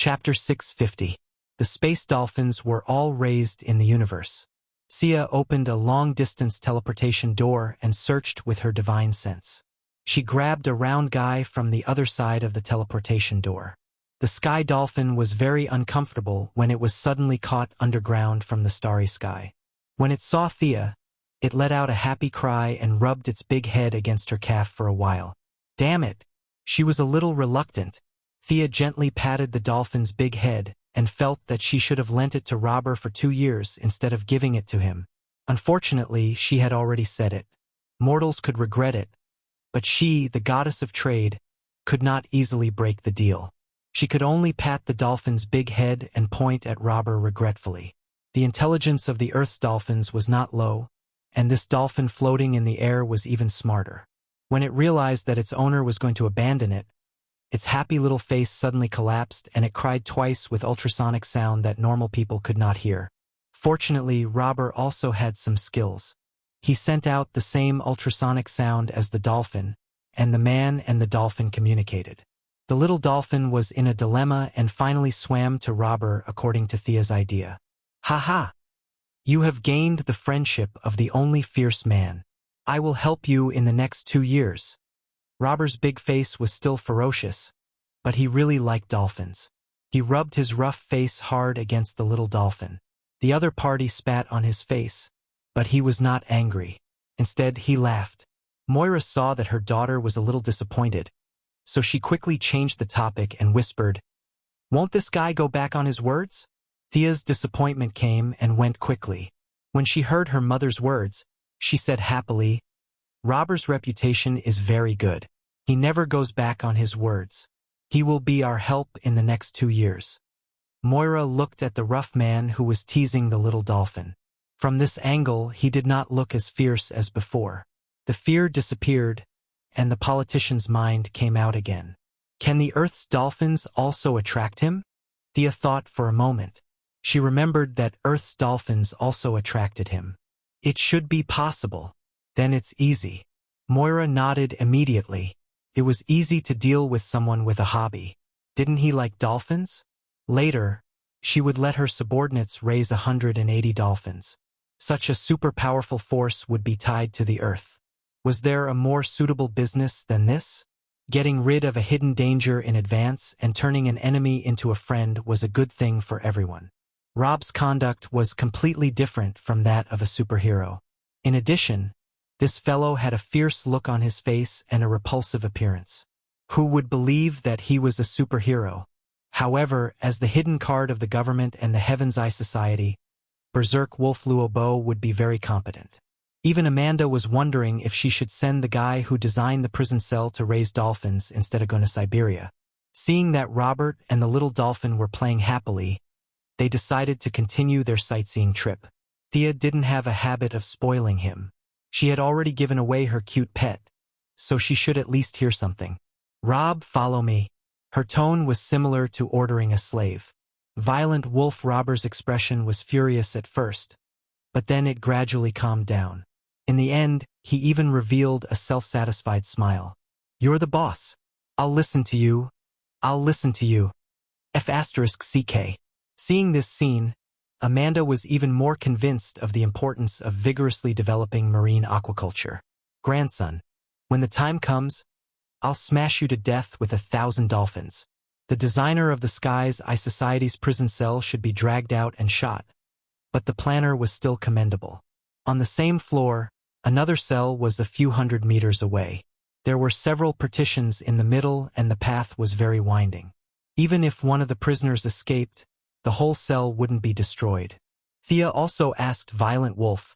Chapter 650. The space dolphins were all raised in the universe. Wuxia opened a long-distance teleportation door and searched with her divine sense. She grabbed a round guy from the other side of the teleportation door. The sky dolphin was very uncomfortable when it was suddenly caught underground from the starry sky. When it saw Thea, it let out a happy cry and rubbed its big head against her calf for a while. Damn it! She was a little reluctant. Thea gently patted the dolphin's big head and felt that she should have lent it to Robber for 2 years instead of giving it to him. Unfortunately, she had already said it. Mortals could regret it, but she, the goddess of trade, could not easily break the deal. She could only pat the dolphin's big head and point at Robber regretfully. The intelligence of the Earth's dolphins was not low, and this dolphin floating in the air was even smarter. When it realized that its owner was going to abandon it, its happy little face suddenly collapsed and it cried twice with ultrasonic sound that normal people could not hear. Fortunately, Robber also had some skills. He sent out the same ultrasonic sound as the dolphin, and the man and the dolphin communicated. The little dolphin was in a dilemma and finally swam to Robber according to Thea's idea. "Ha ha! You have gained the friendship of the only fierce man. I will help you in the next 2 years." Robber's big face was still ferocious, but he really liked dolphins. He rubbed his rough face hard against the little dolphin. The other party spat on his face, but he was not angry. Instead, he laughed. Moira saw that her daughter was a little disappointed, so she quickly changed the topic and whispered, "Won't this guy go back on his words?" Thea's disappointment came and went quickly. When she heard her mother's words, she said happily, "Robber's reputation is very good. He never goes back on his words. He will be our help in the next 2 years." Moira looked at the rough man who was teasing the little dolphin. From this angle, he did not look as fierce as before. The fear disappeared, and the politician's mind came out again. Can the Earth's dolphins also attract him? Thea thought for a moment. She remembered that Earth's dolphins also attracted him. It should be possible. Then it's easy. Moira nodded immediately. It was easy to deal with someone with a hobby. Didn't he like dolphins? Later, she would let her subordinates raise 180 dolphins. Such a super-powerful force would be tied to the Earth. Was there a more suitable business than this? Getting rid of a hidden danger in advance and turning an enemy into a friend was a good thing for everyone. Rob's conduct was completely different from that of a superhero. In addition, this fellow had a fierce look on his face and a repulsive appearance. Who would believe that he was a superhero? However, as the hidden card of the government and the Heaven's Eye Society, Berserk Wolf Luobo would be very competent. Even Amanda was wondering if she should send the guy who designed the prison cell to raise dolphins instead of going to Siberia. Seeing that Robert and the little dolphin were playing happily, they decided to continue their sightseeing trip. Thea didn't have a habit of spoiling him. She had already given away her cute pet, so she should at least hear something. "Rob, follow me." Her tone was similar to ordering a slave. Violent Wolf Robber's expression was furious at first, but then it gradually calmed down. In the end, he even revealed a self-satisfied smile. "You're the boss. I'll listen to you. I'll listen to you." F***CK. Seeing this scene, Amanda was even more convinced of the importance of vigorously developing marine aquaculture. "Grandson, when the time comes, I'll smash you to death with 1,000 dolphins. The designer of the Skies Eye Society's prison cell should be dragged out and shot." But the planner was still commendable. On the same floor, another cell was a few hundred meters away. There were several partitions in the middle and the path was very winding. Even if one of the prisoners escaped, the whole cell wouldn't be destroyed. Thea also asked Violent Wolf,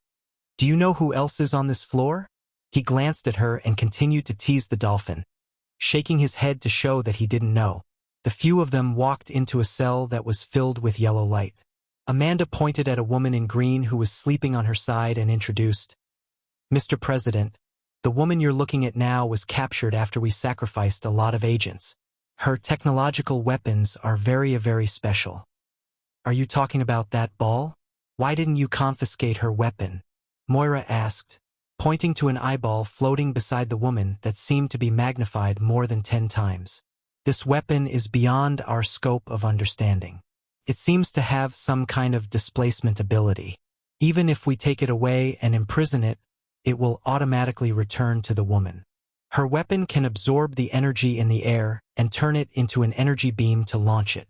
"Do you know who else is on this floor?" He glanced at her and continued to tease the dolphin, shaking his head to show that he didn't know. The few of them walked into a cell that was filled with yellow light. Amanda pointed at a woman in green who was sleeping on her side and introduced, "Mr. President, the woman you're looking at now was captured after we sacrificed a lot of agents. Her technological weapons are very special." "Are you talking about that ball? Why didn't you confiscate her weapon?" Moira asked, pointing to an eyeball floating beside the woman that seemed to be magnified more than 10 times. This weapon is beyond our scope of understanding. It seems to have some kind of displacement ability. Even if we take it away and imprison it, it will automatically return to the woman. Her weapon can absorb the energy in the air and turn it into an energy beam to launch it.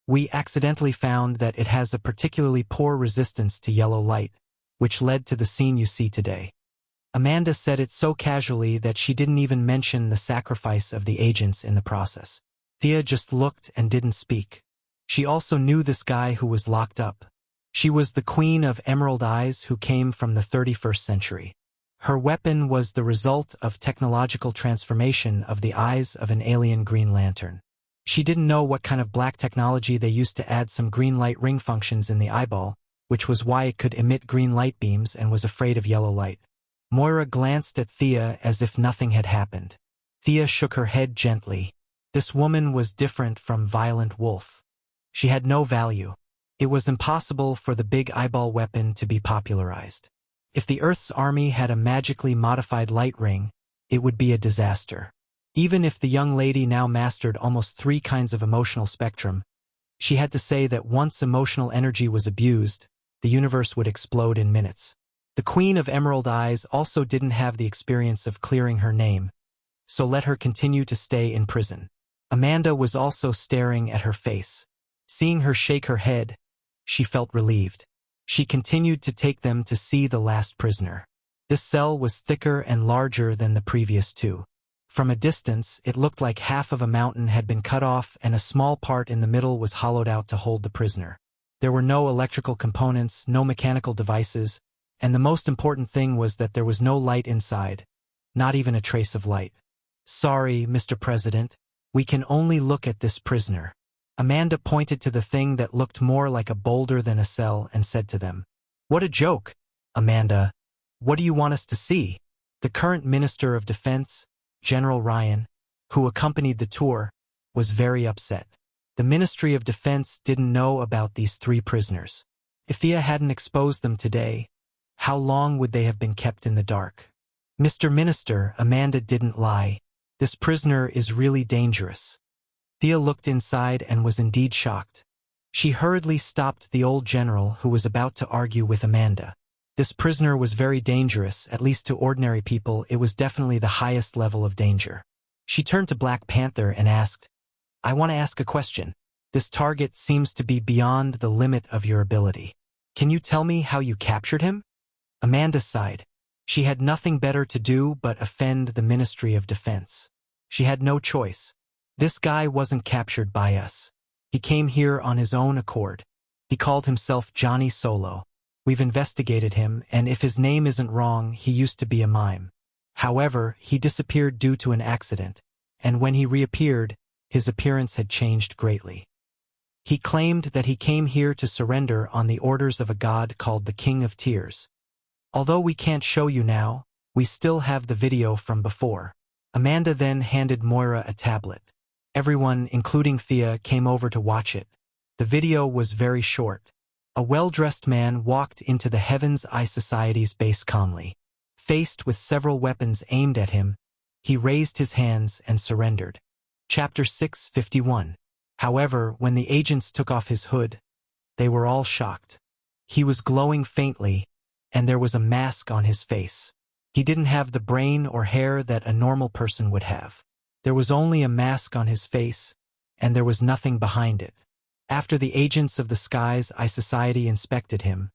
We accidentally found that it has a particularly poor resistance to yellow light, which led to the scene you see today. Amanda said it so casually that she didn't even mention the sacrifice of the agents in the process. Thea just looked and didn't speak. She also knew this guy who was locked up. She was the Queen of Emerald Eyes who came from the 31st century. Her weapon was the result of technological transformation of the eyes of an alien Green Lantern. She didn't know what kind of black technology they used to add some green light ring functions in the eyeball, which was why it could emit green light beams and was afraid of yellow light. Moira glanced at Thea as if nothing had happened. Thea shook her head gently. This woman was different from Violent Wolf. She had no value. It was impossible for the big eyeball weapon to be popularized. If the Earth's army had a magically modified light ring, it would be a disaster. Even if the young lady now mastered almost 3 kinds of emotional spectrum, she had to say that once emotional energy was abused, the universe would explode in minutes. The Queen of Emerald Eyes also didn't have the experience of clearing her name, so let her continue to stay in prison. Amanda was also staring at her face. Seeing her shake her head, she felt relieved. She continued to take them to see the last prisoner. This cell was thicker and larger than the previous 2. From a distance, it looked like half of a mountain had been cut off and a small part in the middle was hollowed out to hold the prisoner. There were no electrical components, no mechanical devices, and the most important thing was that there was no light inside, not even a trace of light. "Sorry, Mr. President, we can only look at this prisoner." Amanda pointed to the thing that looked more like a boulder than a cell and said to them, "What a joke, Amanda. What do you want us to see?" The current Minister of Defense, General Ryan, who accompanied the tour, was very upset. The Ministry of Defense didn't know about these 3 prisoners. If Thea hadn't exposed them today, how long would they have been kept in the dark? "Mr. Minister," Amanda didn't lie. "This prisoner is really dangerous." Thea looked inside and was indeed shocked. She hurriedly stopped the old general who was about to argue with Amanda. This prisoner was very dangerous, at least to ordinary people. It was definitely the highest level of danger. She turned to Black Panther and asked, "I want to ask a question. This target seems to be beyond the limit of your ability. Can you tell me how you captured him?" Amanda sighed. She had nothing better to do but offend the Ministry of Defense. She had no choice. This guy wasn't captured by us. He came here on his own accord. He called himself Johnny Solo. We've investigated him, and if his name isn't wrong, he used to be a mime. However, he disappeared due to an accident, and when he reappeared, his appearance had changed greatly. He claimed that he came here to surrender on the orders of a god called the King of Tears. Although we can't show you now, we still have the video from before. Amanda then handed Moira a tablet. Everyone, including Thea, came over to watch it. The video was very short. A well-dressed man walked into the Heaven's Eye Society's base calmly. Faced with several weapons aimed at him, he raised his hands and surrendered. Chapter 651. However, when the agents took off his hood, they were all shocked. He was glowing faintly, and there was a mask on his face. He didn't have the brain or hair that a normal person would have. There was only a mask on his face, and there was nothing behind it. After the agents of the Sky's Eye Society inspected him,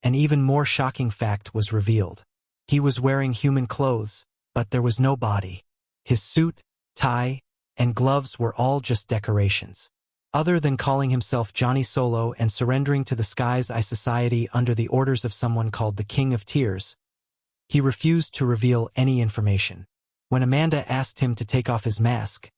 an even more shocking fact was revealed. He was wearing human clothes, but there was no body. His suit, tie, and gloves were all just decorations. Other than calling himself Johnny Solo and surrendering to the Sky's Eye Society under the orders of someone called the King of Tears, he refused to reveal any information. When Amanda asked him to take off his mask,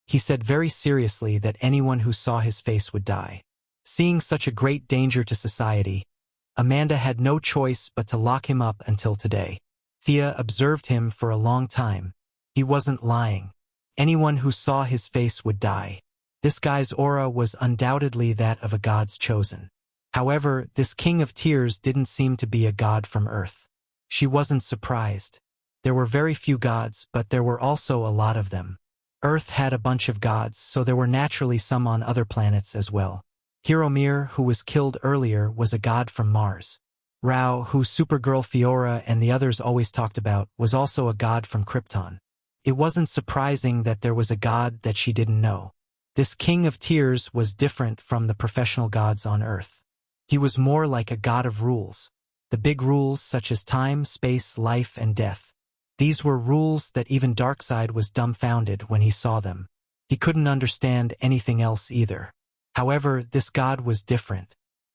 he said very seriously that anyone who saw his face would die. Seeing such a great danger to society, Amanda had no choice but to lock him up until today. Thea observed him for a long time. He wasn't lying. Anyone who saw his face would die. This guy's aura was undoubtedly that of a god's chosen. However, this King of Tears didn't seem to be a god from Earth. She wasn't surprised. There were very few gods, but there were also a lot of them. Earth had a bunch of gods, so there were naturally some on other planets as well. Hiromir, who was killed earlier, was a god from Mars. Rao, who Supergirl Fiora and the others always talked about, was also a god from Krypton. It wasn't surprising that there was a god that she didn't know. This King of Tears was different from the professional gods on Earth. He was more like a god of rules. The big rules such as time, space, life, and death. These were rules that even Darkseid was dumbfounded when he saw them. He couldn't understand anything else either. However, this god was different.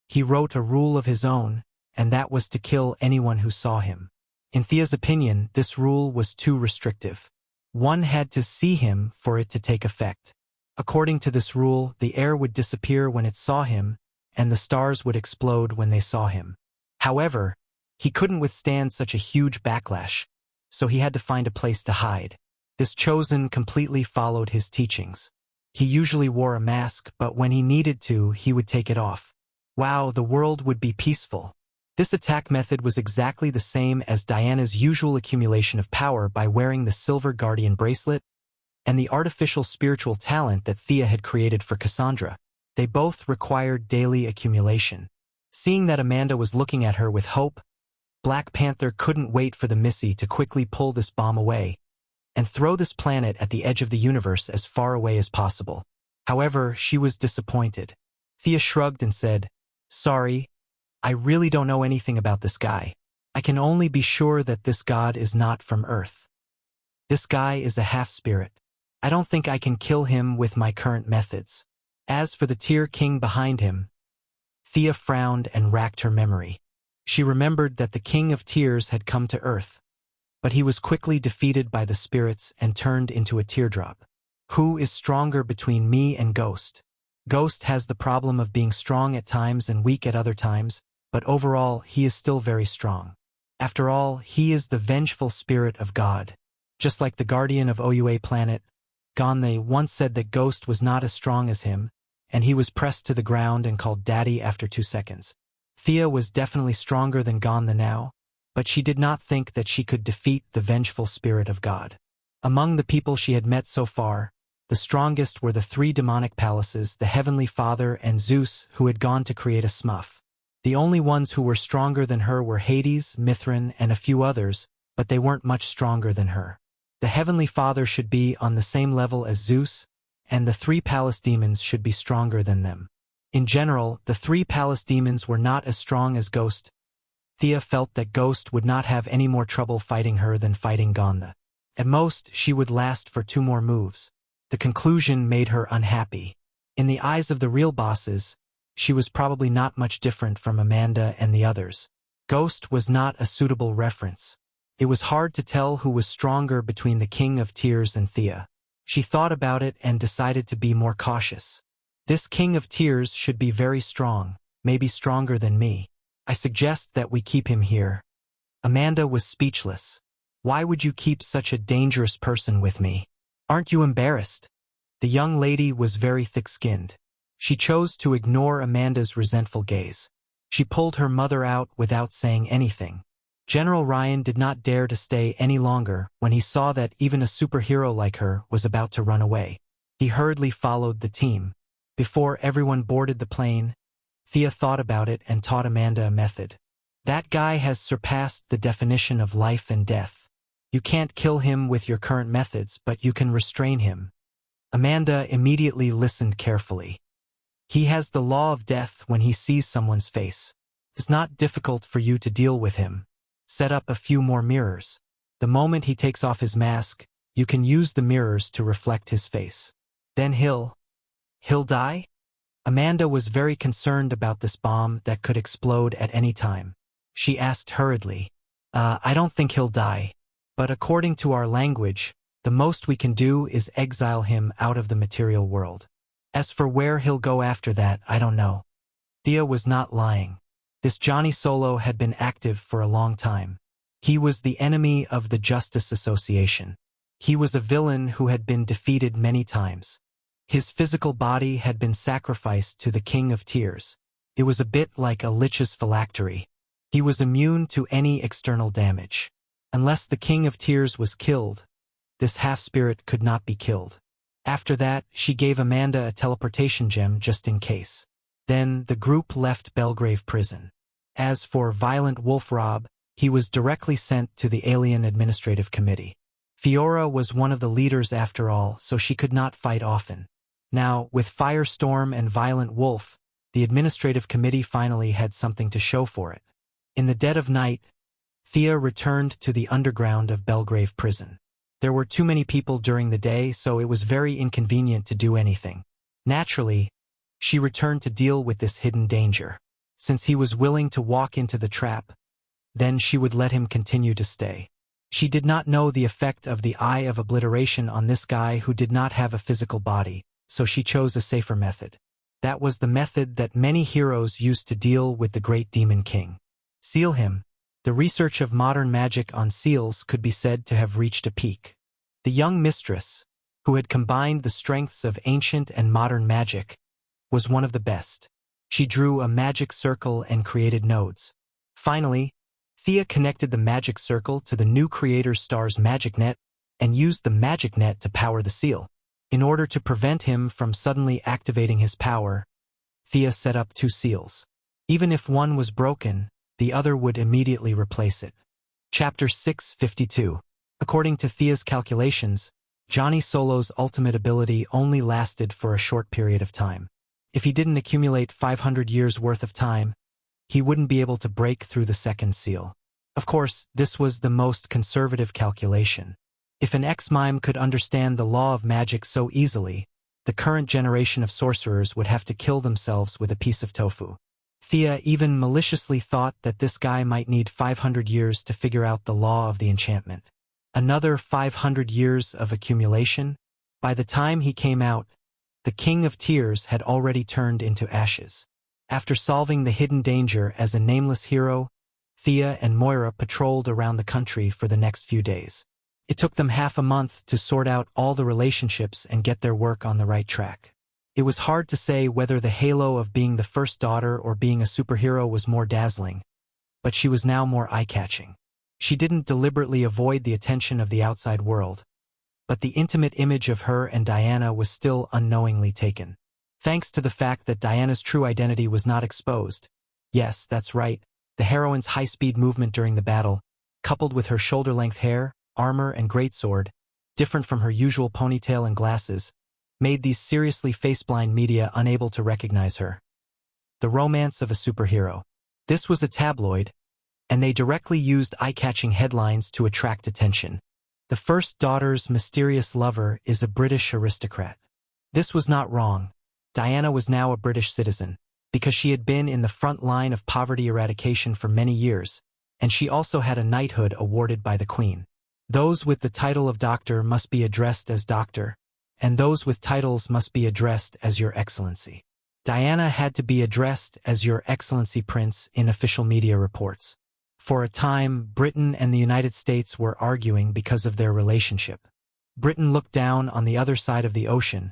He wrote a rule of his own, and that was to kill anyone who saw him. In Thea's opinion, this rule was too restrictive. One had to see him for it to take effect. According to this rule, the air would disappear when it saw him, and the stars would explode when they saw him. However, he couldn't withstand such a huge backlash, so he had to find a place to hide. This chosen completely followed his teachings. He usually wore a mask, but when he needed to, he would take it off. Wow, the world would be peaceful. This attack method was exactly the same as Diana's usual accumulation of power by wearing the Silver Guardian bracelet and the artificial spiritual talent that Thea had created for Cassandra. They both required daily accumulation. Seeing that Amanda was looking at her with hope, Black Panther couldn't wait for the Missy to quickly pull this bomb away and throw this planet at the edge of the universe as far away as possible. However, she was disappointed. Thea shrugged and said, "Sorry, I really don't know anything about this guy. I can only be sure that this god is not from Earth. This guy is a half-spirit. I don't think I can kill him with my current methods." As for the Tear King behind him, Thea frowned and racked her memory. She remembered that the King of Tears had come to Earth, but he was quickly defeated by the spirits and turned into a teardrop. Who is stronger between me and Ghost? Ghost has the problem of being strong at times and weak at other times, but overall he is still very strong. After all, he is the vengeful spirit of God. Just like the guardian of Oua planet, Ganthe once said that Ghost was not as strong as him, and he was pressed to the ground and called Daddy after 2 seconds. Thea was definitely stronger than Ganthe now, but she did not think that she could defeat the vengeful spirit of God. Among the people she had met so far, the strongest were the 3 demonic palaces, the Heavenly Father and Zeus, who had gone to create a Smurf. The only ones who were stronger than her were Hades, Mithrin, and a few others, but they weren't much stronger than her. The Heavenly Father should be on the same level as Zeus, and the 3 palace demons should be stronger than them. In general, the 3 palace demons were not as strong as Ghost. Thea felt that Ghost would not have any more trouble fighting her than fighting Ganthe. At most, she would last for 2 more moves. The conclusion made her unhappy. In the eyes of the real bosses, she was probably not much different from Amanda and the others. Ghost was not a suitable reference. It was hard to tell who was stronger between the King of Tears and Thea. She thought about it and decided to be more cautious. This King of Tears should be very strong, maybe stronger than me. I suggest that we keep him here. Amanda was speechless. Why would you keep such a dangerous person with me? Aren't you embarrassed? The young lady was very thick-skinned. She chose to ignore Amanda's resentful gaze. She pulled her mother out without saying anything. General Ryan did not dare to stay any longer when he saw that even a superhero like her was about to run away. He hurriedly followed the team. Before everyone boarded the plane, Thea thought about it and taught Amanda a method. That guy has surpassed the definition of life and death. You can't kill him with your current methods, but you can restrain him. Amanda immediately listened carefully. He has the law of death when he sees someone's face. It's not difficult for you to deal with him. Set up a few more mirrors. The moment he takes off his mask, you can use the mirrors to reflect his face. Then he'll die? Amanda was very concerned about this bomb that could explode at any time. She asked hurriedly, I don't think he'll die. But according to our language, the most we can do is exile him out of the material world. As for where he'll go after that, I don't know. Thea was not lying. This Johnny Solo had been active for a long time. He was the enemy of the Justice Association. He was a villain who had been defeated many times. His physical body had been sacrificed to the King of Tears. It was a bit like a lich's phylactery. He was immune to any external damage. Unless the King of Tears was killed, this half-spirit could not be killed. After that, she gave Amanda a teleportation gem just in case. Then, the group left Belgrave prison. As for Violent Wolf Rob, he was directly sent to the Alien Administrative Committee. Fiora was one of the leaders after all, so she could not fight often. Now, with Firestorm and Violent Wolf, the Administrative Committee finally had something to show for it. In the dead of night, Thea returned to the underground of Belgrave prison. There were too many people during the day, so it was very inconvenient to do anything. Naturally, she returned to deal with this hidden danger. Since he was willing to walk into the trap, then she would let him continue to stay. She did not know the effect of the Eye of Obliteration on this guy who did not have a physical body, so she chose a safer method. That was the method that many heroes used to deal with the great Demon King. Seal him. The research of modern magic on seals could be said to have reached a peak. The young mistress, who had combined the strengths of ancient and modern magic, was one of the best. She drew a magic circle and created nodes. Finally, Thea connected the magic circle to the new creator star's magic net and used the magic net to power the seal. In order to prevent him from suddenly activating his power, Thea set up 2 seals. Even if one was broken, the other would immediately replace it. Chapter 652. According to Thea's calculations, Johnny Solo's ultimate ability only lasted for a short period of time. If he didn't accumulate 500 years worth of time, he wouldn't be able to break through the second seal. Of course, this was the most conservative calculation. If an ex-mime could understand the law of magic so easily, the current generation of sorcerers would have to kill themselves with a piece of tofu. Thea even maliciously thought that this guy might need 500 years to figure out the law of the enchantment. Another 500 years of accumulation? By the time he came out, the King of Tears had already turned into ashes. After solving the hidden danger as a nameless hero, Thea and Moira patrolled around the country for the next few days. It took them half a month to sort out all the relationships and get their work on the right track. It was hard to say whether the halo of being the first daughter or being a superhero was more dazzling, but she was now more eye-catching. She didn't deliberately avoid the attention of the outside world, but the intimate image of her and Diana was still unknowingly taken. Thanks to the fact that Diana's true identity was not exposed. Yes, that's right, the heroine's high-speed movement during the battle, coupled with her shoulder-length hair, armor, and greatsword, different from her usual ponytail and glasses, made these seriously face-blind media unable to recognize her. The romance of a superhero. This was a tabloid, and they directly used eye-catching headlines to attract attention. The first daughter's mysterious lover is a British aristocrat. This was not wrong. Diana was now a British citizen, because she had been in the front line of poverty eradication for many years, and she also had a knighthood awarded by the Queen. Those with the title of doctor must be addressed as doctor, and those with titles must be addressed as Your Excellency. Diana had to be addressed as Your Excellency Prince in official media reports. For a time, Britain and the United States were arguing because of their relationship. Britain looked down on the other side of the ocean,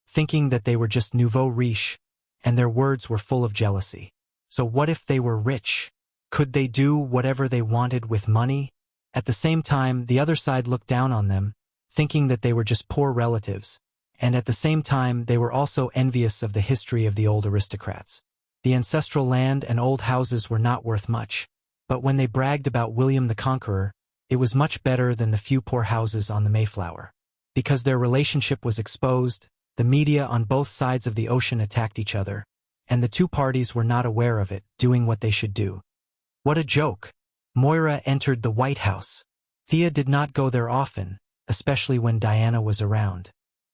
thinking that they were just nouveau riche, and their words were full of jealousy. So what if they were rich? Could they do whatever they wanted with money? At the same time, the other side looked down on them, thinking that they were just poor relatives, and at the same time they were also envious of the history of the old aristocrats. The ancestral land and old houses were not worth much, but when they bragged about William the Conqueror, it was much better than the few poor houses on the Mayflower. Because their relationship was exposed, the media on both sides of the ocean attacked each other, and the two parties were not aware of it, doing what they should do. What a joke! Moira entered the White House. Thea did not go there often, especially when Diana was around.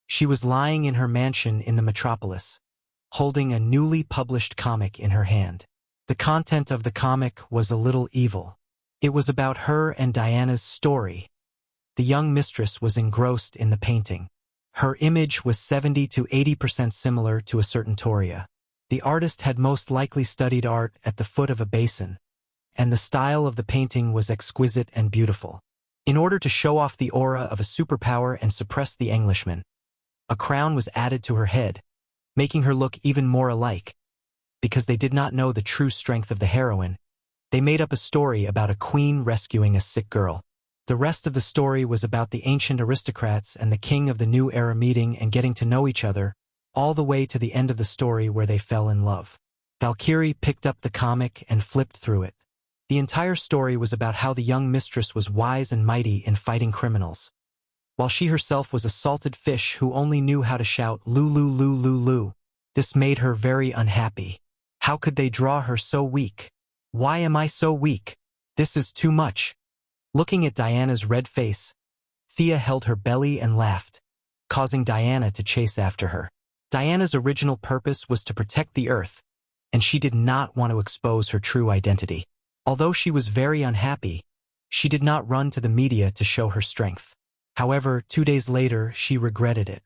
She was lying in her mansion in the metropolis, holding a newly published comic in her hand. The content of the comic was a little evil. It was about her and Diana's story. The young mistress was engrossed in the painting. Her image was 70 to 80% similar to a certain Toria. The artist had most likely studied art at the foot of a basin, and the style of the painting was exquisite and beautiful. In order to show off the aura of a superpower and suppress the Englishman, a crown was added to her head, making her look even more alike. Because they did not know the true strength of the heroine, they made up a story about a queen rescuing a sick girl. The rest of the story was about the ancient aristocrats and the king of the new era meeting and getting to know each other, all the way to the end of the story where they fell in love. Valkyrie picked up the comic and flipped through it. The entire story was about how the young mistress was wise and mighty in fighting criminals, while she herself was a salted fish who only knew how to shout "Lulu, Lulu, Lulu." This made her very unhappy. How could they draw her so weak? Why am I so weak? This is too much. Looking at Diana's red face, Thea held her belly and laughed, causing Diana to chase after her. Diana's original purpose was to protect the Earth, and she did not want to expose her true identity. Although she was very unhappy, she did not run to the media to show her strength. However, 2 days later, she regretted it.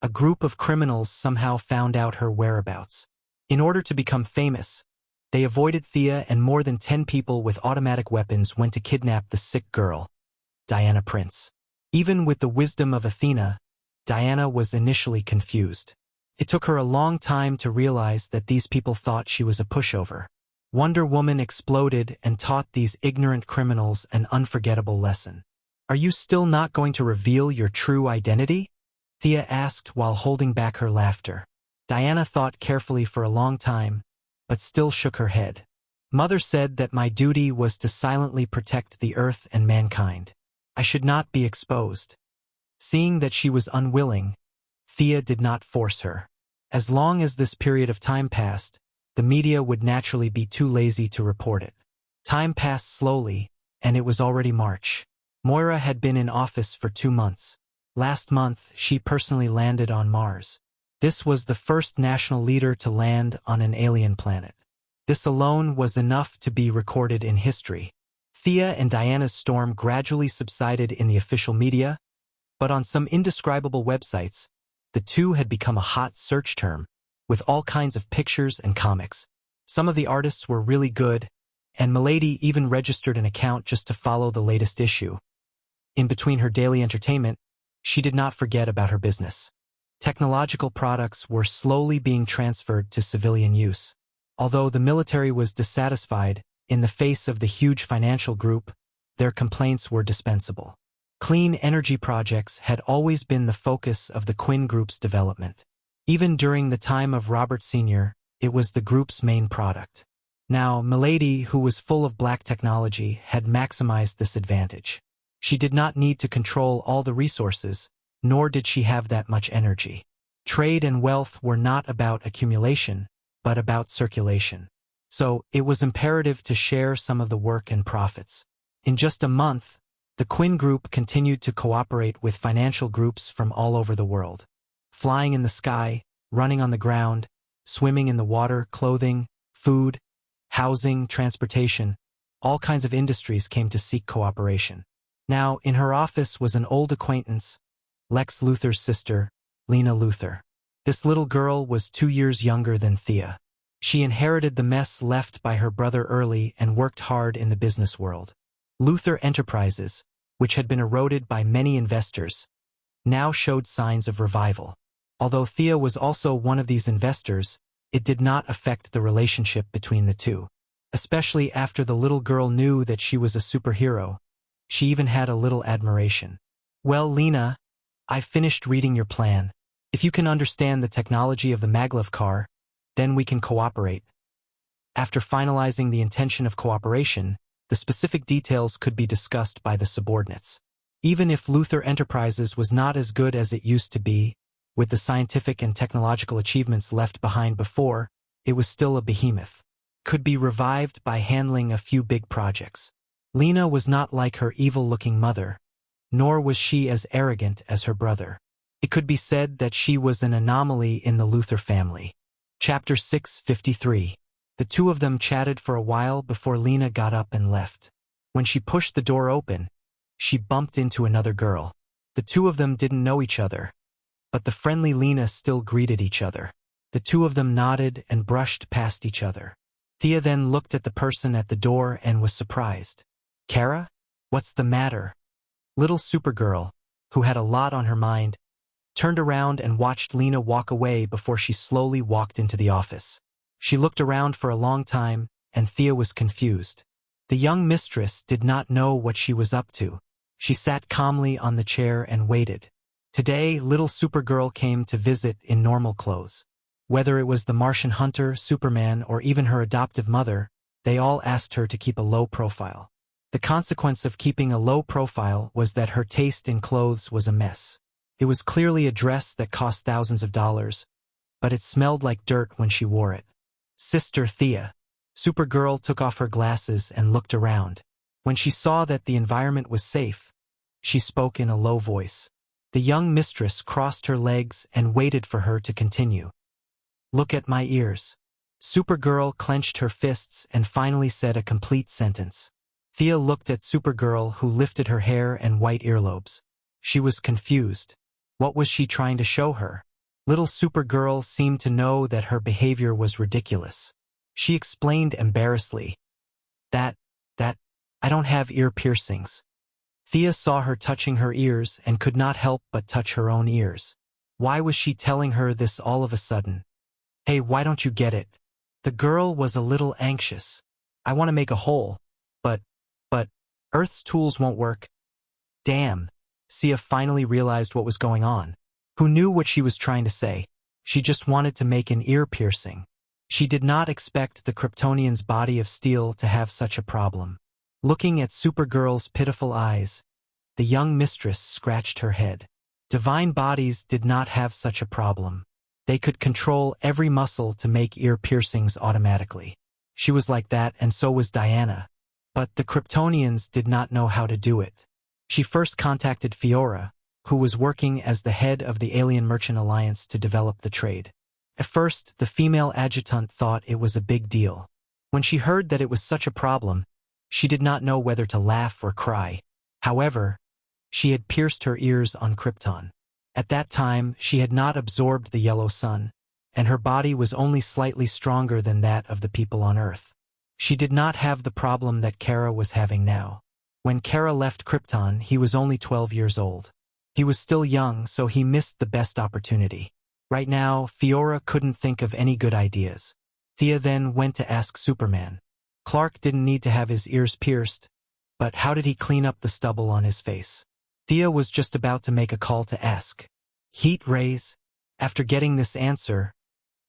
A group of criminals somehow found out her whereabouts. In order to become famous, they avoided Thea, and more than 10 people with automatic weapons went to kidnap the sick girl, Diana Prince. Even with the wisdom of Athena, Diana was initially confused. It took her a long time to realize that these people thought she was a pushover. Wonder Woman exploded and taught these ignorant criminals an unforgettable lesson. Are you still not going to reveal your true identity? Thea asked while holding back her laughter. Diana thought carefully for a long time, but still shook her head. Mother said that my duty was to silently protect the Earth and mankind. I should not be exposed. Seeing that she was unwilling, Thea did not force her. As long as this period of time passed, the media would naturally be too lazy to report it. Time passed slowly, and it was already March. Moira had been in office for 2 months. Last month, she personally landed on Mars. This was the first national leader to land on an alien planet. This alone was enough to be recorded in history. Thea and Diana's storm gradually subsided in the official media, but on some indescribable websites, the two had become a hot search term, with all kinds of pictures and comics. Some of the artists were really good, and Milady even registered an account just to follow the latest issue. In between her daily entertainment, she did not forget about her business. Technological products were slowly being transferred to civilian use. Although the military was dissatisfied, in the face of the huge financial group, their complaints were dispensable. Clean energy projects had always been the focus of the Quinn Group's development. Even during the time of Robert Sr., it was the group's main product. Now, Milady, who was full of black technology, had maximized this advantage. She did not need to control all the resources, nor did she have that much energy. Trade and wealth were not about accumulation, but about circulation. So, it was imperative to share some of the work and profits. In just a month, the Quinn Group continued to cooperate with financial groups from all over the world. Flying in the sky, running on the ground, swimming in the water, clothing, food, housing, transportation, all kinds of industries came to seek cooperation. Now, in her office was an old acquaintance, Lex Luthor's sister, Lena Luthor. This little girl was 2 years younger than Thea. She inherited the mess left by her brother early and worked hard in the business world. Luthor Enterprises, which had been eroded by many investors, now showed signs of revival. Although Thea was also one of these investors, it did not affect the relationship between the two. Especially after the little girl knew that she was a superhero, she even had a little admiration. Well, Lena, I've finished reading your plan. If you can understand the technology of the maglev car, then we can cooperate. After finalizing the intention of cooperation, the specific details could be discussed by the subordinates. Even if Luthor Enterprises was not as good as it used to be, with the scientific and technological achievements left behind before, it was still a behemoth. Could be revived by handling a few big projects. Lena was not like her evil-looking mother, nor was she as arrogant as her brother. It could be said that she was an anomaly in the Luthor family. Chapter 653. The two of them chatted for a while before Lena got up and left. When she pushed the door open, she bumped into another girl. The two of them didn't know each other, but the friendly Lena still greeted each other. The two of them nodded and brushed past each other. Thea then looked at the person at the door and was surprised. Kara? What's the matter? Little Supergirl, who had a lot on her mind, turned around and watched Lena walk away before she slowly walked into the office. She looked around for a long time, and Thea was confused. The young mistress did not know what she was up to. She sat calmly on the chair and waited. Today, little Supergirl came to visit in normal clothes. Whether it was the Martian hunter, Superman, or even her adoptive mother, they all asked her to keep a low profile. The consequence of keeping a low profile was that her taste in clothes was a mess. It was clearly a dress that cost thousands of dollars, but it smelled like dirt when she wore it. Sister Thea. Supergirl took off her glasses and looked around. When she saw that the environment was safe, she spoke in a low voice. The young mistress crossed her legs and waited for her to continue. Look at my ears. Supergirl clenched her fists and finally said a complete sentence. Thea looked at Supergirl, who lifted her hair and white earlobes. She was confused. What was she trying to show her? Little Supergirl seemed to know that her behavior was ridiculous. She explained embarrassedly. That, I don't have ear piercings. Thea saw her touching her ears and could not help but touch her own ears. Why was she telling her this all of a sudden? Hey, why don't you get it? The girl was a little anxious. I want to make a hole, but Earth's tools won't work. Damn. Thea finally realized what was going on. Who knew what she was trying to say? She just wanted to make an ear piercing. She did not expect the Kryptonian's body of steel to have such a problem. Looking at Supergirl's pitiful eyes, the young mistress scratched her head. Divine bodies did not have such a problem. They could control every muscle to make ear piercings automatically. She was like that, and so was Diana. But the Kryptonians did not know how to do it. She first contacted Fiora, who was working as the head of the Alien Merchant Alliance to develop the trade. At first, the female adjutant thought it was a big deal. When she heard that it was such a problem, she did not know whether to laugh or cry. However, she had pierced her ears on Krypton. At that time, she had not absorbed the yellow sun, and her body was only slightly stronger than that of the people on Earth. She did not have the problem that Kara was having now. When Kara left Krypton, he was only 12 years old. He was still young, so he missed the best opportunity. Right now, Fiora couldn't think of any good ideas. Thea then went to ask Superman. Clark didn't need to have his ears pierced, but how did he clean up the stubble on his face? Thea was just about to make a call to ask. Heat rays? After getting this answer,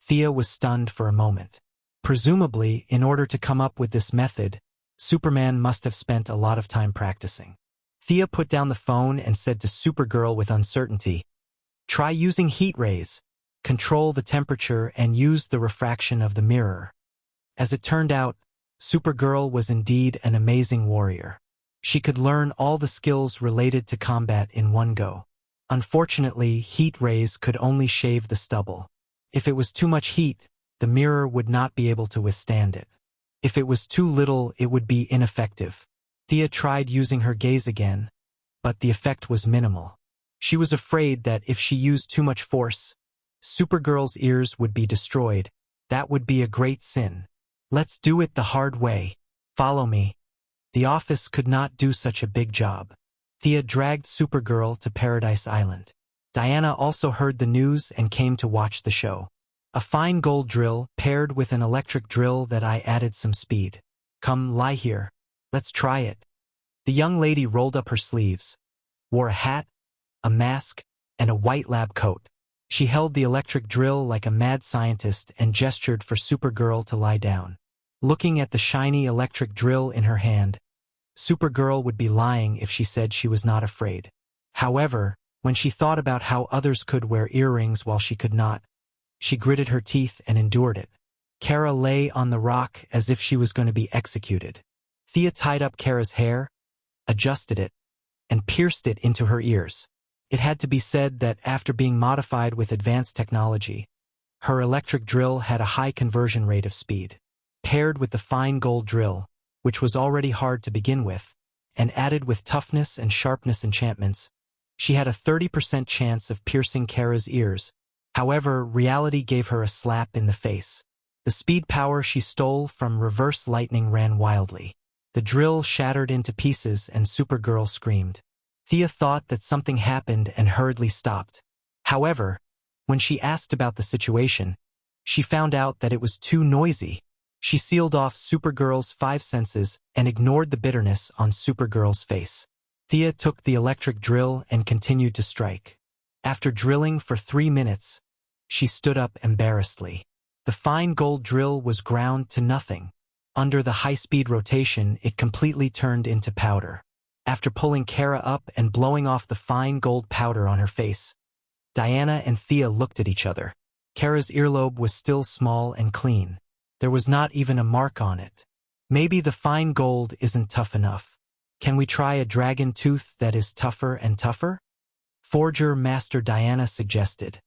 Thea was stunned for a moment. Presumably, in order to come up with this method, Superman must have spent a lot of time practicing. Thea put down the phone and said to Supergirl with uncertainty, try using heat rays, control the temperature, and use the refraction of the mirror. As it turned out, Supergirl was indeed an amazing warrior. She could learn all the skills related to combat in one go. Unfortunately, heat rays could only shave the stubble. If it was too much heat, the mirror would not be able to withstand it. If it was too little, it would be ineffective. Thea tried using her gaze again, but the effect was minimal. She was afraid that if she used too much force, Supergirl's ears would be destroyed. That would be a great sin. Let's do it the hard way. Follow me. The office could not do such a big job. Thea dragged Supergirl to Paradise Island. Diana also heard the news and came to watch the show. A fine gold drill paired with an electric drill that I added some speed. Come lie here. Let's try it. The young lady rolled up her sleeves, wore a hat, a mask, and a white lab coat. She held the electric drill like a mad scientist and gestured for Supergirl to lie down. Looking at the shiny electric drill in her hand, Supergirl would be lying if she said she was not afraid. However, when she thought about how others could wear earrings while she could not, she gritted her teeth and endured it. Kara lay on the rock as if she was going to be executed. Thea tied up Kara's hair, adjusted it, and pierced it into her ears. It had to be said that after being modified with advanced technology, her electric drill had a high conversion rate of speed. Paired with the fine gold drill, which was already hard to begin with, and added with toughness and sharpness enchantments, she had a 30% chance of piercing Kara's ears. However, reality gave her a slap in the face. The speed power she stole from reverse lightning ran wildly. The drill shattered into pieces and Supergirl screamed. Thea thought that something happened and hurriedly stopped. However, when she asked about the situation, she found out that it was too noisy. She sealed off Supergirl's 5 senses and ignored the bitterness on Supergirl's face. Thea took the electric drill and continued to strike. After drilling for 3 minutes, she stood up embarrassedly. The fine gold drill was ground to nothing. Under the high-speed rotation, it completely turned into powder. After pulling Kara up and blowing off the fine gold powder on her face, Diana and Thea looked at each other. Kara's earlobe was still small and clean. There was not even a mark on it. Maybe the fine gold isn't tough enough. Can we try a dragon tooth that is tougher and tougher? Forger Master Diana suggested.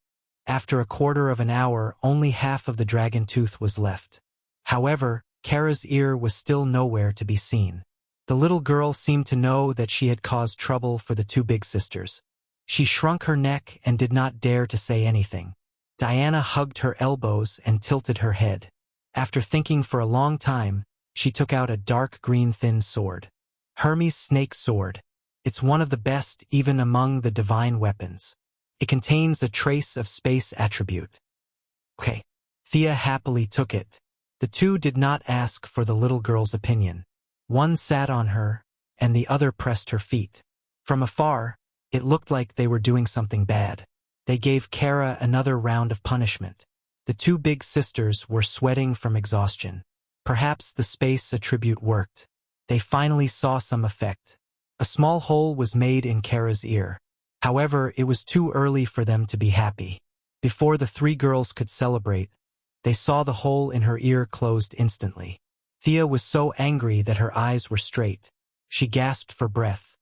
After a quarter of an hour, only half of the dragon tooth was left. However, Kara's ear was still nowhere to be seen. The little girl seemed to know that she had caused trouble for the two big sisters. She shrunk her neck and did not dare to say anything. Diana hugged her elbows and tilted her head. After thinking for a long time, she took out a dark green thin sword. Hermes' snake sword. It's one of the best even among the divine weapons. It contains a trace of space attribute. Okay. Thea happily took it. The two did not ask for the little girl's opinion. One sat on her, and the other pressed her feet. From afar, it looked like they were doing something bad. They gave Kara another round of punishment. The two big sisters were sweating from exhaustion. Perhaps the space attribute worked. They finally saw some effect. A small hole was made in Kara's ear. However, it was too early for them to be happy. Before the three girls could celebrate, they saw the hole in her ear closed instantly. Thea was so angry that her eyes were straight. She gasped for breath.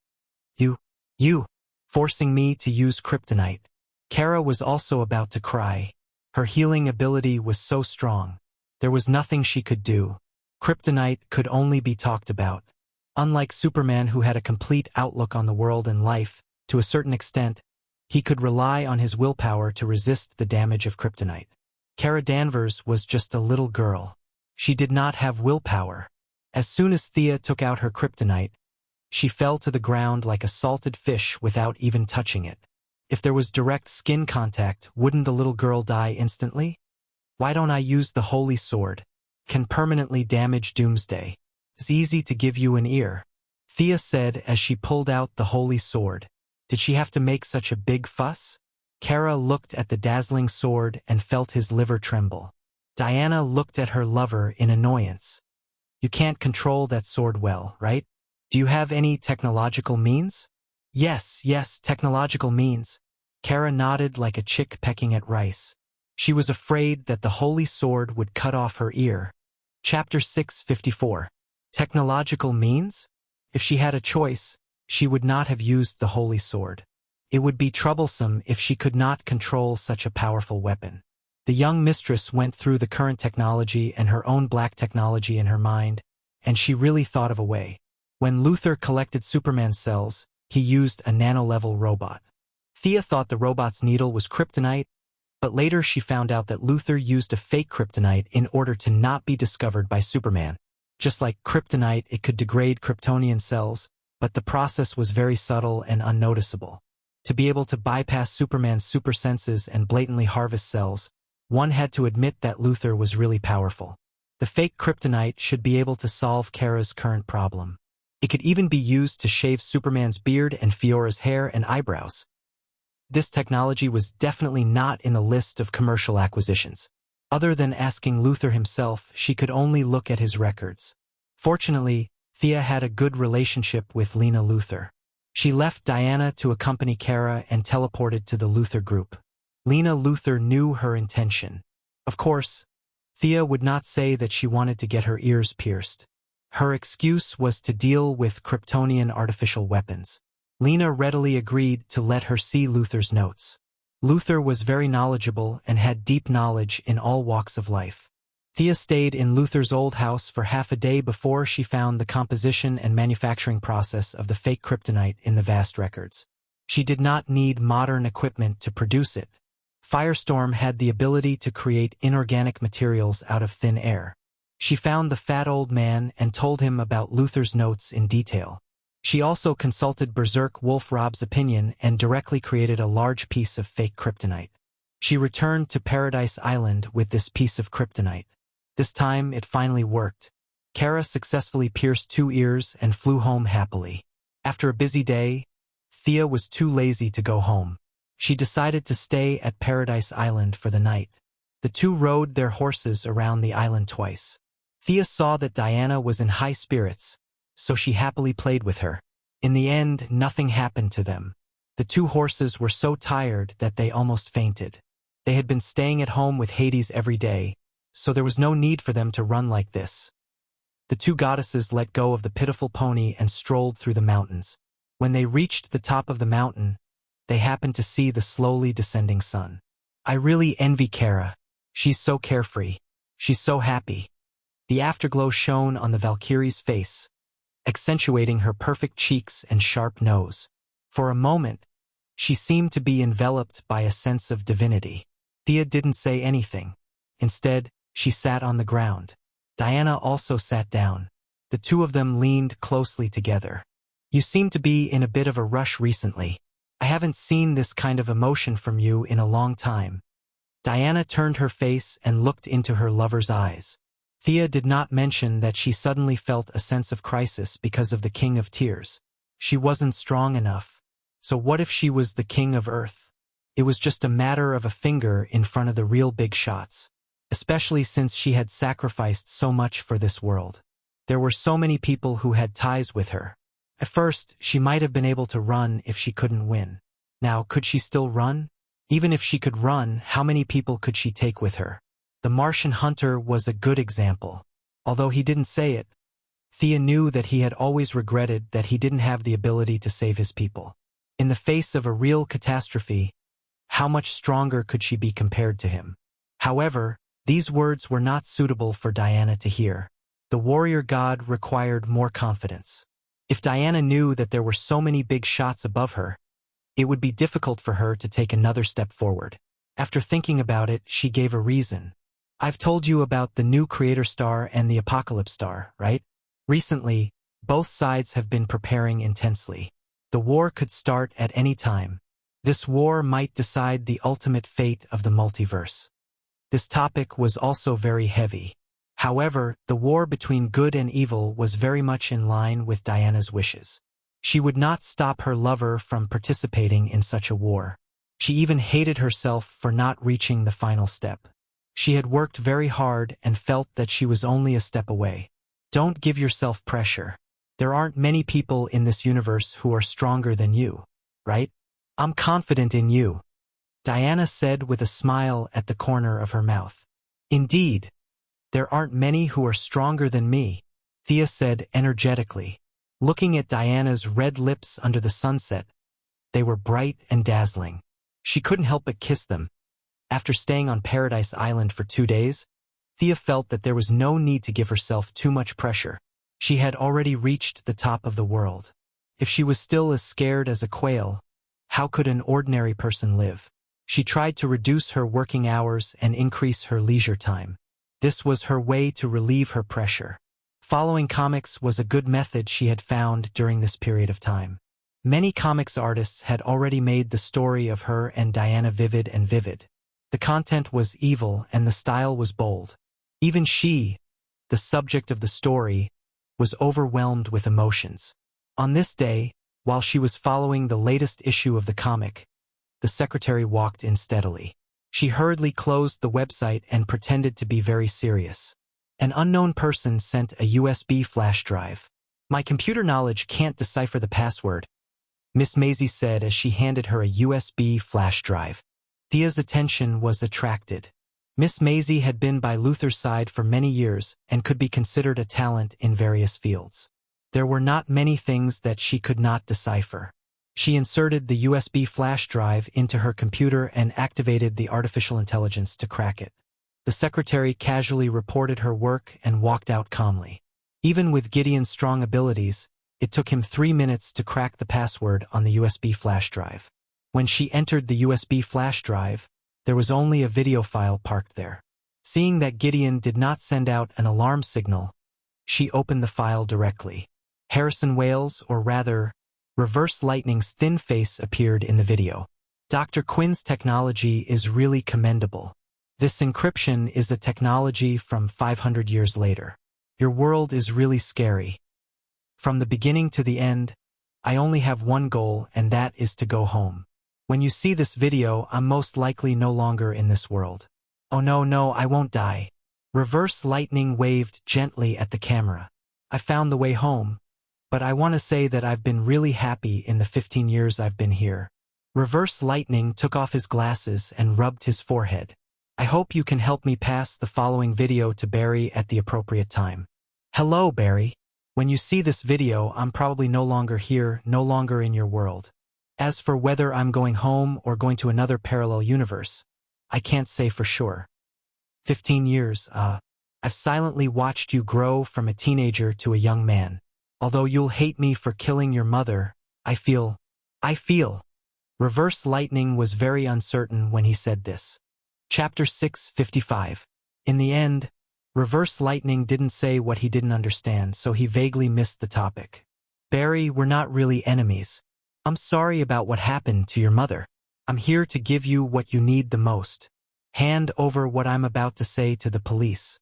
You, forcing me to use kryptonite. Kara was also about to cry. Her healing ability was so strong. There was nothing she could do. Kryptonite could only be talked about. Unlike Superman, who had a complete outlook on the world and life, to a certain extent, he could rely on his willpower to resist the damage of kryptonite. Kara Danvers was just a little girl. She did not have willpower. As soon as Thea took out her kryptonite, she fell to the ground like a salted fish without even touching it. If there was direct skin contact, wouldn't the little girl die instantly? Why don't I use the holy sword? Can permanently damage Doomsday. It's easy to give you an ear, Thea said as she pulled out the holy sword. Did she have to make such a big fuss? Kara looked at the dazzling sword and felt his liver tremble. Diana looked at her lover in annoyance. You can't control that sword well, right? Do you have any technological means? Yes, technological means. Kara nodded like a chick pecking at rice. She was afraid that the holy sword would cut off her ear. Chapter 654. Technological means? If she had a choice, she would not have used the holy sword. It would be troublesome if she could not control such a powerful weapon. The young mistress went through the current technology and her own black technology in her mind, and she really thought of a way. When Luthor collected Superman's cells, he used a nano-level robot. Thea thought the robot's needle was kryptonite, but later she found out that Luthor used a fake kryptonite in order to not be discovered by Superman. Just like kryptonite, it could degrade Kryptonian cells, but the process was very subtle and unnoticeable. To be able to bypass Superman's super senses and blatantly harvest cells, one had to admit that Luthor was really powerful. The fake kryptonite should be able to solve Kara's current problem. It could even be used to shave Superman's beard and Fiora's hair and eyebrows. This technology was definitely not in the list of commercial acquisitions. Other than asking Luthor himself, she could only look at his records. Fortunately, Thea had a good relationship with Lena Luthor. She left Diana to accompany Kara and teleported to the Luthor group. Lena Luthor knew her intention. Of course, Thea would not say that she wanted to get her ears pierced. Her excuse was to deal with Kryptonian artificial weapons. Lena readily agreed to let her see Luthor's notes. Luthor was very knowledgeable and had deep knowledge in all walks of life. Thea stayed in Luthor's old house for half a day before she found the composition and manufacturing process of the fake kryptonite in the vast records. She did not need modern equipment to produce it. Firestorm had the ability to create inorganic materials out of thin air. She found the fat old man and told him about Luthor's notes in detail. She also consulted Berserk Wolf Rob's opinion and directly created a large piece of fake kryptonite. She returned to Paradise Island with this piece of kryptonite. This time it finally worked. Kara successfully pierced 2 ears and flew home happily. After a busy day, Thea was too lazy to go home. She decided to stay at Paradise Island for the night. The two rode their horses around the island twice. Thea saw that Diana was in high spirits, so she happily played with her. In the end, nothing happened to them. The two horses were so tired that they almost fainted. They had been staying at home with Hades every day, so there was no need for them to run like this. The two goddesses let go of the pitiful pony and strolled through the mountains. When they reached the top of the mountain, they happened to see the slowly descending sun. I really envy Kara. She's so carefree. She's so happy. The afterglow shone on the Valkyrie's face, accentuating her perfect cheeks and sharp nose. For a moment, she seemed to be enveloped by a sense of divinity. Thea didn't say anything. Instead, she sat on the ground. Diana also sat down. The two of them leaned closely together. You seem to be in a bit of a rush recently. I haven't seen this kind of emotion from you in a long time. Diana turned her face and looked into her lover's eyes. Thea did not mention that she suddenly felt a sense of crisis because of the King of Tears. She wasn't strong enough. So what if she was the King of Earth? It was just a matter of a finger in front of the real big shots, especially since she had sacrificed so much for this world. There were so many people who had ties with her. At first, she might have been able to run if she couldn't win. Now, could she still run? Even if she could run, how many people could she take with her? The Martian hunter was a good example. Although he didn't say it, Thea knew that he had always regretted that he didn't have the ability to save his people. In the face of a real catastrophe, how much stronger could she be compared to him? However, these words were not suitable for Diana to hear. The warrior god required more confidence. If Diana knew that there were so many big shots above her, it would be difficult for her to take another step forward. After thinking about it, she gave a reason. I've told you about the new Creator Star and the Apocalypse Star, right? Recently, both sides have been preparing intensely. The war could start at any time. This war might decide the ultimate fate of the multiverse. This topic was also very heavy. However, the war between good and evil was very much in line with Diana's wishes. She would not stop her lover from participating in such a war. She even hated herself for not reaching the final step. She had worked very hard and felt that she was only a step away. Don't give yourself pressure. There aren't many people in this universe who are stronger than you, right? I'm confident in you, Diana said with a smile at the corner of her mouth. Indeed, there aren't many who are stronger than me, Thea said energetically. Looking at Diana's red lips under the sunset, they were bright and dazzling. She couldn't help but kiss them. After staying on Paradise Island for 2 days, Thea felt that there was no need to give herself too much pressure. She had already reached the top of the world. If she was still as scared as a quail, how could an ordinary person live? She tried to reduce her working hours and increase her leisure time. This was her way to relieve her pressure. Following comics was a good method she had found during this period of time. Many comics artists had already made the story of her and Diana vivid and vivid. The content was evil and the style was bold. Even she, the subject of the story, was overwhelmed with emotions. On this day, while she was following the latest issue of the comic, the secretary walked in steadily. She hurriedly closed the website and pretended to be very serious. An unknown person sent a USB flash drive. My computer knowledge can't decipher the password, Miss Maisie said as she handed her a USB flash drive. Thea's attention was attracted. Miss Maisie had been by Luther's side for many years and could be considered a talent in various fields. There were not many things that she could not decipher. She inserted the USB flash drive into her computer and activated the artificial intelligence to crack it. The secretary casually reported her work and walked out calmly. Even with Gideon's strong abilities, it took him 3 minutes to crack the password on the USB flash drive. When she entered the USB flash drive, there was only a video file parked there. Seeing that Gideon did not send out an alarm signal, she opened the file directly. Harrison Wales, or rather, Reverse Lightning's thin face appeared in the video. Dr. Quinn's technology is really commendable. This encryption is a technology from 500 years later. Your world is really scary. From the beginning to the end, I only have one goal, and that is to go home. When you see this video, I'm most likely no longer in this world. Oh no, I won't die. Reverse Lightning waved gently at the camera. I found the way home, but I want to say that I've been really happy in the 15 years I've been here. Reverse Lightning took off his glasses and rubbed his forehead. I hope you can help me pass the following video to Barry at the appropriate time. Hello, Barry. When you see this video, I'm probably no longer here, no longer in your world. As for whether I'm going home or going to another parallel universe, I can't say for sure. 15 years, I've silently watched you grow from a teenager to a young man. Although you'll hate me for killing your mother, I feel. Reverse Lightning was very uncertain when he said this. Chapter 655. In the end, Reverse Lightning didn't say what he didn't understand, so he vaguely missed the topic. Barry, we're not really enemies. I'm sorry about what happened to your mother. I'm here to give you what you need the most. Hand over what I'm about to say to the police.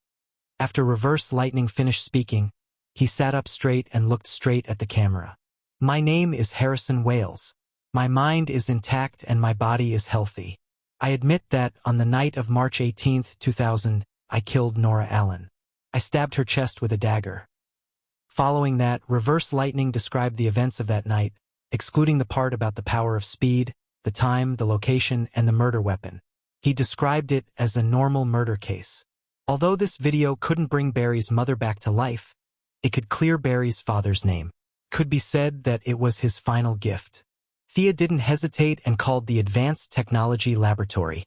After Reverse Lightning finished speaking, he sat up straight and looked straight at the camera. My name is Harrison Wales. My mind is intact and my body is healthy. I admit that on the night of March 18, 2000, I killed Nora Allen. I stabbed her chest with a dagger. Following that, Reverse Lightning described the events of that night, excluding the part about the power of speed, the time, the location, and the murder weapon. He described it as a normal murder case. Although this video couldn't bring Barry's mother back to life, it could clear Barry's father's name. Could be said that it was his final gift. Thea didn't hesitate and called the Advanced Technology Laboratory.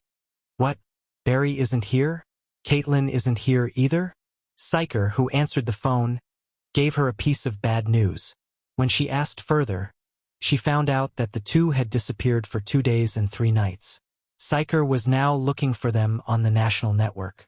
What? Barry isn't here? Caitlin isn't here either? Psyker, who answered the phone, gave her a piece of bad news. When she asked further, she found out that the two had disappeared for 2 days and 3 nights. Psyker was now looking for them on the national network.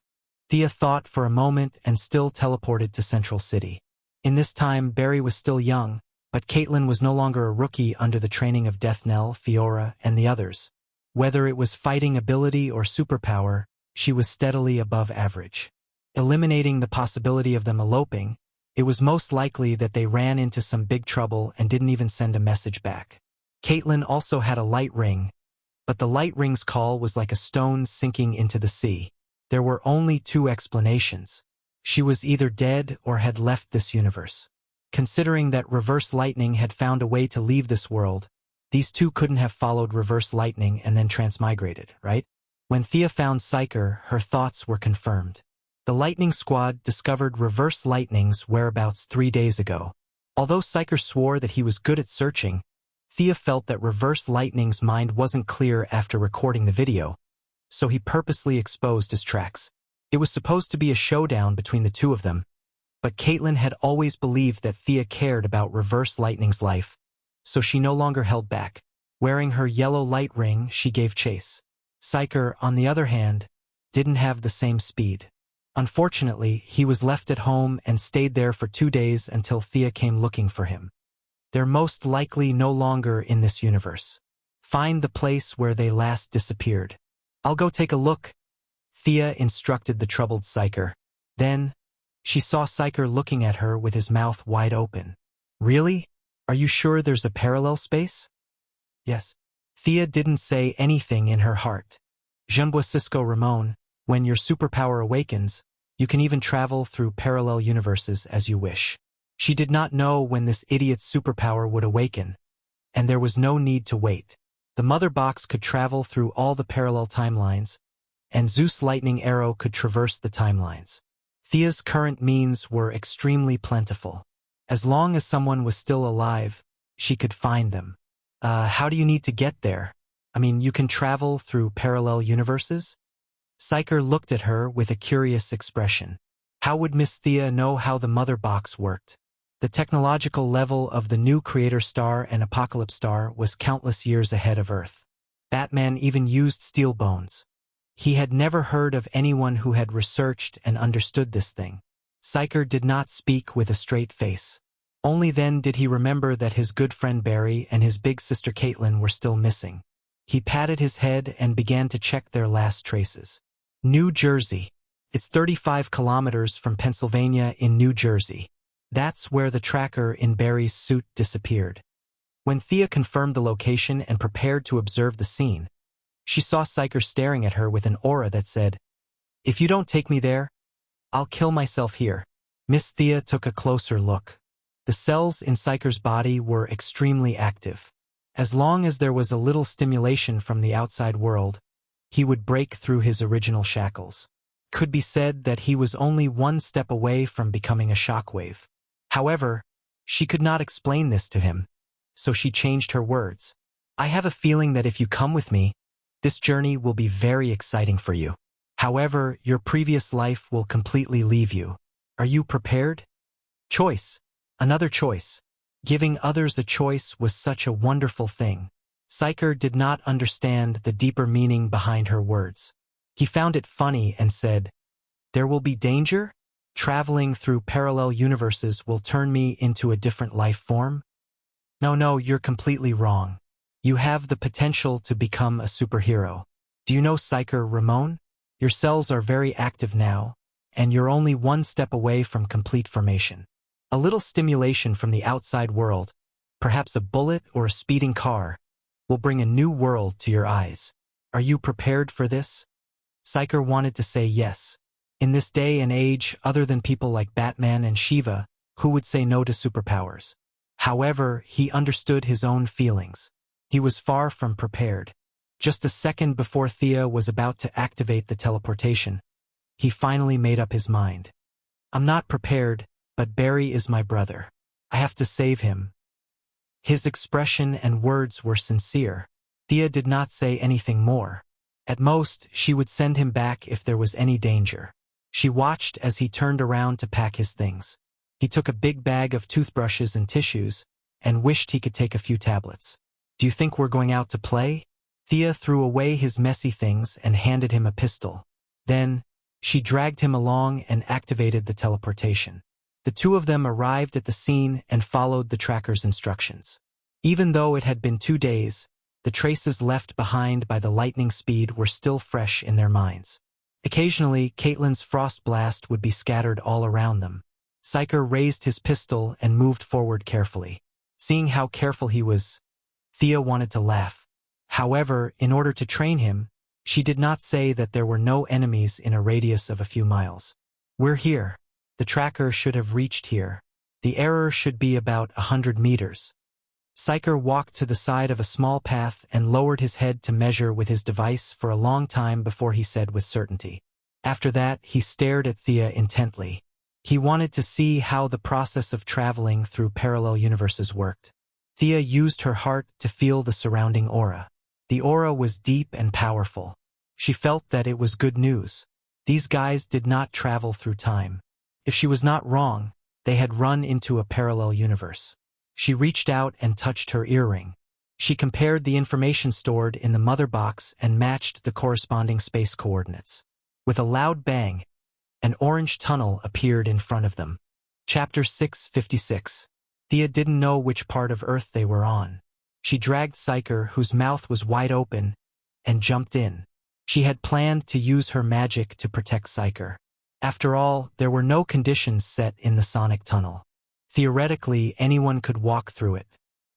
Thea thought for a moment and still teleported to Central City. In this time, Barry was still young, but Caitlin was no longer a rookie under the training of Deathnell, Fiora, and the others. Whether it was fighting ability or superpower, she was steadily above average. Eliminating the possibility of them eloping, it was most likely that they ran into some big trouble and didn't even send a message back. Caitlin also had a light ring, but the light ring's call was like a stone sinking into the sea. There were only 2 explanations. She was either dead or had left this universe. Considering that Reverse Lightning had found a way to leave this world, these 2 couldn't have followed Reverse Lightning and then transmigrated, right? When Thea found Psyker, her thoughts were confirmed. The Lightning Squad discovered Reverse Lightning's whereabouts 3 days ago. Although Psyker swore that he was good at searching, Thea felt that Reverse Lightning's mind wasn't clear after recording the video, so he purposely exposed his tracks. It was supposed to be a showdown between the 2 of them, but Caitlin had always believed that Thea cared about Reverse Lightning's life, so she no longer held back. Wearing her yellow light ring, she gave chase. Psyker, on the other hand, didn't have the same speed. Unfortunately, he was left at home and stayed there for 2 days until Thea came looking for him. They're most likely no longer in this universe. Find the place where they last disappeared. I'll go take a look, Thea instructed the troubled Psyker. Then, she saw Psyker looking at her with his mouth wide open. Really? Are you sure there's a parallel space? Yes. Thea didn't say anything in her heart. Jean-Bois Cisco Ramon, when your superpower awakens, you can even travel through parallel universes as you wish. She did not know when this idiot's superpower would awaken, and there was no need to wait. The Mother Box could travel through all the parallel timelines, and Zeus Lightning Arrow could traverse the timelines. Thea's current means were extremely plentiful. As long as someone was still alive, she could find them. How do you need to get there? I mean, you can travel through parallel universes? Psyker looked at her with a curious expression. How would Miss Thea know how the Mother Box worked? The technological level of the new Creator Star and Apocalypse Star was countless years ahead of Earth. Batman even used steel bones. He had never heard of anyone who had researched and understood this thing. Psyker did not speak with a straight face. Only then did he remember that his good friend Barry and his big sister Caitlin were still missing. He patted his head and began to check their last traces. New Jersey. It's 35 kilometers from Pennsylvania in New Jersey. That's where the tracker in Barry's suit disappeared. When Thea confirmed the location and prepared to observe the scene, she saw Psyker staring at her with an aura that said, "If you don't take me there, I'll kill myself here." Miss Thea took a closer look. The cells in Psyker's body were extremely active. As long as there was a little stimulation from the outside world, he would break through his original shackles. Could be said that he was only one step away from becoming a shockwave. However, she could not explain this to him, so she changed her words. "I have a feeling that if you come with me, this journey will be very exciting for you. However, your previous life will completely leave you. Are you prepared?" Choice. Another choice. Giving others a choice was such a wonderful thing. Psyker did not understand the deeper meaning behind her words. He found it funny and said, "There will be danger? Traveling through parallel universes will turn me into a different life form? No, you're completely wrong. You have the potential to become a superhero. Do you know Psyker, Ramon? Your cells are very active now, and you're only one step away from complete formation. A little stimulation from the outside world, perhaps a bullet or a speeding car, will bring a new world to your eyes. Are you prepared for this?" Psyker wanted to say yes. In this day and age, other than people like Batman and Shiva, who would say no to superpowers? However, he understood his own feelings. He was far from prepared. Just a second before Thea was about to activate the teleportation, he finally made up his mind. "I'm not prepared, but Barry is my brother. I have to save him." His expression and words were sincere. Thea did not say anything more. At most, she would send him back if there was any danger. She watched as he turned around to pack his things. He took a big bag of toothbrushes and tissues and wished he could take a few tablets. "Do you think we're going out to play?" Thea threw away his messy things and handed him a pistol. Then, she dragged him along and activated the teleportation. The two of them arrived at the scene and followed the tracker's instructions. Even though it had been 2 days, the traces left behind by the lightning speed were still fresh in their minds. Occasionally, Caitlin's frost blast would be scattered all around them. Psyker raised his pistol and moved forward carefully. Seeing how careful he was, Thea wanted to laugh. However, in order to train him, she did not say that there were no enemies in a radius of a few miles. "We're here. The tracker should have reached here. The error should be about 100 meters." Psyker walked to the side of a small path and lowered his head to measure with his device for a long time before he said with certainty. After that, he stared at Thea intently. He wanted to see how the process of traveling through parallel universes worked. Thea used her heart to feel the surrounding aura. The aura was deep and powerful. She felt that it was good news. These guys did not travel through time. If she was not wrong, they had run into a parallel universe. She reached out and touched her earring. She compared the information stored in the mother box and matched the corresponding space coordinates. With a loud bang, an orange tunnel appeared in front of them. Chapter 656. Thea didn't know which part of Earth they were on. She dragged Psyker, whose mouth was wide open, and jumped in. She had planned to use her magic to protect Psyker. After all, there were no conditions set in the sonic tunnel. Theoretically, anyone could walk through it.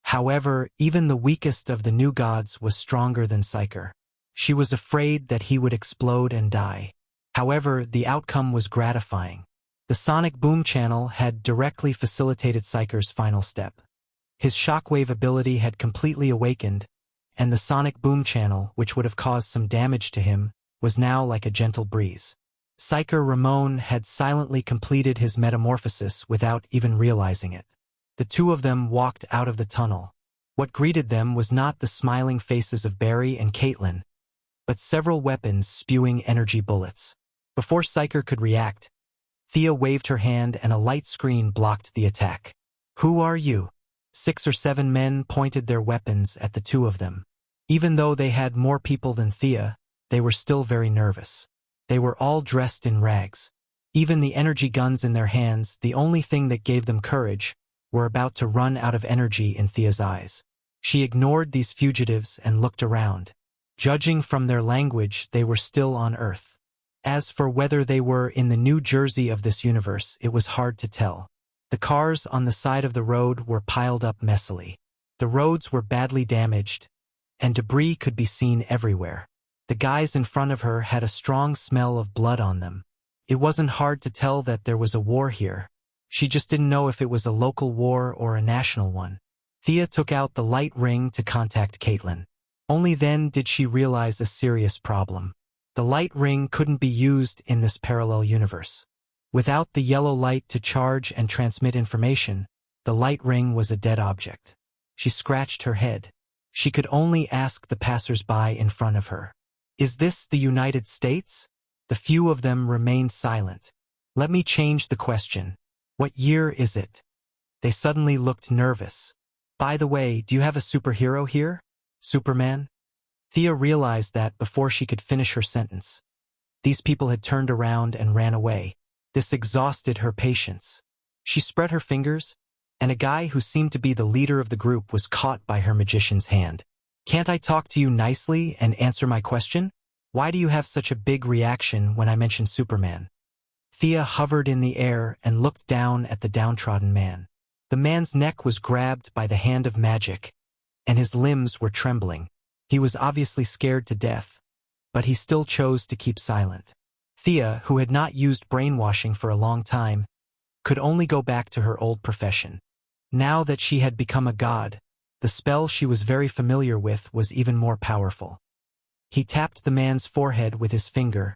However, even the weakest of the new gods was stronger than Psyker. She was afraid that he would explode and die. However, the outcome was gratifying. The sonic boom channel had directly facilitated Psyker's final step. His shockwave ability had completely awakened, and the sonic boom channel, which would have caused some damage to him, was now like a gentle breeze. Psyker Ramon had silently completed his metamorphosis without even realizing it. The two of them walked out of the tunnel. What greeted them was not the smiling faces of Barry and Caitlin, but several weapons spewing energy bullets. Before Psyker could react, Thea waved her hand and a light screen blocked the attack. "Who are you?" 6 or 7 men pointed their weapons at the two of them. Even though they had more people than Thea, they were still very nervous. They were all dressed in rags. Even the energy guns in their hands, the only thing that gave them courage, were about to run out of energy in Thea's eyes. She ignored these fugitives and looked around. Judging from their language, they were still on Earth. As for whether they were in the New Jersey of this universe, it was hard to tell. The cars on the side of the road were piled up messily. The roads were badly damaged, and debris could be seen everywhere. The guys in front of her had a strong smell of blood on them. It wasn't hard to tell that there was a war here. She just didn't know if it was a local war or a national one. Thea took out the light ring to contact Caitlin. Only then did she realize a serious problem. The light ring couldn't be used in this parallel universe. Without the yellow light to charge and transmit information, the light ring was a dead object. She scratched her head. She could only ask the passers-by in front of her. Is this the United States? The few of them remained silent. Let me change the question. What year is it? They suddenly looked nervous. By the way, do you have a superhero here? Superman? Thea realized that before she could finish her sentence. These people had turned around and ran away. This exhausted her patience. She spread her fingers, and a guy who seemed to be the leader of the group was caught by her magician's hand. Can't I talk to you nicely and answer my question? Why do you have such a big reaction when I mention Superman? Thea hovered in the air and looked down at the downtrodden man. The man's neck was grabbed by the hand of magic, and his limbs were trembling. He was obviously scared to death, but he still chose to keep silent. Thea, who had not used brainwashing for a long time, could only go back to her old profession. Now that she had become a god, the spell she was very familiar with was even more powerful. He tapped the man's forehead with his finger,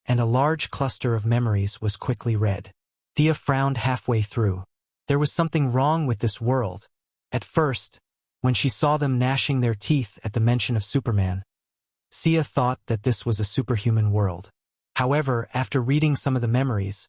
and a large cluster of memories was quickly read. Thea frowned halfway through. There was something wrong with this world. At first, when she saw them gnashing their teeth at the mention of Superman, Thea thought that this was a superhuman world. However, after reading some of the memories,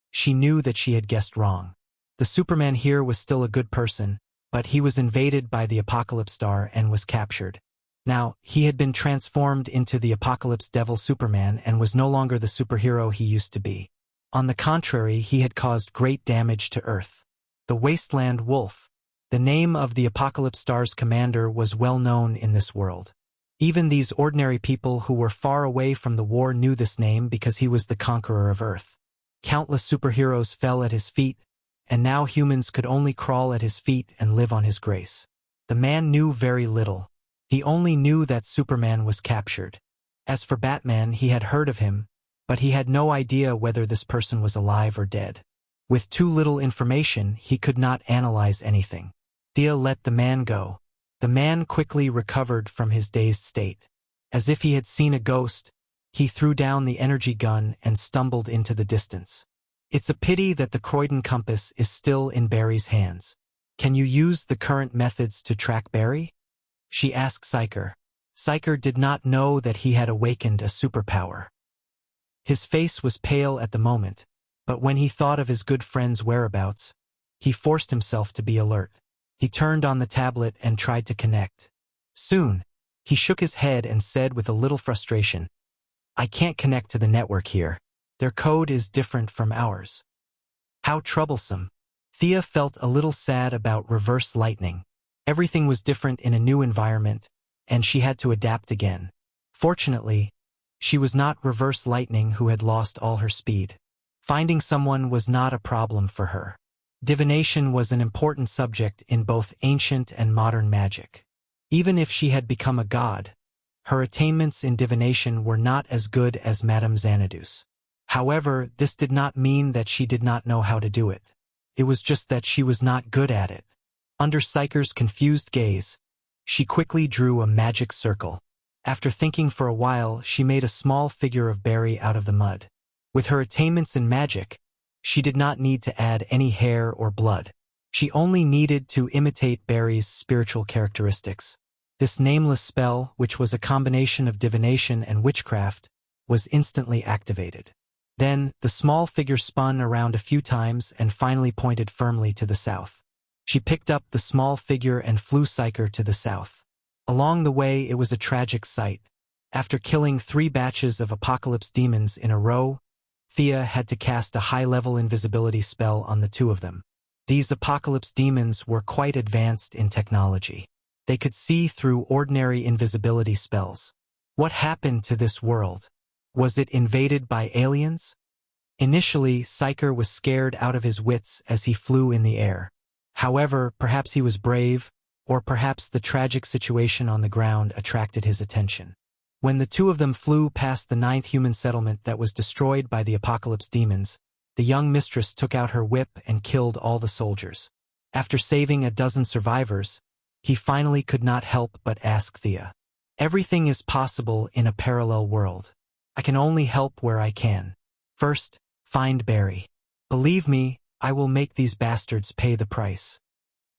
she knew that she had guessed wrong. The Superman here was still a good person, but he was invaded by the Apocalypse Star and was captured. Now, he had been transformed into the Apocalypse Devil Superman and was no longer the superhero he used to be. On the contrary, he had caused great damage to Earth. The Wasteland Wolf, the name of the Apocalypse Star's commander, was well known in this world. Even these ordinary people who were far away from the war knew this name because he was the conqueror of Earth. Countless superheroes fell at his feet, and now humans could only crawl at his feet and live on his grace. The man knew very little. He only knew that Superman was captured. As for Batman, he had heard of him, but he had no idea whether this person was alive or dead. With too little information, he could not analyze anything. Thea let the man go. The man quickly recovered from his dazed state. As if he had seen a ghost, he threw down the energy gun and stumbled into the distance. It's a pity that the Croydon compass is still in Barry's hands. Can you use the current methods to track Barry? She asked Psyker. Psyker did not know that he had awakened a superpower. His face was pale at the moment, but when he thought of his good friend's whereabouts, he forced himself to be alert. He turned on the tablet and tried to connect. Soon, he shook his head and said with a little frustration, I can't connect to the network here. Their code is different from ours. How troublesome. Thea felt a little sad about reverse lightning. Everything was different in a new environment, and she had to adapt again. Fortunately, she was not reverse lightning who had lost all her speed. Finding someone was not a problem for her. Divination was an important subject in both ancient and modern magic. Even if she had become a god, her attainments in divination were not as good as Madame Xanadu's. However, this did not mean that she did not know how to do it. It was just that she was not good at it. Under Psyker's confused gaze, she quickly drew a magic circle. After thinking for a while, she made a small figure of Barry out of the mud. With her attainments in magic, she did not need to add any hair or blood. She only needed to imitate Barry's spiritual characteristics. This nameless spell, which was a combination of divination and witchcraft, was instantly activated. Then, the small figure spun around a few times and finally pointed firmly to the south. She picked up the small figure and flew Psyker to the south. Along the way, it was a tragic sight. After killing 3 batches of apocalypse demons in a row, Thea had to cast a high-level invisibility spell on the 2 of them. These apocalypse demons were quite advanced in technology. They could see through ordinary invisibility spells. What happened to this world? Was it invaded by aliens? Initially, Psyker was scared out of his wits as he flew in the air. However, perhaps he was brave, or perhaps the tragic situation on the ground attracted his attention. When the two of them flew past the 9th human settlement that was destroyed by the apocalypse demons, the young mistress took out her whip and killed all the soldiers. After saving a dozen survivors, he finally could not help but ask Thea, "Everything is possible in a parallel world. I can only help where I can. First, find Barry. Believe me, I will make these bastards pay the price."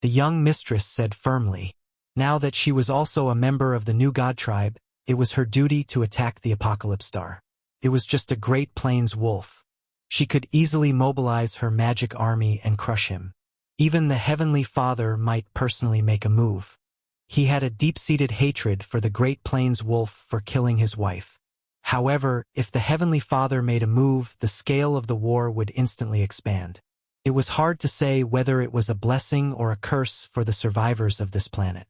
The young mistress said firmly. Now that she was also a member of the new god tribe, it was her duty to attack the Apocalypse Star. It was just a Great Plains wolf. She could easily mobilize her magic army and crush him. Even the Heavenly Father might personally make a move. He had a deep-seated hatred for the Great Plains wolf for killing his wife. However, if the Heavenly Father made a move, the scale of the war would instantly expand. It was hard to say whether it was a blessing or a curse for the survivors of this planet.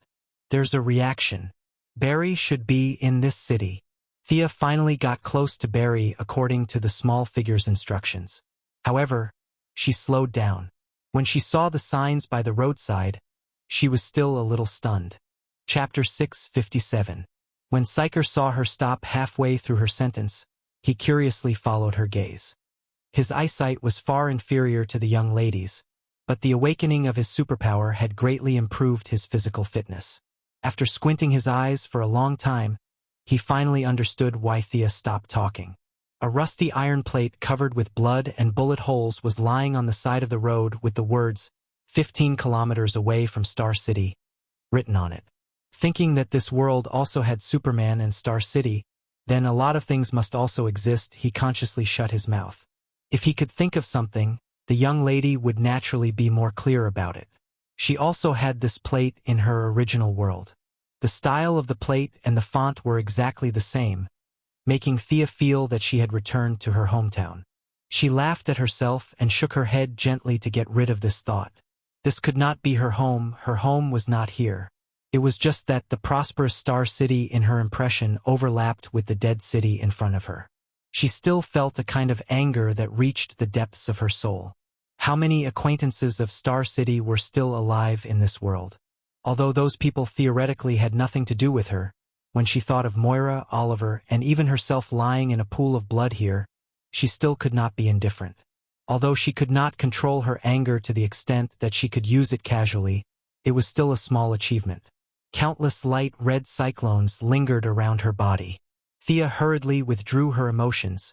There's a reaction. Barry should be in this city. Thea finally got close to Barry according to the small figure's instructions. However, she slowed down. When she saw the signs by the roadside, she was still a little stunned. Chapter 657. When Psyker saw her stop halfway through her sentence, he curiously followed her gaze. His eyesight was far inferior to the young lady's, but the awakening of his superpower had greatly improved his physical fitness. After squinting his eyes for a long time, he finally understood why Thea stopped talking. A rusty iron plate covered with blood and bullet holes was lying on the side of the road with the words, 15 kilometers away from Star City, written on it. Thinking that this world also had Superman and Star City, then a lot of things must also exist, he consciously shut his mouth. If he could think of something, the young lady would naturally be more clear about it. She also had this plate in her original world. The style of the plate and the font were exactly the same, making Thea feel that she had returned to her hometown. She laughed at herself and shook her head gently to get rid of this thought. This could not be her home was not here. It was just that the prosperous Star City in her impression overlapped with the dead city in front of her. She still felt a kind of anger that reached the depths of her soul. How many acquaintances of Star City were still alive in this world? Although those people theoretically had nothing to do with her, when she thought of Moira, Oliver, and even herself lying in a pool of blood here, she still could not be indifferent. Although she could not control her anger to the extent that she could use it casually, it was still a small achievement. Countless light red cyclones lingered around her body. Thea hurriedly withdrew her emotions,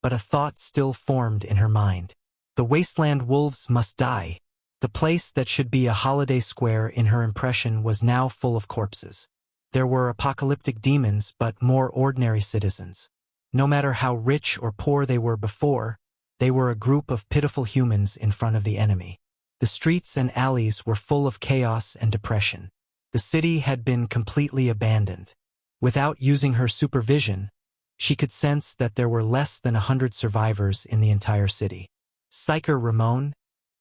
but a thought still formed in her mind. The wasteland wolves must die. The place that should be a holiday square in her impression was now full of corpses. There were apocalyptic demons but more ordinary citizens. No matter how rich or poor they were before, they were a group of pitiful humans in front of the enemy. The streets and alleys were full of chaos and depression. The city had been completely abandoned. Without using her supervision, she could sense that there were less than 100 survivors in the entire city. Psyker Ramon,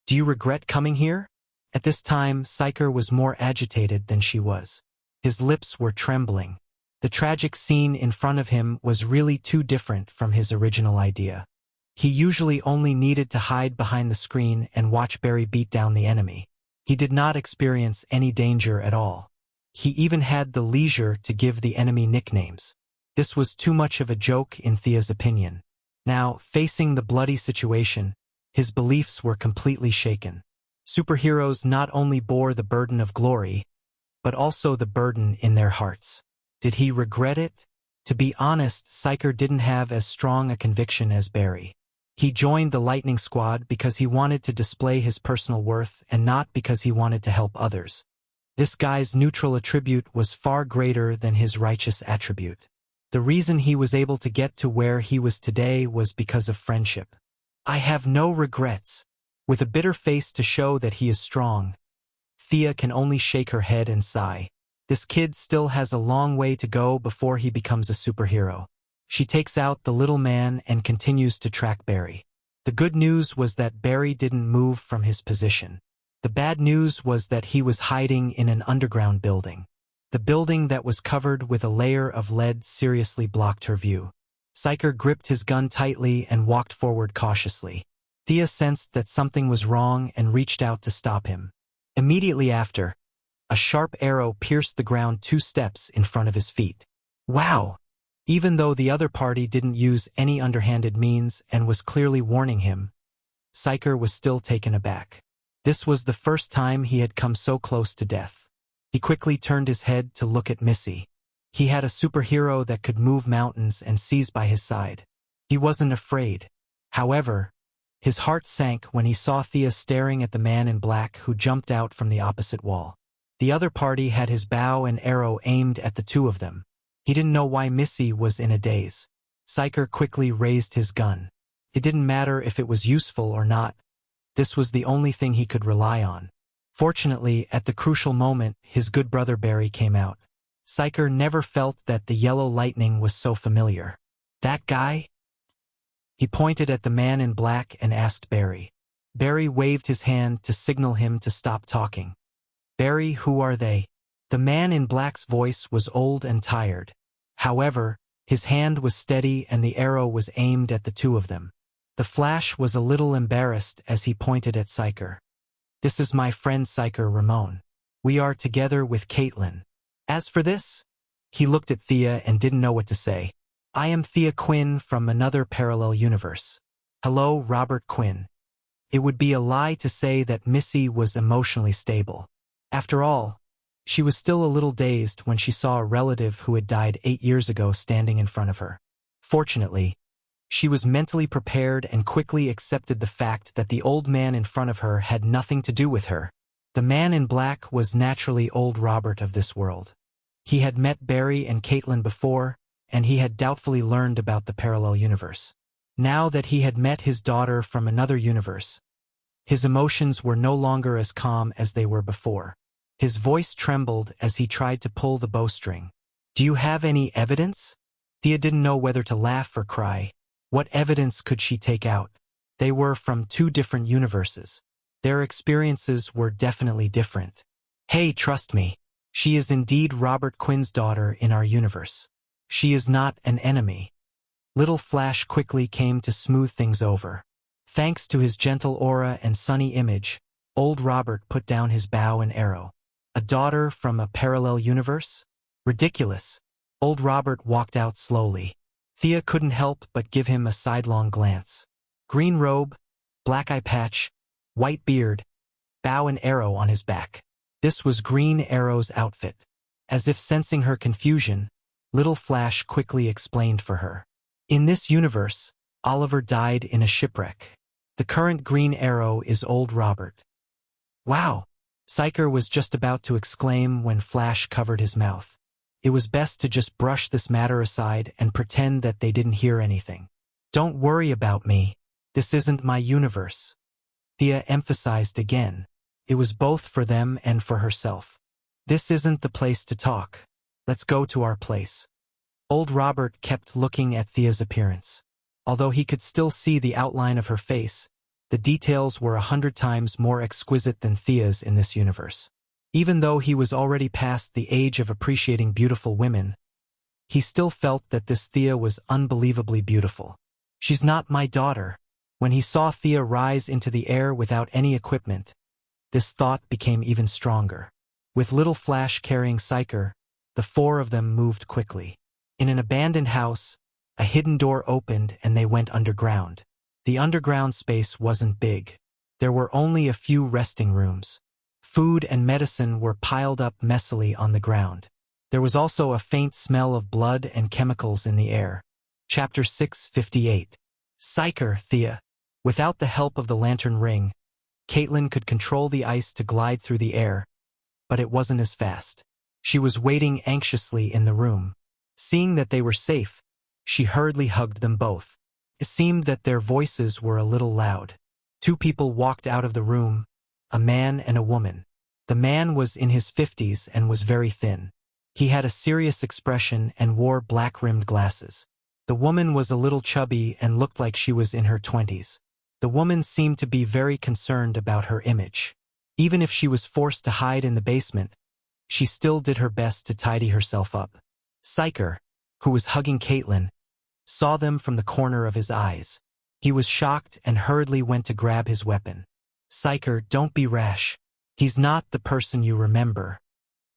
do you regret coming here? At this time, Psyker was more agitated than she was. His lips were trembling. The tragic scene in front of him was really too different from his original idea. He usually only needed to hide behind the screen and watch Barry beat down the enemy. He did not experience any danger at all. He even had the leisure to give the enemy nicknames. This was too much of a joke in Thea's opinion. Now, facing the bloody situation, his beliefs were completely shaken. Superheroes not only bore the burden of glory, but also the burden in their hearts. Did he regret it? To be honest, Psyker didn't have as strong a conviction as Barry. He joined the Lightning Squad because he wanted to display his personal worth and not because he wanted to help others. This guy's neutral attribute was far greater than his righteous attribute. The reason he was able to get to where he was today was because of friendship. I have no regrets. With a bitter face to show that he is strong, Thea can only shake her head and sigh. This kid still has a long way to go before he becomes a superhero. She takes out the little man and continues to track Barry. The good news was that Barry didn't move from his position. The bad news was that he was hiding in an underground building. The building that was covered with a layer of lead seriously blocked her view. Psyker gripped his gun tightly and walked forward cautiously. Thea sensed that something was wrong and reached out to stop him. Immediately after, A sharp arrow pierced the ground 2 steps in front of his feet. Wow! Even though the other party didn't use any underhanded means and was clearly warning him, Psyker was still taken aback. This was the first time he had come so close to death. He quickly turned his head to look at Missy. He had a superhero that could move mountains and seas by his side. He wasn't afraid. However, his heart sank when he saw Thea staring at the man in black who jumped out from the opposite wall. The other party had his bow and arrow aimed at the 2 of them. He didn't know why Missy was in a daze. Psyker quickly raised his gun. It didn't matter if it was useful or not. This was the only thing he could rely on. Fortunately, at the crucial moment, his good brother Barry came out. Psyker never felt that the yellow lightning was so familiar. That guy? He pointed at the man in black and asked Barry. Barry waved his hand to signal him to stop talking. Barry, who are they? The man in black's voice was old and tired. However, his hand was steady and the arrow was aimed at the 2 of them. The Flash was a little embarrassed as he pointed at Psyker. This is my friend Psyker Ramon. We are together with Caitlin. As for this? He looked at Thea and didn't know what to say. I am Thea Quinn from another parallel universe. Hello, Robert Quinn. It would be a lie to say that Missy was emotionally stable. After all, she was still a little dazed when she saw a relative who had died 8 years ago standing in front of her. Fortunately, she was mentally prepared and quickly accepted the fact that the old man in front of her had nothing to do with her. The man in black was naturally old Robert of this world. He had met Barry and Caitlin before, and he had doubtfully learned about the parallel universe. Now that he had met his daughter from another universe, his emotions were no longer as calm as they were before. His voice trembled as he tried to pull the bowstring. Do you have any evidence? Thea didn't know whether to laugh or cry. What evidence could she take out? They were from 2 different universes. Their experiences were definitely different. Hey, trust me. She is indeed Robert Quinn's daughter in our universe. She is not an enemy. Little Flash quickly came to smooth things over. Thanks to his gentle aura and sunny image, old Robert put down his bow and arrow. A daughter from a parallel universe? Ridiculous. Old Robert walked out slowly. Thea couldn't help but give him a sidelong glance. Green robe, black eye patch, white beard, bow and arrow on his back. This was Green Arrow's outfit. As if sensing her confusion, Little Flash quickly explained for her. In this universe, Oliver died in a shipwreck. The current Green Arrow is old Robert. Wow! Psyker was just about to exclaim when Flash covered his mouth. It was best to just brush this matter aside and pretend that they didn't hear anything. Don't worry about me. This isn't my universe. Thea emphasized again. It was both for them and for herself. This isn't the place to talk. Let's go to our place. Old Robert kept looking at Thea's appearance. Although he could still see the outline of her face, the details were 100 times more exquisite than Thea's in this universe. Even though he was already past the age of appreciating beautiful women, he still felt that this Thea was unbelievably beautiful. She's not my daughter. When he saw Thea rise into the air without any equipment, this thought became even stronger. With Little Flash carrying Psyker, the 4 of them moved quickly. In an abandoned house, a hidden door opened and they went underground. The underground space wasn't big. There were only a few resting rooms. Food and medicine were piled up messily on the ground. There was also a faint smell of blood and chemicals in the air. Chapter 658. Psyker, Thea. Without the help of the lantern ring, Caitlin could control the ice to glide through the air, but it wasn't as fast. She was waiting anxiously in the room. Seeing that they were safe, she hurriedly hugged them both. It seemed that their voices were a little loud. 2 people walked out of the room, a man and a woman. The man was in his 50s and was very thin. He had a serious expression and wore black-rimmed glasses. The woman was a little chubby and looked like she was in her 20s. The woman seemed to be very concerned about her image. Even if she was forced to hide in the basement, she still did her best to tidy herself up. Psyker, who was hugging Caitlin, saw them from the corner of his eyes. He was shocked and hurriedly went to grab his weapon. Psyker, don't be rash. He's not the person you remember.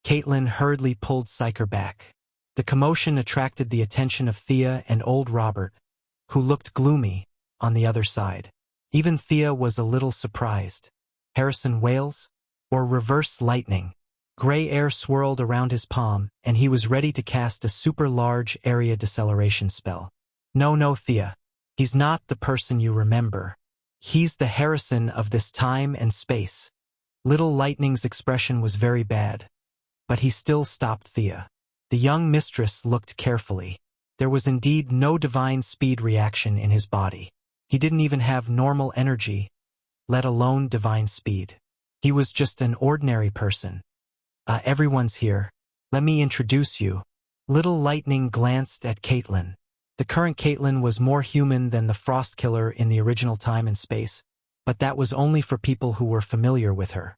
Caitlin hurriedly pulled Psyker back. The commotion attracted the attention of Thea and old Robert, who looked gloomy on the other side. Even Thea was a little surprised. Harrison Wales? Or reverse lightning? Gray air swirled around his palm, and he was ready to cast a super large area deceleration spell. No, Thea. He's not the person you remember. He's the Harrison of this time and space. Little Lightning's expression was very bad, but he still stopped Thea. The young mistress looked carefully. There was indeed no divine speed reaction in his body. He didn't even have normal energy, let alone divine speed. He was just an ordinary person. Everyone's here. Let me introduce you. Little Lightning glanced at Caitlin. The current Caitlin was more human than the Frost Killer in the original time and space, but that was only for people who were familiar with her.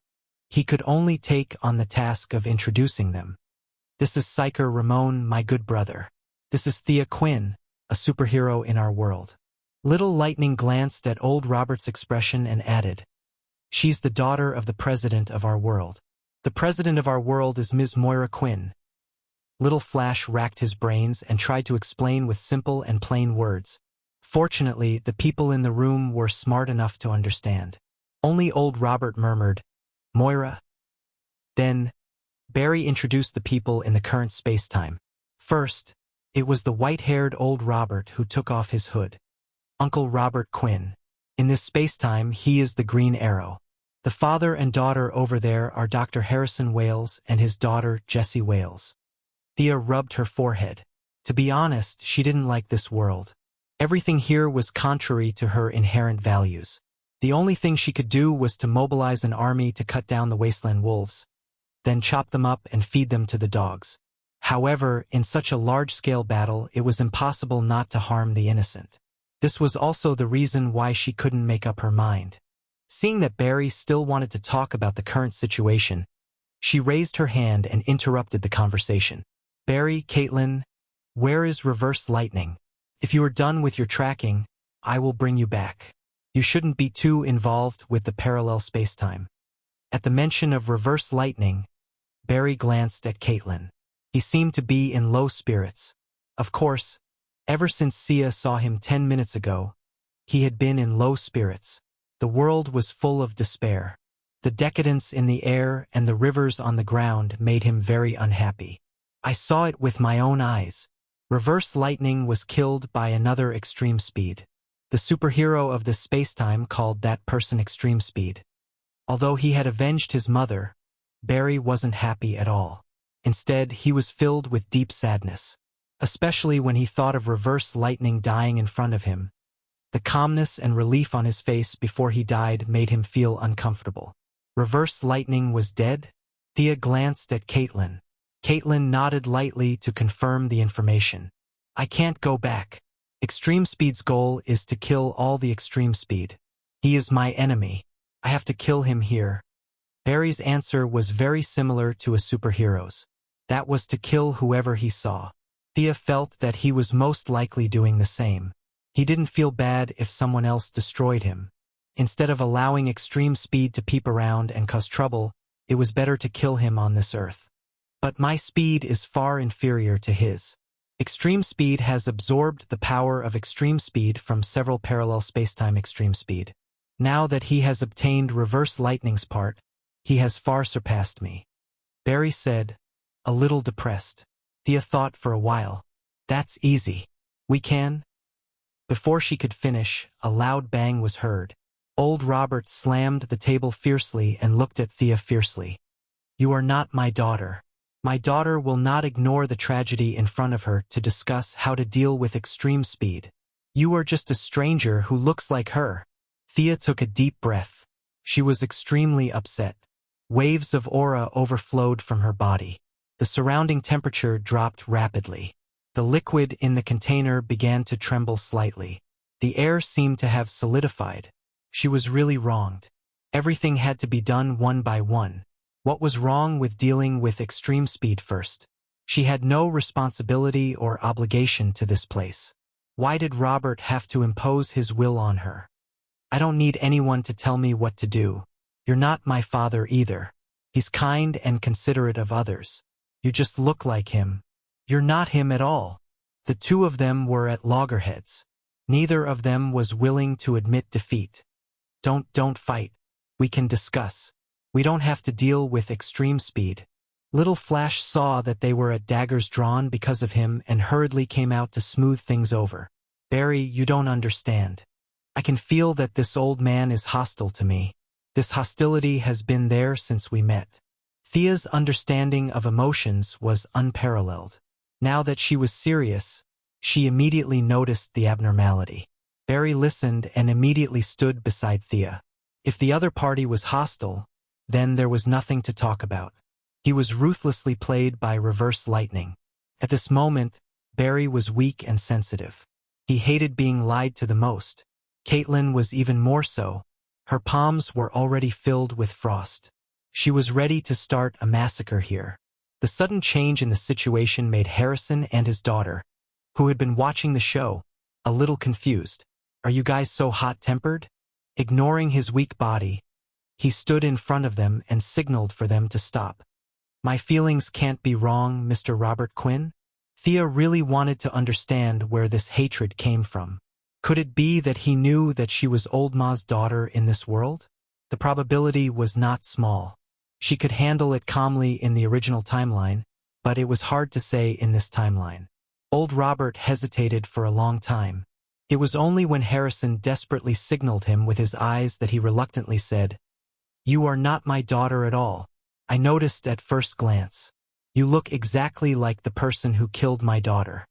He could only take on the task of introducing them. This is Psyker Ramon, my good brother. This is Thea Quinn, a superhero in our world. Little Lightning glanced at old Robert's expression and added, "She's the daughter of the president of our world. The president of our world is Ms. Moira Quinn." Little Flash racked his brains and tried to explain with simple and plain words. Fortunately, the people in the room were smart enough to understand. Only old Robert murmured, "Moira?" Then, Barry introduced the people in the current space-time. First, it was the white-haired old Robert who took off his hood. Uncle Robert Quinn. In this space-time, he is the Green Arrow. The father and daughter over there are Dr. Harrison Wales and his daughter, Jessie Wales. Thea rubbed her forehead. To be honest, she didn't like this world. Everything here was contrary to her inherent values. The only thing she could do was to mobilize an army to cut down the wasteland wolves, then chop them up and feed them to the dogs. However, in such a large-scale battle, it was impossible not to harm the innocent. This was also the reason why she couldn't make up her mind. Seeing that Barry still wanted to talk about the current situation, she raised her hand and interrupted the conversation. "Barry, Caitlin, where is Reverse Lightning? If you are done with your tracking, I will bring you back. You shouldn't be too involved with the parallel space-time." At the mention of Reverse Lightning, Barry glanced at Caitlin. He seemed to be in low spirits. Of course, ever since Sia saw him 10 minutes ago, he had been in low spirits. The world was full of despair. The decadence in the air and the rivers on the ground made him very unhappy. I saw it with my own eyes. Reverse Lightning was killed by another Extreme Speed. The superhero of this spacetime called that person Extreme Speed. Although he had avenged his mother, Barry wasn't happy at all. Instead, he was filled with deep sadness, especially when he thought of Reverse Lightning dying in front of him. The calmness and relief on his face before he died made him feel uncomfortable. Reverse Lightning was dead? Thea glanced at Caitlin. Caitlin nodded lightly to confirm the information. "I can't go back. Extreme Speed's goal is to kill all the Extreme Speed. He is my enemy. I have to kill him here." Barry's answer was very similar to a superhero's. That was to kill whoever he saw. Thea felt that he was most likely doing the same. He didn't feel bad if someone else destroyed him. Instead of allowing Extreme Speed to peep around and cause trouble, it was better to kill him on this earth. "But my speed is far inferior to his. Extreme Speed has absorbed the power of Extreme Speed from several parallel spacetime Extreme Speed. Now that he has obtained Reverse Lightning's part, he has far surpassed me," Barry said, a little depressed. Thea thought for a while. "That's easy. We can—" Before she could finish, a loud bang was heard. Old Robert slammed the table fiercely and looked at Thea fiercely. "You are not my daughter. My daughter will not ignore the tragedy in front of her to discuss how to deal with Extreme Speed. You are just a stranger who looks like her." Thea took a deep breath. She was extremely upset. Waves of aura overflowed from her body. The surrounding temperature dropped rapidly. The liquid in the container began to tremble slightly. The air seemed to have solidified. She was really wronged. Everything had to be done one by one. What was wrong with dealing with Extreme Speed first? She had no responsibility or obligation to this place. Why did Robert have to impose his will on her? "I don't need anyone to tell me what to do. You're not my father either." He's kind and considerate of others. You just look like him. You're not him at all. The two of them were at loggerheads. Neither of them was willing to admit defeat. Don't fight. We can discuss. We don't have to deal with extreme speed. Little Flash saw that they were at daggers drawn because of him and hurriedly came out to smooth things over. Barry, you don't understand. I can feel that this old man is hostile to me. This hostility has been there since we met. Thea's understanding of emotions was unparalleled. Now that she was serious, she immediately noticed the abnormality. Barry listened and immediately stood beside Thea. If the other party was hostile, then there was nothing to talk about. He was ruthlessly played by reverse lightning. At this moment, Barry was weak and sensitive. He hated being lied to the most. Caitlin was even more so. Her palms were already filled with frost. She was ready to start a massacre here. The sudden change in the situation made Harrison and his daughter, who had been watching the show, a little confused. Are you guys so hot-tempered? Ignoring his weak body, he stood in front of them and signaled for them to stop. My feelings can't be wrong, Mr. Robert Quinn? Thea really wanted to understand where this hatred came from. Could it be that he knew that she was Old Ma's daughter in this world? The probability was not small. She could handle it calmly in the original timeline, but it was hard to say in this timeline. Old Robert hesitated for a long time. It was only when Harrison desperately signaled him with his eyes that he reluctantly said, "You are not my daughter at all. I noticed at first glance. You look exactly like the person who killed my daughter."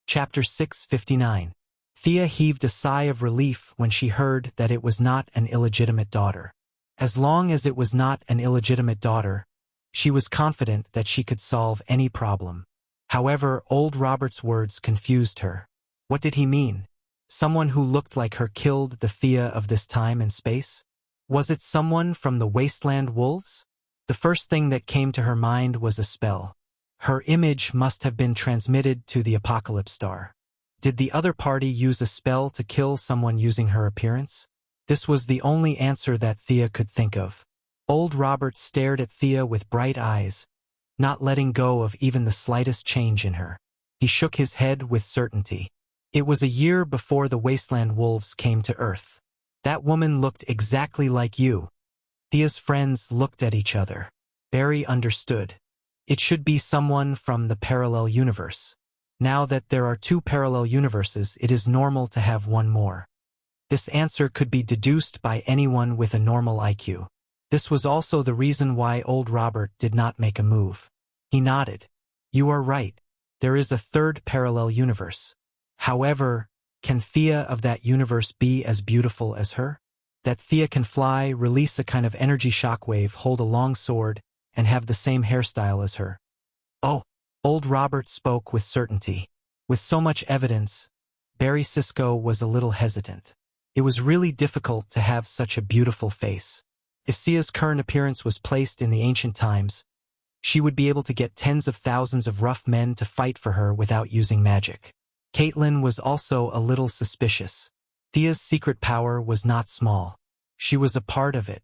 Chapter 659. Thea heaved a sigh of relief when she heard that it was not an illegitimate daughter. As long as it was not an illegitimate daughter, she was confident that she could solve any problem. However, old Robert's words confused her. What did he mean? Someone who looked like her killed the Thea of this time and space? Was it someone from the Wasteland Wolves? The first thing that came to her mind was a spell. Her image must have been transmitted to the Apocalypse Star. Did the other party use a spell to kill someone using her appearance? This was the only answer that Thea could think of. Old Robert stared at Thea with bright eyes, not letting go of even the slightest change in her. He shook his head with certainty. It was a year before the Wasteland Wolves came to Earth. That woman looked exactly like you. Thea's friends looked at each other. Barry understood. It should be someone from the parallel universe. Now that there are two parallel universes, it is normal to have one more. This answer could be deduced by anyone with a normal IQ. This was also the reason why old Robert did not make a move. He nodded. You are right. There is a third parallel universe. However, can Thea of that universe be as beautiful as her? That Thea can fly, release a kind of energy shockwave, hold a long sword, and have the same hairstyle as her. Oh, old Robert spoke with certainty. With so much evidence, Barry Sisko was a little hesitant. It was really difficult to have such a beautiful face. If Thea's current appearance was placed in the ancient times, she would be able to get tens of thousands of rough men to fight for her without using magic. Caitlin was also a little suspicious. Thea's secret power was not small. She was a part of it.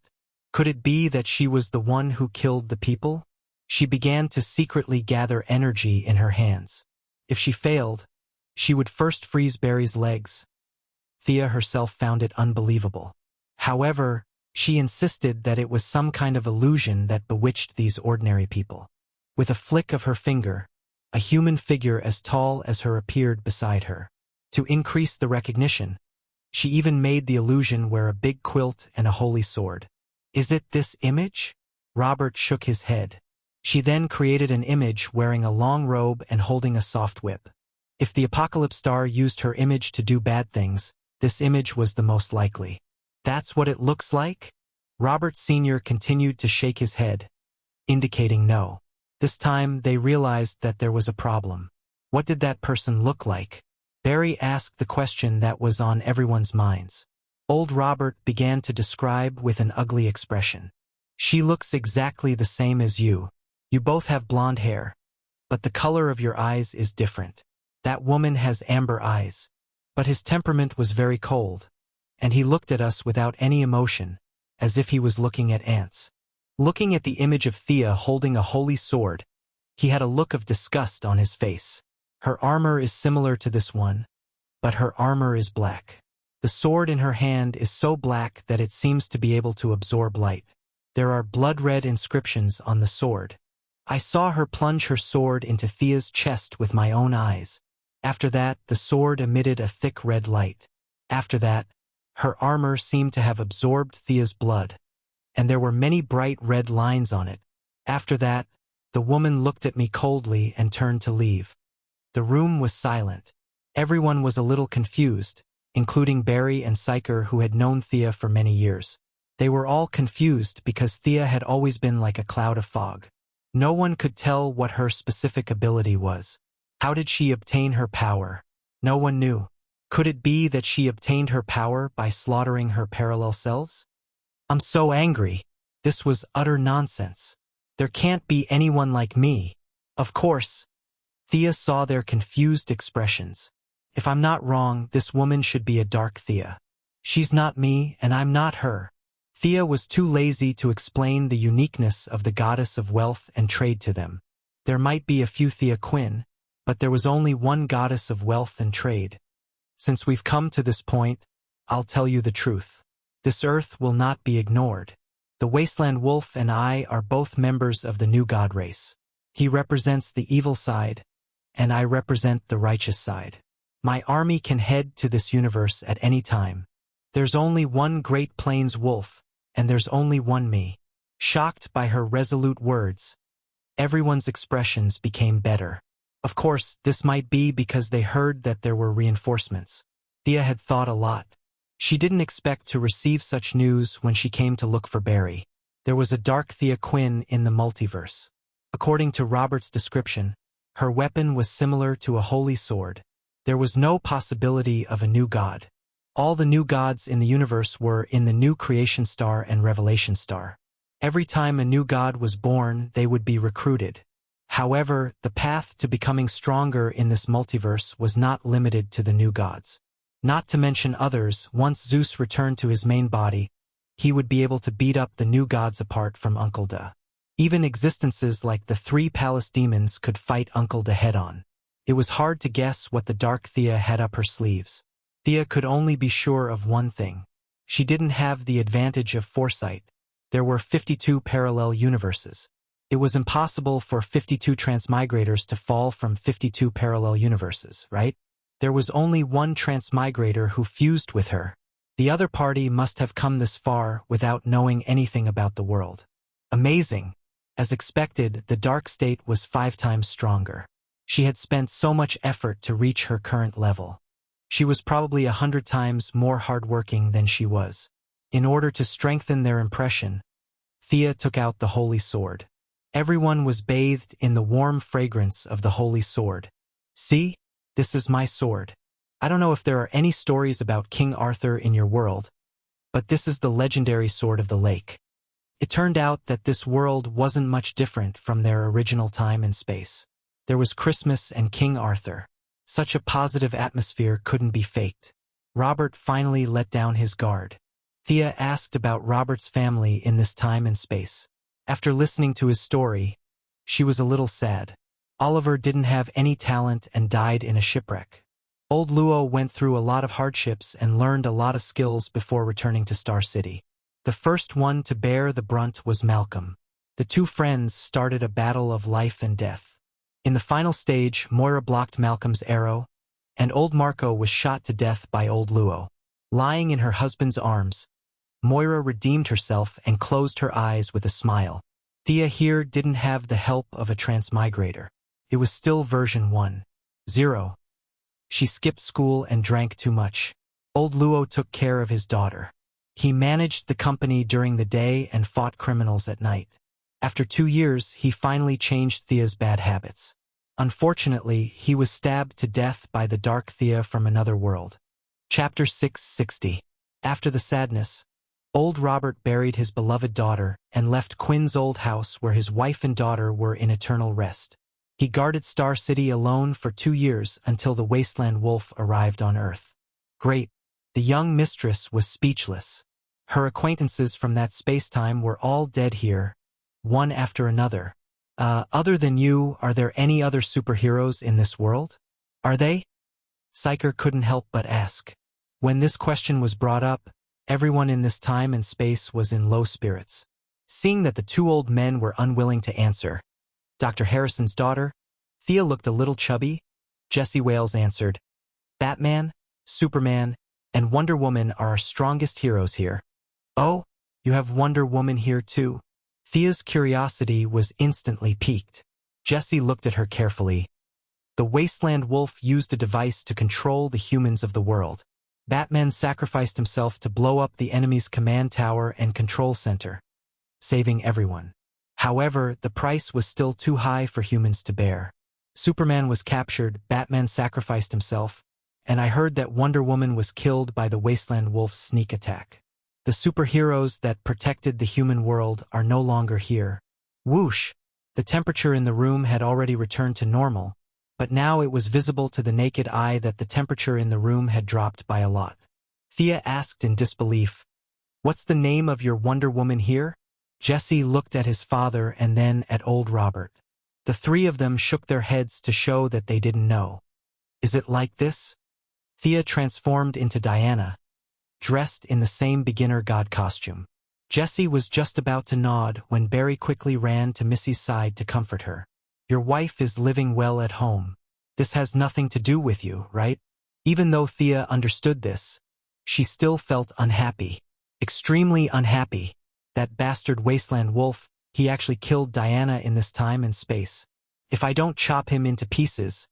Could it be that she was the one who killed the people? She began to secretly gather energy in her hands. If she failed, she would first freeze Barry's legs. Thea herself found it unbelievable. However, she insisted that it was some kind of illusion that bewitched these ordinary people. With a flick of her finger, a human figure as tall as her appeared beside her. To increase the recognition, she even made the illusion wear a big quilt and a holy sword. Is it this image? Robert shook his head. She then created an image wearing a long robe and holding a soft whip. If the Apocalypse Star used her image to do bad things, this image was the most likely. That's what it looks like? Robert Sr. continued to shake his head, indicating no. This time they realized that there was a problem. What did that person look like? Barry asked the question that was on everyone's minds. Old Robert began to describe with an ugly expression. She looks exactly the same as you. You both have blonde hair, but the color of your eyes is different. That woman has amber eyes. But his temperament was very cold, and he looked at us without any emotion, as if he was looking at ants. Looking at the image of Thea holding a holy sword, he had a look of disgust on his face. Her armor is similar to this one, but her armor is black. The sword in her hand is so black that it seems to be able to absorb light. There are blood-red inscriptions on the sword. I saw her plunge her sword into Thea's chest with my own eyes. After that, the sword emitted a thick red light. After that, her armor seemed to have absorbed Thea's blood, and there were many bright red lines on it. After that, the woman looked at me coldly and turned to leave. The room was silent. Everyone was a little confused, including Barry and Syker, who had known Thea for many years. They were all confused because Thea had always been like a cloud of fog. No one could tell what her specific ability was. How did she obtain her power? No one knew. Could it be that she obtained her power by slaughtering her parallel selves? I'm so angry. This was utter nonsense. There can't be anyone like me. Of course. Thea saw their confused expressions. If I'm not wrong, this woman should be a dark Thea. She's not me, and I'm not her. Thea was too lazy to explain the uniqueness of the goddess of wealth and trade to them. There might be a few Thea Quinn, but there was only one goddess of wealth and trade. Since we've come to this point, I'll tell you the truth. This earth will not be ignored. The Wasteland Wolf and I are both members of the new god race. He represents the evil side, and I represent the righteous side. My army can head to this universe at any time. There's only one Great Plains wolf, and there's only one me. Shocked by her resolute words, everyone's expressions became better. Of course, this might be because they heard that there were reinforcements. Thea had thought a lot. She didn't expect to receive such news when she came to look for Barry. There was a dark Thea Quinn in the multiverse. According to Robert's description, her weapon was similar to a holy sword. There was no possibility of a new god. All the new gods in the universe were in the new Creation Star and Revelation Star. Every time a new god was born, they would be recruited. However, the path to becoming stronger in this multiverse was not limited to the new gods. Not to mention others, once Zeus returned to his main body, he would be able to beat up the new gods apart from Uncle Da. Even existences like the 3 palace demons could fight Uncle Da head-on. It was hard to guess what the dark Thea had up her sleeves. Thea could only be sure of one thing. She didn't have the advantage of foresight. There were 52 parallel universes. It was impossible for 52 transmigrators to fall from 52 parallel universes, right? There was only one transmigrator who fused with her. The other party must have come this far without knowing anything about the world. Amazing. As expected, the dark state was 5 times stronger. She had spent so much effort to reach her current level. She was probably 100 times more hardworking than she was. In order to strengthen their impression, Thea took out the holy sword. Everyone was bathed in the warm fragrance of the holy sword. See? This is my sword. I don't know if there are any stories about King Arthur in your world, but this is the legendary sword of the lake. It turned out that this world wasn't much different from their original time and space. There was Christmas and King Arthur. Such a positive atmosphere couldn't be faked. Robert finally let down his guard. Thea asked about Robert's family in this time and space. After listening to his story, she was a little sad. Oliver didn't have any talent and died in a shipwreck. Old Luo went through a lot of hardships and learned a lot of skills before returning to Star City. The first one to bear the brunt was Malcolm. The 2 friends started a battle of life and death. In the final stage, Moira blocked Malcolm's arrow, and old Marco was shot to death by old Luo. Lying in her husband's arms, Moira redeemed herself and closed her eyes with a smile. Thea here didn't have the help of a transmigrator. It was still version 1.0. She skipped school and drank too much. Old Luo took care of his daughter. He managed the company during the day and fought criminals at night. After 2 years, he finally changed Thea's bad habits. Unfortunately, he was stabbed to death by the dark Thea from another world. Chapter 660. After the sadness, old Robert buried his beloved daughter and left Quinn's old house where his wife and daughter were in eternal rest. He guarded Star City alone for 2 years until the Wasteland Wolf arrived on Earth. Great. The young mistress was speechless. Her acquaintances from that space-time were all dead here, one after another. Other than you, are there any other superheroes in this world? Are they? Psyker couldn't help but ask. When this question was brought up, everyone in this time and space was in low spirits. Seeing that the two old men were unwilling to answer, Dr. Harrison's daughter, Thea, looked a little chubby. Jesse Wales answered, Batman, Superman, and Wonder Woman are our strongest heroes here. Oh, you have Wonder Woman here too? Thea's curiosity was instantly piqued. Jesse looked at her carefully. The Wasteland Wolf used a device to control the humans of the world. Batman sacrificed himself to blow up the enemy's command tower and control center, saving everyone. However, the price was still too high for humans to bear. Superman was captured, Batman sacrificed himself, and I heard that Wonder Woman was killed by the Wasteland Wolf's sneak attack. The superheroes that protected the human world are no longer here. Whoosh! The temperature in the room had already returned to normal, but now it was visible to the naked eye that the temperature in the room had dropped by a lot. Thea asked in disbelief, What's the name of your Wonder Woman here? Jesse looked at his father and then at old Robert. The three of them shook their heads to show that they didn't know. Is it like this? Thea transformed into Diana, dressed in the same beginner god costume. Jesse was just about to nod when Barry quickly ran to Missy's side to comfort her. Your wife is living well at home. This has nothing to do with you, right? Even though Thea understood this, she still felt unhappy. Extremely unhappy. That bastard Wasteland Wolf, he actually killed Diana in this time and space. If I don't chop him into pieces,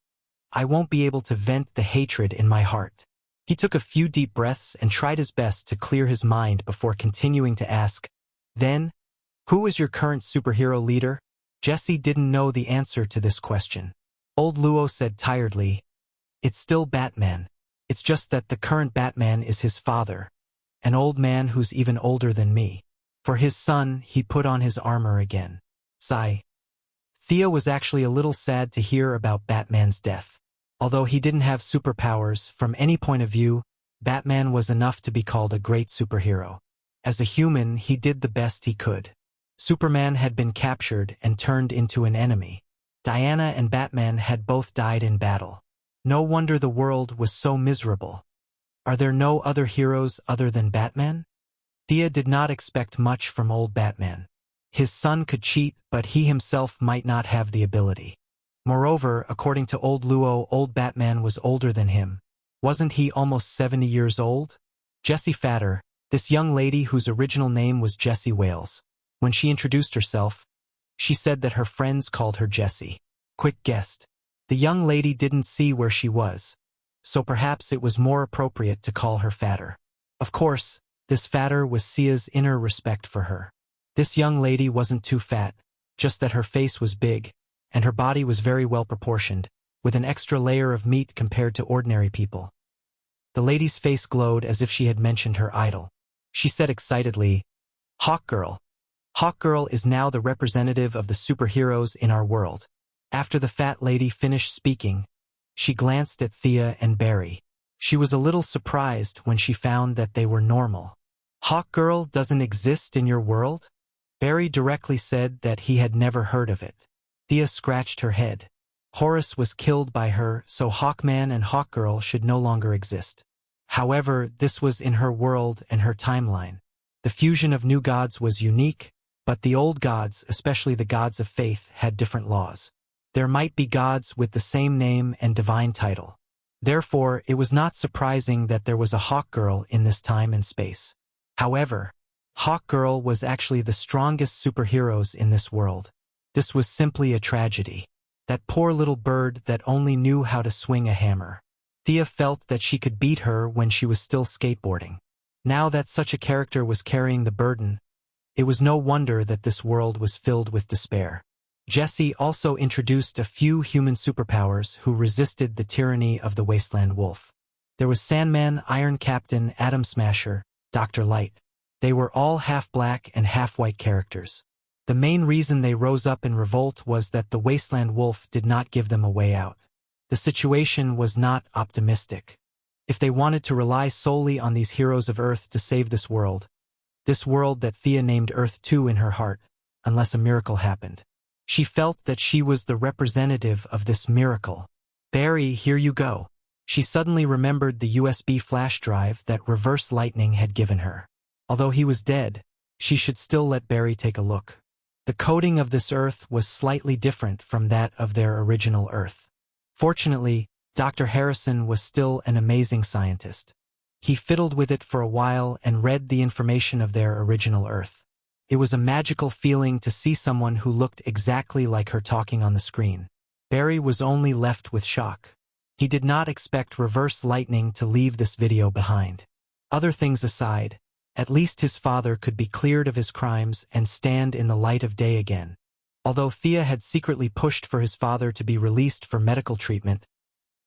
I won't be able to vent the hatred in my heart. He took a few deep breaths and tried his best to clear his mind before continuing to ask, Then, who is your current superhero leader? Jesse didn't know the answer to this question. Old Luo said tiredly, It's still Batman. It's just that the current Batman is his father, an old man who's even older than me. For his son, he put on his armor again. Sigh. Thea was actually a little sad to hear about Batman's death. Although he didn't have superpowers, from any point of view, Batman was enough to be called a great superhero. As a human, he did the best he could. Superman had been captured and turned into an enemy. Diana and Batman had both died in battle. No wonder the world was so miserable. Are there no other heroes other than Batman? Thea did not expect much from old Batman. His son could cheat, but he himself might not have the ability. Moreover, according to old Luo, old Batman was older than him. Wasn't he almost 70 years old? Jessie Fatter, this young lady whose original name was Jessie Wales. When she introduced herself, she said that her friends called her Jessie. Quick guessed. The young lady didn't see where she was, so perhaps it was more appropriate to call her Fatter. Of course, this Fatter was Sia's inner respect for her. This young lady wasn't too fat, just that her face was big, and her body was very well proportioned, with an extra layer of meat compared to ordinary people. The lady's face glowed as if she had mentioned her idol. She said excitedly, Hawkgirl. Hawkgirl is now the representative of the superheroes in our world. After the fat lady finished speaking, she glanced at Thea and Barry. She was a little surprised when she found that they were normal. Hawkgirl doesn't exist in your world? Barry directly said that he had never heard of it. Thea scratched her head. Horus was killed by her, so Hawkman and Hawkgirl should no longer exist. However, this was in her world and her timeline. The fusion of new gods was unique, but the old gods, especially the gods of faith, had different laws. There might be gods with the same name and divine title. Therefore, it was not surprising that there was a Hawkgirl in this time and space. However, Hawkgirl was actually the strongest superheroes in this world. This was simply a tragedy. That poor little bird that only knew how to swing a hammer. Thea felt that she could beat her when she was still skateboarding. Now that such a character was carrying the burden, it was no wonder that this world was filled with despair. Jesse also introduced a few human superpowers who resisted the tyranny of the Wasteland Wolf. There was Sandman, Iron Captain, Atom Smasher, Dr. Light. They were all half-black and half-white characters. The main reason they rose up in revolt was that the Wasteland Wolf did not give them a way out. The situation was not optimistic. If they wanted to rely solely on these heroes of Earth to save this world that Thea named Earth 2 in her heart, unless a miracle happened. She felt that she was the representative of this miracle. Barry, here you go. She suddenly remembered the USB flash drive that Reverse Lightning had given her. Although he was dead, she should still let Barry take a look. The coding of this Earth was slightly different from that of their original Earth. Fortunately, Dr. Harrison was still an amazing scientist. He fiddled with it for a while and read the information of their original Earth. It was a magical feeling to see someone who looked exactly like her talking on the screen. Barry was only left with shock. He did not expect Reverse Lightning to leave this video behind. Other things aside, at least his father could be cleared of his crimes and stand in the light of day again. Although Thea had secretly pushed for his father to be released for medical treatment,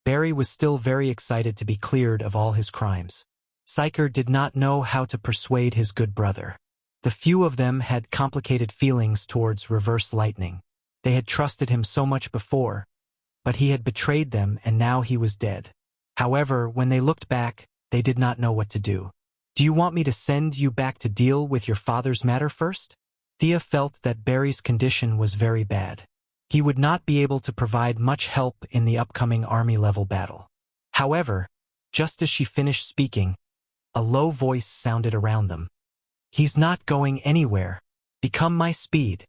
Barry was still very excited to be cleared of all his crimes. Psyker did not know how to persuade his good brother. The few of them had complicated feelings towards Reverse Lightning. They had trusted him so much before, but he had betrayed them and now he was dead. However, when they looked back, they did not know what to do. Do you want me to send you back to deal with your father's matter first? Thea felt that Barry's condition was very bad. He would not be able to provide much help in the upcoming army-level battle. However, just as she finished speaking, a low voice sounded around them. He's not going anywhere. Become my speed.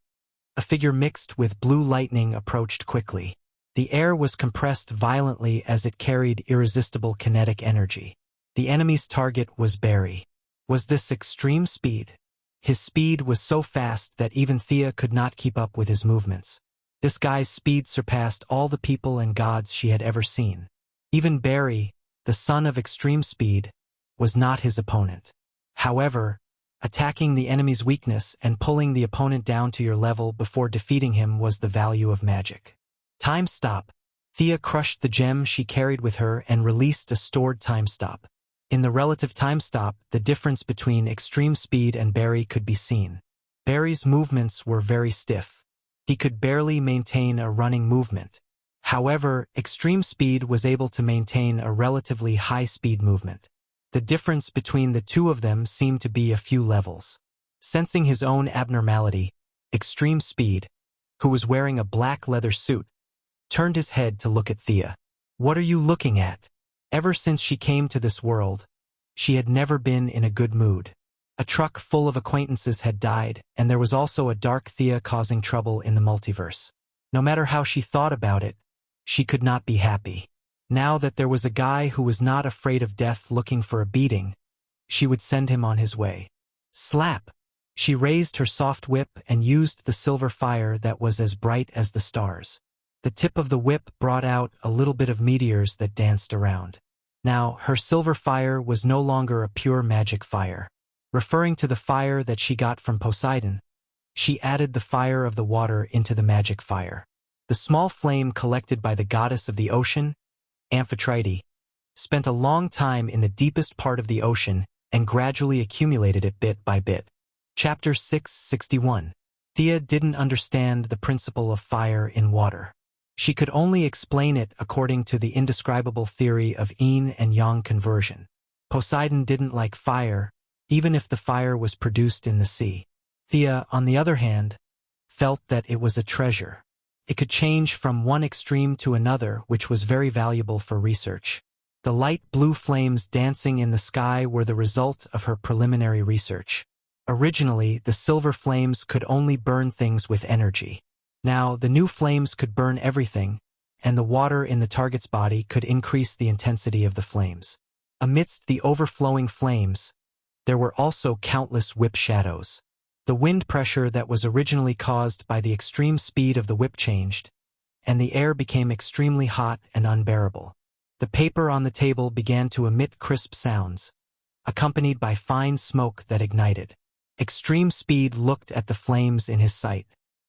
A figure mixed with blue lightning approached quickly. The air was compressed violently as it carried irresistible kinetic energy. The enemy's target was Barry. Was this extreme speed? His speed was so fast that even Thea could not keep up with his movements. This guy's speed surpassed all the people and gods she had ever seen. Even Barry, the son of extreme speed, was not his opponent. However, attacking the enemy's weakness and pulling the opponent down to your level before defeating him was the value of magic. Time stop. Thea crushed the gem she carried with her and released a stored time stop. In the relative time stop, the difference between extreme speed and Barry could be seen. Barry's movements were very stiff. He could barely maintain a running movement. However, extreme speed was able to maintain a relatively high-speed movement. The difference between the two of them seemed to be a few levels. Sensing his own abnormality, extreme speed, who was wearing a black leather suit, turned his head to look at Thea. What are you looking at? Ever since she came to this world, she had never been in a good mood. A truck full of acquaintances had died, and there was also a dark Thea causing trouble in the multiverse. No matter how she thought about it, she could not be happy. Now that there was a guy who was not afraid of death looking for a beating, she would send him on his way. Slap! She raised her soft whip and used the silver fire that was as bright as the stars. The tip of the whip brought out a little bit of meteors that danced around. Now, her silver fire was no longer a pure magic fire. Referring to the fire that she got from Poseidon, she added the fire of the water into the magic fire. The small flame collected by the goddess of the ocean, Amphitrite, spent a long time in the deepest part of the ocean and gradually accumulated it bit by bit. Chapter 661. Thea didn't understand the principle of fire in water. She could only explain it according to the indescribable theory of yin and yang conversion. Poseidon didn't like fire, even if the fire was produced in the sea. Thea, on the other hand, felt that it was a treasure. It could change from one extreme to another, which was very valuable for research. The light blue flames dancing in the sky were the result of her preliminary research. Originally, the silver flames could only burn things with energy. Now, the new flames could burn everything, and the water in the target's body could increase the intensity of the flames. Amidst the overflowing flames, there were also countless whip shadows. The wind pressure that was originally caused by the extreme speed of the whip changed, and the air became extremely hot and unbearable. The paper on the table began to emit crisp sounds, accompanied by fine smoke that ignited. Extreme speed looked at the flames in his sight.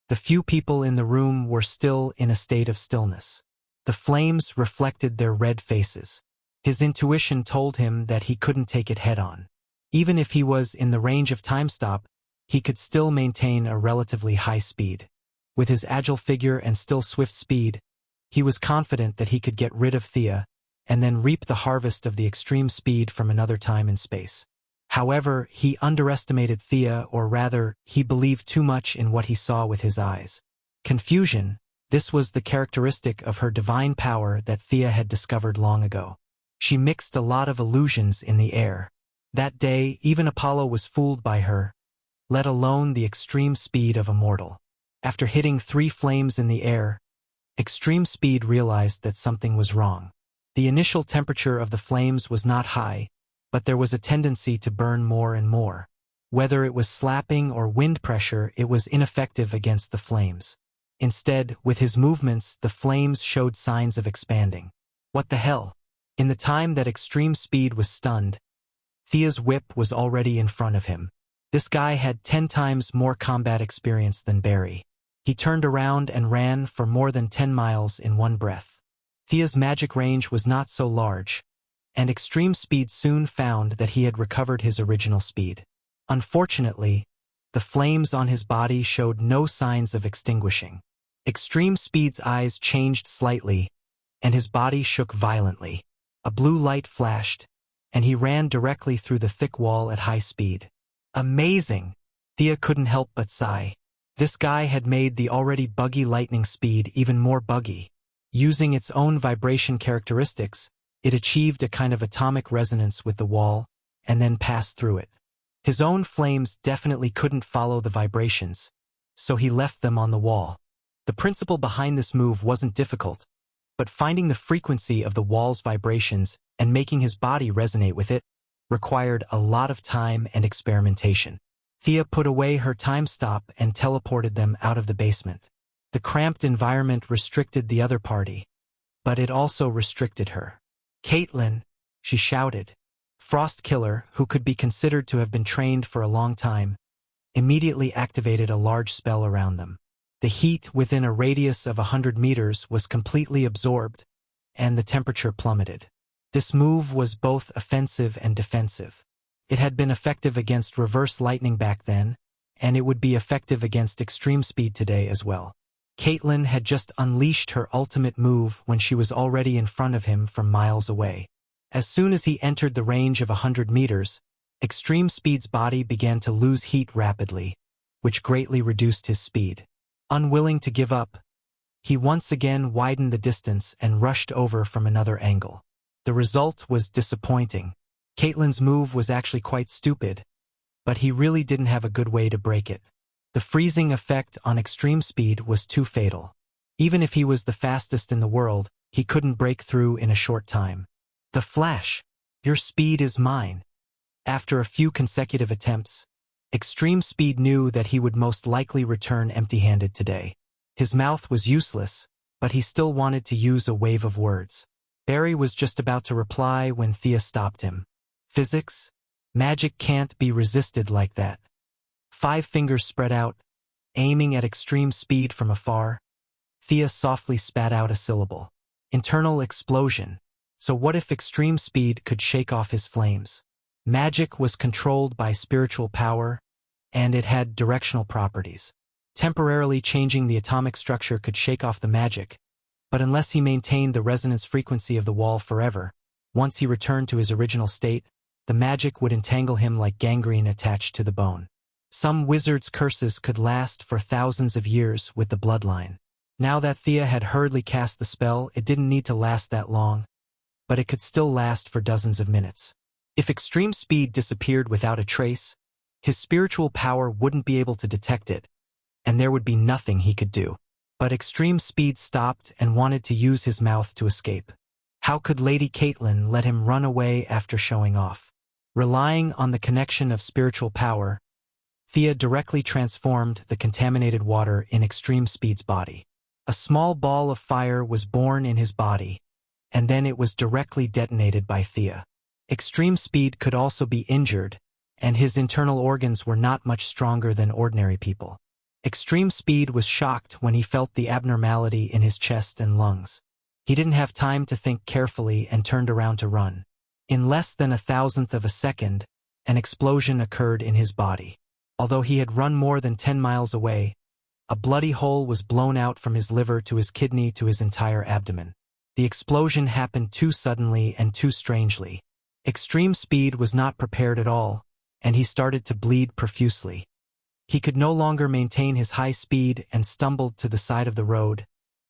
The few people in the room were still in a state of stillness. The flames reflected their red faces. His intuition told him that he couldn't take it head-on. Even if he was in the range of time stop, he could still maintain a relatively high speed. With his agile figure and still swift speed, he was confident that he could get rid of Thea and then reap the harvest of the extreme speed from another time and space. However, he underestimated Thea, or rather, he believed too much in what he saw with his eyes. Confusion, this was the characteristic of her divine power that Thea had discovered long ago. She mixed a lot of illusions in the air. That day, even Apollo was fooled by her, let alone the extreme speed of a mortal. After hitting 3 flames in the air, Extreme Speed realized that something was wrong. The initial temperature of the flames was not high, but there was a tendency to burn more and more. Whether it was slapping or wind pressure, it was ineffective against the flames. Instead, with his movements, the flames showed signs of expanding. What the hell? In the time that Extreme Speed was stunned, Thea's whip was already in front of him. This guy had 10 times more combat experience than Barry. He turned around and ran for more than 10 miles in one breath. Thea's magic range was not so large, and Extreme Speed soon found that he had recovered his original speed. Unfortunately, the flames on his body showed no signs of extinguishing. Extreme Speed's eyes changed slightly, and his body shook violently. A blue light flashed, and he ran directly through the thick wall at high speed. Amazing! Thea couldn't help but sigh. This guy had made the already buggy lightning speed even more buggy. Using its own vibration characteristics, it achieved a kind of atomic resonance with the wall, and then passed through it. His own flames definitely couldn't follow the vibrations, so he left them on the wall. The principle behind this move wasn't difficult, but finding the frequency of the wall's vibrations and making his body resonate with it required a lot of time and experimentation. Thea put away her time stop and teleported them out of the basement. The cramped environment restricted the other party, but it also restricted her. "Caitlin!" she shouted. Frost Killer, who could be considered to have been trained for a long time, immediately activated a large spell around them. The heat within a radius of 100 meters was completely absorbed, and the temperature plummeted. This move was both offensive and defensive. It had been effective against reverse lightning back then, and it would be effective against Extreme Speed today as well. Caitlin had just unleashed her ultimate move when she was already in front of him from miles away. As soon as he entered the range of 100 meters, Extreme Speed's body began to lose heat rapidly, which greatly reduced his speed. Unwilling to give up, he once again widened the distance and rushed over from another angle. The result was disappointing. Caitlin's move was actually quite stupid, but he really didn't have a good way to break it. The freezing effect on Extreme Speed was too fatal. Even if he was the fastest in the world, he couldn't break through in a short time. "The Flash! Your speed is mine." After a few consecutive attempts, Extreme Speed knew that he would most likely return empty-handed today. His mouth was useless, but he still wanted to use a wave of words. Barry was just about to reply when Thea stopped him. "Physics? Magic can't be resisted like that." 5 fingers spread out, aiming at Extreme Speed from afar. Thea softly spat out a syllable. "Internal explosion." So what if Extreme Speed could shake off his flames? Magic was controlled by spiritual power, and it had directional properties. Temporarily changing the atomic structure could shake off the magic, but unless he maintained the resonance frequency of the wall forever, once he returned to his original state, the magic would entangle him like gangrene attached to the bone. Some wizards' curses could last for thousands of years with the bloodline. Now that Thea had hurriedly cast the spell, it didn't need to last that long, but it could still last for dozens of minutes. If Extreme Speed disappeared without a trace, his spiritual power wouldn't be able to detect it, and there would be nothing he could do. But Extreme Speed stopped and wanted to use his mouth to escape. How could Lady Caitlin let him run away after showing off? Relying on the connection of spiritual power, Thea directly transformed the contaminated water in Extreme Speed's body. A small ball of fire was born in his body, and then it was directly detonated by Thea. Extreme Speed could also be injured, and his internal organs were not much stronger than ordinary people. Extreme Speed was shocked when he felt the abnormality in his chest and lungs. He didn't have time to think carefully and turned around to run. In less than 1,000th of a second, an explosion occurred in his body. Although he had run more than 10 miles away, a bloody hole was blown out from his liver to his kidney to his entire abdomen. The explosion happened too suddenly and too strangely. Extreme Speed was not prepared at all, and he started to bleed profusely. He could no longer maintain his high speed and stumbled to the side of the road,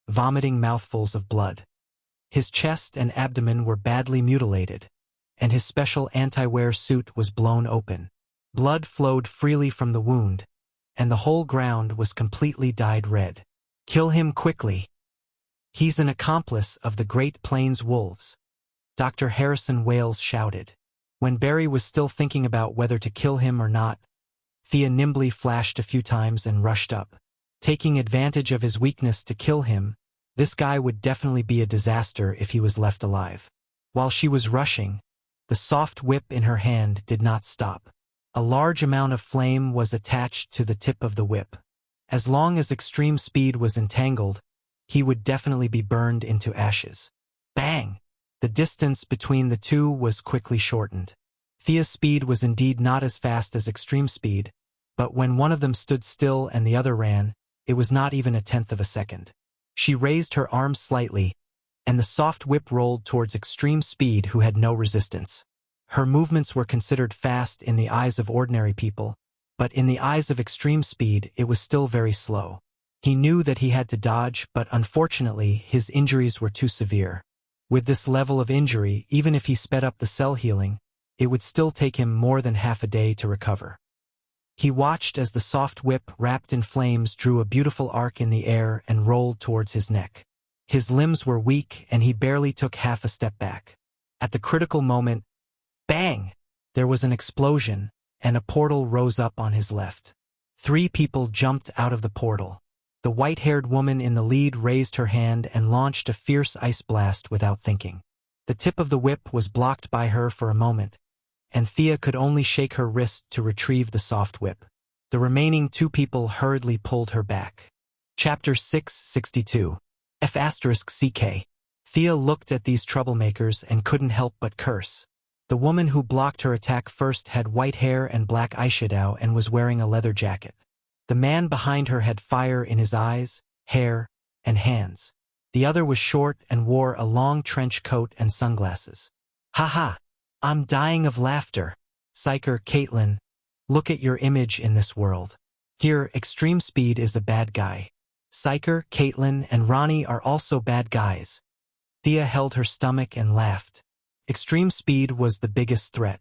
vomiting mouthfuls of blood. His chest and abdomen were badly mutilated, and his special anti-wear suit was blown open. Blood flowed freely from the wound, and the whole ground was completely dyed red. "Kill him quickly. He's an accomplice of the Great Plains Wolves," Dr. Harrison Wales shouted. When Barry was still thinking about whether to kill him or not, Thea nimbly flashed a few times and rushed up. Taking advantage of his weakness to kill him, this guy would definitely be a disaster if he was left alive. While she was rushing, the soft whip in her hand did not stop. A large amount of flame was attached to the tip of the whip. As long as extreme speed was entangled, he would definitely be burned into ashes. Bang! The distance between the two was quickly shortened. Thea's speed was indeed not as fast as extreme speed, but when one of them stood still and the other ran, it was not even a tenth of a second. She raised her arms slightly, and the soft whip rolled towards extreme speed, who had no resistance. Her movements were considered fast in the eyes of ordinary people, but in the eyes of extreme speed it was still very slow. He knew that he had to dodge, but unfortunately his injuries were too severe. With this level of injury, even if he sped up the cell healing, it would still take him more than half a day to recover. He watched as the soft whip wrapped in flames drew a beautiful arc in the air and rolled towards his neck. His limbs were weak and he barely took half a step back. At the critical moment, bang! There was an explosion, and a portal rose up on his left. 3 people jumped out of the portal. The white-haired woman in the lead raised her hand and launched a fierce ice blast without thinking. The tip of the whip was blocked by her for a moment, and Thea could only shake her wrist to retrieve the soft whip. The remaining 2 people hurriedly pulled her back. Chapter 662. F***CK. Thea looked at these troublemakers and couldn't help but curse. The woman who blocked her attack first had white hair and black eyeshadow and was wearing a leather jacket. The man behind her had fire in his eyes, hair, and hands. The other was short and wore a long trench coat and sunglasses. "Haha! I'm dying of laughter. Psyker, Caitlin, look at your image in this world. Here, Extreme Speed is a bad guy. Psyker, Caitlin, and Ronnie are also bad guys." Thea held her stomach and laughed. Extreme Speed was the biggest threat.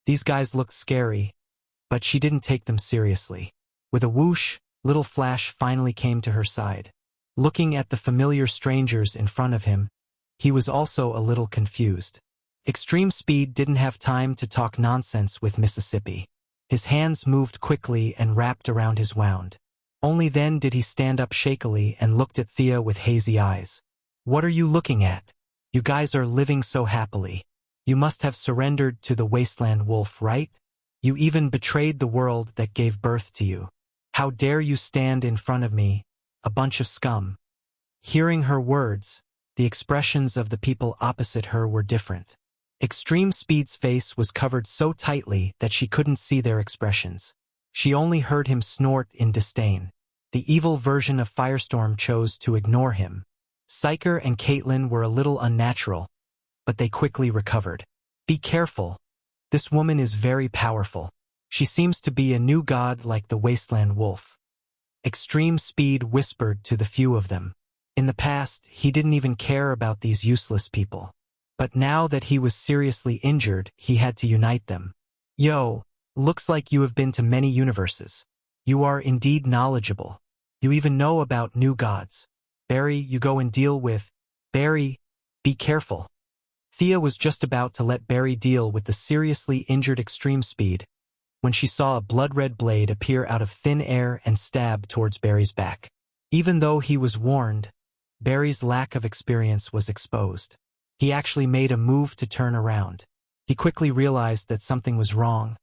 These guys looked scary, but she didn't take them seriously. With a whoosh, little Flash finally came to her side. Looking at the familiar strangers in front of him, he was also a little confused. Extreme Speed didn't have time to talk nonsense with Mississippi. His hands moved quickly and wrapped around his wound. Only then did he stand up shakily and looked at Thea with hazy eyes. "What are you looking at? You guys are living so happily. You must have surrendered to the Wasteland Wolf, right? You even betrayed the world that gave birth to you. How dare you stand in front of me, a bunch of scum." Hearing her words, the expressions of the people opposite her were different. Extreme Speed's face was covered so tightly that she couldn't see their expressions. She only heard him snort in disdain. The evil version of Firestorm chose to ignore him. Psyker and Caitlin were a little unnatural, but they quickly recovered. "Be careful. This woman is very powerful. She seems to be a new god like the Wasteland Wolf." Extreme Speed whispered to the few of them. In the past, he didn't even care about these useless people. But now that he was seriously injured, he had to unite them. "Yo, looks like you have been to many universes. You are indeed knowledgeable. You even know about new gods. Barry, you go and deal with..." "Barry, be careful." Thea was just about to let Barry deal with the seriously injured Extreme Speed when she saw a blood-red blade appear out of thin air and stab towards Barry's back. Even though he was warned, Barry's lack of experience was exposed. He actually made a move to turn around. He quickly realized that something was wrong,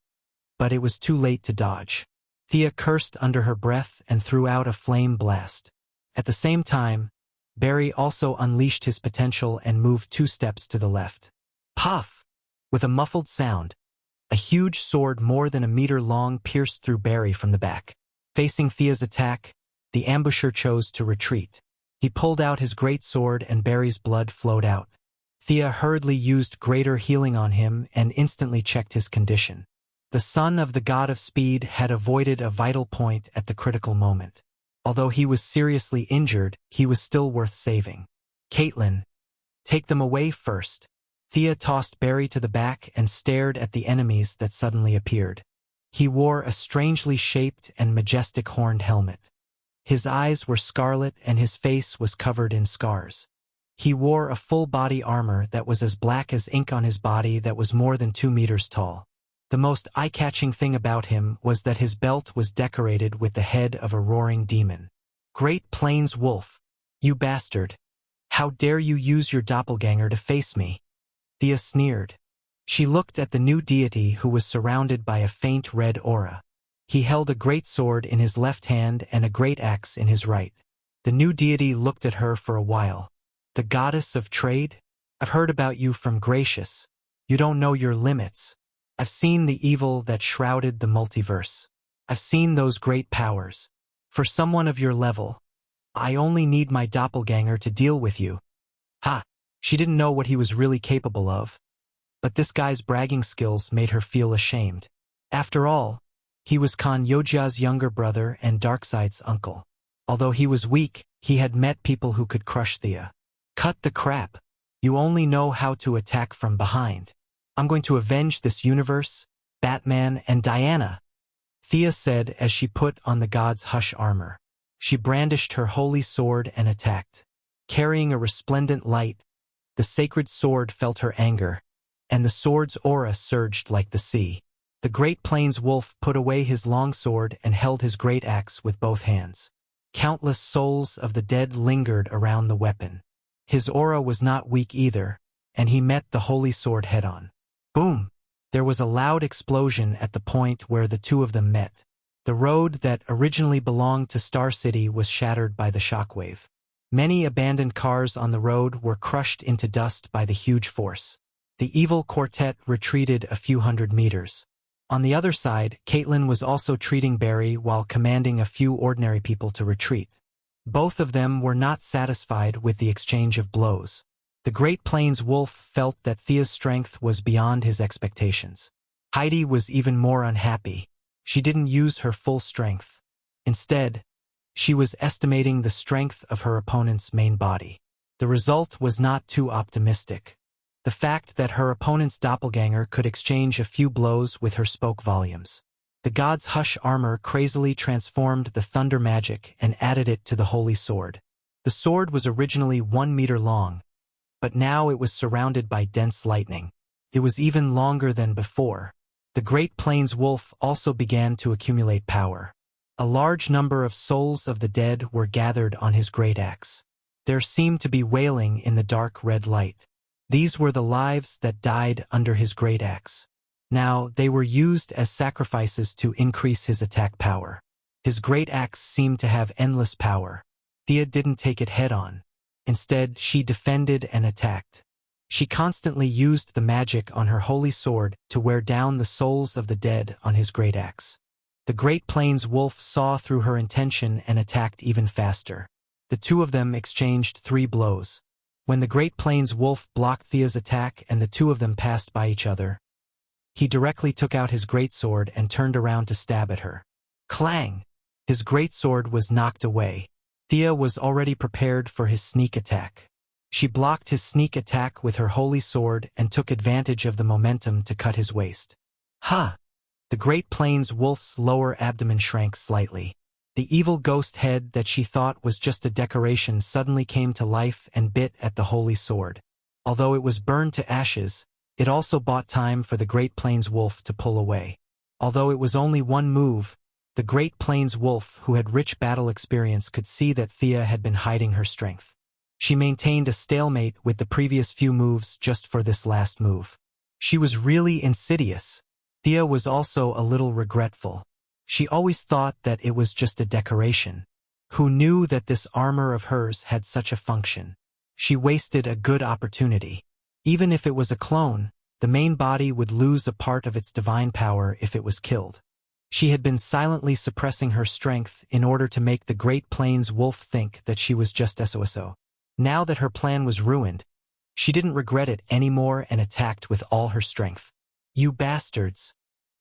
but it was too late to dodge. Thea cursed under her breath and threw out a flame blast. At the same time, Barry also unleashed his potential and moved 2 steps to the left. Puff! With a muffled sound, a huge sword more than a meter long pierced through Barry from the back. Facing Thea's attack, the ambusher chose to retreat. He pulled out his great sword and Barry's blood flowed out. Thea hurriedly used greater healing on him and instantly checked his condition. The son of the god of speed had avoided a vital point at the critical moment. Although he was seriously injured, he was still worth saving. Caitlin, take them away first. Thea tossed Barry to the back and stared at the enemies that suddenly appeared. He wore a strangely shaped and majestic horned helmet. His eyes were scarlet and his face was covered in scars. He wore a full-body armor that was as black as ink on his body that was more than 2 meters tall. The most eye-catching thing about him was that his belt was decorated with the head of a roaring demon. Great Plains Wolf, you bastard! How dare you use your doppelganger to face me? Thea sneered. She looked at the new deity who was surrounded by a faint red aura. He held a great sword in his left hand and a great axe in his right. The new deity looked at her for a while. The goddess of trade? I've heard about you from Gracious. You don't know your limits. I've seen the evil that shrouded the multiverse. I've seen those great powers. For someone of your level, I only need my doppelganger to deal with you. Ha! She didn't know what he was really capable of. But this guy's bragging skills made her feel ashamed. After all, he was Kan Yoja's younger brother and Darkseid's uncle. Although he was weak, he had met people who could crush Thea. Cut the crap. You only know how to attack from behind. I'm going to avenge this universe, Batman and Diana, Thea said as she put on the god's hush armor. She brandished her holy sword and attacked. Carrying a resplendent light, the sacred sword felt her anger, and the sword's aura surged like the sea. The Great Plains Wolf put away his long sword and held his great axe with both hands. Countless souls of the dead lingered around the weapon. His aura was not weak either, and he met the holy sword head-on. Boom! There was a loud explosion at the point where the two of them met. The road that originally belonged to Star City was shattered by the shockwave. Many abandoned cars on the road were crushed into dust by the huge force. The evil quartet retreated a few hundred meters. On the other side, Caitlin was also treating Barry while commanding a few ordinary people to retreat. Both of them were not satisfied with the exchange of blows. The Great Plains Wolf felt that Thea's strength was beyond his expectations. Heidi was even more unhappy. She didn't use her full strength. Instead, she was estimating the strength of her opponent's main body. The result was not too optimistic. The fact that her opponent's doppelganger could exchange a few blows with her spoke volumes. The god's hush armor crazily transformed the thunder magic and added it to the holy sword. The sword was originally 1 meter long, but now it was surrounded by dense lightning. It was even longer than before. The Great Plains Wolf also began to accumulate power. A large number of souls of the dead were gathered on his great axe. There seemed to be wailing in the dark red light. These were the lives that died under his great axe. Now, they were used as sacrifices to increase his attack power. His great axe seemed to have endless power. Thea didn't take it head-on. Instead, she defended and attacked. She constantly used the magic on her holy sword to wear down the souls of the dead on his great axe. The Great Plains Wolf saw through her intention and attacked even faster. The two of them exchanged 3 blows. When the Great Plains Wolf blocked Thea's attack and the two of them passed by each other, he directly took out his greatsword and turned around to stab at her. Clang! His greatsword was knocked away. Thea was already prepared for his sneak attack. She blocked his sneak attack with her holy sword and took advantage of the momentum to cut his waist. Ha! The Great Plains Wolf's lower abdomen shrank slightly. The evil ghost head that she thought was just a decoration suddenly came to life and bit at the holy sword. Although it was burned to ashes, it also bought time for the Great Plains Wolf to pull away. Although it was only one move, the Great Plains Wolf, who had rich battle experience, could see that Thea had been hiding her strength. She maintained a stalemate with the previous few moves just for this last move. She was really insidious. Thea was also a little regretful. She always thought that it was just a decoration. Who knew that this armor of hers had such a function? She wasted a good opportunity. Even if it was a clone, the main body would lose a part of its divine power if it was killed. She had been silently suppressing her strength in order to make the Great Plains Wolf think that she was just SOSO. Now that her plan was ruined, she didn't regret it anymore and attacked with all her strength. You bastards!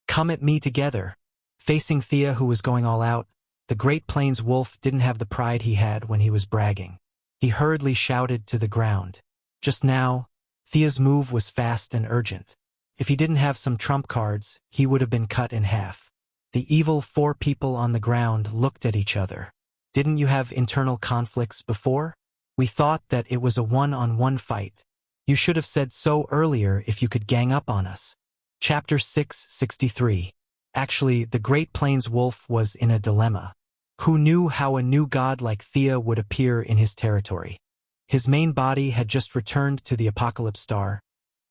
Come at me together. Facing Thea, who was going all out, the Great Plains wolf didn't have the pride he had when he was bragging. He hurriedly shouted to the ground. Just now, Thea's move was fast and urgent. If he didn't have some trump cards, he would have been cut in half. The evil four people on the ground looked at each other. Didn't you have internal conflicts before? We thought that it was a one-on-one fight. You should have said so earlier if you could gang up on us. Chapter 663. Actually, the Great Plains wolf was in a dilemma. Who knew how a new god like Thea would appear in his territory? His main body had just returned to the Apocalypse Star,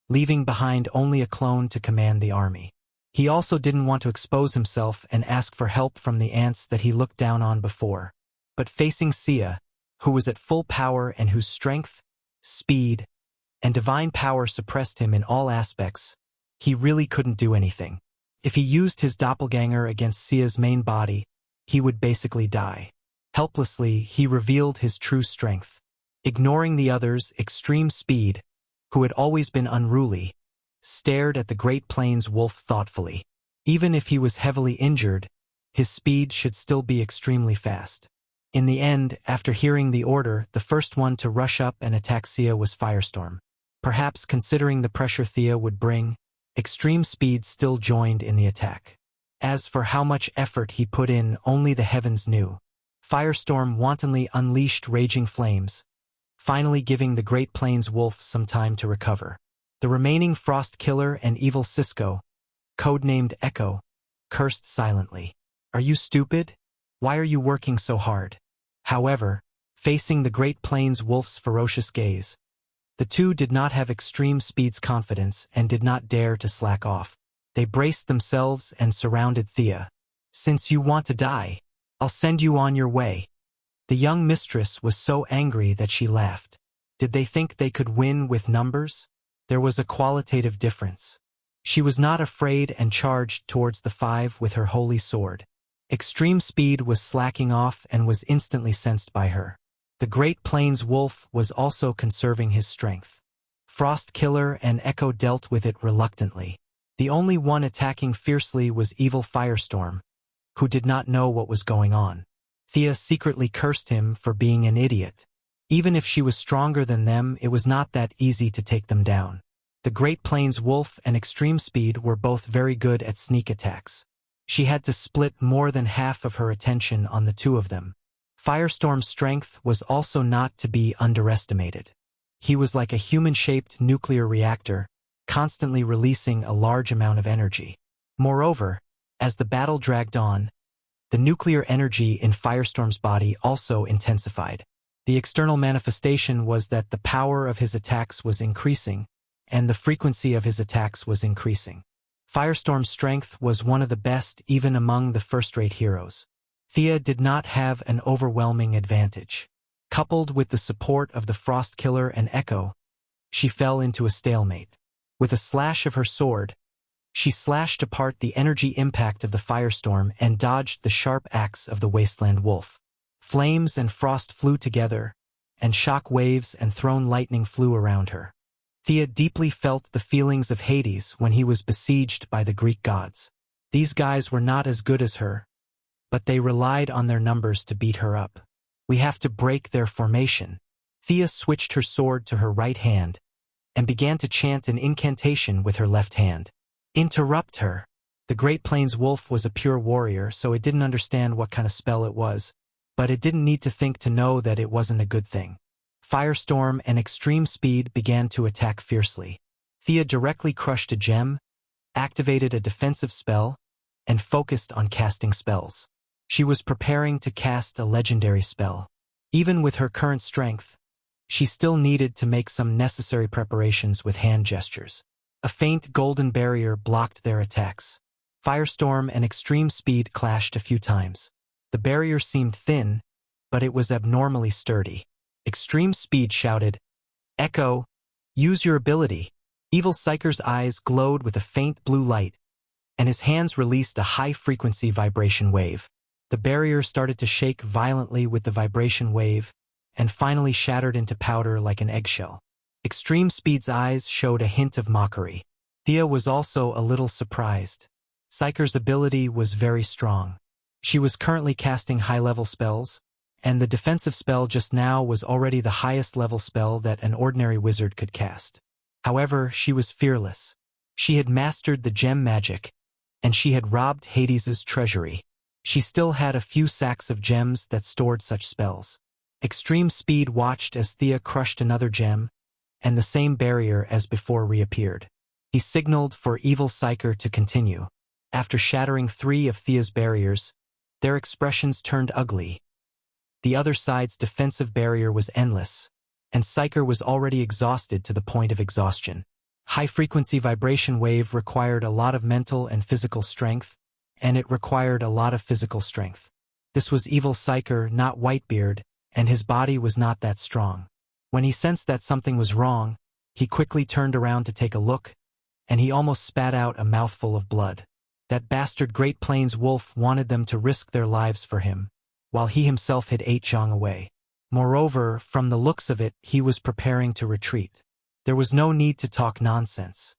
leaving behind only a clone to command the army. He also didn't want to expose himself and ask for help from the ants that he looked down on before. But facing Sia, who was at full power and whose strength, speed, and divine power suppressed him in all aspects, he really couldn't do anything. If he used his doppelganger against Sia's main body, he would basically die. Helplessly, he revealed his true strength. Ignoring the others, extreme speed, who had always been unruly, stared at the Great Plains wolf thoughtfully. Even if he was heavily injured, his speed should still be extremely fast. In the end, after hearing the order, the first one to rush up and attack Sia was Firestorm. Perhaps considering the pressure Thea would bring, extreme speed still joined in the attack. As for how much effort he put in, only the heavens knew. Firestorm wantonly unleashed raging flames, finally giving the Great Plains wolf some time to recover. The remaining Frost Killer and Evil Cisco, codenamed Echo, cursed silently. Are you stupid? Why are you working so hard? However, facing the Great Plains wolf's ferocious gaze, the two did not have extreme speed's confidence and did not dare to slack off. They braced themselves and surrounded Thea. Since you want to die, I'll send you on your way. The young mistress was so angry that she laughed. Did they think they could win with numbers? There was a qualitative difference. She was not afraid and charged towards the five with her holy sword. Extreme speed was slacking off and was instantly sensed by her. The Great Plains wolf was also conserving his strength. Frost Killer and Echo dealt with it reluctantly. The only one attacking fiercely was Evil Firestorm, who did not know what was going on. Thea secretly cursed him for being an idiot. Even if she was stronger than them, it was not that easy to take them down. The Great Plains wolf and Extreme Speed were both very good at sneak attacks. She had to split more than half of her attention on the two of them. Firestorm's strength was also not to be underestimated. He was like a human-shaped nuclear reactor, constantly releasing a large amount of energy. Moreover, as the battle dragged on, the nuclear energy in Firestorm's body also intensified. The external manifestation was that the power of his attacks was increasing, and the frequency of his attacks was increasing. Firestorm's strength was one of the best even among the first-rate heroes. Thea did not have an overwhelming advantage. Coupled with the support of the Frost Killer and Echo, she fell into a stalemate. With a slash of her sword, she slashed apart the energy impact of the Firestorm and dodged the sharp axe of the Wasteland Wolf. Flames and frost flew together, and shock waves and thrown lightning flew around her. Thea deeply felt the feelings of Hades when he was besieged by the Greek gods. These guys were not as good as her, but they relied on their numbers to beat her up. We have to break their formation. Thea switched her sword to her right hand and began to chant an incantation with her left hand. Interrupt her. The Great Plains wolf was a pure warrior, so it didn't understand what kind of spell it was, but it didn't need to think to know that it wasn't a good thing. Firestorm and Extreme Speed began to attack fiercely. Thea directly crushed a gem, activated a defensive spell, and focused on casting spells. She was preparing to cast a legendary spell. Even with her current strength, she still needed to make some necessary preparations with hand gestures. A faint golden barrier blocked their attacks. Firestorm and Extreme Speed clashed a few times. The barrier seemed thin, but it was abnormally sturdy. Extreme Speed shouted, "Echo, use your ability." Evil Psyker's eyes glowed with a faint blue light, and his hands released a high-frequency vibration wave. The barrier started to shake violently with the vibration wave, and finally shattered into powder like an eggshell. Extreme Speed's eyes showed a hint of mockery. Thea was also a little surprised. Psyker's ability was very strong. She was currently casting high-level spells, and the defensive spell just now was already the highest level spell that an ordinary wizard could cast. However, she was fearless. She had mastered the gem magic, and she had robbed Hades's treasury. She still had a few sacks of gems that stored such spells. Extreme Speed watched as Thea crushed another gem, and the same barrier as before reappeared. He signaled for Evil Psyker to continue. After shattering 3 of Thea's barriers, their expressions turned ugly. The other side's defensive barrier was endless, and Psyker was already exhausted to the point of exhaustion. High-frequency vibration wave required a lot of mental and physical strength, and it required a lot of physical strength. This was Evil Psyker, not Whitebeard, and his body was not that strong. When he sensed that something was wrong, he quickly turned around to take a look, and he almost spat out a mouthful of blood. That bastard Great Plains wolf wanted them to risk their lives for him, while he himself had ate Zhang away. Moreover, from the looks of it, he was preparing to retreat. There was no need to talk nonsense.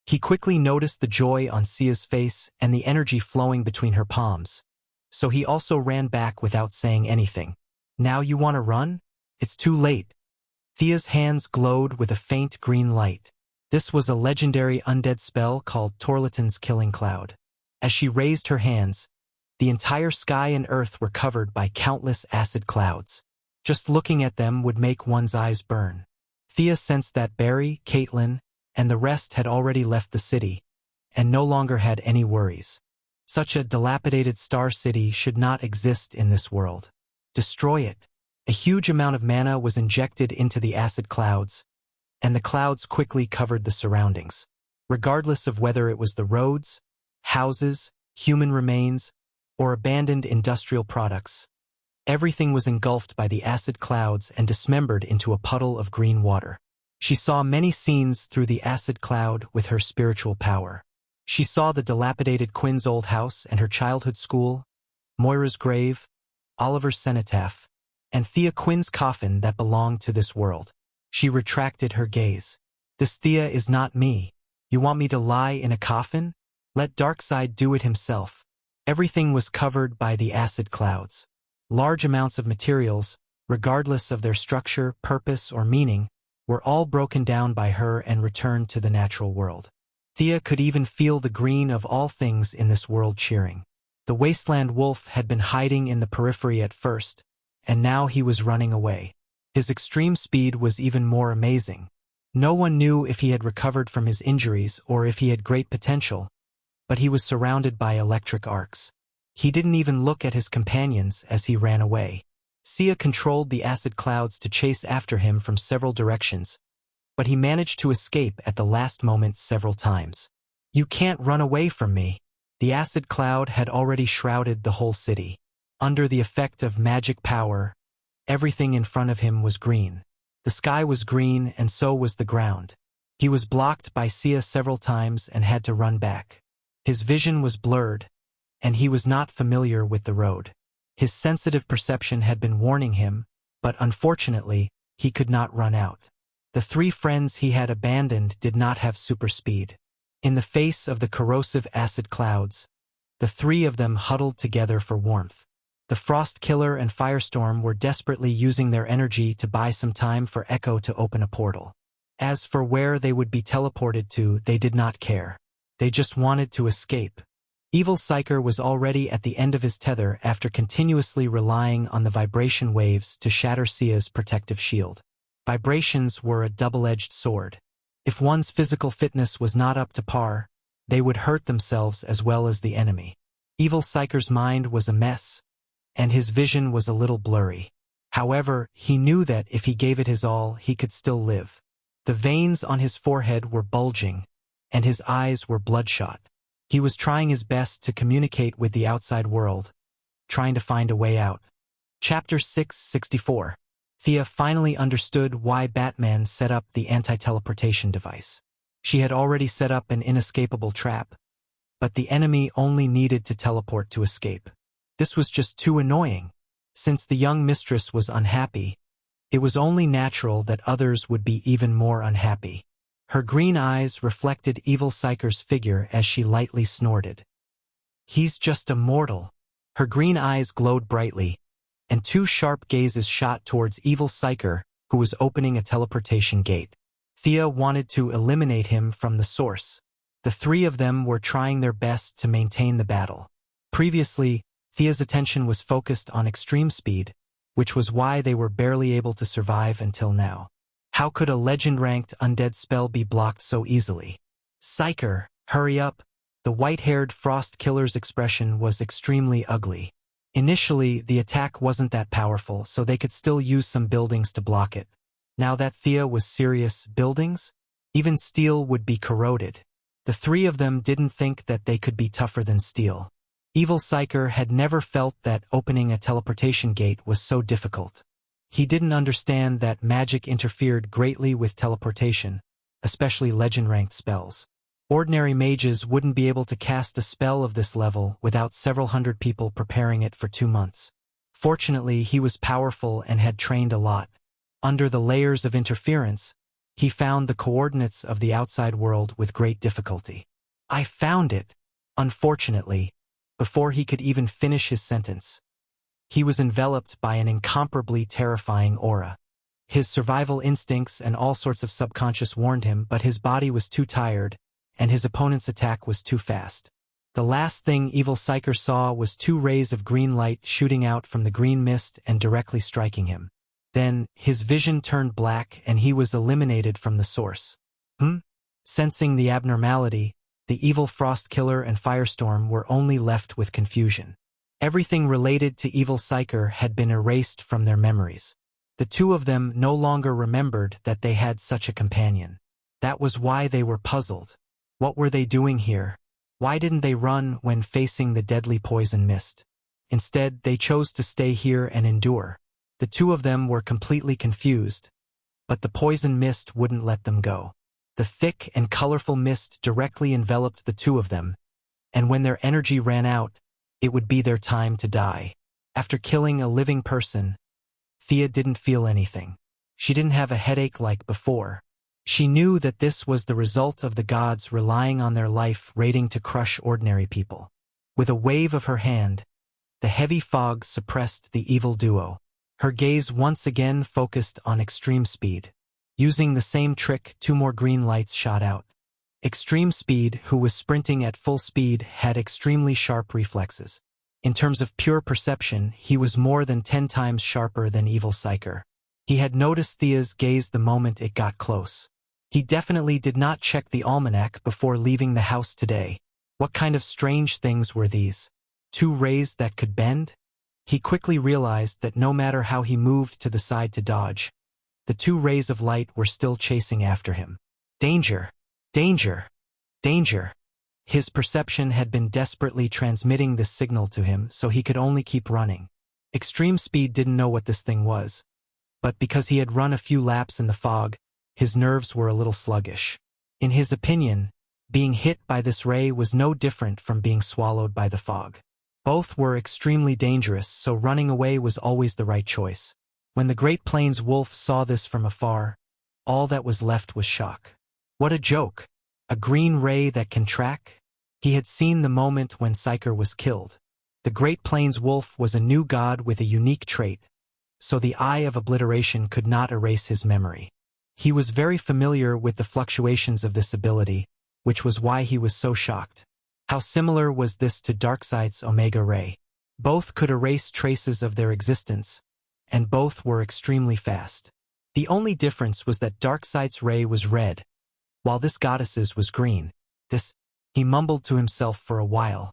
He quickly noticed the joy on Sia's face and the energy flowing between her palms, so he also ran back without saying anything. Now you want to run? It's too late. Thea's hands glowed with a faint green light. This was a legendary undead spell called Torliton's Killing Cloud. As she raised her hands, the entire sky and earth were covered by countless acid clouds. Just looking at them would make one's eyes burn. Thea sensed that Barry, Caitlin, and the rest had already left the city, and no longer had any worries. Such a dilapidated star city should not exist in this world. Destroy it. A huge amount of mana was injected into the acid clouds, and the clouds quickly covered the surroundings. Regardless of whether it was the roads, houses, human remains, or abandoned industrial products, everything was engulfed by the acid clouds and dismembered into a puddle of green water. She saw many scenes through the acid cloud with her spiritual power. She saw the dilapidated Quinn's old house and her childhood school, Moira's grave, Oliver's cenotaph, and Thea Quinn's coffin that belonged to this world. She retracted her gaze. This Thea is not me. You want me to lie in a coffin? Let Darkseid do it himself. Everything was covered by the acid clouds. Large amounts of materials, regardless of their structure, purpose, or meaning, were all broken down by her and returned to the natural world. Thea could even feel the green of all things in this world cheering. The wasteland wolf had been hiding in the periphery at first, and now he was running away. His extreme speed was even more amazing. No one knew if he had recovered from his injuries or if he had great potential, but he was surrounded by electric arcs. He didn't even look at his companions as he ran away. Sia controlled the acid clouds to chase after him from several directions, but he managed to escape at the last moment several times. You can't run away from me. The acid cloud had already shrouded the whole city. Under the effect of magic power, everything in front of him was green. The sky was green and so was the ground. He was blocked by Sia several times and had to run back. His vision was blurred, and he was not familiar with the road. His sensitive perception had been warning him, but unfortunately, he could not run out. The 3 friends he had abandoned did not have super speed. In the face of the corrosive acid clouds, the 3 of them huddled together for warmth. The Frost Killer and Firestorm were desperately using their energy to buy some time for Echo to open a portal. As for where they would be teleported to, they did not care. They just wanted to escape. Evil Psyker was already at the end of his tether after continuously relying on the vibration waves to shatter Sia's protective shield. Vibrations were a double-edged sword. If one's physical fitness was not up to par, they would hurt themselves as well as the enemy. Evil Psyker's mind was a mess, and his vision was a little blurry. However, he knew that if he gave it his all, he could still live. The veins on his forehead were bulging, and his eyes were bloodshot. He was trying his best to communicate with the outside world, trying to find a way out. Chapter 664. Thea finally understood why Batman set up the anti-teleportation device. She had already set up an inescapable trap, but the enemy only needed to teleport to escape. This was just too annoying. Since the young mistress was unhappy, it was only natural that others would be even more unhappy. Her green eyes reflected Evil Psyker's figure as she lightly snorted. He's just a mortal. Her green eyes glowed brightly, and two sharp gazes shot towards evil Psyker, who was opening a teleportation gate. Thea wanted to eliminate him from the source. The three of them were trying their best to maintain the battle. Previously, Thea's attention was focused on extreme speed, which was why they were barely able to survive until now. How could a legend-ranked undead spell be blocked so easily? Psyker, hurry up! The white-haired Frost Killer's expression was extremely ugly. Initially, the attack wasn't that powerful, so they could still use some buildings to block it. Now that Thea was serious, buildings? Even steel would be corroded. The three of them didn't think that they could be tougher than steel. Evil Psyker had never felt that opening a teleportation gate was so difficult. He didn't understand that magic interfered greatly with teleportation, especially legend-ranked spells. Ordinary mages wouldn't be able to cast a spell of this level without several hundred people preparing it for 2 months. Fortunately, he was powerful and had trained a lot. Under the layers of interference, he found the coordinates of the outside world with great difficulty. I found it. Unfortunately, before he could even finish his sentence, he was enveloped by an incomparably terrifying aura. His survival instincts and all sorts of subconscious warned him, but his body was too tired, and his opponent's attack was too fast. The last thing Evil Psyker saw was 2 rays of green light shooting out from the green mist and directly striking him. Then, his vision turned black and he was eliminated from the source. Sensing the abnormality, the evil Frost Killer and Firestorm were only left with confusion. Everything related to Evil Psyker had been erased from their memories. The two of them no longer remembered that they had such a companion. That was why they were puzzled. What were they doing here? Why didn't they run when facing the deadly poison mist? Instead, they chose to stay here and endure. The two of them were completely confused, but the poison mist wouldn't let them go. The thick and colorful mist directly enveloped the two of them, and when their energy ran out, it would be their time to die. After killing a living person, Thea didn't feel anything. She didn't have a headache like before. She knew that this was the result of the gods relying on their life rating to crush ordinary people. With a wave of her hand, the heavy fog suppressed the evil duo. Her gaze once again focused on extreme speed. Using the same trick, 2 more green lights shot out. Extreme Speed, who was sprinting at full speed, had extremely sharp reflexes. In terms of pure perception, he was more than 10 times sharper than Evil Psyker. He had noticed Thea's gaze the moment it got close. He definitely did not check the almanac before leaving the house today. What kind of strange things were these? 2 rays that could bend? He quickly realized that no matter how he moved to the side to dodge, the 2 rays of light were still chasing after him. Danger! Danger! Danger! His perception had been desperately transmitting this signal to him, so he could only keep running. Extreme Speed didn't know what this thing was, but because he had run a few laps in the fog, his nerves were a little sluggish. In his opinion, being hit by this ray was no different from being swallowed by the fog. Both were extremely dangerous, so running away was always the right choice. When the Great Plains wolf saw this from afar, all that was left was shock. What a joke! A green ray that can track? He had seen the moment when Psyker was killed. The Great Plains wolf was a new god with a unique trait, so the Eye of Obliteration could not erase his memory. He was very familiar with the fluctuations of this ability, which was why he was so shocked. How similar was this to Darkseid's Omega Ray? Both could erase traces of their existence, and both were extremely fast. The only difference was that Darkseid's ray was red, while this goddess's was green. He mumbled to himself for a while.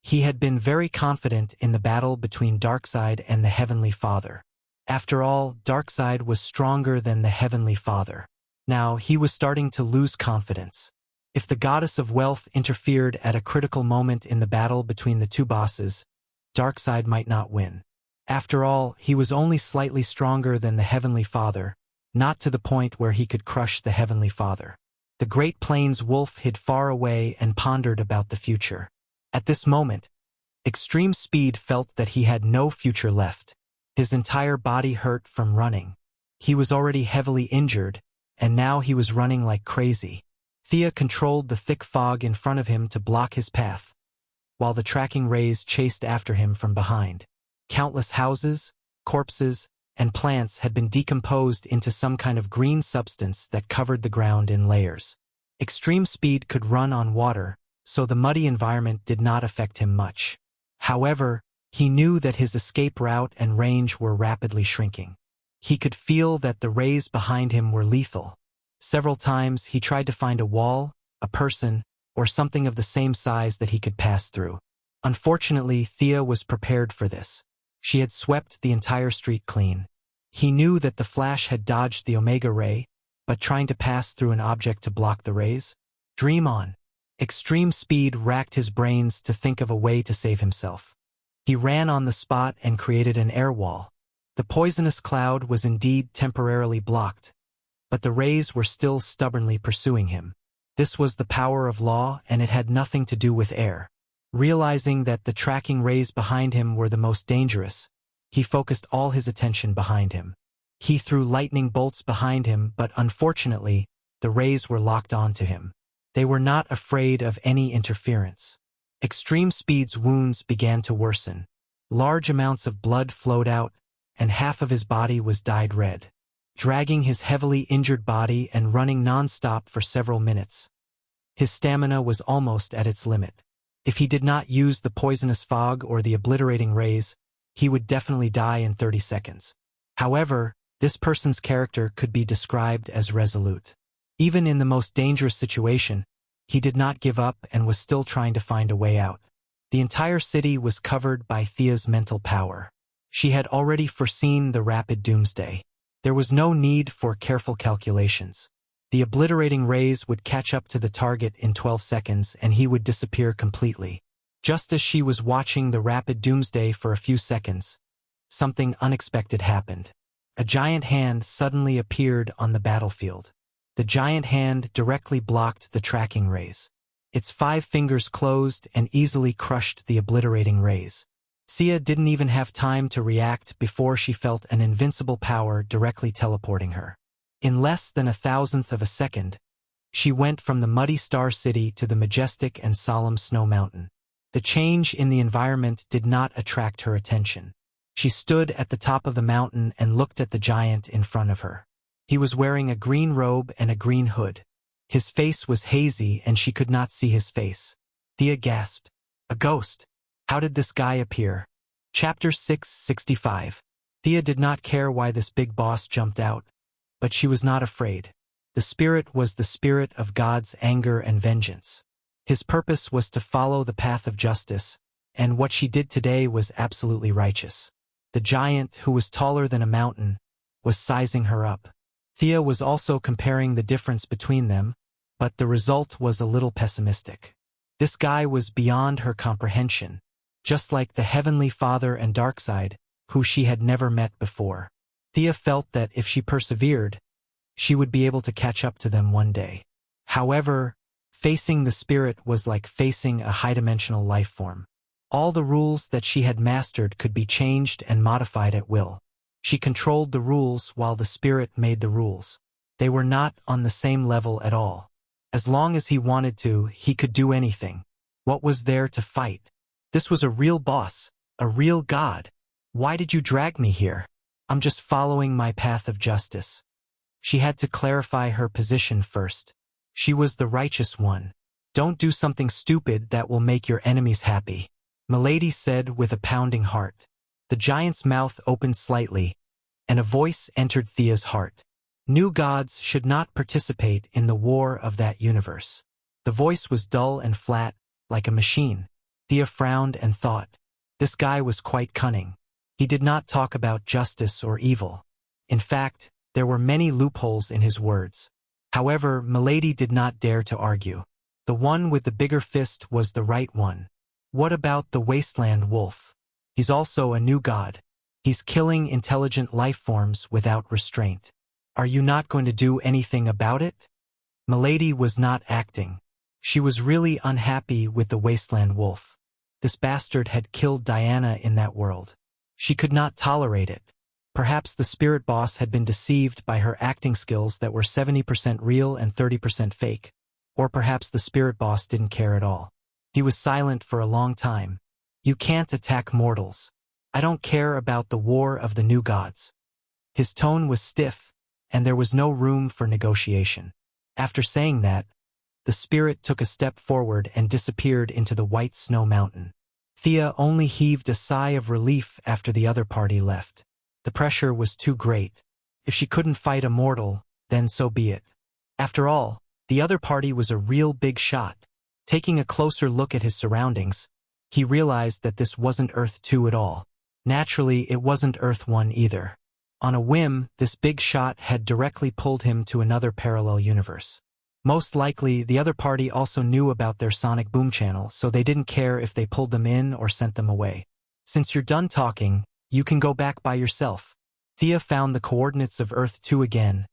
He had been very confident in the battle between Darkseid and the Heavenly Father. After all, Darkseid was stronger than the Heavenly Father. Now, he was starting to lose confidence. If the Goddess of Wealth interfered at a critical moment in the battle between the 2 bosses, Darkseid might not win. After all, he was only slightly stronger than the Heavenly Father, not to the point where he could crush the Heavenly Father. The Great Plains wolf hid far away and pondered about the future. At this moment, Extreme Speed felt that he had no future left. His entire body hurt from running. He was already heavily injured, and now he was running like crazy. Thea controlled the thick fog in front of him to block his path, while the tracking rays chased after him from behind. Countless houses, corpses, and plants had been decomposed into some kind of green substance that covered the ground in layers. Extreme Speed could run on water, so the muddy environment did not affect him much. However, he knew that his escape route and range were rapidly shrinking. He could feel that the rays behind him were lethal. Several times he tried to find a wall, a person, or something of the same size that he could pass through. Unfortunately, Thea was prepared for this. She had swept the entire street clean. He knew that the Flash had dodged the Omega Ray, but trying to pass through an object to block the rays? Dream on. Extreme Speed racked his brains to think of a way to save himself. He ran on the spot and created an air wall. The poisonous cloud was indeed temporarily blocked, but the rays were still stubbornly pursuing him. This was the power of law, and it had nothing to do with air. Realizing that the tracking rays behind him were the most dangerous, he focused all his attention behind him. He threw lightning bolts behind him, but unfortunately, the rays were locked onto him. They were not afraid of any interference. Extreme Speed's wounds began to worsen. Large amounts of blood flowed out, and half of his body was dyed red. Dragging his heavily injured body and running non-stop for several minutes. His stamina was almost at its limit. If he did not use the poisonous fog or the obliterating rays, he would definitely die in 30 seconds. However, this person's character could be described as resolute. Even in the most dangerous situation, he did not give up and was still trying to find a way out. The entire city was covered by Thea's mental power. She had already foreseen the rapid doomsday. There was no need for careful calculations. The obliterating rays would catch up to the target in 12 seconds and he would disappear completely. Just as she was watching the rapid doomsday for a few seconds, something unexpected happened. A giant hand suddenly appeared on the battlefield. The giant hand directly blocked the tracking rays. Its 5 fingers closed and easily crushed the obliterating rays. Sia didn't even have time to react before she felt an invincible power directly teleporting her. In less than 1,000th of a second, she went from the muddy Star City to the majestic and solemn Snow Mountain. The change in the environment did not attract her attention. She stood at the top of the mountain and looked at the giant in front of her. He was wearing a green robe and a green hood. His face was hazy and she could not see his face. Thea gasped. A ghost. How did this guy appear? Chapter 665. Thea did not care why this big boss jumped out, but she was not afraid. The spirit was the spirit of God's anger and vengeance. His purpose was to follow the path of justice, and what she did today was absolutely righteous. The giant, who was taller than a mountain, was sizing her up. Thea was also comparing the difference between them, but the result was a little pessimistic. This guy was beyond her comprehension, just like the Heavenly Father and Darkseid, who she had never met before. Thea felt that if she persevered, she would be able to catch up to them one day. However, facing the spirit was like facing a high-dimensional life form. All the rules that she had mastered could be changed and modified at will. She controlled the rules while the spirit made the rules. They were not on the same level at all. As long as he wanted to, he could do anything. What was there to fight? This was a real boss, a real god. Why did you drag me here? I'm just following my path of justice. She had to clarify her position first. She was the righteous one. Don't do something stupid that will make your enemies happy, Milady said with a pounding heart. The giant's mouth opened slightly, and a voice entered Thea's heart. New gods should not participate in the war of that universe. The voice was dull and flat, like a machine. Thea frowned and thought, this guy was quite cunning. He did not talk about justice or evil. In fact, there were many loopholes in his words. However, Milady did not dare to argue. The one with the bigger fist was the right one. What about the Wasteland Wolf? He's also a new god. He's killing intelligent life forms without restraint. Are you not going to do anything about it? Milady was not acting. She was really unhappy with the Wasteland Wolf. This bastard had killed Diana in that world. She could not tolerate it. Perhaps the spirit boss had been deceived by her acting skills that were 70% real and 30% fake. Or perhaps the spirit boss didn't care at all. He was silent for a long time. You can't attack mortals. I don't care about the war of the new gods. His tone was stiff, and there was no room for negotiation. After saying that, the spirit took a step forward and disappeared into the white snow mountain. Thea only heaved a sigh of relief after the other party left. The pressure was too great. If she couldn't fight a mortal, then so be it. After all, the other party was a real big shot. Taking a closer look at his surroundings, he realized that this wasn't Earth 2 at all. Naturally, it wasn't Earth 1 either. On a whim, this big shot had directly pulled him to another parallel universe. Most likely, the other party also knew about their sonic boom channel, so they didn't care if they pulled them in or sent them away. Since you're done talking, you can go back by yourself. Thea found the coordinates of Earth 2 again,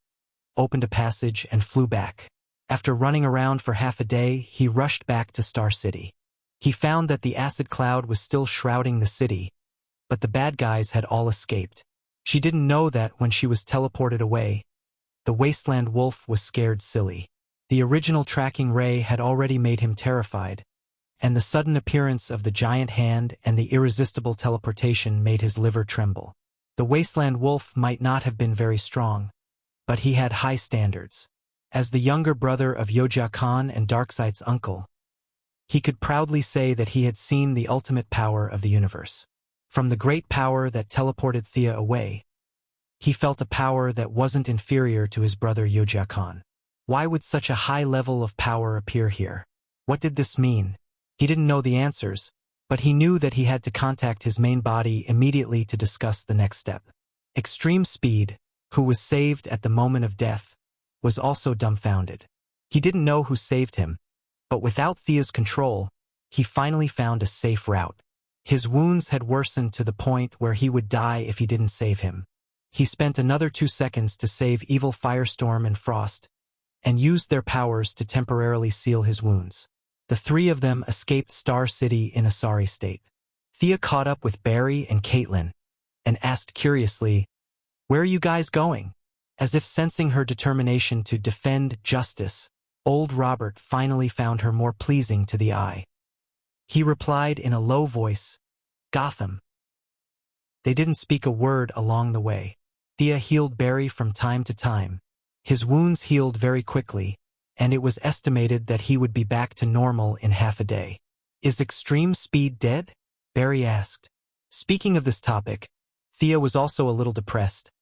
opened a passage, and flew back. After running around for half a day, he rushed back to Star City. He found that the acid cloud was still shrouding the city, but the bad guys had all escaped. She didn't know that when she was teleported away, the wasteland wolf was scared silly. The original tracking ray had already made him terrified, and the sudden appearance of the giant hand and the irresistible teleportation made his liver tremble. The wasteland wolf might not have been very strong, but he had high standards. As the younger brother of Yoja Khan and Darkseid's uncle, he could proudly say that he had seen the ultimate power of the universe. From the great power that teleported Thea away, he felt a power that wasn't inferior to his brother Yoja Khan. Why would such a high level of power appear here? What did this mean? He didn't know the answers, but he knew that he had to contact his main body immediately to discuss the next step. Extreme Speed, who was saved at the moment of death, was also dumbfounded. He didn't know who saved him, but without Thea's control, he finally found a safe route. His wounds had worsened to the point where he would die if he didn't save him. He spent another 2 seconds to save Evil Firestorm and Frost, and used their powers to temporarily seal his wounds. The three of them escaped Star City in a sorry state. Thea caught up with Barry and Caitlin, and asked curiously, "Where are you guys going?" As if sensing her determination to defend justice, old Robert finally found her more pleasing to the eye. He replied in a low voice, "Gotham." They didn't speak a word along the way. Thea healed Barry from time to time. His wounds healed very quickly, and it was estimated that he would be back to normal in half a day. "Is Extreme Speed dead?" Barry asked. Speaking of this topic, Thea was also a little depressed.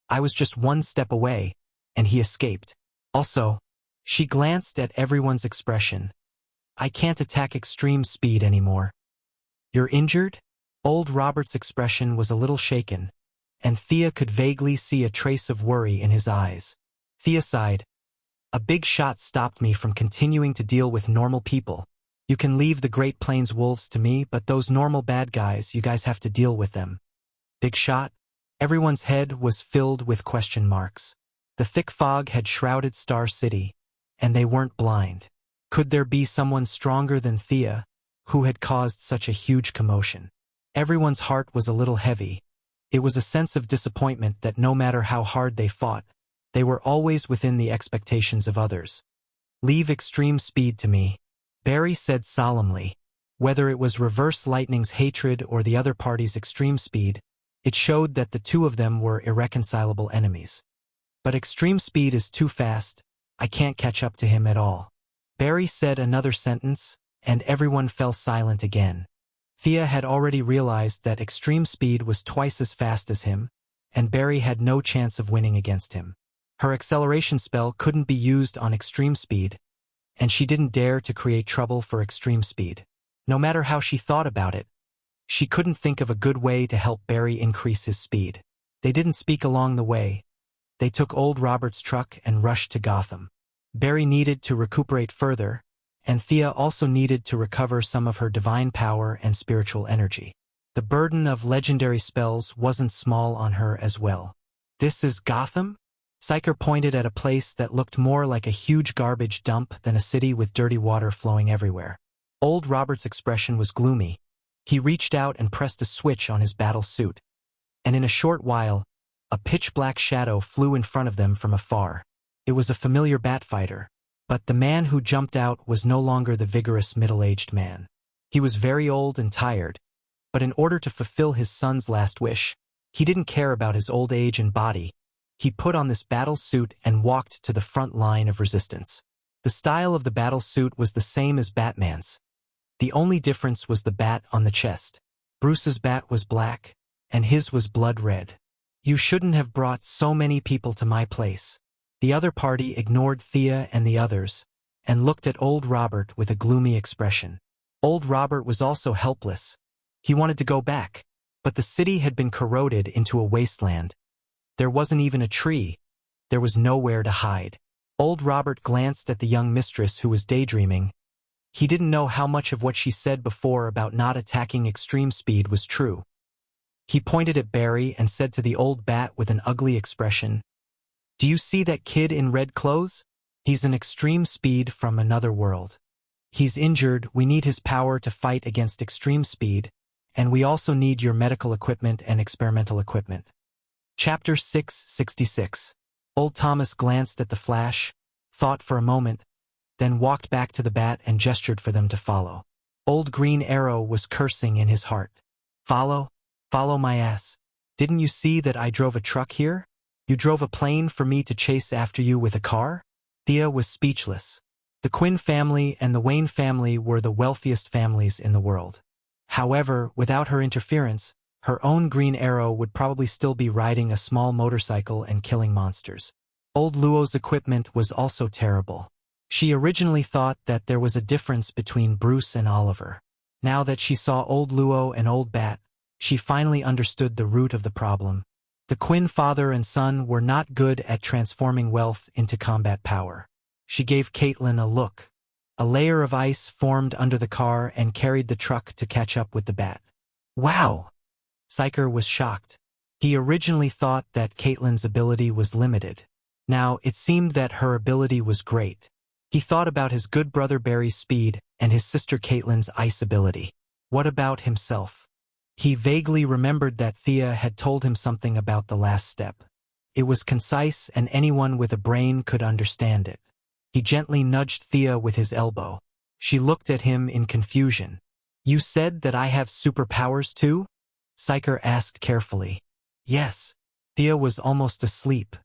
"I was just one step away, and he escaped." Also, she glanced at everyone's expression. "I can't attack Extreme Speed anymore." "You're injured?" Old Robert's expression was a little shaken, and Thea could vaguely see a trace of worry in his eyes. Thea sighed. "A big shot stopped me from continuing to deal with normal people. You can leave the Great Plains wolves to me, but those normal bad guys, you guys have to deal with them." Big shot? Everyone's head was filled with question marks. The thick fog had shrouded Star City, and they weren't blind. Could there be someone stronger than Thea, who had caused such a huge commotion? Everyone's heart was a little heavy. It was a sense of disappointment that no matter how hard they fought, they were always within the expectations of others. "Leave Extreme Speed to me," Barry said solemnly. Whether it was Reverse Lightning's hatred or the other party's extreme speed, it showed that the two of them were irreconcilable enemies. "But Extreme Speed is too fast. I can't catch up to him at all." Barry said another sentence, and everyone fell silent again. Thea had already realized that Extreme Speed was twice as fast as him, and Barry had no chance of winning against him. Her acceleration spell couldn't be used on Extreme Speed, and she didn't dare to create trouble for Extreme Speed. No matter how she thought about it, she couldn't think of a good way to help Barry increase his speed. They didn't speak along the way. They took old Robert's truck and rushed to Gotham. Barry needed to recuperate further, and Thea also needed to recover some of her divine power and spiritual energy. The burden of legendary spells wasn't small on her as well. "This is Gotham?" Psyker pointed at a place that looked more like a huge garbage dump than a city with dirty water flowing everywhere. Old Robert's expression was gloomy. He reached out and pressed a switch on his battle suit, and in a short while, a pitch-black shadow flew in front of them from afar. It was a familiar bat fighter, But the man who jumped out was no longer the vigorous middle-aged man. He was very old and tired, but in order to fulfill his son's last wish, he didn't care about his old age and body. He put on this battle suit and walked to the front line of resistance. The style of the battle suit was the same as Batman's. The only difference was the bat on the chest. Bruce's bat was black, and his was blood red. "You shouldn't have brought so many people to my place." The other party ignored Thea and the others, and looked at old Robert with a gloomy expression. Old Robert was also helpless. He wanted to go back, but the city had been corroded into a wasteland. There wasn't even a tree. There was nowhere to hide. Old Robert glanced at the young mistress who was daydreaming. He didn't know how much of what she said before about not attacking extreme speed was true. He pointed at Barry and said to the old bat with an ugly expression, "Do you see that kid in red clothes? He's an extreme speed from another world. He's injured, we need his power to fight against extreme speed, and we also need your medical equipment and experimental equipment." Chapter 666. Old Thomas glanced at the Flash, thought for a moment, then walked back to the bat and gestured for them to follow. Old Green Arrow was cursing in his heart. "Follow? Follow my ass. Didn't you see that I drove a truck here? You drove a plane for me to chase after you with a car?" Thea was speechless. The Quinn family and the Wayne family were the wealthiest families in the world. However, without her interference, her own Green Arrow would probably still be riding a small motorcycle and killing monsters. Old Luo's equipment was also terrible. She originally thought that there was a difference between Bruce and Oliver. Now that she saw Old Luo and Old Bat, she finally understood the root of the problem. The Quinn father and son were not good at transforming wealth into combat power. She gave Caitlin a look. A layer of ice formed under the car and carried the truck to catch up with the bat. "Wow!" Psyker was shocked. He originally thought that Caitlin's ability was limited. Now it seemed that her ability was great. He thought about his good brother Barry's speed and his sister Caitlin's ice ability. What about himself? He vaguely remembered that Thea had told him something about the last step. It was concise and anyone with a brain could understand it. He gently nudged Thea with his elbow. She looked at him in confusion. "You said that I have superpowers too?" Psyker asked carefully. "Yes." Thea was almost asleep.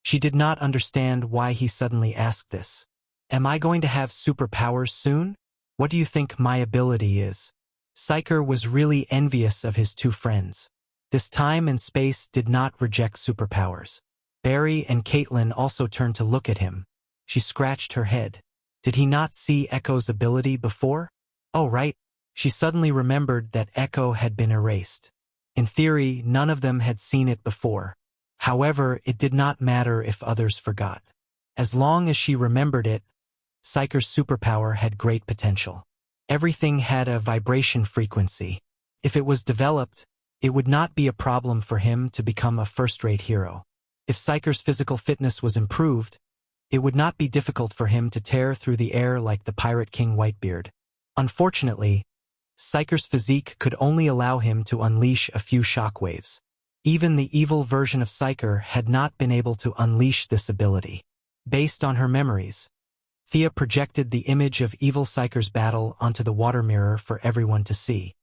She did not understand why he suddenly asked this. "Am I going to have superpowers soon? What do you think my ability is?" Psyker was really envious of his two friends. This time and space did not reject superpowers. Barry and Caitlin also turned to look at him. She scratched her head. Did he not see Echo's ability before? Oh, right. She suddenly remembered that Echo had been erased. In theory, none of them had seen it before. However, it did not matter if others forgot. As long as she remembered it, Psyker's superpower had great potential. Everything had a vibration frequency. If it was developed, it would not be a problem for him to become a first-rate hero. If Psyker's physical fitness was improved, it would not be difficult for him to tear through the air like the Pirate King Whitebeard. Unfortunately, Psyker's physique could only allow him to unleash a few shockwaves. Even the evil version of Psyker had not been able to unleash this ability. Based on her memories, Thea projected the image of evil Psyker's battle onto the water mirror for everyone to see.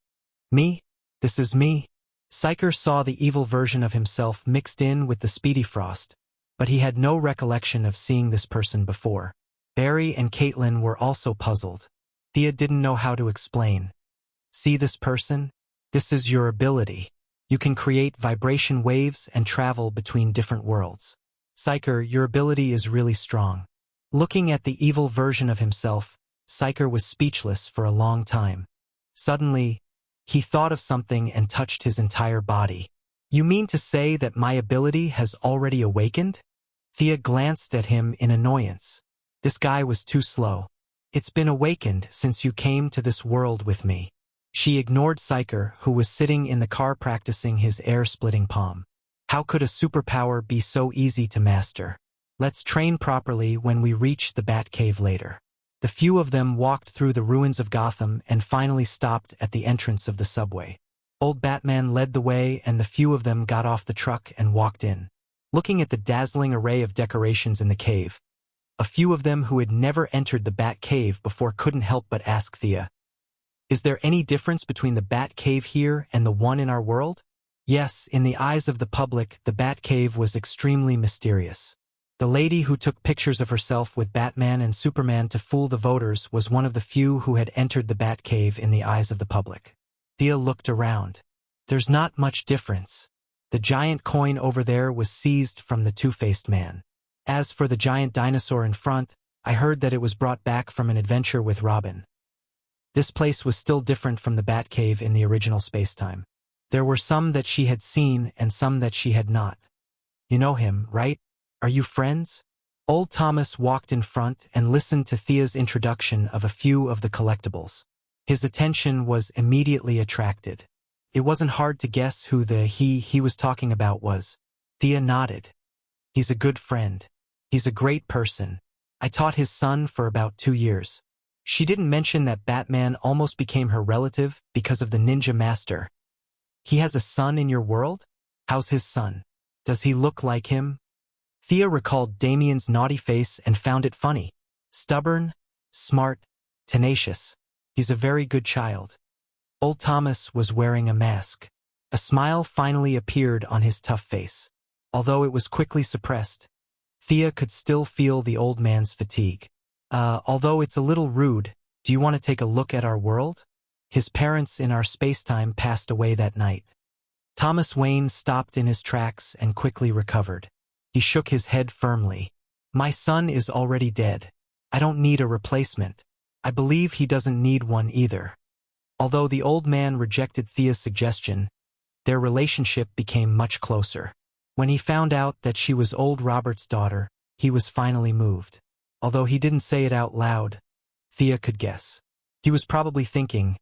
"Me? This is me." Psyker saw the evil version of himself mixed in with the Speedy Frost, but he had no recollection of seeing this person before. Barry and Caitlin were also puzzled. Thea didn't know how to explain. "See this person? This is your ability. You can create vibration waves and travel between different worlds. Psyker, your ability is really strong." Looking at the evil version of himself, Psyker was speechless for a long time. Suddenly, he thought of something and touched his entire body. "You mean to say that my ability has already awakened?" Thea glanced at him in annoyance. This guy was too slow. "It's been awakened since you came to this world with me." She ignored Psyker, who was sitting in the car practicing his air-splitting palm. How could a superpower be so easy to master? Let's train properly when we reach the Batcave later. The few of them walked through the ruins of Gotham and finally stopped at the entrance of the subway. Old Batman led the way and the few of them got off the truck and walked in. Looking at the dazzling array of decorations in the cave, A few of them who had never entered the Bat Cave before couldn't help but ask Thea, "Is there any difference between the Bat Cave here and the one in our world?" Yes, in the eyes of the public, the Bat Cave was extremely mysterious. The lady who took pictures of herself with Batman and Superman to fool the voters was one of the few who had entered the Bat Cave in the eyes of the public. Thea looked around. There's not much difference. The giant coin over there was seized from the Two-Faced Man. As for the giant dinosaur in front, I heard that it was brought back from an adventure with Robin. This place was still different from the Bat Cave in the original spacetime. There were some that she had seen and some that she had not. You know him, right? Are you friends? Old Thomas walked in front and listened to Thea's introduction of a few of the collectibles. His attention was immediately attracted. It wasn't hard to guess who the he was talking about was. Thea nodded. He's a good friend. He's a great person. I taught his son for about 2 years. She didn't mention that Batman almost became her relative because of the ninja master. He has a son in your world? How's his son? Does he look like him? Thea recalled Damien's naughty face and found it funny. Stubborn, smart, tenacious. He's a very good child. Old Thomas was wearing a mask. A smile finally appeared on his tough face. Although it was quickly suppressed, Thea could still feel the old man's fatigue. Although it's a little rude, do you want to take a look at our world? His parents in our spacetime passed away that night. Thomas Wayne stopped in his tracks and quickly recovered. He shook his head firmly. My son is already dead. I don't need a replacement. I believe he doesn't need one either. Although the old man rejected Thea's suggestion, their relationship became much closer. When he found out that she was old Robert's daughter, he was finally moved. Although he didn't say it out loud, Thea could guess. He was probably thinking,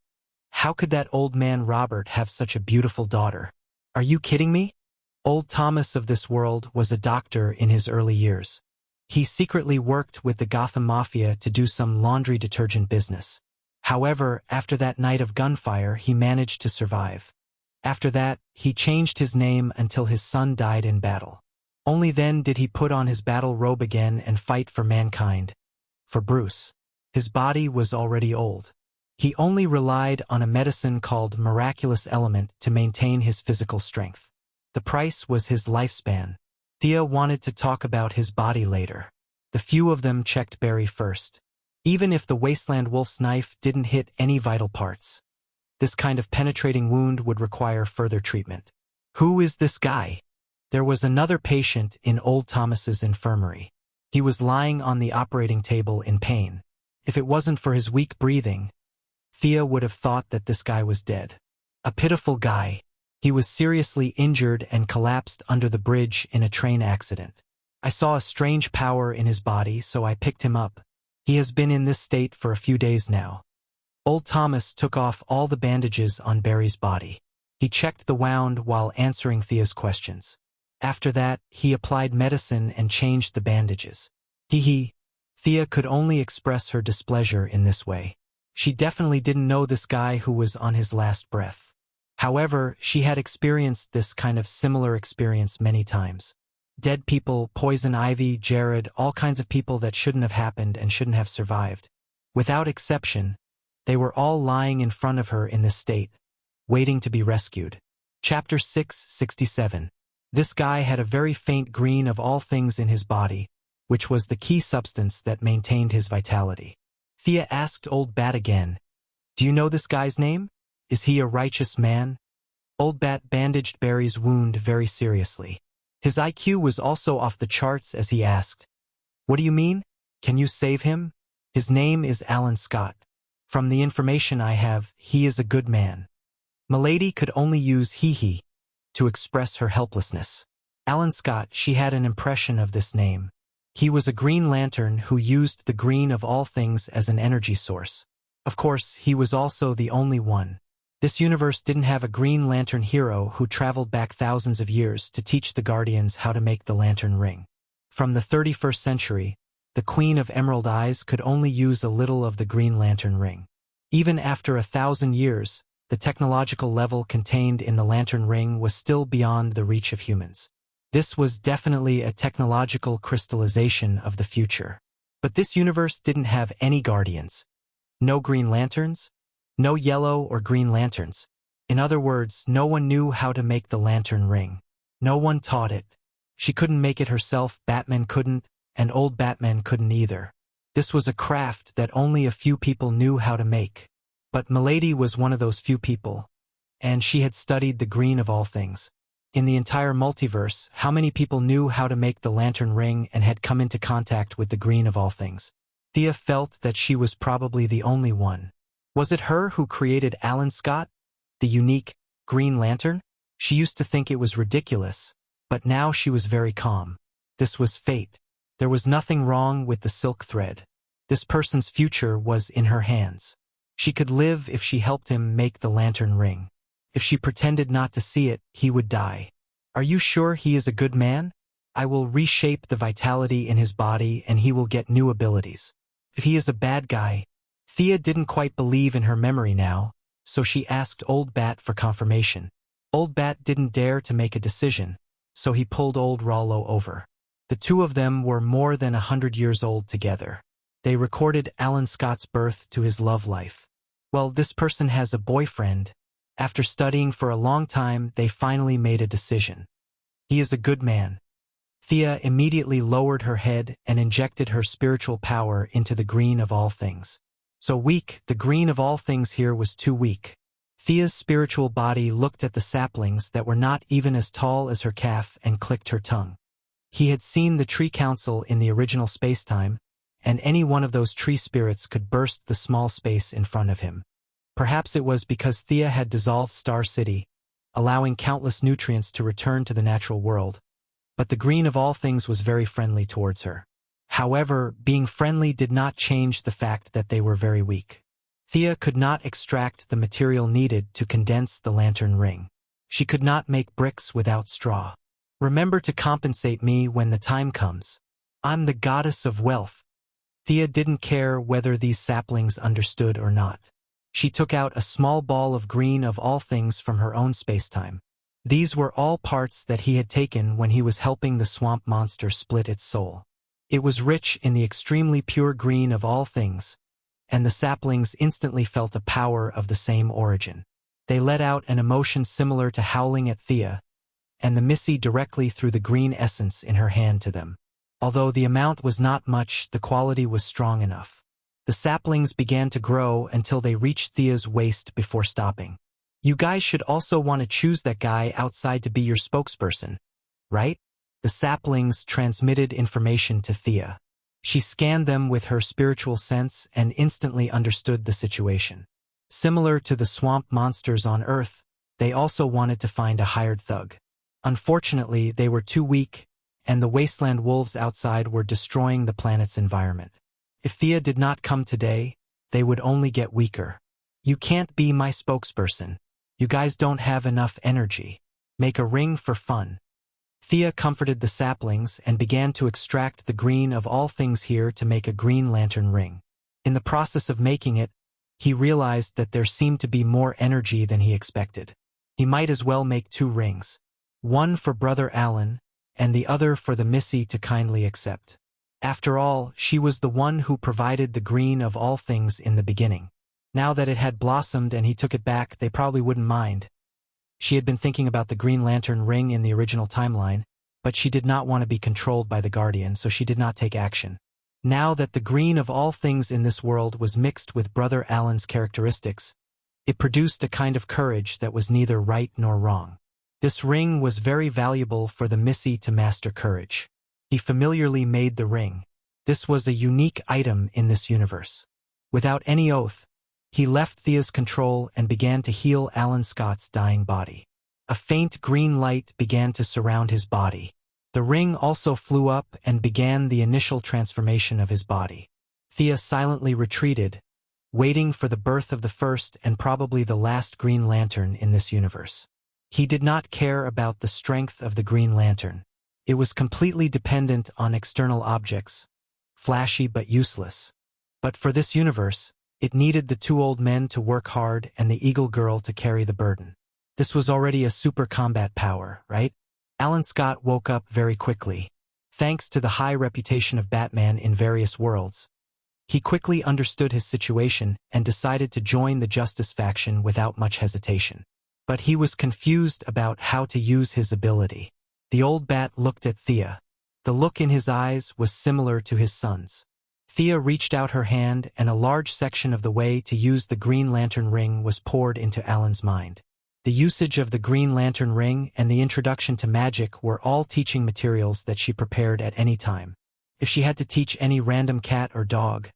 how could that old man Robert have such a beautiful daughter? Are you kidding me? Old Thomas of this world was a doctor in his early years. He secretly worked with the Gotham Mafia to do some laundry detergent business. However, after that night of gunfire, he managed to survive. After that, he changed his name until his son died in battle. Only then did he put on his battle robe again and fight for mankind. For Bruce, his body was already old. He only relied on a medicine called Miraculous Element to maintain his physical strength. The price was his lifespan. Thea wanted to talk about his body later. The few of them checked Barry first. Even if the Wasteland Wolf's knife didn't hit any vital parts, this kind of penetrating wound would require further treatment. Who is this guy? There was another patient in old Thomas's infirmary. He was lying on the operating table in pain. If it wasn't for his weak breathing, Thea would have thought that this guy was dead. A pitiful guy. He was seriously injured and collapsed under the bridge in a train accident. I saw a strange power in his body, so I picked him up. He has been in this state for a few days now. Old Thomas took off all the bandages on Barry's body. He checked the wound while answering Thea's questions. After that, he applied medicine and changed the bandages. Thea could only express her displeasure in this way. She definitely didn't know this guy who was on his last breath. However, she had experienced this kind of similar experience many times. Dead people, poison ivy, Jared, all kinds of people that shouldn't have happened and shouldn't have survived. Without exception, they were all lying in front of her in this state, waiting to be rescued. Chapter 667. This guy had a very faint green of all things in his body, which was the key substance that maintained his vitality. Thea asked Old Bat again, "Do you know this guy's name? Is he a righteous man?" Old Bat bandaged Barry's wound very seriously. His IQ was also off the charts as he asked, "What do you mean? Can you save him?" "His name is Alan Scott. From the information I have, he is a good man." Milady could only use he to express her helplessness. Alan Scott, she had an impression of this name. He was a Green Lantern who used the green of all things as an energy source. Of course, he was also the only one. This universe didn't have a Green Lantern hero who traveled back thousands of years to teach the Guardians how to make the lantern ring. From the 31st century, the Queen of Emerald Eyes could only use a little of the Green Lantern ring. Even after 1,000 years, the technological level contained in the lantern ring was still beyond the reach of humans. This was definitely a technological crystallization of the future. But this universe didn't have any guardians. No green lanterns, no yellow or green lanterns. In other words, no one knew how to make the lantern ring. No one taught it. She couldn't make it herself, Batman couldn't, and old Batman couldn't either. This was a craft that only a few people knew how to make. But Milady was one of those few people, and she had studied the green of all things. In the entire multiverse, how many people knew how to make the lantern ring and had come into contact with the green of all things? Thea felt that she was probably the only one. Was it her who created Alan Scott, the unique Green Lantern? She used to think it was ridiculous, but now she was very calm. This was fate. There was nothing wrong with the silk thread. This person's future was in her hands. She could live if she helped him make the lantern ring. If she pretended not to see it, he would die. Are you sure he is a good man? I will reshape the vitality in his body and he will get new abilities. If he is a bad guy, Thea didn't quite believe in her memory now, so she asked Old Bat for confirmation. Old Bat didn't dare to make a decision, so he pulled Old Rollo over. The two of them were more than 100 years old together. They recorded Alan Scott's birth to his love life. Well, this person has a boyfriend. After studying for a long time, they finally made a decision. He is a good man. Thea immediately lowered her head and injected her spiritual power into the green of all things. So weak, the green of all things here was too weak. Thea's spiritual body looked at the saplings that were not even as tall as her calf and clicked her tongue. He had seen the tree council in the original spacetime, and any one of those tree spirits could burst the small space in front of him. Perhaps it was because Thea had dissolved Star City, allowing countless nutrients to return to the natural world, but the green of all things was very friendly towards her. However, being friendly did not change the fact that they were very weak. Thea could not extract the material needed to condense the lantern ring. She could not make bricks without straw. Remember to compensate me when the time comes. I'm the goddess of wealth. Thea didn't care whether these saplings understood or not. She took out a small ball of green of all things from her own spacetime. These were all parts that he had taken when he was helping the swamp monster split its soul. It was rich in the extremely pure green of all things, and the saplings instantly felt a power of the same origin. They let out an emotion similar to howling at Thea, and the Missy directly threw the green essence in her hand to them. Although the amount was not much, the quality was strong enough. The saplings began to grow until they reached Thea's waist before stopping. You guys should also want to choose that guy outside to be your spokesperson, right? The saplings transmitted information to Thea. She scanned them with her spiritual sense and instantly understood the situation. Similar to the swamp monsters on Earth, they also wanted to find a hired thug. Unfortunately, they were too weak, and the wasteland wolves outside were destroying the planet's environment. If Thea did not come today, they would only get weaker. You can't be my spokesperson. You guys don't have enough energy. Make a ring for fun. Thea comforted the saplings and began to extract the green of all things here to make a green lantern ring. In the process of making it, he realized that there seemed to be more energy than he expected. He might as well make 2 rings. One for Brother Alan, and the other for the Missy to kindly accept. After all, she was the one who provided the green of all things in the beginning. Now that it had blossomed and he took it back, they probably wouldn't mind. She had been thinking about the Green Lantern ring in the original timeline, but she did not want to be controlled by the Guardian, so she did not take action. Now that the green of all things in this world was mixed with Brother Alan's characteristics, it produced a kind of courage that was neither right nor wrong. This ring was very valuable for the Missy to master courage. He familiarly made the ring. This was a unique item in this universe. Without any oath, he left Thea's control and began to heal Alan Scott's dying body. A faint green light began to surround his body. The ring also flew up and began the initial transformation of his body. Thea silently retreated, waiting for the birth of the first and probably the last Green Lantern in this universe. He did not care about the strength of the Green Lantern. It was completely dependent on external objects, flashy but useless. But for this universe, it needed the 2 old men to work hard and the Eagle Girl to carry the burden. This was already a super combat power, right? Alan Scott woke up very quickly. Thanks to the high reputation of Batman in various worlds, he quickly understood his situation and decided to join the Justice faction without much hesitation. But he was confused about how to use his ability. The old Bat looked at Thea. The look in his eyes was similar to his son's. Thea reached out her hand, and a large section of the way to use the Green Lantern ring was poured into Alan's mind. The usage of the Green Lantern ring and the introduction to magic were all teaching materials that she prepared at any time. If she had to teach any random cat or dog,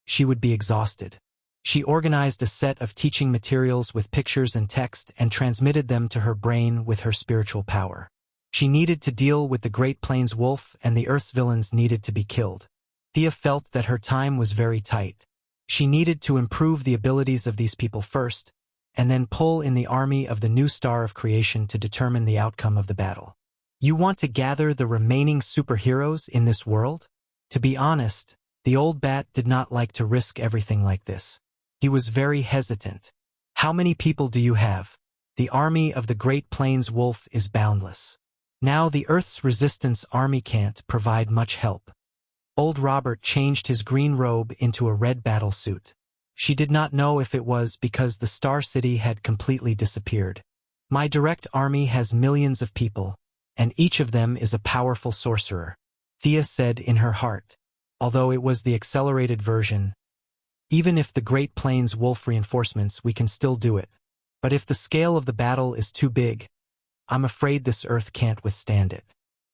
she would be exhausted. She organized a set of teaching materials with pictures and text and transmitted them to her brain with her spiritual power. She needed to deal with the Great Plains Wolf, and the Earth's villains needed to be killed. Thea felt that her time was very tight. She needed to improve the abilities of these people first, and then pull in the army of the new star of creation to determine the outcome of the battle. You want to gather the remaining superheroes in this world? To be honest, the old Bat did not like to risk everything like this. He was very hesitant. How many people do you have? The army of the Great Plains Wolf is boundless. Now the Earth's resistance army can't provide much help. Old Robert changed his green robe into a red battle suit. She did not know if it was because the Star City had completely disappeared. My direct army has millions of people, and each of them is a powerful sorcerer, Thea said in her heart. Although it was the accelerated version, even if the Great Plains Wolf reinforcements, we can still do it. But if the scale of the battle is too big, I'm afraid this Earth can't withstand it.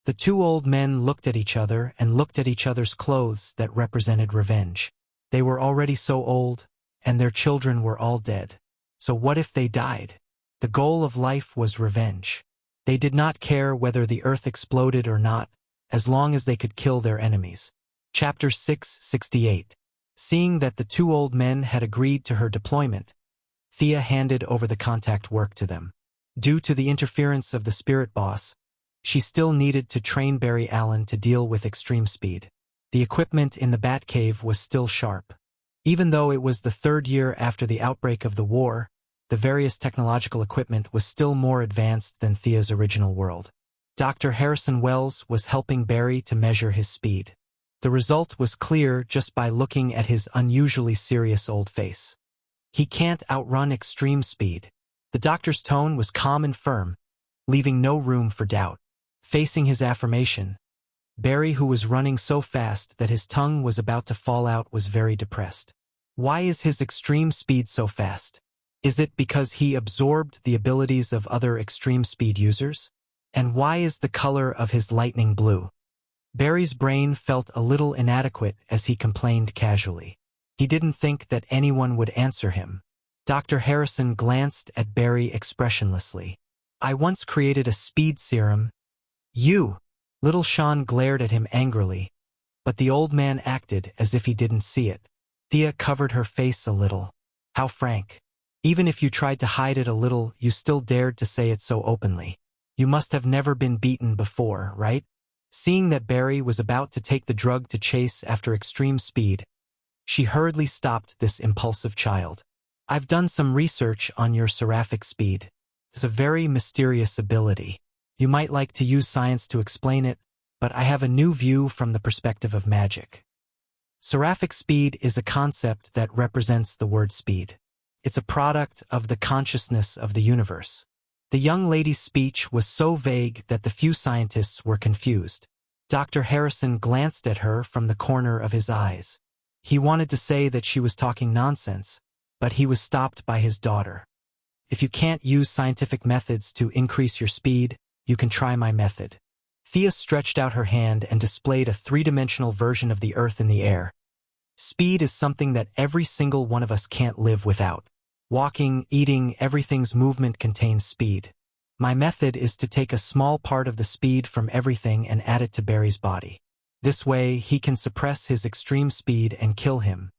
The two old men looked at each other and looked at each other's clothes that represented revenge. They were already so old, and their children were all dead. So what if they died? The goal of life was revenge. They did not care whether the Earth exploded or not, as long as they could kill their enemies. Chapter 668. Seeing that the two old men had agreed to her deployment, Thea handed over the contact work to them. Due to the interference of the spirit boss, she still needed to train Barry Allen to deal with extreme speed. The equipment in the Batcave was still sharp. Even though it was the third year after the outbreak of the war, the various technological equipment was still more advanced than Thea's original world. Dr. Harrison Wells was helping Barry to measure his speed. The result was clear just by looking at his unusually serious old face. He can't outrun extreme speed. The doctor's tone was calm and firm, leaving no room for doubt. Facing his affirmation, Barry, who was running so fast that his tongue was about to fall out, was very depressed. Why is his extreme speed so fast? Is it because he absorbed the abilities of other extreme speed users? And why is the color of his lightning blue? Barry's brain felt a little inadequate as he complained casually. He didn't think that anyone would answer him. Dr. Harrison glanced at Barry expressionlessly. I once created a speed serum. You! Little Sean glared at him angrily, but the old man acted as if he didn't see it. Thea covered her face a little. How frank. Even if you tried to hide it a little, you still dared to say it so openly. You must have never been beaten before, right? Seeing that Barry was about to take the drug to chase after extreme speed, she hurriedly stopped this impulsive child. I've done some research on your seraphic speed. It's a very mysterious ability. You might like to use science to explain it, but I have a new view from the perspective of magic. Seraphic speed is a concept that represents the word speed. It's a product of the consciousness of the universe. The young lady's speech was so vague that the few scientists were confused. Dr. Harrison glanced at her from the corner of his eyes. He wanted to say that she was talking nonsense, but he was stopped by his daughter. If you can't use scientific methods to increase your speed, you can try my method. Thea stretched out her hand and displayed a three-dimensional version of the Earth in the air. Speed is something that every single one of us can't live without. Walking, eating, everything's movement contains speed. My method is to take a small part of the speed from everything and add it to Barry's body. This way, he can suppress his extreme speed and kill him.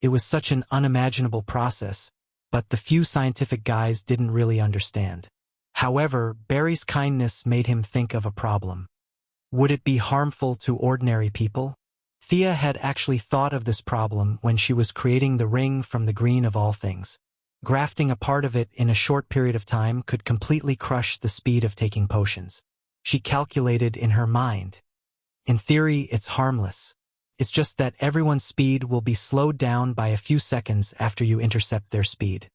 It was such an unimaginable process, but the few scientific guys didn't really understand. However, Barry's kindness made him think of a problem. Would it be harmful to ordinary people? Thea had actually thought of this problem when she was creating the ring from the green of all things. Grafting a part of it in a short period of time could completely crush the speed of taking potions. She calculated in her mind. In theory, it's harmless. It's just that everyone's speed will be slowed down by a few seconds after you intercept their speed.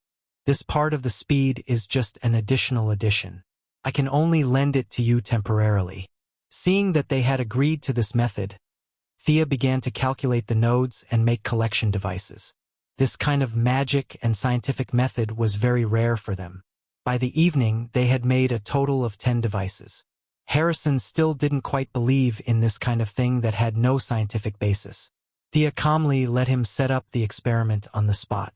This part of the speed is just an additional addition. I can only lend it to you temporarily. Seeing that they had agreed to this method, Thea began to calculate the nodes and make collection devices. This kind of magic and scientific method was very rare for them. By the evening, they had made a total of 10 devices. Harrison still didn't quite believe in this kind of thing that had no scientific basis. Thea calmly let him set up the experiment on the spot.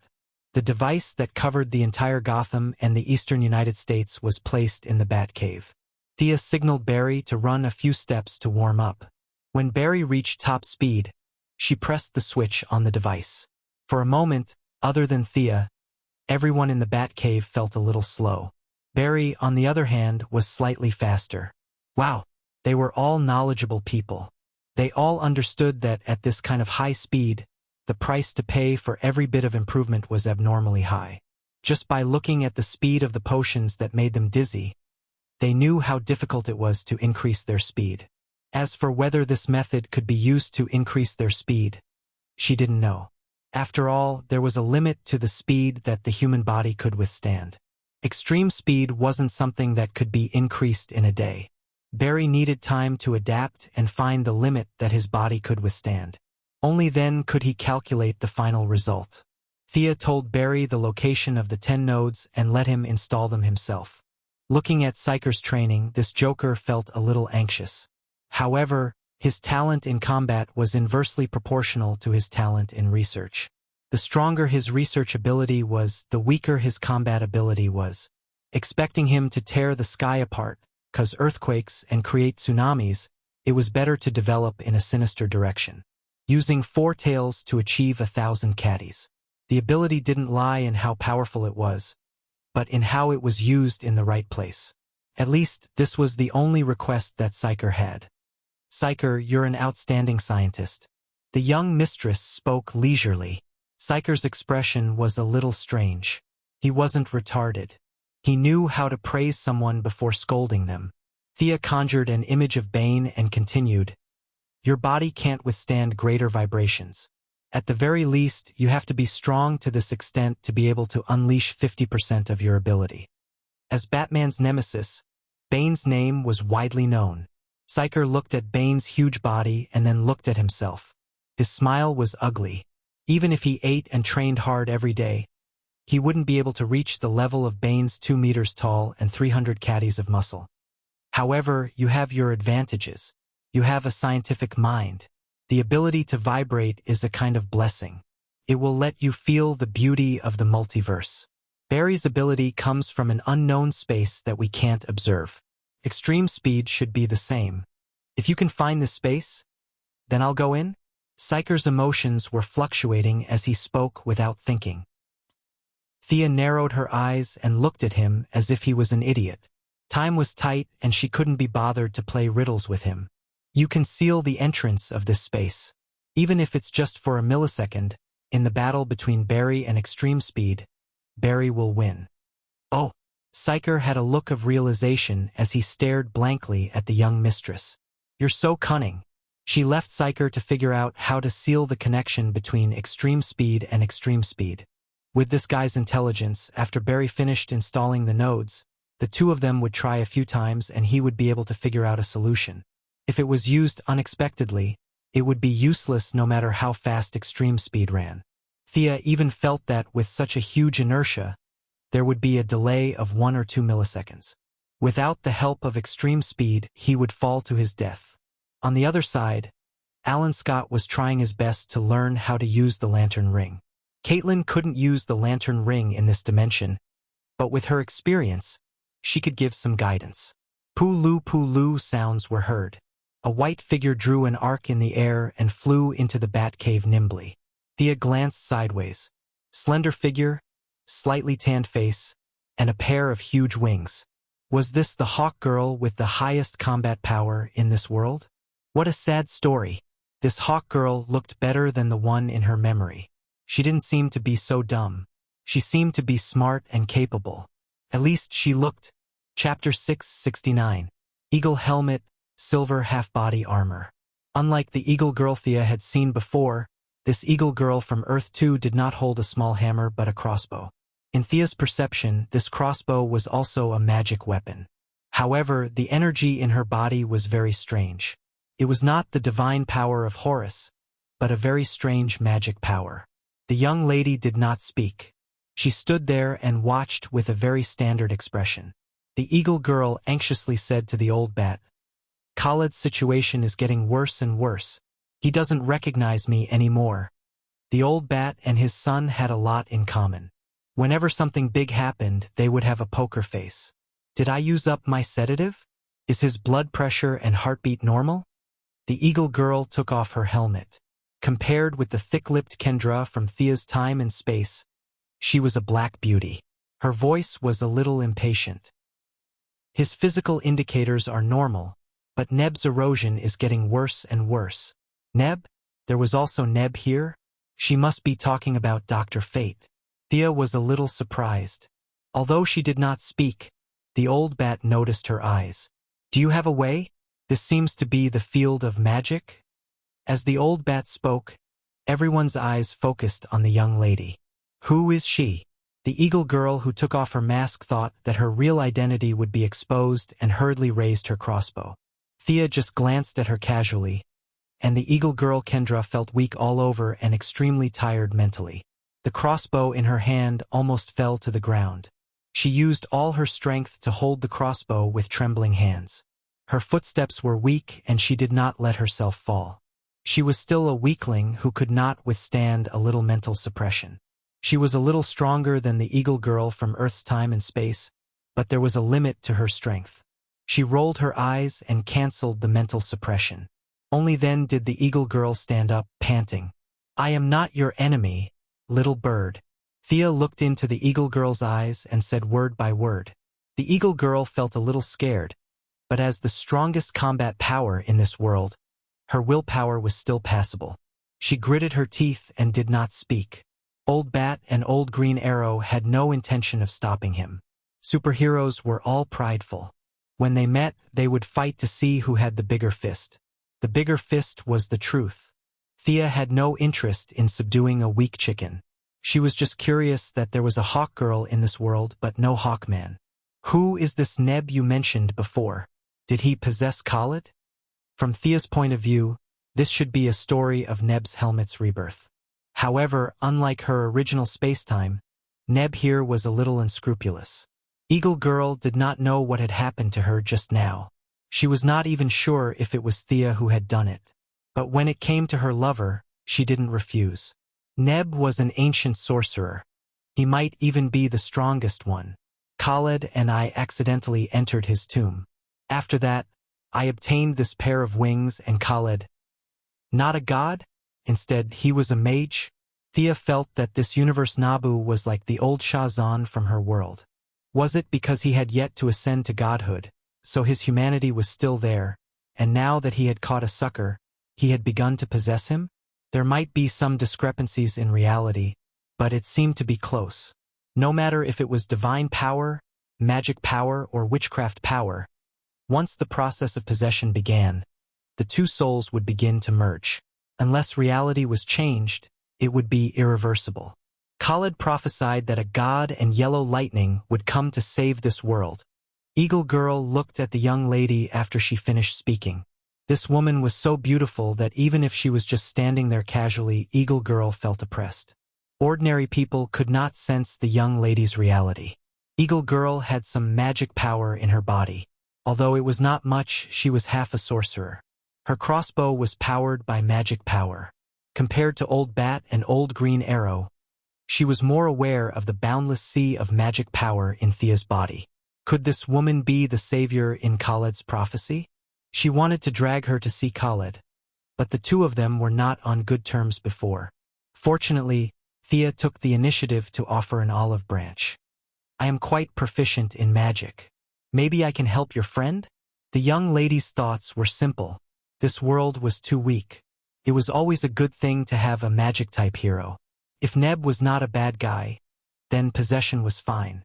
The device that covered the entire Gotham and the eastern United States was placed in the Batcave. Thea signaled Barry to run a few steps to warm up. When Barry reached top speed, she pressed the switch on the device. For a moment, other than Thea, everyone in the Batcave felt a little slow. Barry, on the other hand, was slightly faster. Wow, they were all knowledgeable people. They all understood that at this kind of high speed, the price to pay for every bit of improvement was abnormally high. Just by looking at the speed of the potions that made them dizzy, they knew how difficult it was to increase their speed. As for whether this method could be used to increase their speed, she didn't know. After all, there was a limit to the speed that the human body could withstand. Extreme speed wasn't something that could be increased in a day. Barry needed time to adapt and find the limit that his body could withstand. Only then could he calculate the final result. Thea told Barry the location of the 10 nodes and let him install them himself. Looking at Psyker's training, this joker felt a little anxious. However, his talent in combat was inversely proportional to his talent in research. The stronger his research ability was, the weaker his combat ability was. Expecting him to tear the sky apart, cause earthquakes and create tsunamis, it was better to develop in a sinister direction. Using 4 tails to achieve 1,000 caddies. The ability didn't lie in how powerful it was, but in how it was used in the right place. At least, this was the only request that Psyker had. Psyker, you're an outstanding scientist. The young mistress spoke leisurely. Psyker's expression was a little strange. He wasn't retarded. He knew how to praise someone before scolding them. Thea conjured an image of Bane and continued, your body can't withstand greater vibrations. At the very least, you have to be strong to this extent to be able to unleash 50% of your ability. As Batman's nemesis, Bane's name was widely known. Psyker looked at Bane's huge body and then looked at himself. His smile was ugly. Even if he ate and trained hard every day, he wouldn't be able to reach the level of Bane's 2 meters tall and 300 caddies of muscle. However, you have your advantages. You have a scientific mind. The ability to vibrate is a kind of blessing. It will let you feel the beauty of the multiverse. Barry's ability comes from an unknown space that we can't observe. Extreme speed should be the same. If you can find this space, then I'll go in. Psyker's emotions were fluctuating as he spoke without thinking. Thea narrowed her eyes and looked at him as if he was an idiot. Time was tight and she couldn't be bothered to play riddles with him. You can seal the entrance of this space. Even if it's just for a millisecond, in the battle between Barry and Extreme Speed, Barry will win. Oh! Psyker had a look of realization as he stared blankly at the young mistress. You're so cunning. She left Psyker to figure out how to seal the connection between Extreme Speed and Extreme Speed. With this guy's intelligence, after Barry finished installing the nodes, the two of them would try a few times and he would be able to figure out a solution. If it was used unexpectedly, it would be useless no matter how fast Extreme Speed ran. Thea even felt that with such a huge inertia, there would be a delay of 1 or 2 milliseconds. Without the help of Extreme Speed, he would fall to his death. On the other side, Alan Scott was trying his best to learn how to use the lantern ring. Caitlin couldn't use the lantern ring in this dimension, but with her experience, she could give some guidance. Poo-loo sounds were heard. A white figure drew an arc in the air and flew into the Batcave nimbly. Thea glanced sideways. Slender figure, slightly tanned face, and a pair of huge wings. Was this the Hawk Girl with the highest combat power in this world? What a sad story. This Hawk Girl looked better than the one in her memory. She didn't seem to be so dumb. She seemed to be smart and capable. At least she looked. Chapter 669. Eagle Helmet, Silver Half-Body Armor. Unlike the eagle girl Thea had seen before, this eagle girl from Earth 2 did not hold a small hammer but a crossbow. In Thea's perception, this crossbow was also a magic weapon. However, the energy in her body was very strange. It was not the divine power of Horus, but a very strange magic power. The young lady did not speak. She stood there and watched with a very standard expression. The eagle girl anxiously said to the old bat, "Khalid's situation is getting worse and worse. He doesn't recognize me anymore." The old bat and his son had a lot in common. Whenever something big happened, they would have a poker face. Did I use up my sedative? Is his blood pressure and heartbeat normal? The eagle girl took off her helmet. Compared with the thick-lipped Kendra from Thea's time and space, she was a black beauty. Her voice was a little impatient. His physical indicators are normal, but Neb's erosion is getting worse and worse. Neb? There was also Neb here? She must be talking about Dr. Fate. Thea was a little surprised. Although she did not speak, the old bat noticed her eyes. "Do you have a way? This seems to be the field of magic?" As the old bat spoke, everyone's eyes focused on the young lady. Who is she? The eagle girl who took off her mask thought that her real identity would be exposed and hurriedly raised her crossbow. Thea just glanced at her casually, and the eagle girl Kendra felt weak all over and extremely tired mentally. The crossbow in her hand almost fell to the ground. She used all her strength to hold the crossbow with trembling hands. Her footsteps were weak and she did not let herself fall. She was still a weakling who could not withstand a little mental suppression. She was a little stronger than the eagle girl from Earth's time and space, but there was a limit to her strength. She rolled her eyes and canceled the mental suppression. Only then did the eagle girl stand up, panting. "I am not your enemy, little bird." Thea looked into the eagle girl's eyes and said word by word. The eagle girl felt a little scared, but as the strongest combat power in this world, her willpower was still passable. She gritted her teeth and did not speak. Old Bat and Old Green Arrow had no intention of stopping him. Superheroes were all prideful. When they met, they would fight to see who had the bigger fist. The bigger fist was the truth. Thea had no interest in subduing a weak chicken. She was just curious that there was a hawk girl in this world but no hawkman. Who is this Neb you mentioned before? Did he possess Khalid? From Thea's point of view, this should be a story of Neb's helmet's rebirth. However, unlike her original spacetime, Neb here was a little unscrupulous. Eagle Girl did not know what had happened to her just now. She was not even sure if it was Thea who had done it. But when it came to her lover, she didn't refuse. Neb was an ancient sorcerer. He might even be the strongest one. Khalid and I accidentally entered his tomb. After that, I obtained this pair of wings and Khalid. Not a god? Instead, he was a mage. Thea felt that this universe Nabu was like the old Shazan from her world. Was it because he had yet to ascend to godhood, so his humanity was still there, and now that he had caught a sucker, he had begun to possess him? There might be some discrepancies in reality, but it seemed to be close. No matter if it was divine power, magic power, or witchcraft power, once the process of possession began, the two souls would begin to merge. Unless reality was changed, it would be irreversible. Khalid prophesied that a god and yellow lightning would come to save this world. Eagle Girl looked at the young lady after she finished speaking. This woman was so beautiful that even if she was just standing there casually, Eagle Girl felt oppressed. Ordinary people could not sense the young lady's reality. Eagle Girl had some magic power in her body. Although it was not much, she was half a sorcerer. Her crossbow was powered by magic power. Compared to Old Bat and Old Green Arrow, she was more aware of the boundless sea of magic power in Thea's body. Could this woman be the savior in Khalid's prophecy? She wanted to drag her to see Khalid, but the two of them were not on good terms before. Fortunately, Thea took the initiative to offer an olive branch. "I am quite proficient in magic. Maybe I can help your friend?" The young lady's thoughts were simple. This world was too weak. It was always a good thing to have a magic-type hero. If Neb was not a bad guy, then possession was fine.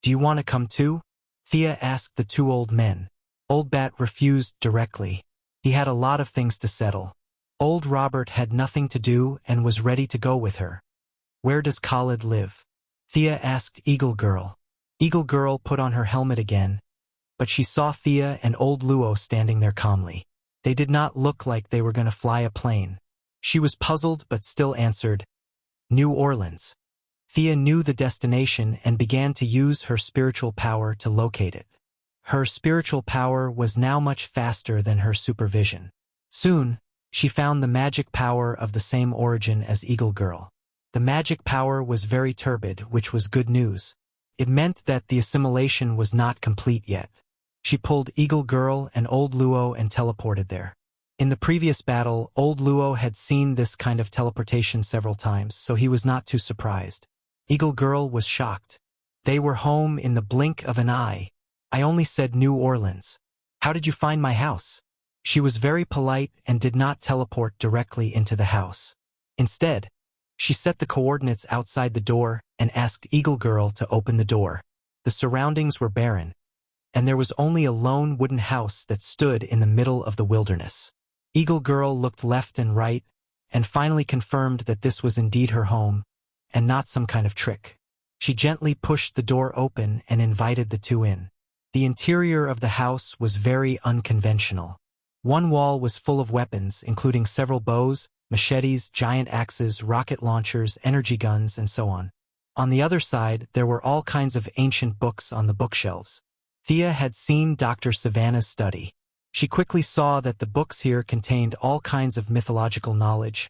"Do you want to come too?" Thea asked the two old men. Old Bat refused directly. He had a lot of things to settle. Old Robert had nothing to do and was ready to go with her. Where does Khalid live? Thea asked Eagle Girl. Eagle Girl put on her helmet again, but she saw Thea and old Luo standing there calmly. They did not look like they were going to fly a plane. She was puzzled but still answered, New Orleans. Thea knew the destination and began to use her spiritual power to locate it. Her spiritual power was now much faster than her supervision. Soon, she found the magic power of the same origin as Eagle Girl. The magic power was very turbid, which was good news. It meant that the assimilation was not complete yet. She pulled Eagle Girl and Old Luo and teleported there. In the previous battle, Old Luo had seen this kind of teleportation several times, so he was not too surprised. Eagle Girl was shocked. They were home in the blink of an eye. I only said New Orleans. How did you find my house? She was very polite and did not teleport directly into the house. Instead, she set the coordinates outside the door and asked Eagle Girl to open the door. The surroundings were barren, and there was only a lone wooden house that stood in the middle of the wilderness. Eagle Girl looked left and right, and finally confirmed that this was indeed her home, and not some kind of trick. She gently pushed the door open and invited the two in. The interior of the house was very unconventional. One wall was full of weapons, including several bows, machetes, giant axes, rocket launchers, energy guns, and so on. On the other side, there were all kinds of ancient books on the bookshelves. Thea had seen Dr. Savannah's study. She quickly saw that the books here contained all kinds of mythological knowledge,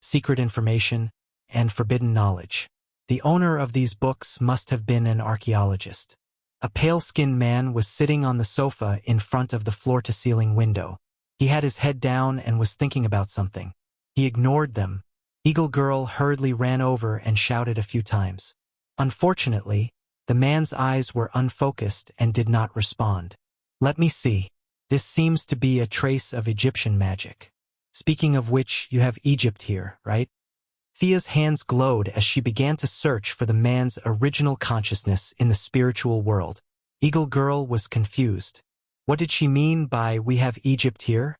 secret information, and forbidden knowledge. The owner of these books must have been an archaeologist. A pale-skinned man was sitting on the sofa in front of the floor-to-ceiling window. He had his head down and was thinking about something. He ignored them. Eagle Girl hurriedly ran over and shouted a few times. Unfortunately, the man's eyes were unfocused and did not respond. Let me see. This seems to be a trace of Egyptian magic. Speaking of which, you have Egypt here, right? Thea's hands glowed as she began to search for the man's original consciousness in the spiritual world. Eagle Girl was confused. What did she mean by "we have Egypt here"?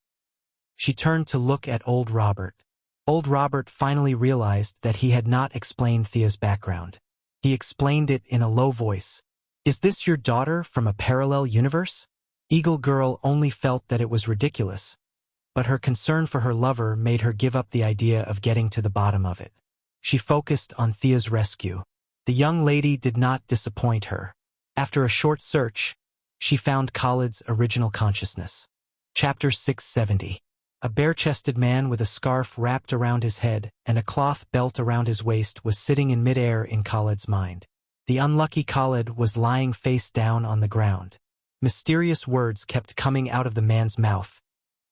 She turned to look at Old Robert. Old Robert finally realized that he had not explained Thea's background. He explained it in a low voice. Is this your daughter from a parallel universe? Eagle Girl only felt that it was ridiculous, but her concern for her lover made her give up the idea of getting to the bottom of it. She focused on Thea's rescue. The young lady did not disappoint her. After a short search, she found Khalid's original consciousness. Chapter 670. A bare-chested man with a scarf wrapped around his head and a cloth belt around his waist was sitting in midair in Khalid's mind. The unlucky Khalid was lying face down on the ground. Mysterious words kept coming out of the man's mouth,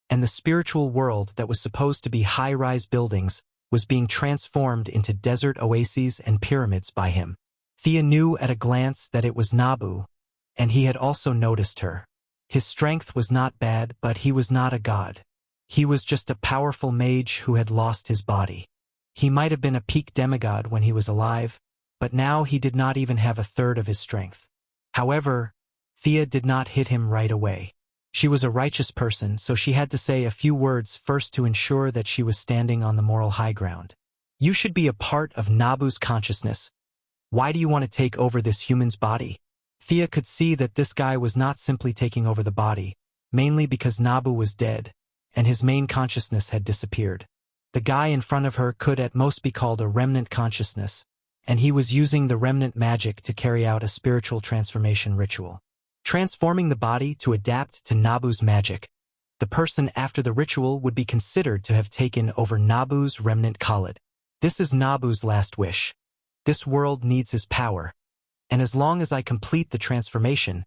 and the spiritual world that was supposed to be high-rise buildings was being transformed into desert oases and pyramids by him. Thea knew at a glance that it was Nabu, and he had also noticed her. His strength was not bad, but he was not a god. He was just a powerful mage who had lost his body. He might have been a peak demigod when he was alive, but now he did not even have a third of his strength. However, Thea did not hit him right away. She was a righteous person, so she had to say a few words first to ensure that she was standing on the moral high ground. You should be a part of Nabu's consciousness. Why do you want to take over this human's body? Thea could see that this guy was not simply taking over the body, mainly because Nabu was dead, and his main consciousness had disappeared. The guy in front of her could at most be called a remnant consciousness, and he was using the remnant magic to carry out a spiritual transformation ritual. Transforming the body to adapt to Nabu's magic, the person after the ritual would be considered to have taken over Nabu's remnant Khalid. This is Nabu's last wish. This world needs his power, and as long as I complete the transformation,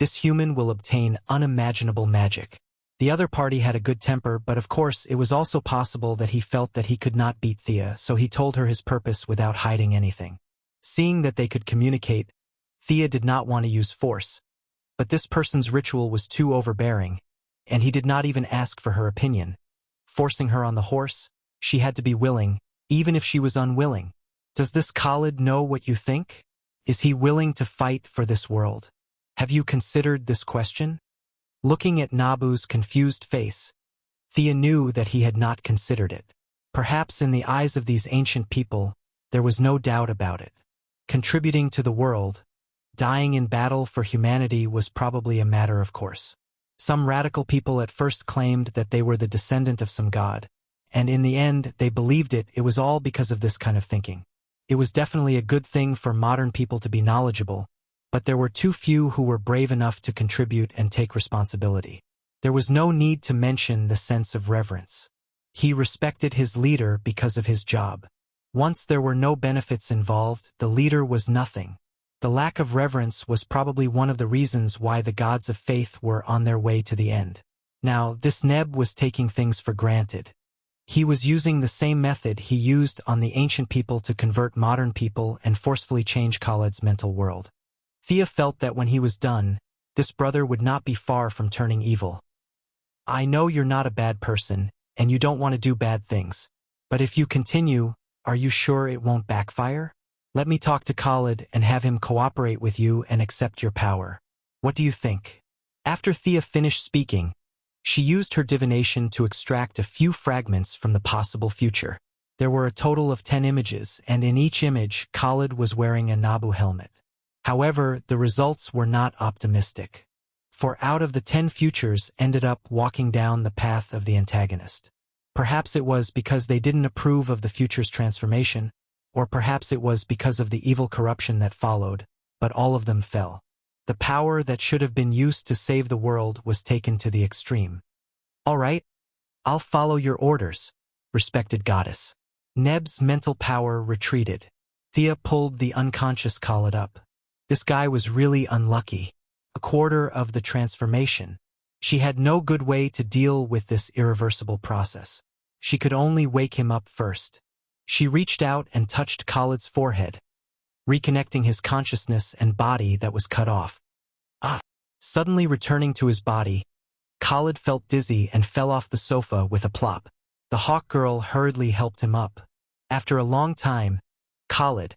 this human will obtain unimaginable magic. The other party had a good temper, but of course it was also possible that he felt that he could not beat Thea, so he told her his purpose without hiding anything. Seeing that they could communicate, Thea did not want to use force. But this person's ritual was too overbearing, and he did not even ask for her opinion. Forcing her on the horse, she had to be willing, even if she was unwilling. Does this Khalid know what you think? Is he willing to fight for this world? Have you considered this question? Looking at Nabu's confused face, Thea knew that he had not considered it. Perhaps in the eyes of these ancient people, there was no doubt about it. Contributing to the world, dying in battle for humanity was probably a matter of course. Some radical people at first claimed that they were the descendant of some god, and in the end they believed it was all because of this kind of thinking. It was definitely a good thing for modern people to be knowledgeable, but there were too few who were brave enough to contribute and take responsibility. There was no need to mention the sense of reverence. He respected his leader because of his job. Once there were no benefits involved, the leader was nothing. The lack of reverence was probably one of the reasons why the gods of faith were on their way to the end. Now, this Neb was taking things for granted. He was using the same method he used on the ancient people to convert modern people and forcefully change Khalid's mental world. Thea felt that when he was done, this brother would not be far from turning evil. I know you're not a bad person, and you don't want to do bad things. But if you continue, are you sure it won't backfire? Let me talk to Khalid and have him cooperate with you and accept your power. What do you think? After Thea finished speaking, she used her divination to extract a few fragments from the possible future. There were a total of 10 images, and in each image, Khalid was wearing a Nabu helmet. However, the results were not optimistic. For out of the 10 futures ended up walking down the path of the antagonist. Perhaps it was because they didn't approve of the future's transformation, or perhaps it was because of the evil corruption that followed, but all of them fell. The power that should have been used to save the world was taken to the extreme. All right, I'll follow your orders, respected goddess. Neb's mental power retreated. Thea pulled the unconscious Khalid up. This guy was really unlucky. A quarter of the transformation. She had no good way to deal with this irreversible process. She could only wake him up first. She reached out and touched Khalid's forehead, reconnecting his consciousness and body that was cut off. Suddenly returning to his body, Khalid felt dizzy and fell off the sofa with a plop. The hawk girl hurriedly helped him up. After a long time, Khalid,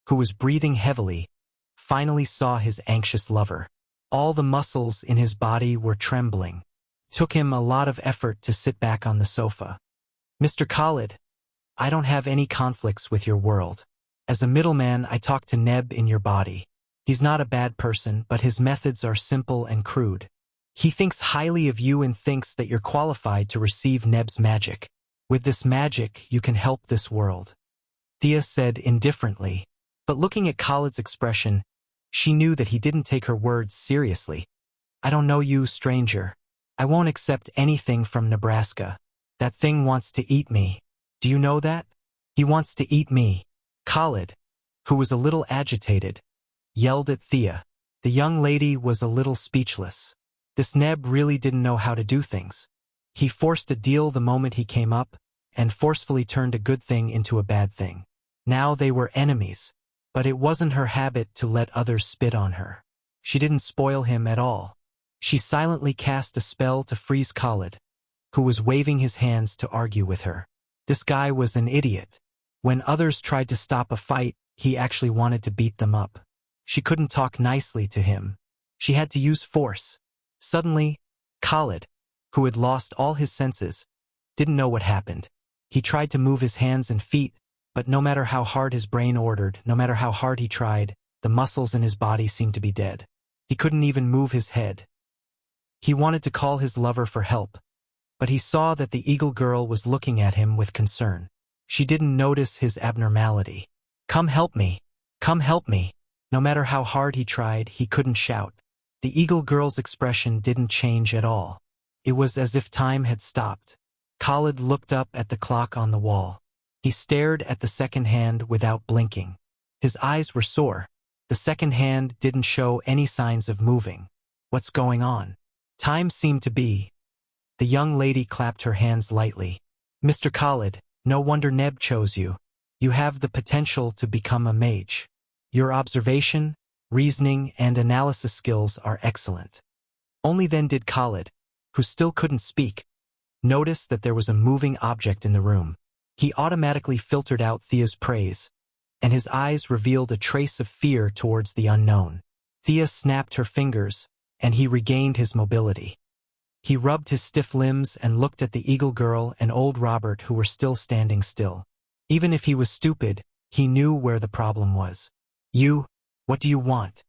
who was breathing heavily, finally saw his anxious lover. All the muscles in his body were trembling. It took him a lot of effort to sit back on the sofa. Mr. Khalid, I don't have any conflicts with your world. As a middleman, I talk to Neb in your body. He's not a bad person, but his methods are simple and crude. He thinks highly of you and thinks that you're qualified to receive Neb's magic. With this magic, you can help this world. Thea said indifferently, but looking at Khalid's expression, she knew that he didn't take her words seriously. I don't know you, stranger. I won't accept anything from Nebraska. That thing wants to eat me. Do you know that? He wants to eat me. Khalid, who was a little agitated, yelled at Thea. The young lady was a little speechless. This Neb really didn't know how to do things. He forced a deal the moment he came up, and forcefully turned a good thing into a bad thing. Now they were enemies. But it wasn't her habit to let others spit on her. She didn't spoil him at all. She silently cast a spell to freeze Khalid, who was waving his hands to argue with her. This guy was an idiot. When others tried to stop a fight, he actually wanted to beat them up. She couldn't talk nicely to him. She had to use force. Suddenly, Khalid, who had lost all his senses, didn't know what happened. He tried to move his hands and feet, but no matter how hard his brain ordered, no matter how hard he tried, the muscles in his body seemed to be dead. He couldn't even move his head. He wanted to call his lover for help, but he saw that the eagle girl was looking at him with concern. She didn't notice his abnormality. Come help me. Come help me. No matter how hard he tried, he couldn't shout. The eagle girl's expression didn't change at all. It was as if time had stopped. Khalid looked up at the clock on the wall. He stared at the second hand without blinking. His eyes were sore. The second hand didn't show any signs of moving. What's going on? Time seemed to be. The young lady clapped her hands lightly. Mr. Khalid, no wonder Neb chose you. You have the potential to become a mage. Your observation, reasoning, and analysis skills are excellent. Only then did Khalid, who still couldn't speak, notice that there was a moving object in the room. He automatically filtered out Thea's praise, and his eyes revealed a trace of fear towards the unknown. Thea snapped her fingers, and he regained his mobility. He rubbed his stiff limbs and looked at the Eagle Girl and old Robert, who were still standing still. Even if he was stupid, he knew where the problem was. "You, what do you want?"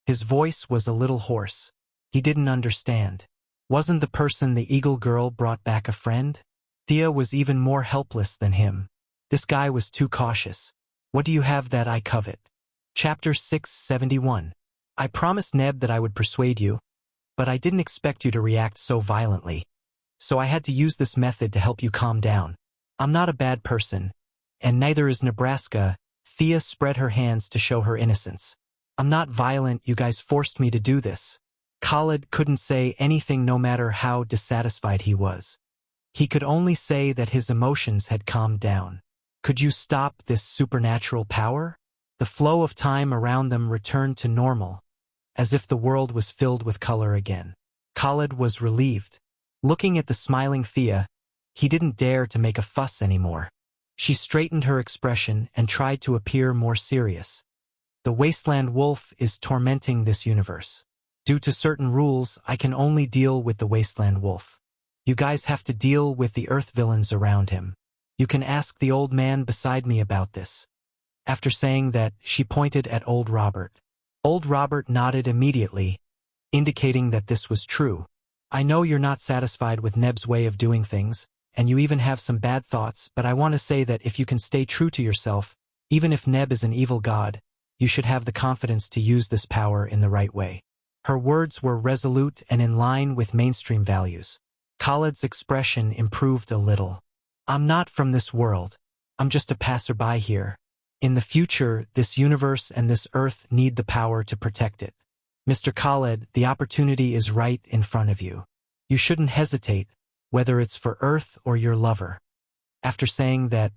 His voice was a little hoarse. He didn't understand. Wasn't the person the Eagle Girl brought back a friend? Thea was even more helpless than him. This guy was too cautious. "What do you have that I covet?" Chapter 671. I promised Neb that I would persuade you, but I didn't expect you to react so violently. So I had to use this method to help you calm down. I'm not a bad person, and neither is Nebraska. Thea spread her hands to show her innocence. I'm not violent, you guys forced me to do this. Khaled couldn't say anything no matter how dissatisfied he was. He could only say that his emotions had calmed down. Could you stop this supernatural power? The flow of time around them returned to normal, as if the world was filled with color again. Khaled was relieved. Looking at the smiling Thea, he didn't dare to make a fuss anymore. She straightened her expression and tried to appear more serious. The Wasteland Wolf is tormenting this universe. Due to certain rules, I can only deal with the Wasteland Wolf. You guys have to deal with the Earth villains around him. You can ask the old man beside me about this. After saying that, she pointed at old Robert. Old Robert nodded immediately, indicating that this was true. I know you're not satisfied with Neb's way of doing things, and you even have some bad thoughts, but I want to say that if you can stay true to yourself, even if Neb is an evil god, you should have the confidence to use this power in the right way. Her words were resolute and in line with mainstream values. Khaled's expression improved a little. I'm not from this world. I'm just a passerby here. In the future, this universe and this Earth need the power to protect it. Mr. Khaled, the opportunity is right in front of you. You shouldn't hesitate, whether it's for Earth or your lover. After saying that,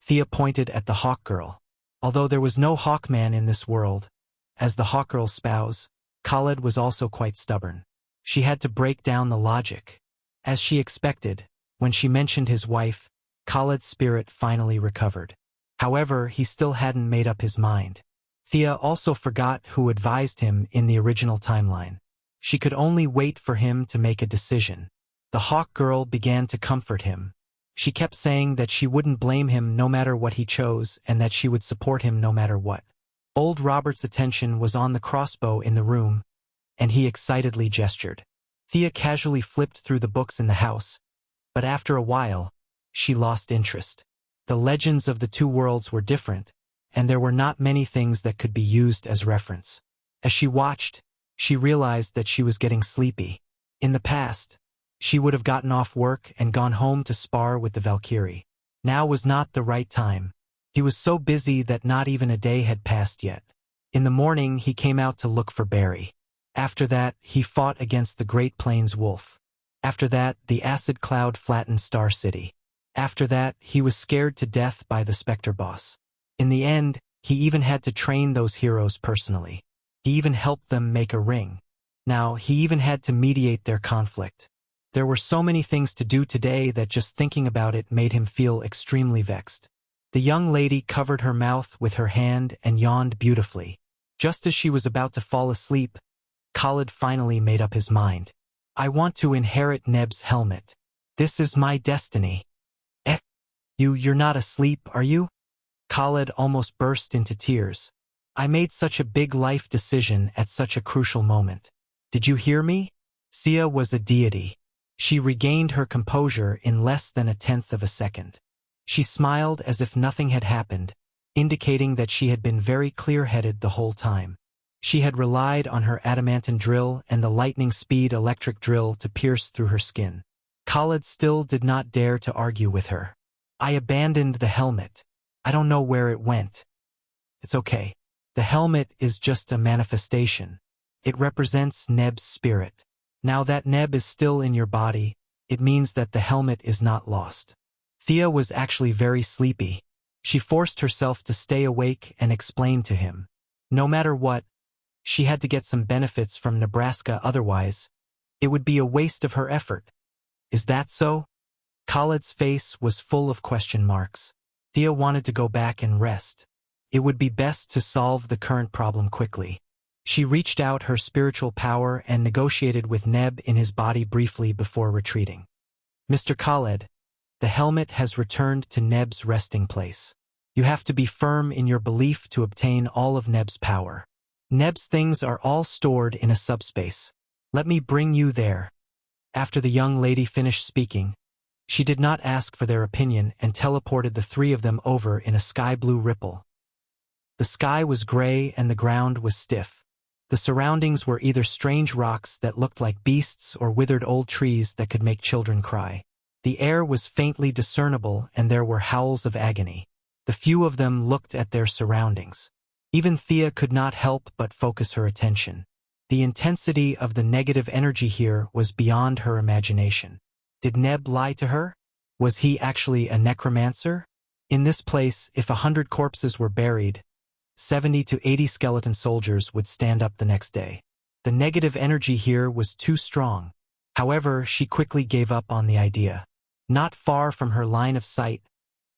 Thea pointed at the Hawk Girl. Although there was no Hawkman in this world, as the Hawk Girl's spouse, Khaled was also quite stubborn. She had to break down the logic. As she expected, when she mentioned his wife, Khaled's spirit finally recovered. However, he still hadn't made up his mind. Thea also forgot who advised him in the original timeline. She could only wait for him to make a decision. The Hawk Girl began to comfort him. She kept saying that she wouldn't blame him no matter what he chose and that she would support him no matter what. Old Robert's attention was on the crossbow in the room, and he excitedly gestured. Thea casually flipped through the books in the house, but after a while, she lost interest. The legends of the two worlds were different, and there were not many things that could be used as reference. As she watched, she realized that she was getting sleepy. In the past, she would have gotten off work and gone home to spar with the Valkyrie. Now was not the right time. He was so busy that not even a day had passed yet. In the morning, he came out to look for Barry. After that, he fought against the Great Plains Wolf. After that, the acid cloud flattened Star City. After that, he was scared to death by the Spectre boss. In the end, he even had to train those heroes personally. He even helped them make a ring. Now, he even had to mediate their conflict. There were so many things to do today that just thinking about it made him feel extremely vexed. The young lady covered her mouth with her hand and yawned beautifully. Just as she was about to fall asleep, Khaled finally made up his mind. I want to inherit Neb's helmet. This is my destiny. You're not asleep, are you? Khaled almost burst into tears. I made such a big life decision at such a crucial moment. Did you hear me? Sia was a deity. She regained her composure in less than a tenth of a second. She smiled as if nothing had happened, indicating that she had been very clear-headed the whole time. She had relied on her adamantine drill and the lightning-speed electric drill to pierce through her skin. Khaled still did not dare to argue with her. I abandoned the helmet. I don't know where it went. It's okay. The helmet is just a manifestation. It represents Neb's spirit. Now that Neb is still in your body, it means that the helmet is not lost. Thea was actually very sleepy. She forced herself to stay awake and explain to him. No matter what, she had to get some benefits from Nebraska, otherwise, it would be a waste of her effort. Is that so? Khaled's face was full of question marks. Thea wanted to go back and rest. It would be best to solve the current problem quickly. She reached out her spiritual power and negotiated with Neb in his body briefly before retreating. Mr. Khaled, the helmet has returned to Neb's resting place. You have to be firm in your belief to obtain all of Neb's power. Neb's things are all stored in a subspace. Let me bring you there. After the young lady finished speaking, she did not ask for their opinion and teleported the three of them over in a sky-blue ripple. The sky was gray and the ground was stiff. The surroundings were either strange rocks that looked like beasts or withered old trees that could make children cry. The air was faintly discernible and there were howls of agony. The few of them looked at their surroundings. Even Thea could not help but focus her attention. The intensity of the negative energy here was beyond her imagination. Did Neb lie to her? Was he actually a necromancer? In this place, if 100 corpses were buried, 70 to 80 skeleton soldiers would stand up the next day. The negative energy here was too strong. However, she quickly gave up on the idea. Not far from her line of sight,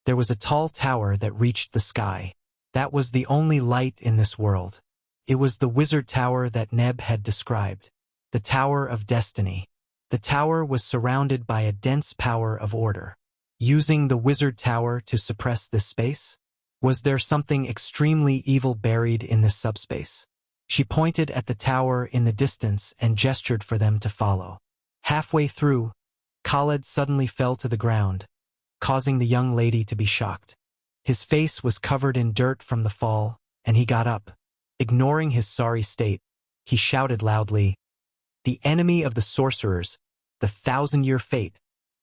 there was a tall tower that reached the sky. That was the only light in this world. It was the wizard tower that Neb had described. The Tower of Destiny. The tower was surrounded by a dense power of order. Using the wizard tower to suppress this space? Was there something extremely evil buried in this subspace? She pointed at the tower in the distance and gestured for them to follow. Halfway through, Khaled suddenly fell to the ground, causing the young lady to be shocked. His face was covered in dirt from the fall, and he got up. Ignoring his sorry state, he shouted loudly, "The enemy of the sorcerers, the 1,000-year fate,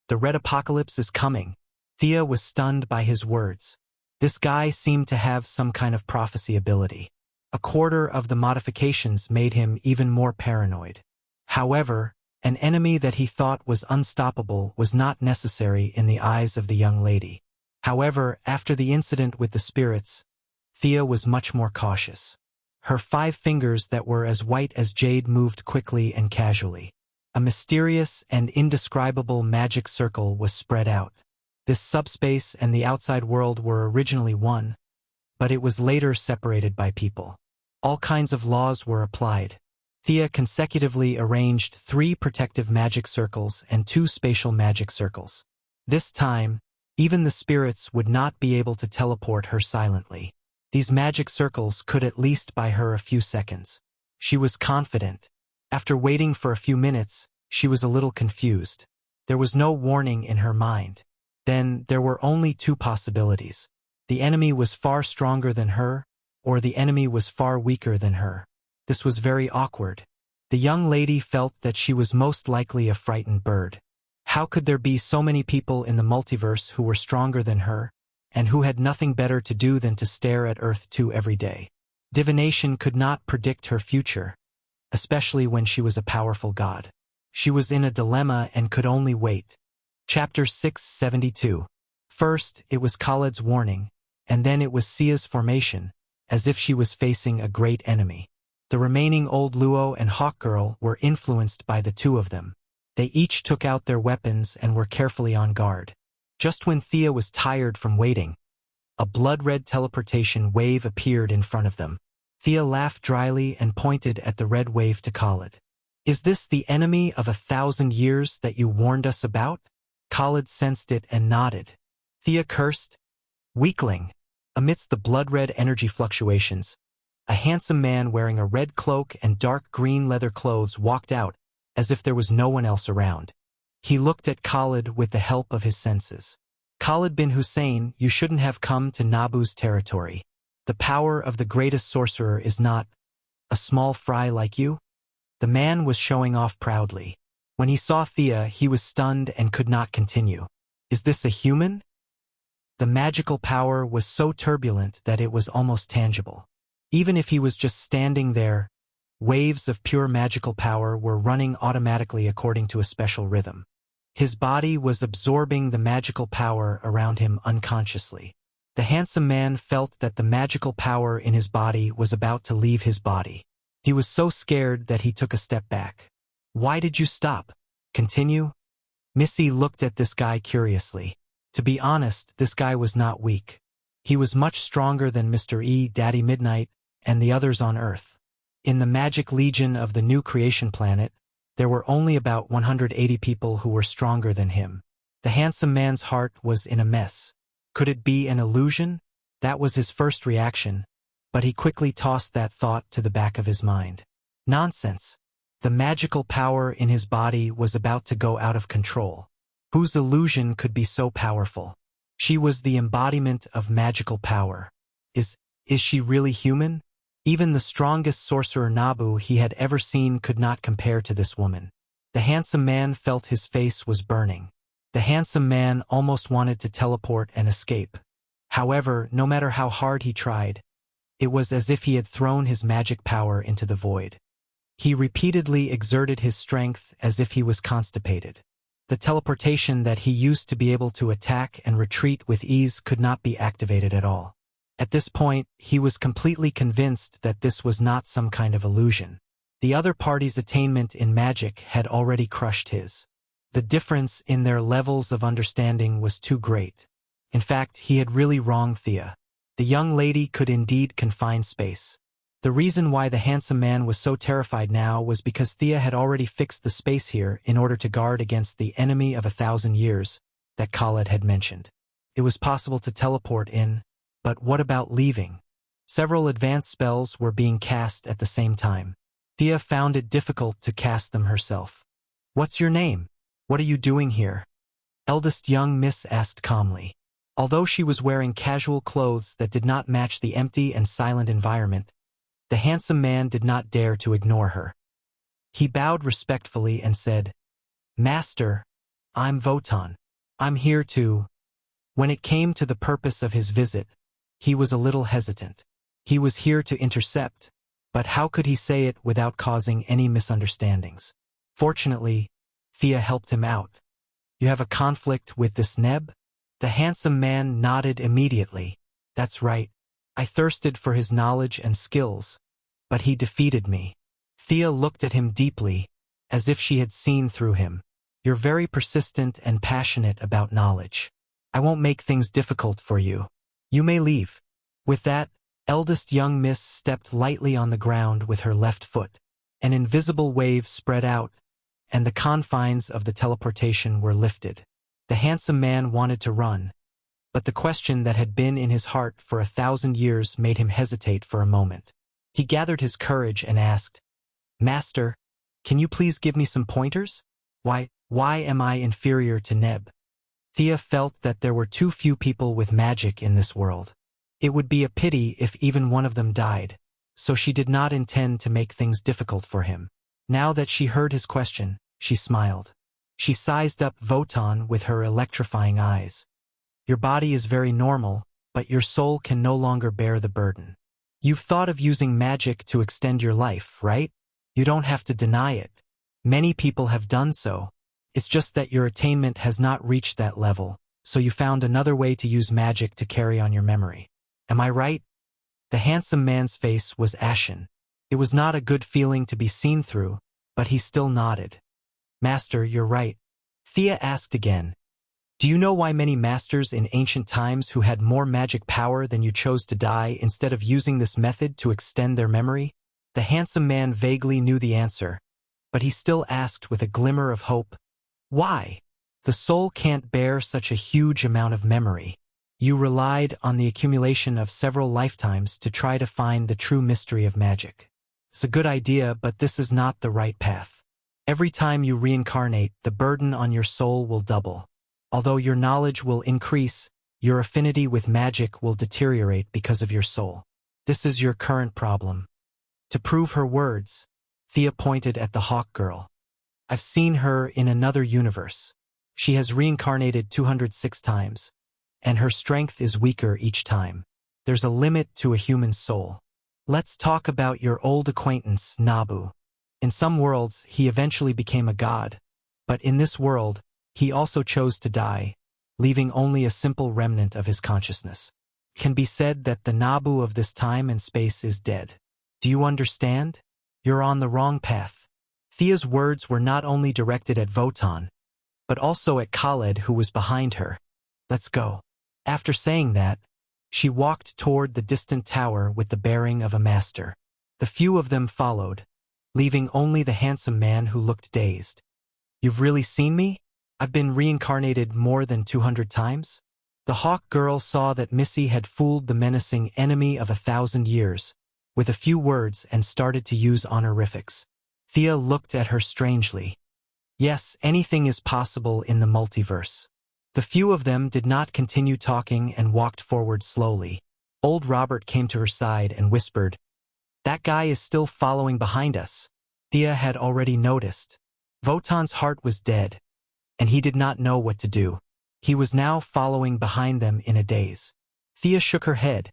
the Red Apocalypse is coming." Thea was stunned by his words. This guy seemed to have some kind of prophecy ability. A quarter of the modifications made him even more paranoid. However, an enemy that he thought was unstoppable was not necessary in the eyes of the young lady. However, after the incident with the spirits, Thea was much more cautious. Her 5 fingers that were as white as jade moved quickly and casually. A mysterious and indescribable magic circle was spread out. This subspace and the outside world were originally one, but it was later separated by people. All kinds of laws were applied. Thea consecutively arranged 3 protective magic circles and 2 spatial magic circles. This time, even the spirits would not be able to teleport her silently. These magic circles could at least buy her a few seconds. She was confident. After waiting for a few minutes, she was a little confused. There was no warning in her mind. Then there were only 2 possibilities. The enemy was far stronger than her, or the enemy was far weaker than her. This was very awkward. The young lady felt that she was most likely a frightened bird. How could there be so many people in the multiverse who were stronger than her, and who had nothing better to do than to stare at Earth 2 every day? Divination could not predict her future, especially when she was a powerful god. She was in a dilemma and could only wait. Chapter 672. First, it was Khaled's warning, and then it was Sia's formation, as if she was facing a great enemy. The remaining Old Luo and Hawk Girl were influenced by the 2 of them. They each took out their weapons and were carefully on guard. Just when Thea was tired from waiting, a blood-red teleportation wave appeared in front of them. Thea laughed dryly and pointed at the red wave to Khaled. "Is this the enemy of 1,000 years that you warned us about?" Khaled sensed it and nodded. Thea cursed, "Weakling." Amidst the blood-red energy fluctuations, a handsome man wearing a red cloak and dark green leather clothes walked out, as if there was no one else around. He looked at Khaled with the help of his senses. "Khaled bin Hussein, you shouldn't have come to Nabu's territory. The power of the greatest sorcerer is not a small fry like you." The man was showing off proudly. When he saw Thea, he was stunned and could not continue. "Is this a human?" The magical power was so turbulent that it was almost tangible. Even if he was just standing there, waves of pure magical power were running automatically according to a special rhythm. His body was absorbing the magical power around him unconsciously. The handsome man felt that the magical power in his body was about to leave his body. He was so scared that he took a step back. "Why did you stop? Continue?" Missy looked at this guy curiously. To be honest, this guy was not weak. He was much stronger than Mr. E, Daddy Midnight, and the others on Earth. In the Magic Legion of the new creation planet, there were only about 180 people who were stronger than him. The handsome man's heart was in a mess. Could it be an illusion? That was his first reaction, but he quickly tossed that thought to the back of his mind. Nonsense. The magical power in his body was about to go out of control. Whose illusion could be so powerful? She was the embodiment of magical power. Is she really human? Even the strongest sorcerer Nabu he had ever seen could not compare to this woman. The handsome man felt his face was burning. The handsome man almost wanted to teleport and escape. However, no matter how hard he tried, it was as if he had thrown his magic power into the void. He repeatedly exerted his strength as if he was constipated. The teleportation that he used to be able to attack and retreat with ease could not be activated at all. At this point, he was completely convinced that this was not some kind of illusion. The other party's attainment in magic had already crushed his. The difference in their levels of understanding was too great. In fact, he had really wronged Thea. The young lady could indeed confine space. The reason why the handsome man was so terrified now was because Thea had already fixed the space here in order to guard against the enemy of 1,000 years that Khaled had mentioned. It was possible to teleport in, but what about leaving? Several advanced spells were being cast at the same time. Thea found it difficult to cast them herself. "What's your name? What are you doing here?" Eldest young miss asked calmly. Although she was wearing casual clothes that did not match the empty and silent environment, the handsome man did not dare to ignore her. He bowed respectfully and said, "Master, I'm Votan. I'm here to—" When it came to the purpose of his visit, he was a little hesitant. He was here to intercept, but how could he say it without causing any misunderstandings? Fortunately, Thea helped him out. "You have a conflict with this Neb?" The handsome man nodded immediately. "That's right. I thirsted for his knowledge and skills, but he defeated me." Thea looked at him deeply, as if she had seen through him. "You're very persistent and passionate about knowledge. I won't make things difficult for you. You may leave." With that, eldest young miss stepped lightly on the ground with her left foot. An invisible wave spread out, and the confines of the teleportation were lifted. The handsome man wanted to run, but the question that had been in his heart for 1,000 years made him hesitate for a moment. He gathered his courage and asked, "Master, can you please give me some pointers? Why am I inferior to Neb?" Thea felt that there were too few people with magic in this world. It would be a pity if even one of them died, so she did not intend to make things difficult for him. Now that she heard his question, she smiled. She sized up Votan with her electrifying eyes. "Your body is very normal, but your soul can no longer bear the burden. You've thought of using magic to extend your life, right? You don't have to deny it. Many people have done so. It's just that your attainment has not reached that level, so you found another way to use magic to carry on your memory. Am I right?" The handsome man's face was ashen. It was not a good feeling to be seen through, but he still nodded. "Master, you're right." Thea asked again, "Do you know why many masters in ancient times who had more magic power than you chose to die instead of using this method to extend their memory?" The handsome man vaguely knew the answer, but he still asked with a glimmer of hope, "Why? The soul can't bear such a huge amount of memory. You relied on the accumulation of several lifetimes to try to find the true mystery of magic. It's a good idea, but this is not the right path. Every time you reincarnate, the burden on your soul will double. Although your knowledge will increase, your affinity with magic will deteriorate because of your soul. This is your current problem." To prove her words, Thea pointed at the Hawk Girl. "I've seen her in another universe. She has reincarnated 206 times, and her strength is weaker each time. There's a limit to a human soul. Let's talk about your old acquaintance, Nabu. In some worlds, he eventually became a god, but in this world, he also chose to die, leaving only a simple remnant of his consciousness. It can be said that the Nabu of this time and space is dead. Do you understand? You're on the wrong path." Thea's words were not only directed at Votan, but also at Khaled, who was behind her. "Let's go." After saying that, she walked toward the distant tower with the bearing of a master. The few of them followed, leaving only the handsome man who looked dazed. "You've really seen me? I've been reincarnated more than 200 times?" The hawk girl saw that Missy had fooled the menacing enemy of 1,000 years with a few words and started to use honorifics. Thea looked at her strangely. Yes, anything is possible in the multiverse. The few of them did not continue talking and walked forward slowly. Old Robert came to her side and whispered, "That guy is still following behind us." Thea had already noticed. Wotan's heart was dead, and he did not know what to do. He was now following behind them in a daze. Thea shook her head,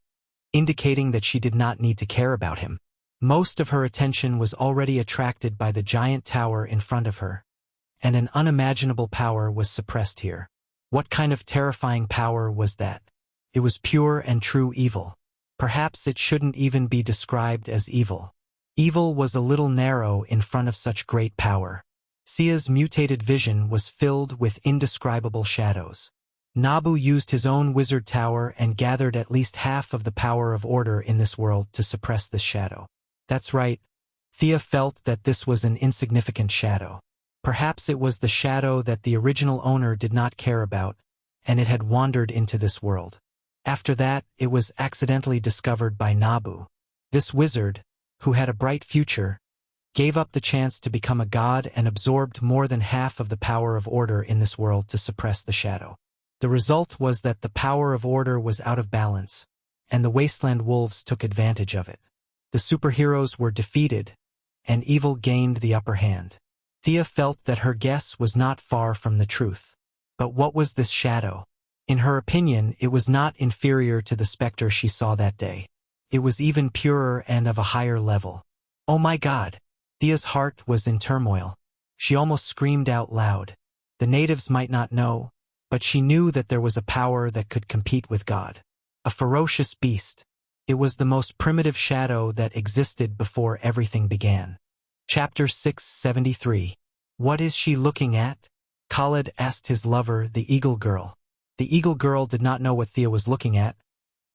indicating that she did not need to care about him. Most of her attention was already attracted by the giant tower in front of her, and an unimaginable power was suppressed here. What kind of terrifying power was that? It was pure and true evil. Perhaps it shouldn't even be described as evil. Evil was a little narrow in front of such great power. Sia's mutated vision was filled with indescribable shadows. Nabu used his own wizard tower and gathered at least half of the power of order in this world to suppress this shadow. That's right. Thea felt that this was an insignificant shadow. Perhaps it was the shadow that the original owner did not care about, and it had wandered into this world. After that, it was accidentally discovered by Nabu. This wizard, who had a bright future, gave up the chance to become a god and absorbed more than half of the power of order in this world to suppress the shadow. The result was that the power of order was out of balance, and the wasteland wolves took advantage of it. The superheroes were defeated, and evil gained the upper hand. Thea felt that her guess was not far from the truth. But what was this shadow? In her opinion, it was not inferior to the specter she saw that day. It was even purer and of a higher level. Oh my God! Thea's heart was in turmoil. She almost screamed out loud. The natives might not know, but she knew that there was a power that could compete with God. A ferocious beast. It was the most primitive shadow that existed before everything began. Chapter 673. What is she looking at? Khalid asked his lover, the Eagle Girl. The Eagle Girl did not know what Thea was looking at,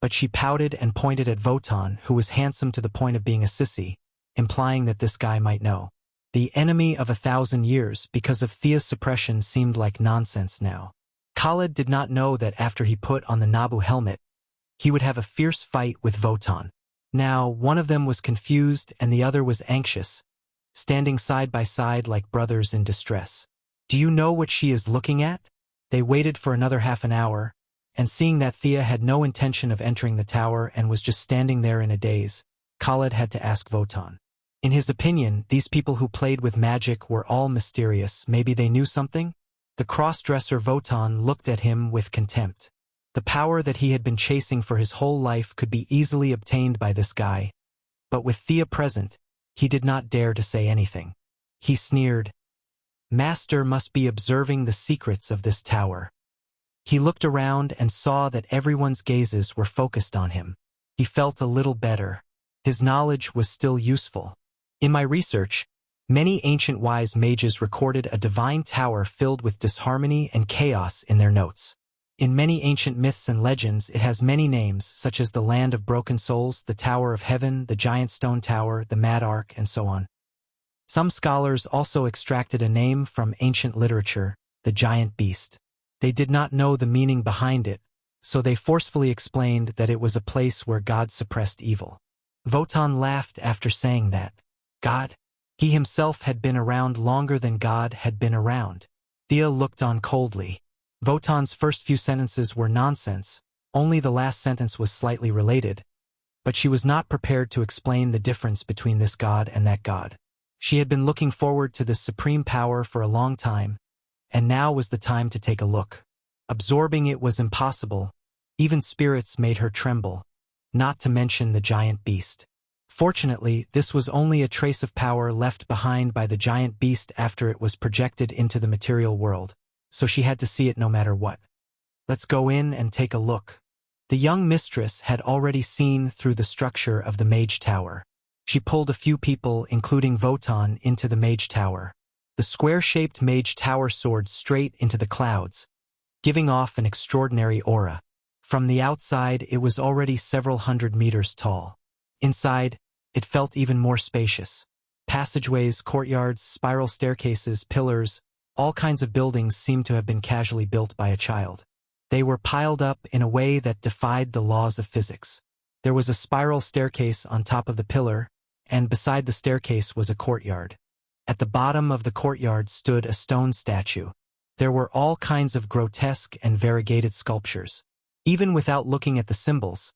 but she pouted and pointed at Wotan, who was handsome to the point of being a sissy, implying that this guy might know. The enemy of 1,000 years, because of Thea's suppression, seemed like nonsense now. Khalid did not know that after he put on the Nabu helmet, he would have a fierce fight with Wotan. Now, one of them was confused and the other was anxious, standing side by side like brothers in distress. Do you know what she is looking at? They waited for another half an hour, and seeing that Thea had no intention of entering the tower and was just standing there in a daze, Khalid had to ask Wotan. In his opinion, these people who played with magic were all mysterious. Maybe they knew something? The cross-dresser Wotan looked at him with contempt. The power that he had been chasing for his whole life could be easily obtained by this guy, but with Thea present, he did not dare to say anything. He sneered. Master must be observing the secrets of this tower. He looked around and saw that everyone's gazes were focused on him. He felt a little better. His knowledge was still useful. In my research, many ancient wise mages recorded a divine tower filled with disharmony and chaos in their notes. In many ancient myths and legends, it has many names, such as the Land of Broken Souls, the Tower of Heaven, the Giant Stone Tower, the Mad Ark, and so on. Some scholars also extracted a name from ancient literature, the Giant Beast. They did not know the meaning behind it, so they forcefully explained that it was a place where God suppressed evil. Wotan laughed after saying that. God? He himself had been around longer than God had been around. Thea looked on coldly. Wotan's first few sentences were nonsense, only the last sentence was slightly related, but she was not prepared to explain the difference between this God and that God. She had been looking forward to this supreme power for a long time, and now was the time to take a look. Absorbing it was impossible. Even spirits made her tremble, not to mention the giant beast. Fortunately, this was only a trace of power left behind by the giant beast after it was projected into the material world, so she had to see it no matter what. Let's go in and take a look. The young mistress had already seen through the structure of the mage tower. She pulled a few people, including Wotan, into the mage tower. The square-shaped mage tower soared straight into the clouds, giving off an extraordinary aura. From the outside, it was already several hundred meters tall. Inside, it felt even more spacious. Passageways, courtyards, spiral staircases, pillars, all kinds of buildings seemed to have been casually built by a child. They were piled up in a way that defied the laws of physics. There was a spiral staircase on top of the pillar, and beside the staircase was a courtyard. At the bottom of the courtyard stood a stone statue. There were all kinds of grotesque and variegated sculptures. Even without looking at the symbols,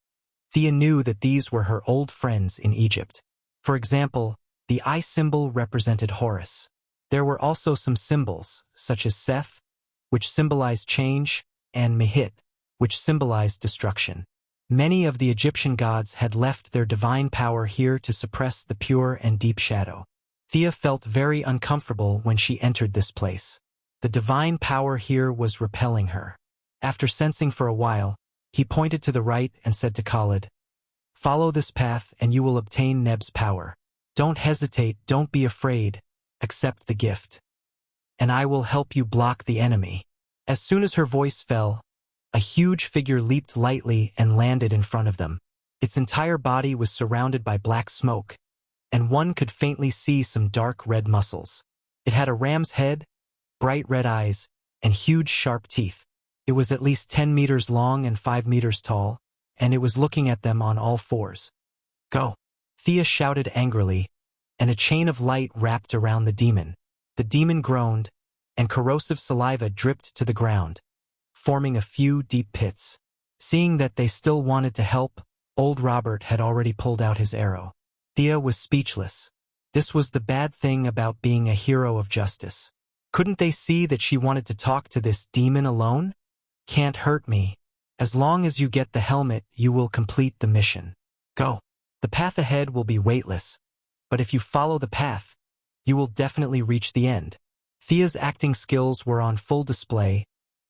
Thea knew that these were her old friends in Egypt. For example, the eye symbol represented Horus. There were also some symbols, such as Seth, which symbolized change, and Mihit, which symbolized destruction. Many of the Egyptian gods had left their divine power here to suppress the pure and deep shadow. Thea felt very uncomfortable when she entered this place. The divine power here was repelling her. After sensing for a while, he pointed to the right and said to Khalid, "Follow this path and you will obtain Neb's power. Don't hesitate, don't be afraid, accept the gift. And I will help you block the enemy." As soon as her voice fell, a huge figure leaped lightly and landed in front of them. Its entire body was surrounded by black smoke, and one could faintly see some dark red muscles. It had a ram's head, bright red eyes, and huge sharp teeth. It was at least 10 meters long and 5 meters tall, and it was looking at them on all fours. "Go!" Thea shouted angrily, and a chain of light wrapped around the demon. The demon groaned, and corrosive saliva dripped to the ground, forming a few deep pits. Seeing that they still wanted to help, old Robert had already pulled out his arrow. Thea was speechless. This was the bad thing about being a hero of justice. Couldn't they see that she wanted to talk to this demon alone? "Can't hurt me. As long as you get the helmet, you will complete the mission. Go. The path ahead will be weightless, but if you follow the path, you will definitely reach the end." Thea's acting skills were on full display,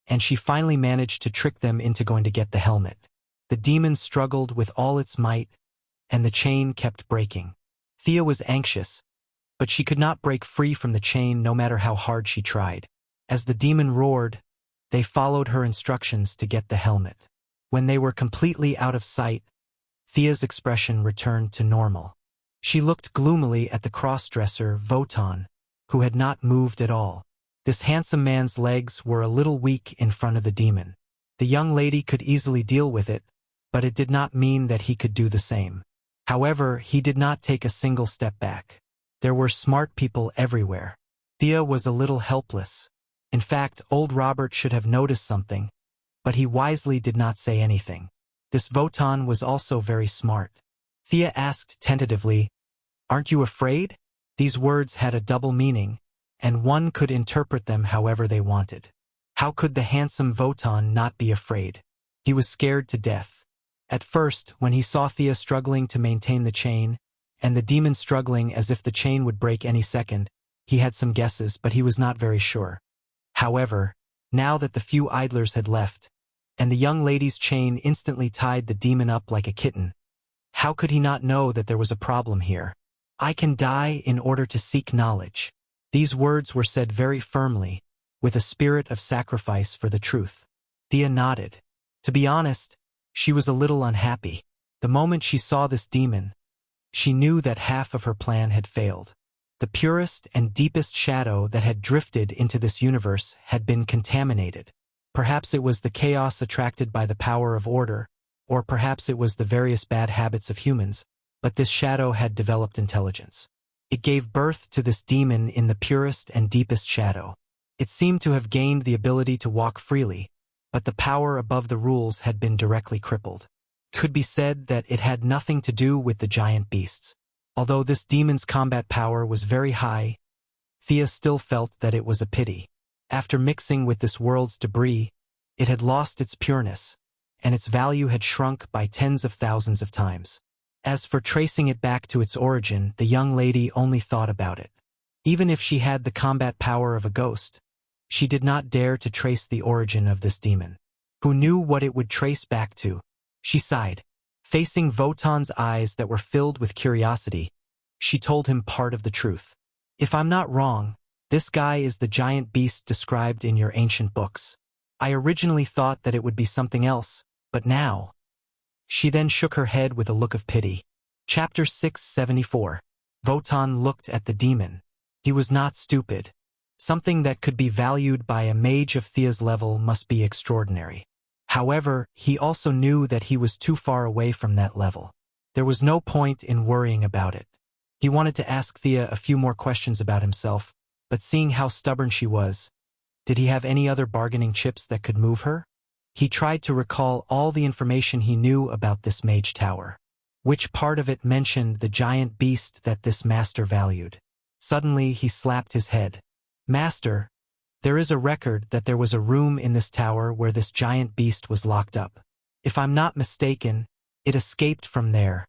and she finally managed to trick them into going to get the helmet. The demon struggled with all its might, and the chain kept breaking. Thea was anxious, but she could not break free from the chain no matter how hard she tried. As the demon roared, they followed her instructions to get the helmet. When they were completely out of sight, Thea's expression returned to normal. She looked gloomily at the cross-dresser, Wotan, who had not moved at all. This handsome man's legs were a little weak in front of the demon. The young lady could easily deal with it, but it did not mean that he could do the same. However, he did not take a single step back. There were smart people everywhere. Thea was a little helpless. In fact, old Robert should have noticed something, but he wisely did not say anything. This Wotan was also very smart. Thea asked tentatively, "Aren't you afraid?" These words had a double meaning, and one could interpret them however they wanted. How could the handsome Wotan not be afraid? He was scared to death. At first, when he saw Thea struggling to maintain the chain, and the demon struggling as if the chain would break any second, he had some guesses, but he was not very sure. However, now that the few idlers had left, and the young lady's chain instantly tied the demon up like a kitten, how could he not know that there was a problem here? "I can die in order to seek knowledge." These words were said very firmly, with a spirit of sacrifice for the truth. Thea nodded. To be honest, she was a little unhappy. The moment she saw this demon, she knew that half of her plan had failed. The purest and deepest shadow that had drifted into this universe had been contaminated. Perhaps it was the chaos attracted by the power of order, or perhaps it was the various bad habits of humans, but this shadow had developed intelligence. It gave birth to this demon in the purest and deepest shadow. It seemed to have gained the ability to walk freely, but the power above the rules had been directly crippled. It could be said that it had nothing to do with the giant beasts. Although this demon's combat power was very high, Thea still felt that it was a pity. After mixing with this world's debris, it had lost its pureness, and its value had shrunk by tens of thousands of times. As for tracing it back to its origin, the young lady only thought about it. Even if she had the combat power of a ghost, she did not dare to trace the origin of this demon. Who knew what it would trace back to? She sighed. Facing Wotan's eyes that were filled with curiosity, she told him part of the truth. "If I'm not wrong, this guy is the giant beast described in your ancient books. I originally thought that it would be something else, but now..." She then shook her head with a look of pity. Chapter 674. Wotan looked at the demon. He was not stupid. Something that could be valued by a mage of Thea's level must be extraordinary. However, he also knew that he was too far away from that level. There was no point in worrying about it. He wanted to ask Thea a few more questions about himself, but seeing how stubborn she was, did he have any other bargaining chips that could move her? He tried to recall all the information he knew about this mage tower. Which part of it mentioned the giant beast that this master valued? Suddenly he slapped his head. Master, there is a record that there was a room in this tower where this giant beast was locked up. If I'm not mistaken, it escaped from there.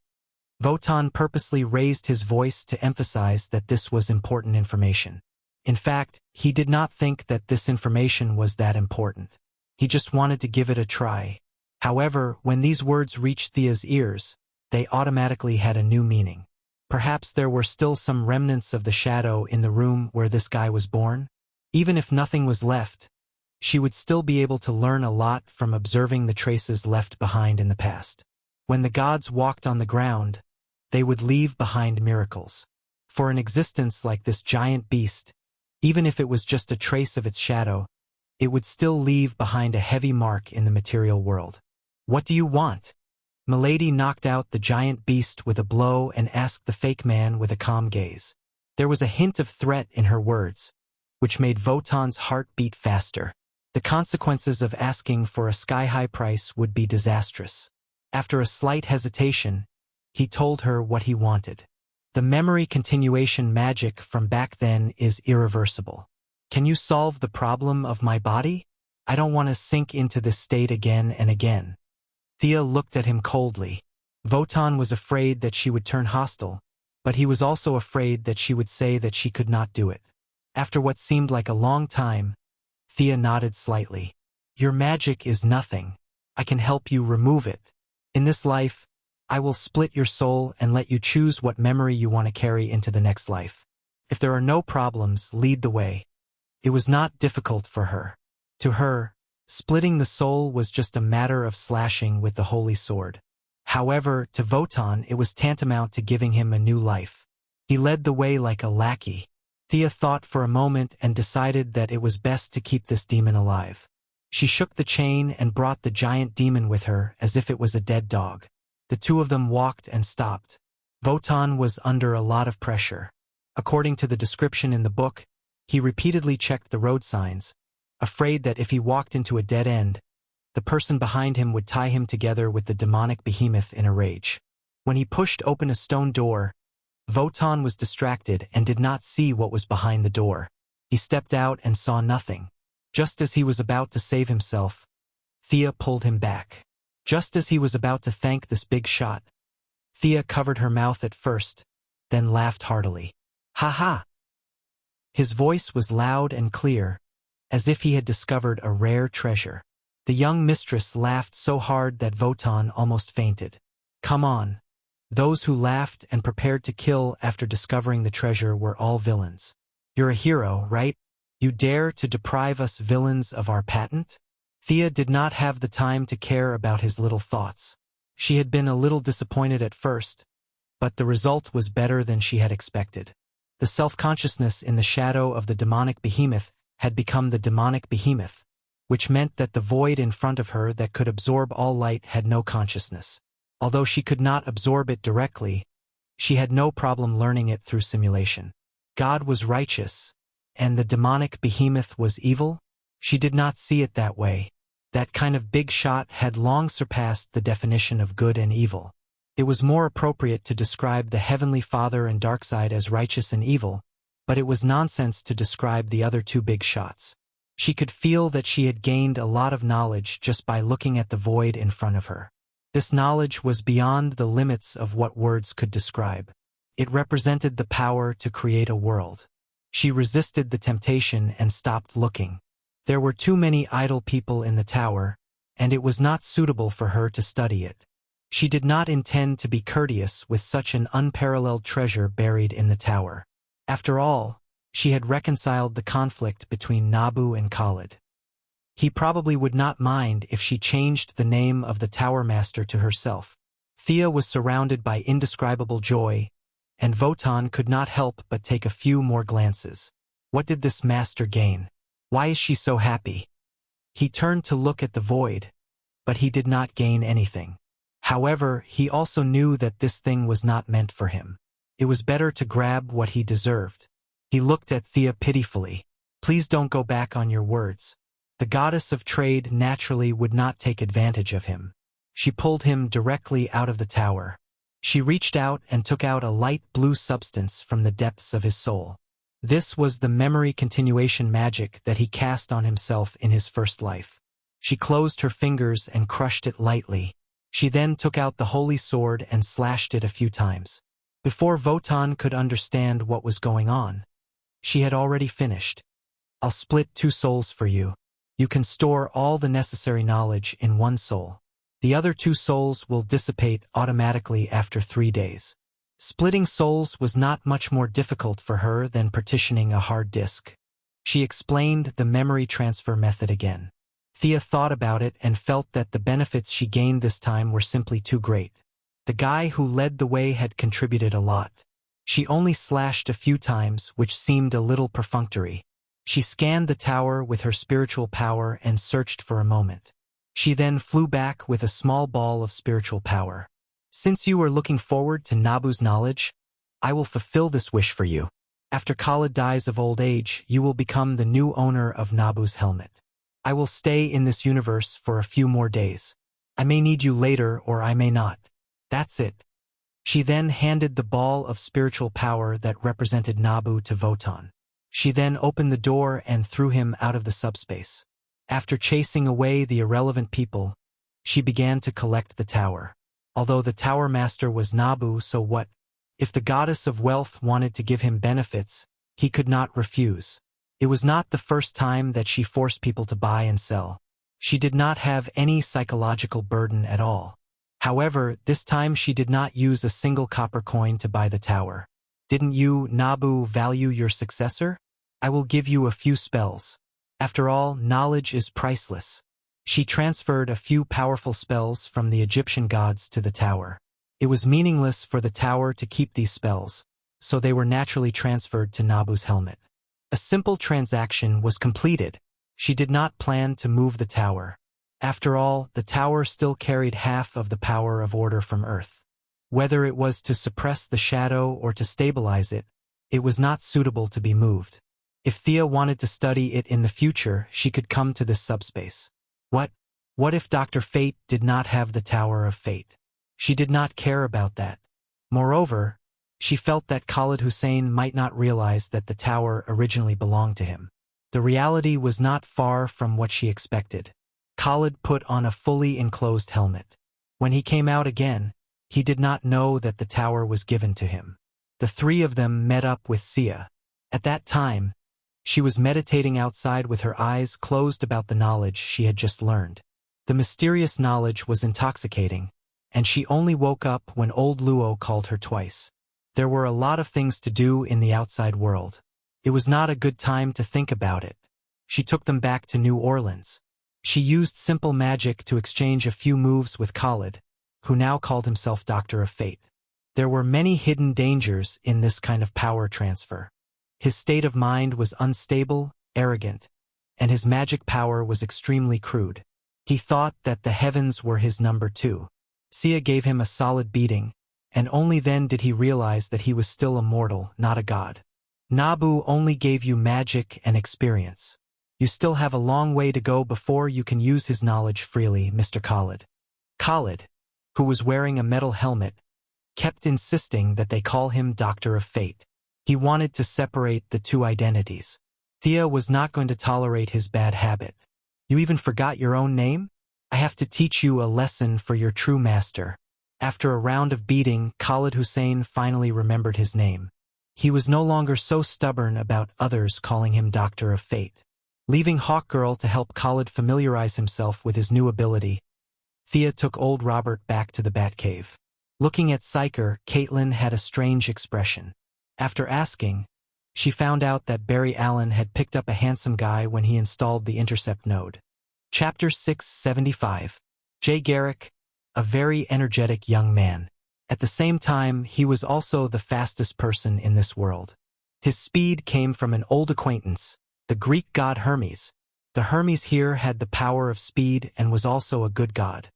Wotan purposely raised his voice to emphasize that this was important information. In fact, he did not think that this information was that important. He just wanted to give it a try. However, when these words reached Thea's ears, they automatically had a new meaning. Perhaps there were still some remnants of the shadow in the room where this guy was born? Even if nothing was left, she would still be able to learn a lot from observing the traces left behind in the past. When the gods walked on the ground, they would leave behind miracles. For an existence like this giant beast, even if it was just a trace of its shadow, it would still leave behind a heavy mark in the material world. What do you want? Milady knocked out the giant beast with a blow and asked the fake man with a calm gaze. There was a hint of threat in her words, which made Wotan's heart beat faster. The consequences of asking for a sky-high price would be disastrous. After a slight hesitation, he told her what he wanted. The memory continuation magic from back then is irreversible. Can you solve the problem of my body? I don't want to sink into this state again and again. Thea looked at him coldly. Wotan was afraid that she would turn hostile, but he was also afraid that she would say that she could not do it. After what seemed like a long time, Thea nodded slightly. Your magic is nothing. I can help you remove it. In this life, I will split your soul and let you choose what memory you want to carry into the next life. If there are no problems, lead the way. It was not difficult for her. To her, splitting the soul was just a matter of slashing with the holy sword. However, to Wotan it was tantamount to giving him a new life. He led the way like a lackey. Thea thought for a moment and decided that it was best to keep this demon alive. She shook the chain and brought the giant demon with her as if it was a dead dog. The two of them walked and stopped. Wotan was under a lot of pressure. According to the description in the book, he repeatedly checked the road signs, afraid that if he walked into a dead end, the person behind him would tie him together with the demonic behemoth in a rage. When he pushed open a stone door, Wotan was distracted and did not see what was behind the door. He stepped out and saw nothing. Just as he was about to save himself, Thea pulled him back. Just as he was about to thank this big shot, Thea covered her mouth at first, then laughed heartily. Ha ha! His voice was loud and clear, as if he had discovered a rare treasure. The young mistress laughed so hard that Wotan almost fainted. Come on. Those who laughed and prepared to kill after discovering the treasure were all villains. You're a hero, right? You dare to deprive us villains of our patent? Thea did not have the time to care about his little thoughts. She had been a little disappointed at first, but the result was better than she had expected. The self-consciousness in the shadow of the demonic behemoth had become the demonic behemoth, which meant that the void in front of her that could absorb all light had no consciousness. Although she could not absorb it directly, she had no problem learning it through simulation. God was righteous, and the demonic behemoth was evil? She did not see it that way. That kind of big shot had long surpassed the definition of good and evil. It was more appropriate to describe the Heavenly Father and Darkseid as righteous and evil, but it was nonsense to describe the other two big shots. She could feel that she had gained a lot of knowledge just by looking at the void in front of her. This knowledge was beyond the limits of what words could describe. It represented the power to create a world. She resisted the temptation and stopped looking. There were too many idle people in the tower, and it was not suitable for her to study it. She did not intend to be courteous with such an unparalleled treasure buried in the tower. After all, she had reconciled the conflict between Nabu and Khalid. He probably would not mind if she changed the name of the Tower Master to herself. Thea was surrounded by indescribable joy, and Wotan could not help but take a few more glances. What did this master gain? Why is she so happy? He turned to look at the void, but he did not gain anything. However, he also knew that this thing was not meant for him. It was better to grab what he deserved. He looked at Thea pitifully. Please don't go back on your words. The goddess of trade naturally would not take advantage of him. She pulled him directly out of the tower. She reached out and took out a light blue substance from the depths of his soul. This was the memory continuation magic that he cast on himself in his first life. She closed her fingers and crushed it lightly. She then took out the holy sword and slashed it a few times. Before Wotan could understand what was going on, she had already finished. I'll split 2 souls for you. You can store all the necessary knowledge in 1 soul. The other 2 souls will dissipate automatically after 3 days. Splitting souls was not much more difficult for her than partitioning a hard disk. She explained the memory transfer method again. Thea thought about it and felt that the benefits she gained this time were simply too great. The guy who led the way had contributed a lot. She only slashed a few times, which seemed a little perfunctory. She scanned the tower with her spiritual power and searched for a moment. She then flew back with a small ball of spiritual power. Since you are looking forward to Nabu's knowledge, I will fulfill this wish for you. After Khalid dies of old age, you will become the new owner of Nabu's helmet. I will stay in this universe for a few more days. I may need you later or I may not. That's it. She then handed the ball of spiritual power that represented Nabu to Wotan. She then opened the door and threw him out of the subspace. After chasing away the irrelevant people, she began to collect the tower. Although the tower master was Nabu, so what? If the goddess of wealth wanted to give him benefits, he could not refuse. It was not the first time that she forced people to buy and sell. She did not have any psychological burden at all. However, this time she did not use a single copper coin to buy the tower. Didn't you, Nabu, value your successor? I will give you a few spells. After all, knowledge is priceless. She transferred a few powerful spells from the Egyptian gods to the tower. It was meaningless for the tower to keep these spells, so they were naturally transferred to Nabu's helmet. A simple transaction was completed. She did not plan to move the tower. After all, the tower still carried half of the power of order from Earth. Whether it was to suppress the shadow or to stabilize it, it was not suitable to be moved. If Thea wanted to study it in the future, she could come to this subspace. What if Dr. Fate did not have the Tower of Fate? She did not care about that. Moreover, she felt that Khalid Hussein might not realize that the tower originally belonged to him. The reality was not far from what she expected. Khalid put on a fully enclosed helmet. When he came out again, he did not know that the tower was given to him. The 3 of them met up with Sia. At that time, she was meditating outside with her eyes closed about the knowledge she had just learned. The mysterious knowledge was intoxicating, and she only woke up when old Luo called her twice. There were a lot of things to do in the outside world. It was not a good time to think about it. She took them back to New Orleans. She used simple magic to exchange a few moves with Khalid, who now called himself Doctor of Fate. There were many hidden dangers in this kind of power transfer. His state of mind was unstable, arrogant, and his magic power was extremely crude. He thought that the heavens were his number 2. Sia gave him a solid beating, and only then did he realize that he was still a mortal, not a god. Nabu only gave you magic and experience. You still have a long way to go before you can use his knowledge freely, Mr. Khalid. Khalid, who was wearing a metal helmet, kept insisting that they call him Doctor of Fate. He wanted to separate the 2 identities. Thea was not going to tolerate his bad habit. You even forgot your own name? I have to teach you a lesson for your true master. After a round of beating, Khalid Hussein finally remembered his name. He was no longer so stubborn about others calling him Doctor of Fate. Leaving Hawkgirl to help Khalid familiarize himself with his new ability, Thea took old Robert back to the Batcave. Looking at Psyker, Caitlin had a strange expression. After asking, she found out that Barry Allen had picked up a handsome guy when he installed the intercept node. Chapter 675. Jay Garrick, a very energetic young man. At the same time, he was also the fastest person in this world. His speed came from an old acquaintance, the Greek god Hermes. The Hermes here had the power of speed and was also a good god.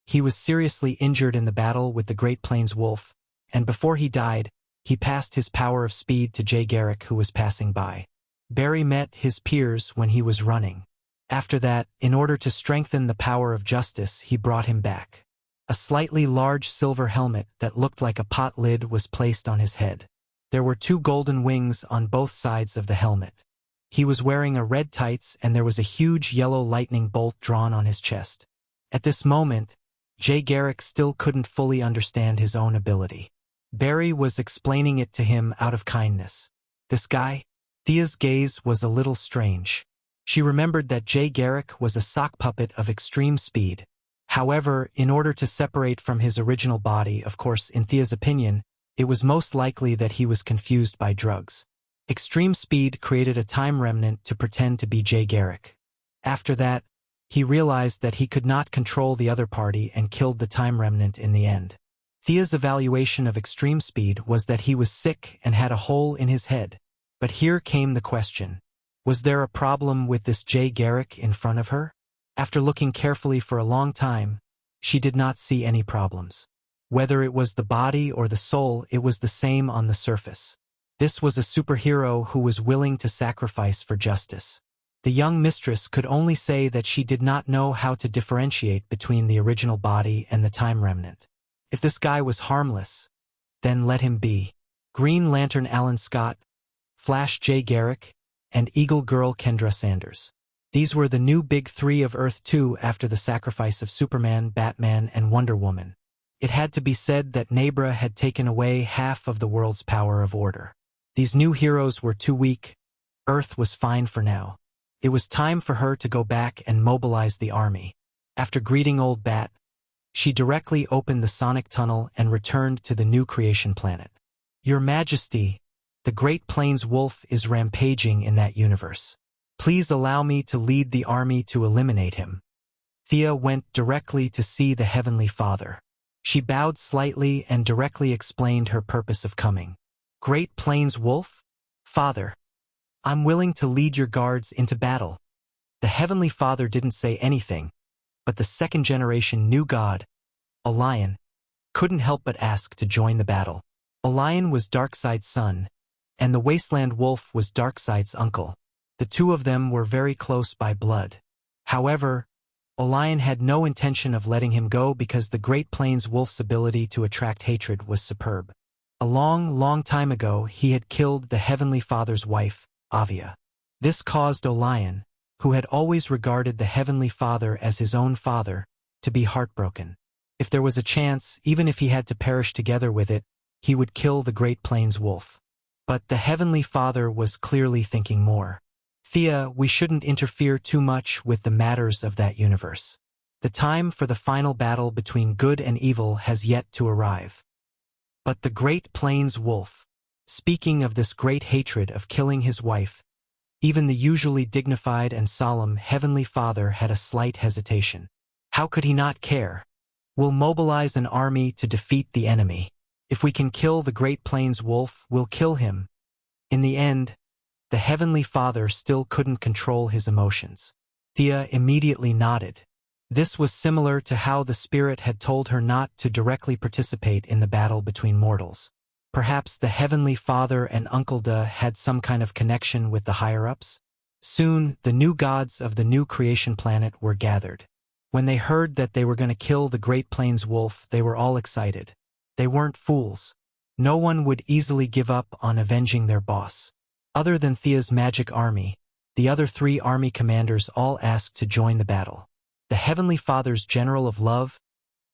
He was seriously injured in the battle with the Great Plains Wolf, and before he died, he passed his power of speed to Jay Garrick, who was passing by. Barry met his peers when he was running. After that, in order to strengthen the power of justice, he brought him back. A slightly large silver helmet that looked like a pot lid was placed on his head. There were 2 golden wings on both sides of the helmet. He was wearing a red tights and there was a huge yellow lightning bolt drawn on his chest. At this moment, Jay Garrick still couldn't fully understand his own ability. Barry was explaining it to him out of kindness. This guy? Thea's gaze was a little strange. She remembered that Jay Garrick was a sock puppet of extreme speed. However, in order to separate from his original body, of course, in Thea's opinion, it was most likely that he was confused by drugs. Extreme speed created a time remnant to pretend to be Jay Garrick. After that, he realized that he could not control the other party and killed the time remnant in the end. Thea's evaluation of extreme speed was that he was sick and had a hole in his head. But here came the question. Was there a problem with this Jay Garrick in front of her? After looking carefully for a long time, she did not see any problems. Whether it was the body or the soul, it was the same on the surface. This was a superhero who was willing to sacrifice for justice. The young mistress could only say that she did not know how to differentiate between the original body and the time remnant. If this guy was harmless, then let him be. Green Lantern Alan Scott, Flash Jay Garrick, and Eagle Girl Kendra Sanders. These were the new big 3 of Earth 2 after the sacrifice of Superman, Batman, and Wonder Woman. It had to be said that Nebra had taken away half of the world's power of order. These new heroes were too weak. Earth was fine for now. It was time for her to go back and mobilize the army. After greeting Old Bat, she directly opened the sonic tunnel and returned to the new creation planet. Your Majesty, the Great Plains Wolf is rampaging in that universe. Please allow me to lead the army to eliminate him. Thea went directly to see the Heavenly Father. She bowed slightly and directly explained her purpose of coming. Great Plains Wolf? Father, I'm willing to lead your guards into battle. The Heavenly Father didn't say anything, but the second-generation new god, Orion, couldn't help but ask to join the battle. Orion was Darkseid's son, and the Wasteland Wolf was Darkseid's uncle. The 2 of them were very close by blood. However, Orion had no intention of letting him go because the Great Plains Wolf's ability to attract hatred was superb. A long, long time ago, he had killed the Heavenly Father's wife, Avia. This caused Orion, who had always regarded the Heavenly Father as his own father, to be heartbroken. If there was a chance, even if he had to perish together with it, he would kill the Great Plains Wolf. But the Heavenly Father was clearly thinking more. Thea, we shouldn't interfere too much with the matters of that universe. The time for the final battle between good and evil has yet to arrive. But the Great Plains Wolf, speaking of this great hatred of killing his wife, even the usually dignified and solemn Heavenly Father had a slight hesitation. How could he not care? We'll mobilize an army to defeat the enemy. If we can kill the Great Plains Wolf, we'll kill him. In the end, the Heavenly Father still couldn't control his emotions. Thea immediately nodded. This was similar to how the spirit had told her not to directly participate in the battle between mortals. Perhaps the Heavenly Father and Uncle Da had some kind of connection with the higher-ups? Soon, the new gods of the new creation planet were gathered. When they heard that they were going to kill the Great Plains Wolf, they were all excited. They weren't fools. No one would easily give up on avenging their boss. Other than Thea's magic army, the other 3 army commanders all asked to join the battle. The Heavenly Father's General of Love,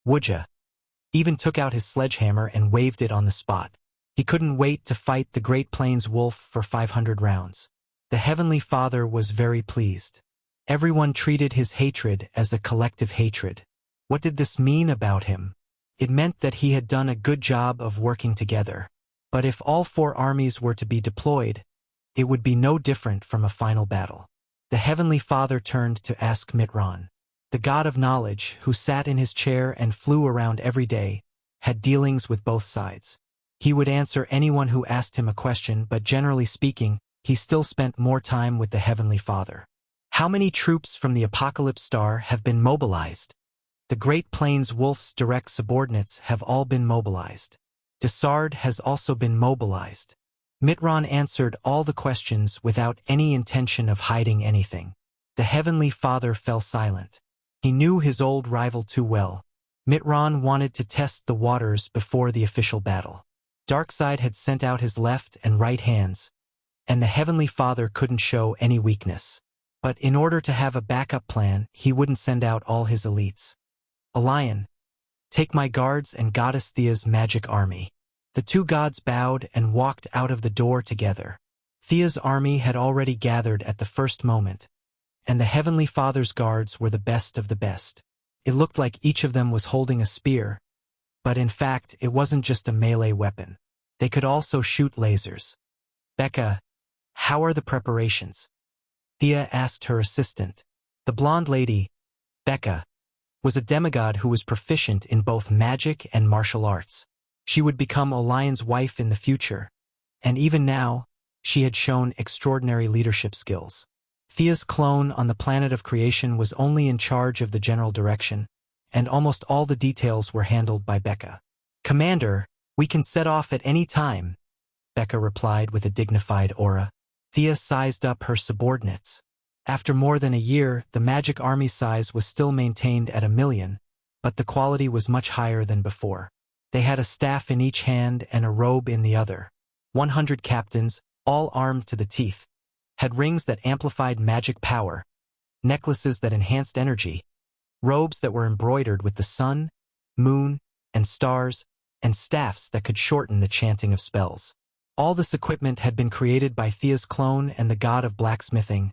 Wuxia, even took out his sledgehammer and waved it on the spot. He couldn't wait to fight the Great Plains Wolf for 500 rounds. The Heavenly Father was very pleased. Everyone treated his hatred as a collective hatred. What did this mean about him? It meant that he had done a good job of working together. But if all 4 armies were to be deployed, it would be no different from a final battle. The Heavenly Father turned to ask Mitron. The god of knowledge, who sat in his chair and flew around every day, had dealings with both sides. He would answer anyone who asked him a question, but generally speaking, he still spent more time with the Heavenly Father. How many troops from the Apocalypse Star have been mobilized? The Great Plains Wolf's direct subordinates have all been mobilized. Desard has also been mobilized. Mitron answered all the questions without any intention of hiding anything. The Heavenly Father fell silent. He knew his old rival too well. Mitron wanted to test the waters before the official battle. Darkseid had sent out his left and right hands, and the Heavenly Father couldn't show any weakness. But in order to have a backup plan, he wouldn't send out all his elites. Orion, take my guards and Goddess Thea's magic army. The two gods bowed and walked out of the door together. Thea's army had already gathered at the first moment, and the Heavenly Father's guards were the best of the best. It looked like each of them was holding a spear, but in fact it wasn't just a melee weapon. They could also shoot lasers. Becca, how are the preparations? Thea asked her assistant. The blonde lady, Becca, was a demigod who was proficient in both magic and martial arts. She would become Orion's wife in the future, and even now, she had shown extraordinary leadership skills. Thea's clone on the planet of creation was only in charge of the general direction, and almost all the details were handled by Becca. Commander, we can set off at any time, Becca replied with a dignified aura. Thea sized up her subordinates. After more than a year, the magic army size was still maintained at 1,000,000, but the quality was much higher than before. They had a staff in each hand and a robe in the other. 100 captains, all armed to the teeth, had rings that amplified magic power, necklaces that enhanced energy, robes that were embroidered with the sun, moon, and stars, and staffs that could shorten the chanting of spells. All this equipment had been created by Thea's clone and the god of blacksmithing,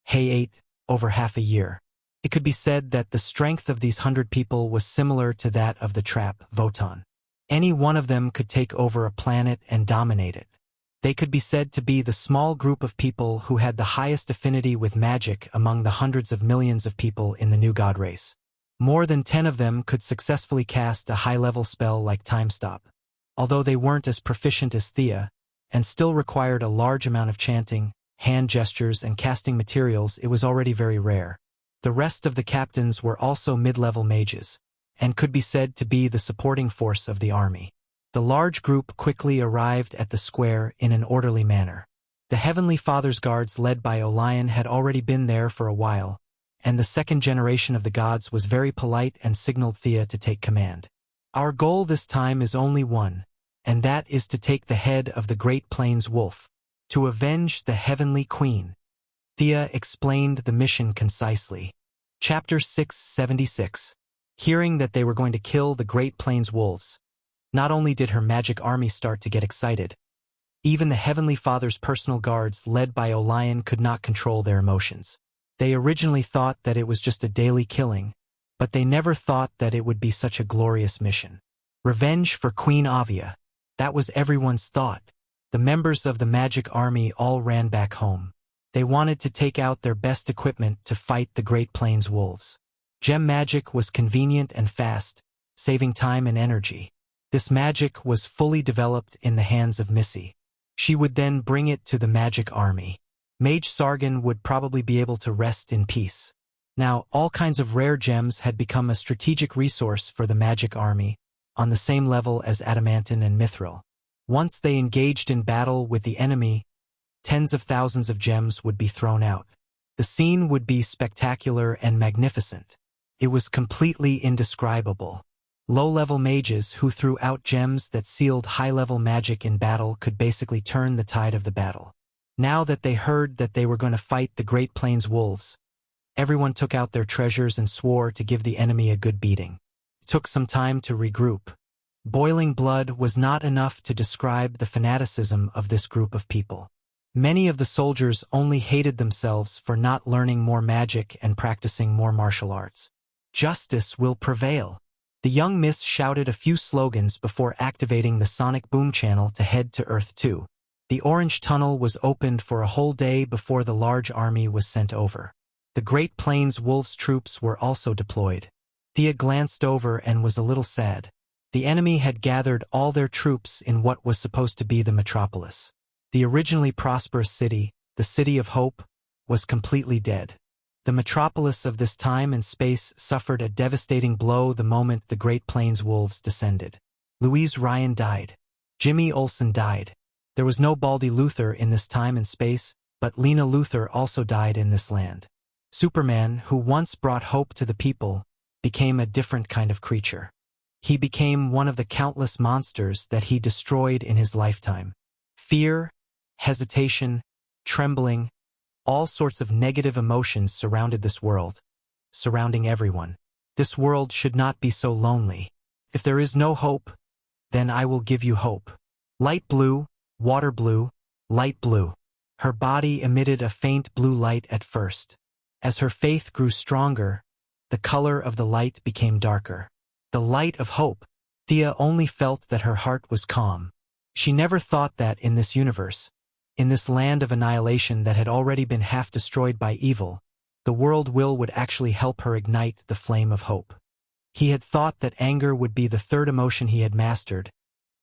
Hayate, over half a year. It could be said that the strength of these 100 people was similar to that of the trap, Voton. Any one of them could take over a planet and dominate it. They could be said to be the small group of people who had the highest affinity with magic among the hundreds of millions of people in the new god race. More than 10 of them could successfully cast a high-level spell like Time Stop. Although they weren't as proficient as Thea, and still required a large amount of chanting, hand gestures, and casting materials, it was already very rare. The rest of the captains were also mid-level mages, and could be said to be the supporting force of the army. The large group quickly arrived at the square in an orderly manner. The Heavenly Father's guards led by Orion had already been there for a while, and the second generation of the gods was very polite and signaled Thea to take command. Our goal this time is only one, and that is to take the head of the Great Plains Wolf, to avenge the Heavenly Queen. Thea explained the mission concisely. Chapter 676. Hearing that they were going to kill the Great Plains Wolves, not only did her magic army start to get excited, even the Heavenly Father's personal guards led by Orion could not control their emotions. They originally thought that it was just a daily killing, but they never thought that it would be such a glorious mission. Revenge for Queen Avia. That was everyone's thought. The members of the magic army all ran back home. They wanted to take out their best equipment to fight the Great Plains Wolves. Gem magic was convenient and fast, saving time and energy. This magic was fully developed in the hands of Missy. She would then bring it to the magic army. Mage Sargon would probably be able to rest in peace. Now, all kinds of rare gems had become a strategic resource for the magic army, on the same level as adamantine and mithril. Once they engaged in battle with the enemy, tens of thousands of gems would be thrown out. The scene would be spectacular and magnificent. It was completely indescribable. Low-level mages who threw out gems that sealed high-level magic in battle could basically turn the tide of the battle. Now that they heard that they were going to fight the Great Plains Wolves, everyone took out their treasures and swore to give the enemy a good beating. It took some time to regroup. Boiling blood was not enough to describe the fanaticism of this group of people. Many of the soldiers only hated themselves for not learning more magic and practicing more martial arts. Justice will prevail. The young Miss shouted a few slogans before activating the sonic boom channel to head to Earth 2. The orange tunnel was opened for a whole day before the large army was sent over. The Great Plains Wolves troops were also deployed. Thea glanced over and was a little sad. The enemy had gathered all their troops in what was supposed to be the metropolis. The originally prosperous city, the City of Hope, was completely dead. The metropolis of this time and space suffered a devastating blow the moment the Great Plains Wolves descended. Louise Ryan died. Jimmy Olsen died. There was no Baldy Luther in this time and space, but Lena Luthor also died in this land. Superman, who once brought hope to the people, became a different kind of creature. He became one of the countless monsters that he destroyed in his lifetime. Fear, hesitation, trembling, all sorts of negative emotions surrounded this world, surrounding everyone. This world should not be so lonely. If there is no hope, then I will give you hope. Light blue, water blue, light blue. Her body emitted a faint blue light at first. As her faith grew stronger, the color of the light became darker. The light of hope. Thea only felt that her heart was calm. She never thought that in this universe, in this land of annihilation that had already been half destroyed by evil, the world will would actually help her ignite the flame of hope. He had thought that anger would be the third emotion he had mastered,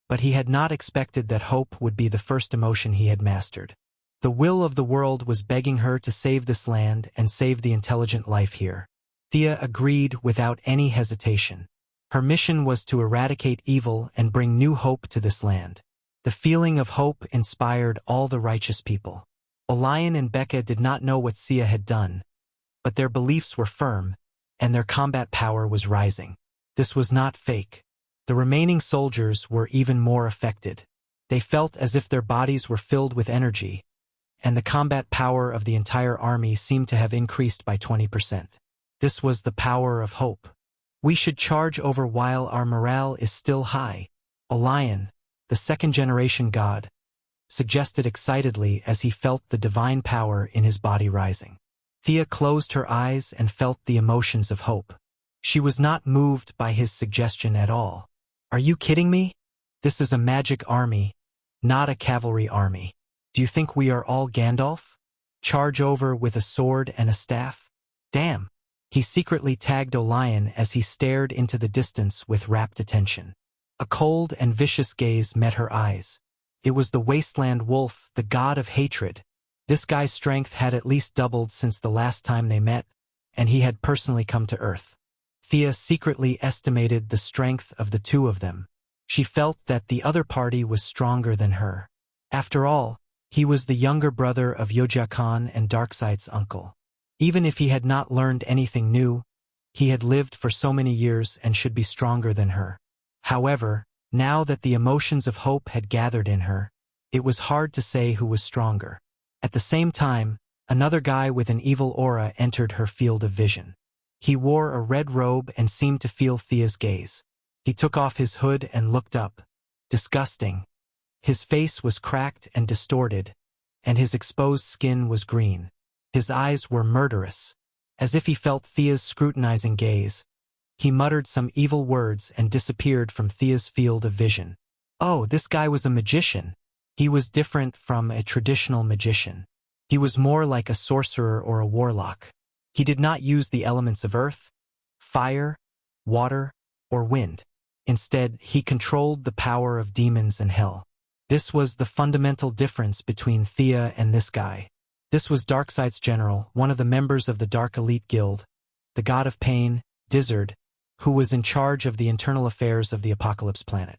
but he had not expected that hope would be the first emotion he had mastered. The will of the world was begging her to save this land and save the intelligent life here. Thea agreed without any hesitation. Her mission was to eradicate evil and bring new hope to this land. The feeling of hope inspired all the righteous people. Orion and Becca did not know what Sia had done, but their beliefs were firm, and their combat power was rising. This was not fake. The remaining soldiers were even more affected. They felt as if their bodies were filled with energy, and the combat power of the entire army seemed to have increased by 20%. This was the power of hope. We should charge over while our morale is still high. Orion, the second-generation god, suggested excitedly as he felt the divine power in his body rising. Thea closed her eyes and felt the emotions of hope. She was not moved by his suggestion at all. Are you kidding me? This is a magic army, not a cavalry army. Do you think we are all Gandalf? Charge over with a sword and a staff? Damn. He secretly tagged Orion as he stared into the distance with rapt attention. A cold and vicious gaze met her eyes. It was the wasteland wolf, the god of hatred. This guy's strength had at least doubled since the last time they met, and he had personally come to Earth. Thea secretly estimated the strength of the two of them. She felt that the other party was stronger than her. After all, he was the younger brother of Yoja Khan and Darkseid's uncle. Even if he had not learned anything new, he had lived for so many years and should be stronger than her. However, now that the emotions of hope had gathered in her, it was hard to say who was stronger. At the same time, another guy with an evil aura entered her field of vision. He wore a red robe and seemed to feel Thea's gaze. He took off his hood and looked up. Disgusting. His face was cracked and distorted, and his exposed skin was green. His eyes were murderous. As if he felt Thea's scrutinizing gaze, he muttered some evil words and disappeared from Thea's field of vision. Oh, this guy was a magician. He was different from a traditional magician. He was more like a sorcerer or a warlock. He did not use the elements of earth, fire, water, or wind. Instead, he controlled the power of demons and hell. This was the fundamental difference between Thea and this guy. This was Darkseid's general, one of the members of the Dark Elite Guild, the god of pain, Dizzard, who was in charge of the internal affairs of the Apocalypse planet.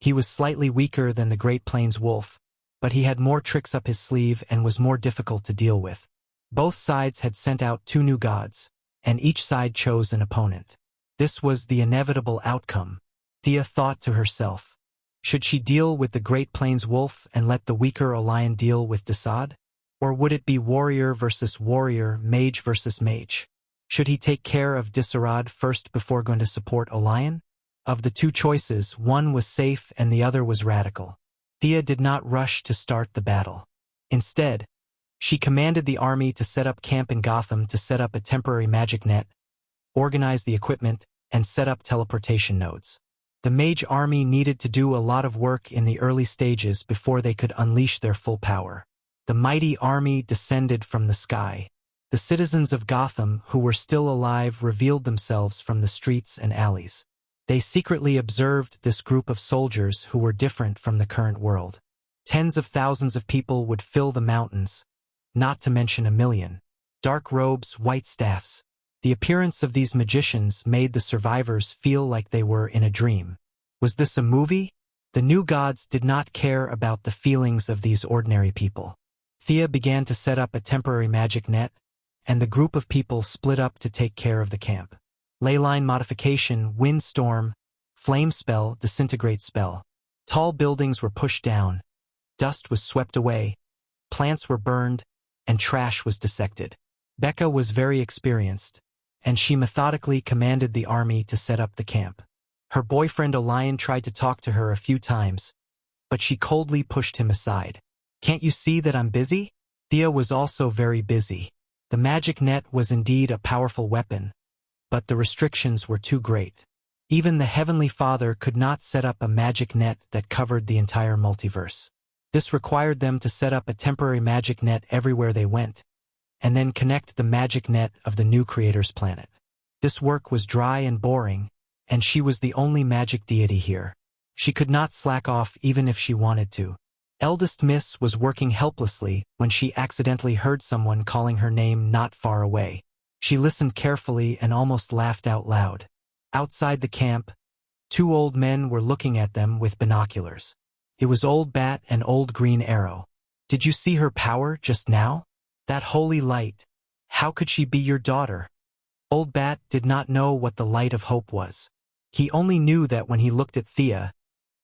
He was slightly weaker than the Great Plains Wolf, but he had more tricks up his sleeve and was more difficult to deal with. Both sides had sent out two new gods, and each side chose an opponent. This was the inevitable outcome. Thea thought to herself. Should she deal with the Great Plains Wolf and let the weaker Orion deal with Desaad? Or would it be warrior versus warrior, mage versus mage? Should he take care of Desaad first before going to support Orion? Of the two choices, one was safe and the other was radical. Thea did not rush to start the battle. Instead, she commanded the army to set up camp in Gotham to set up a temporary magic net, organize the equipment, and set up teleportation nodes. The mage army needed to do a lot of work in the early stages before they could unleash their full power. The mighty army descended from the sky. The The citizens of Gotham who were still alive revealed themselves from the streets and alleys. They secretly observed this group of soldiers who were different from the current world. Tens of thousands of people would fill the mountains, not to mention 1,000,000. Dark robes, white staffs. The appearance of these magicians made the survivors feel like they were in a dream. Was this a movie? The new gods did not care about the feelings of these ordinary people. Thea began to set up a temporary magic net, and the group of people split up to take care of the camp. Leyline modification, wind storm, flame spell, disintegrate spell. Tall buildings were pushed down, dust was swept away, plants were burned, and trash was dissected. Becca was very experienced, and she methodically commanded the army to set up the camp. Her boyfriend Olion tried to talk to her a few times, but she coldly pushed him aside. "Can't you see that I'm busy?" Thea was also very busy. The magic net was indeed a powerful weapon, but the restrictions were too great. Even the Heavenly Father could not set up a magic net that covered the entire multiverse. This required them to set up a temporary magic net everywhere they went, and then connect the magic net of the new creator's planet. This work was dry and boring, and she was the only magic deity here. She could not slack off even if she wanted to. Eldest Miss was working helplessly when she accidentally heard someone calling her name not far away. She listened carefully and almost laughed out loud. Outside the camp, 2 old men were looking at them with binoculars. It was Old Bat and Old Green Arrow. "Did you see her power just now? That holy light. How could she be your daughter?" Old Bat did not know what the light of hope was. He only knew that when he looked at Thea,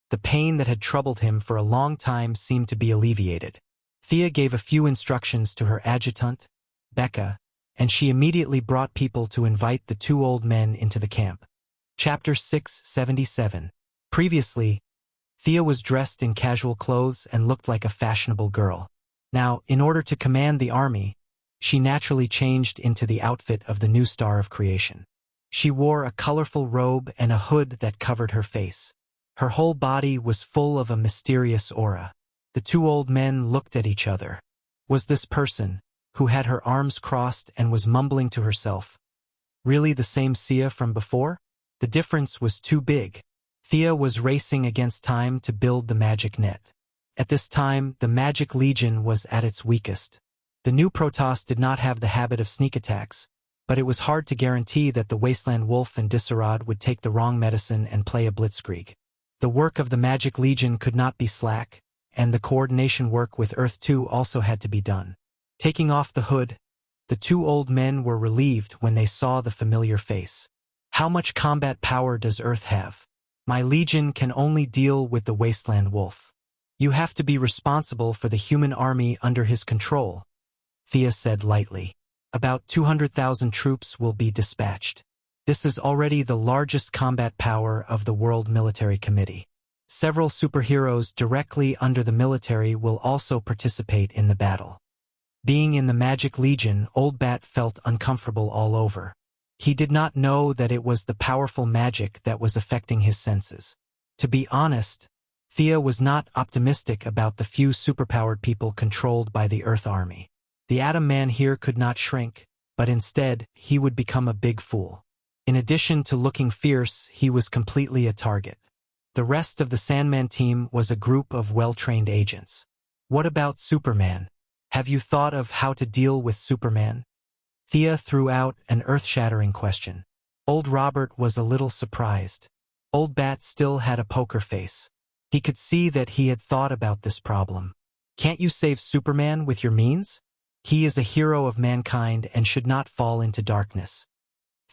the pain that had troubled him for a long time seemed to be alleviated. Thea gave a few instructions to her adjutant, Becca, and she immediately brought people to invite the 2 old men into the camp. Chapter 677. Previously, Thea was dressed in casual clothes and looked like a fashionable girl. Now, in order to command the army, she naturally changed into the outfit of the new star of creation. She wore a colorful robe and a hood that covered her face. Her whole body was full of a mysterious aura. The 2 old men looked at each other. Was this person, who had her arms crossed and was mumbling to herself, really the same Sia from before? The difference was too big. Thea was racing against time to build the magic net. At this time, the Magic Legion was at its weakest. The new Protoss did not have the habit of sneak attacks, but it was hard to guarantee that the Wasteland Wolf and Disarod would take the wrong medicine and play a blitzkrieg. The work of the Magic Legion could not be slack, and the coordination work with Earth 2 also had to be done. Taking off the hood, the 2 old men were relieved when they saw the familiar face. "How much combat power does Earth have? My Legion can only deal with the Wasteland Wolf. You have to be responsible for the human army under his control," Thea said lightly. "About 200,000 troops will be dispatched. This is already the largest combat power of the World Military Committee. Several superheroes directly under the military will also participate in the battle." Being in the Magic Legion, Old Bat felt uncomfortable all over. He did not know that it was the powerful magic that was affecting his senses. To be honest, Thea was not optimistic about the few superpowered people controlled by the Earth Army. The Atom Man here could not shrink, but instead, he would become a big fool. In addition to looking fierce, he was completely a target. The rest of the Sandman team was a group of well-trained agents. What about Superman? Have you thought of how to deal with Superman? Thea threw out an earth-shattering question. Old Robert was a little surprised. Old Bat still had a poker face. He could see that he had thought about this problem. "Can't you save Superman with your means? He is a hero of mankind and should not fall into darkness."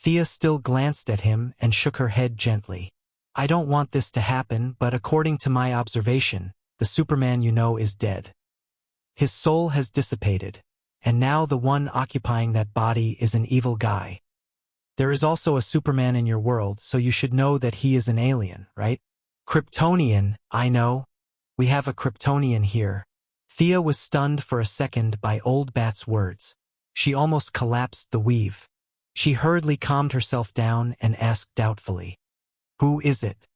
Thea still glanced at him and shook her head gently. "I don't want this to happen, but according to my observation, the Superman you know is dead. His soul has dissipated, and now the one occupying that body is an evil guy. There is also a Superman in your world, so you should know that he is an alien, right?" "Kryptonian, I know. We have a Kryptonian here." Thea was stunned for a second by Old Bat's words. She almost collapsed the weave. She hurriedly calmed herself down and asked doubtfully, "Who is it?"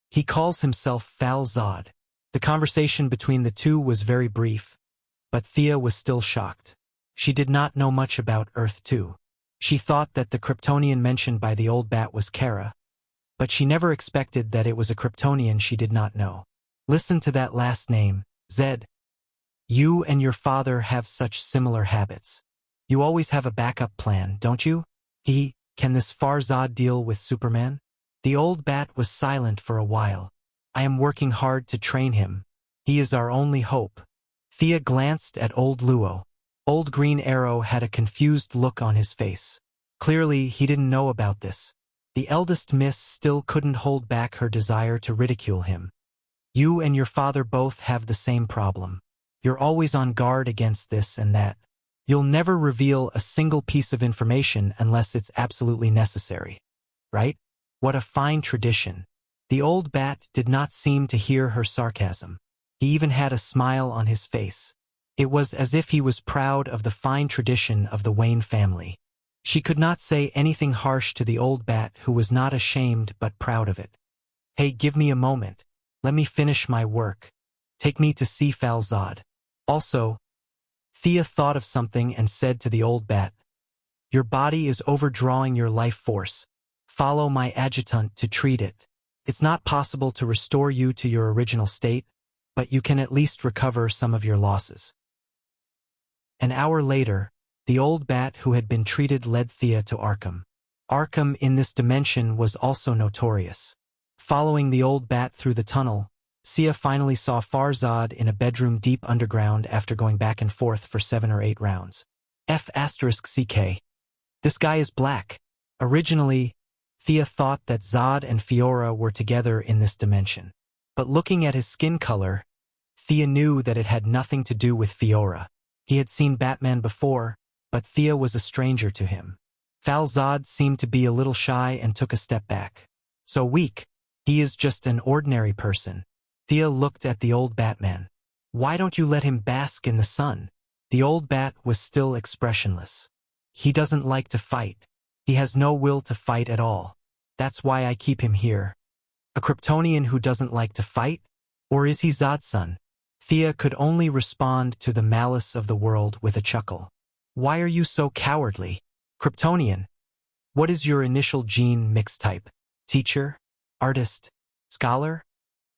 "He calls himself Fal Zod." The conversation between the two was very brief, but Thea was still shocked. She did not know much about Earth 2. She thought that the Kryptonian mentioned by the old bat was Kara, but she never expected that it was a Kryptonian she did not know. Listen to that last name, Zed. You and your father have such similar habits. You always have a backup plan, don't you? Can this Farzad deal with Superman? The old bat was silent for a while. I am working hard to train him. He is our only hope. Thea glanced at old Luo. Old Green Arrow had a confused look on his face. Clearly, he didn't know about this. The eldest miss still couldn't hold back her desire to ridicule him. You and your father both have the same problem. You're always on guard against this and that. You'll never reveal a single piece of information unless it's absolutely necessary. Right? What a fine tradition. The old bat did not seem to hear her sarcasm. He even had a smile on his face. It was as if he was proud of the fine tradition of the Wayne family. She could not say anything harsh to the old bat, who was not ashamed but proud of it. Hey, give me a moment. Let me finish my work. Take me to see Falzad. Also, Thea thought of something and said to the old bat, your body is overdrawing your life force. Follow my adjutant to treat it. It's not possible to restore you to your original state, but you can at least recover some of your losses. An hour later, the old bat who had been treated led Thea to Arkham. Arkham in this dimension was also notorious. Following the old bat through the tunnel, Thea finally saw Farzad in a bedroom deep underground after going back and forth for 7 or 8 rounds. F***CK. This guy is black. Originally, Thea thought that Zod and Fiora were together in this dimension. But looking at his skin color, Thea knew that it had nothing to do with Fiora. He had seen Batman before, but Thea was a stranger to him. Falzad seemed to be a little shy and took a step back. So weak. He is just an ordinary person. Thea looked at the old Batman. Why don't you let him bask in the sun? The old bat was still expressionless. He doesn't like to fight. He has no will to fight at all. That's why I keep him here. A Kryptonian who doesn't like to fight? Or is he Zod's son? Thea could only respond to the malice of the world with a chuckle. Why are you so cowardly? Kryptonian. What is your initial gene mix type? Teacher? Artist? Scholar?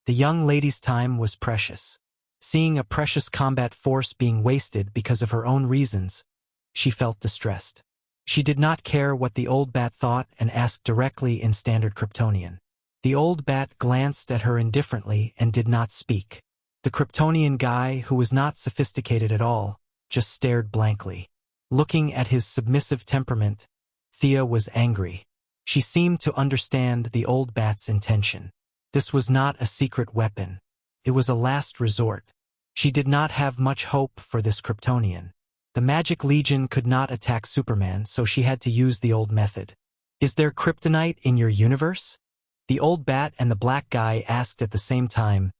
The young lady's time was precious. Seeing a precious combat force being wasted because of her own reasons, she felt distressed. She did not care what the old bat thought and asked directly in standard Kryptonian. The old bat glanced at her indifferently and did not speak. The Kryptonian guy, who was not sophisticated at all, just stared blankly. Looking at his submissive temperament, Thea was angry. She seemed to understand the old bat's intention. This was not a secret weapon. It was a last resort. She did not have much hope for this Kryptonian. The Magic Legion could not attack Superman, so she had to use the old method. Is there kryptonite in your universe? The old bat and the black guy asked at the same time.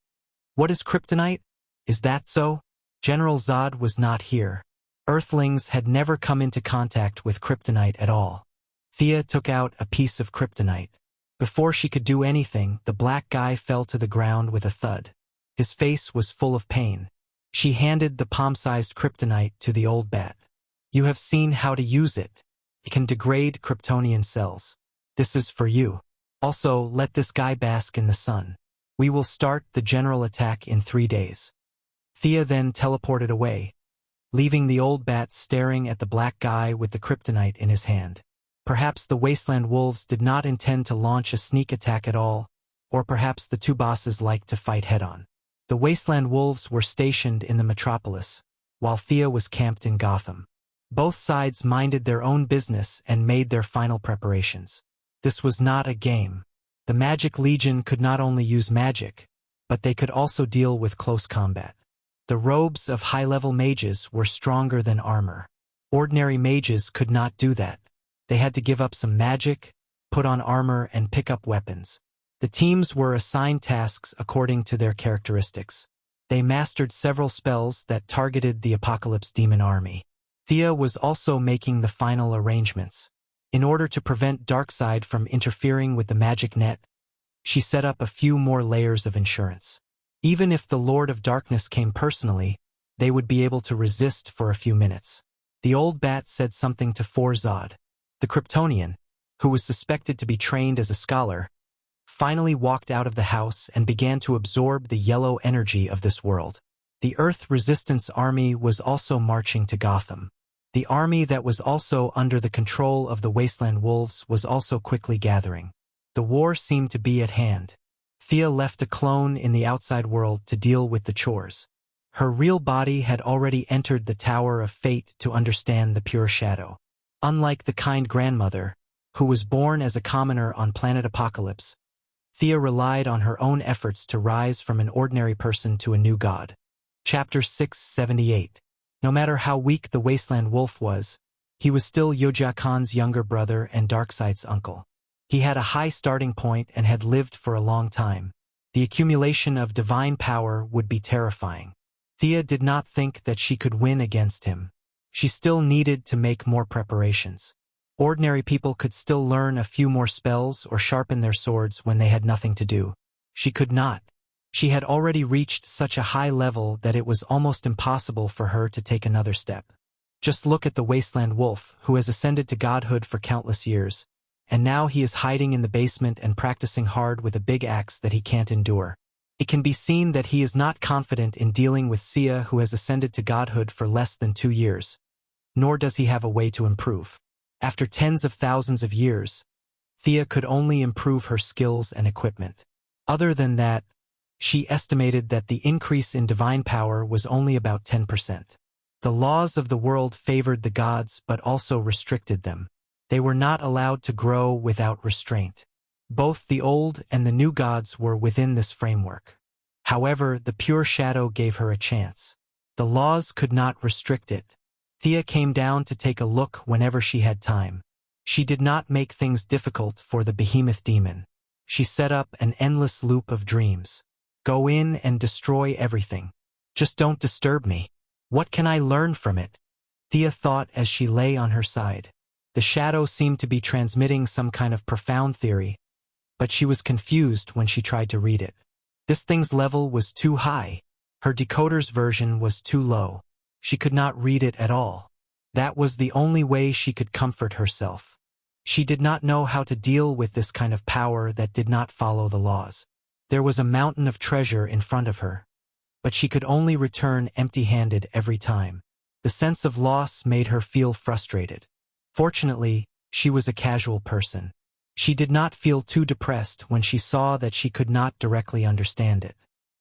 What is kryptonite? Is that so? General Zod was not here. Earthlings had never come into contact with kryptonite at all. Thea took out a piece of kryptonite. Before she could do anything, the black guy fell to the ground with a thud. His face was full of pain. She handed the palm-sized kryptonite to the old bat. You have seen how to use it. It can degrade Kryptonian cells. This is for you. Also, let this guy bask in the sun. We will start the general attack in 3 days. Thea then teleported away, leaving the old bat staring at the black guy with the kryptonite in his hand. Perhaps the Wasteland Wolves did not intend to launch a sneak attack at all, or perhaps the two bosses liked to fight head-on. The Wasteland Wolves were stationed in the metropolis, while Thea was camped in Gotham. Both sides minded their own business and made their final preparations. This was not a game. The Magic Legion could not only use magic, but they could also deal with close combat. The robes of high-level mages were stronger than armor. Ordinary mages could not do that. They had to give up some magic, put on armor, and pick up weapons. The teams were assigned tasks according to their characteristics. They mastered several spells that targeted the Apocalypse Demon Army. Thea was also making the final arrangements. In order to prevent Darkseid from interfering with the magic net, she set up a few more layers of insurance. Even if the Lord of Darkness came personally, they would be able to resist for a few minutes. The old bat said something to Forzad. The Kryptonian, who was suspected to be trained as a scholar, finally walked out of the house and began to absorb the yellow energy of this world. The Earth Resistance Army was also marching to Gotham. The army that was also under the control of the Wasteland Wolves was also quickly gathering. The war seemed to be at hand. Thea left a clone in the outside world to deal with the chores. Her real body had already entered the Tower of Fate to understand the pure shadow. Unlike the kind grandmother, who was born as a commoner on planet Apocalypse, Thea relied on her own efforts to rise from an ordinary person to a new god. Chapter 678. No matter how weak the Wasteland Wolf was, he was still Yoja Khan's younger brother and Darkseid's uncle. He had a high starting point and had lived for a long time. The accumulation of divine power would be terrifying. Thea did not think that she could win against him. She still needed to make more preparations. Ordinary people could still learn a few more spells or sharpen their swords when they had nothing to do. She could not. She had already reached such a high level that it was almost impossible for her to take another step. Just look at the Wasteland Wolf, who has ascended to godhood for countless years, and now he is hiding in the basement and practicing hard with a big axe that he can't endure. It can be seen that he is not confident in dealing with Sia, who has ascended to godhood for less than 2 years, nor does he have a way to improve. After tens of thousands of years, Thea could only improve her skills and equipment. Other than that, she estimated that the increase in divine power was only about 10%. The laws of the world favored the gods but also restricted them. They were not allowed to grow without restraint. Both the old and the new gods were within this framework. However, the pure shadow gave her a chance. The laws could not restrict it. Thea came down to take a look whenever she had time. She did not make things difficult for the behemoth demon. She set up an endless loop of dreams. Go in and destroy everything. Just don't disturb me. What can I learn from it? Thea thought as she lay on her side. The shadow seemed to be transmitting some kind of profound theory, but she was confused when she tried to read it. This thing's level was too high. Her decoder's version was too low. She could not read it at all. That was the only way she could comfort herself. She did not know how to deal with this kind of power that did not follow the laws. There was a mountain of treasure in front of her, but she could only return empty-handed every time. The sense of loss made her feel frustrated. Fortunately, she was a casual person. She did not feel too depressed when she saw that she could not directly understand it.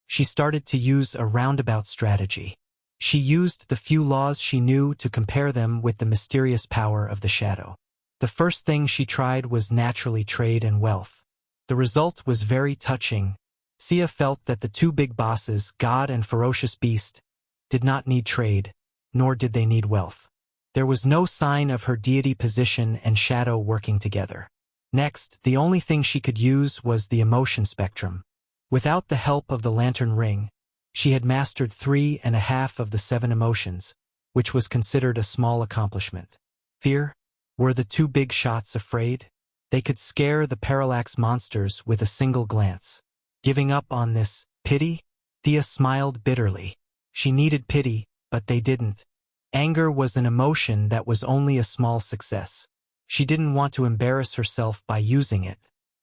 She started to use a roundabout strategy. She used the few laws she knew to compare them with the mysterious power of the shadow. The first thing she tried was naturally trade and wealth. The result was very touching. Sia felt that the two big bosses, God and Ferocious Beast, did not need trade, nor did they need wealth. There was no sign of her deity position and shadow working together. Next, the only thing she could use was the emotion spectrum. Without the help of the lantern ring, she had mastered 3.5 of the 7 emotions, which was considered a small accomplishment. Fear? Were the two big shots afraid? They could scare the parallax monsters with a single glance. Giving up on this? Pity? Thea smiled bitterly. She needed pity, but they didn't. Anger was an emotion that was only a small success. She didn't want to embarrass herself by using it.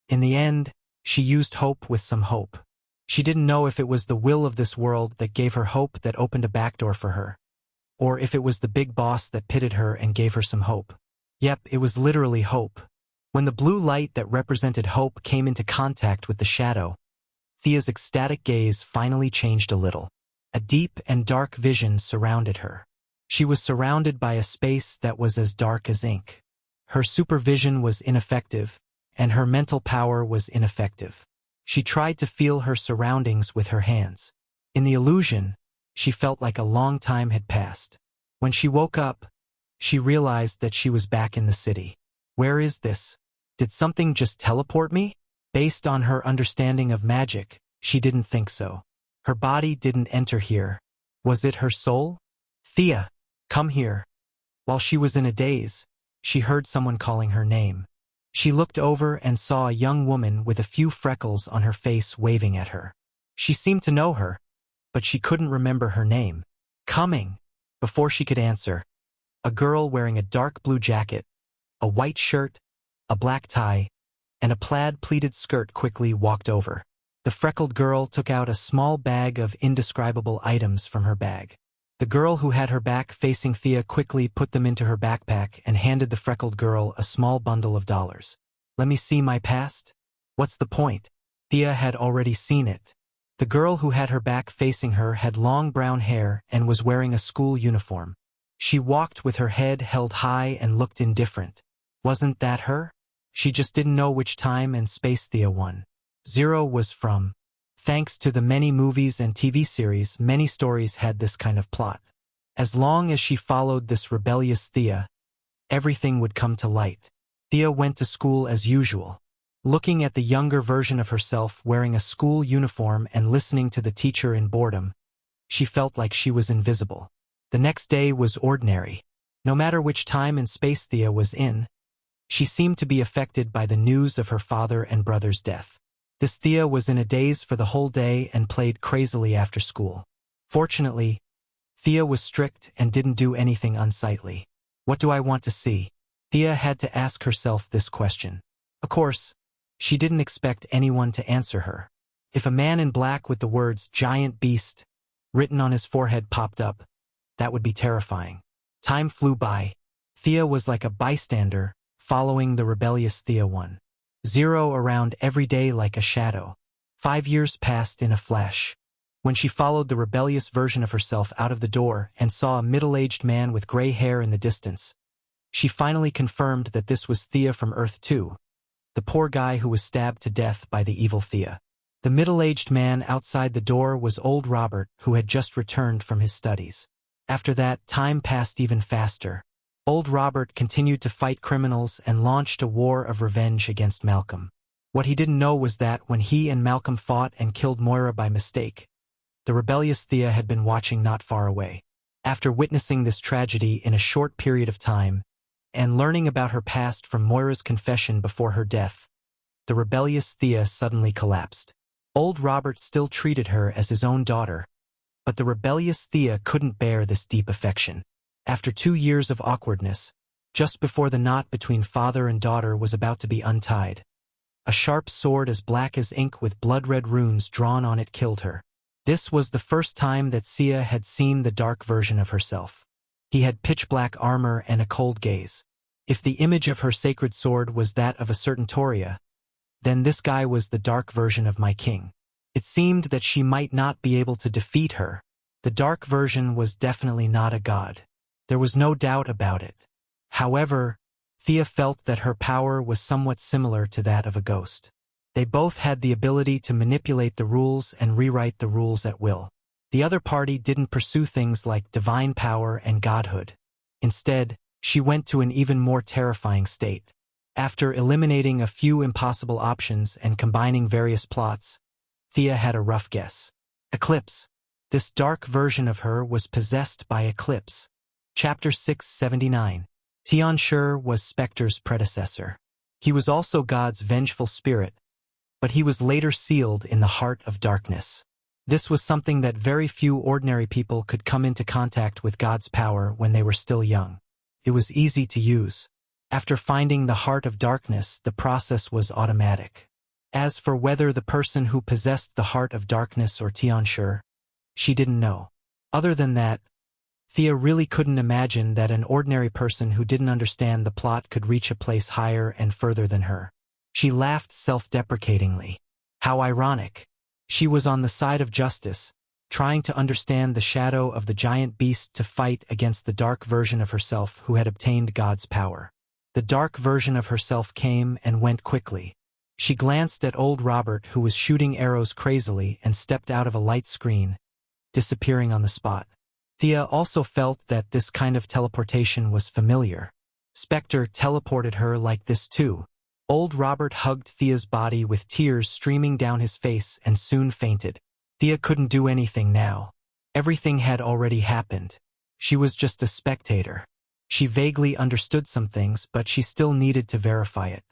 In the end, she used hope with some hope. She didn't know if it was the will of this world that gave her hope that opened a backdoor for her, or if it was the big boss that pitted her and gave her some hope. Yep, it was literally hope. When the blue light that represented hope came into contact with the shadow, Thea's ecstatic gaze finally changed a little. A deep and dark vision surrounded her. She was surrounded by a space that was as dark as ink. Her supervision was ineffective, and her mental power was ineffective. She tried to feel her surroundings with her hands. In the illusion, she felt like a long time had passed. When she woke up, she realized that she was back in the city. Where is this? Did something just teleport me? Based on her understanding of magic, she didn't think so. Her body didn't enter here. Was it her soul? Thea, come here. While she was in a daze, she heard someone calling her name. She looked over and saw a young woman with a few freckles on her face waving at her. She seemed to know her, but she couldn't remember her name. Coming! Before she could answer, A girl wearing a dark blue jacket, a white shirt, a black tie, and a plaid pleated skirt quickly walked over. The freckled girl took out a small bag of indescribable items from her bag. The girl who had her back facing Thea quickly put them into her backpack and handed the freckled girl a small bundle of dollars. "Let me see my past? What's the point?" Thea had already seen it. The girl who had her back facing her had long brown hair and was wearing a school uniform. She walked with her head held high and looked indifferent. Wasn't that her? She just didn't know which time and space Thea 1.0 was from. Thanks to the many movies and TV series, many stories had this kind of plot. As long as she followed this rebellious Thea, everything would come to light. Thea went to school as usual. Looking at the younger version of herself wearing a school uniform and listening to the teacher in boredom, she felt like she was invisible. The next day was ordinary. No matter which time and space Thea was in, she seemed to be affected by the news of her father and brother's death. This Thea was in a daze for the whole day and played crazily after school. Fortunately, Thea was strict and didn't do anything unsightly. What do I want to see? Thea had to ask herself this question. Of course, she didn't expect anyone to answer her. If a man in black with the words "Giant Beast" written on his forehead popped up, that would be terrifying. Time flew by. Thea was like a bystander, following the rebellious Thea 1.0 around every day like a shadow. 5 years passed in a flash. When she followed the rebellious version of herself out of the door and saw a middle-aged man with gray hair in the distance, she finally confirmed that this was Thea from Earth 2, the poor guy who was stabbed to death by the evil Thea. The middle-aged man outside the door was old Robert, who had just returned from his studies. After that, time passed even faster. Old Robert continued to fight criminals and launched a war of revenge against Malcolm. What he didn't know was that when he and Malcolm fought and killed Moira by mistake, the rebellious Thea had been watching not far away. After witnessing this tragedy in a short period of time, and learning about her past from Moira's confession before her death, the rebellious Thea suddenly collapsed. Old Robert still treated her as his own daughter, but the rebellious Thea couldn't bear this deep affection. After 2 years of awkwardness, just before the knot between father and daughter was about to be untied, a sharp sword as black as ink with blood-red runes drawn on it killed her. This was the first time that Sia had seen the dark version of herself. He had pitch-black armor and a cold gaze. If the image of her sacred sword was that of a certain Toria, then this guy was the dark version of my king. It seemed that she might not be able to defeat her. The dark version was definitely not a god. There was no doubt about it. However, Thea felt that her power was somewhat similar to that of a ghost. They both had the ability to manipulate the rules and rewrite the rules at will. The other party didn't pursue things like divine power and godhood. Instead, she went to an even more terrifying state. After eliminating a few impossible options and combining various plots, Thea had a rough guess. Eclipse. This dark version of her was possessed by Eclipse. Chapter 679. Tianshi was Spectre's predecessor. He was also God's vengeful spirit, but he was later sealed in the heart of darkness. This was something that very few ordinary people could come into contact with God's power when they were still young. It was easy to use. After finding the heart of darkness, the process was automatic. As for whether the person who possessed the heart of darkness or Tianshi, she didn't know. Other than that, Thea really couldn't imagine that an ordinary person who didn't understand the plot could reach a place higher and further than her. She laughed self-deprecatingly. How ironic. She was on the side of justice, trying to understand the shadow of the giant beast to fight against the dark version of herself who had obtained God's power. The dark version of herself came and went quickly. She glanced at old Robert, who was shooting arrows crazily, and stepped out of a light screen, disappearing on the spot. Thea also felt that this kind of teleportation was familiar. Spectre teleported her like this too. Old Robert hugged Thea's body with tears streaming down his face and soon fainted. Thea couldn't do anything now. Everything had already happened. She was just a spectator. She vaguely understood some things, but she still needed to verify it.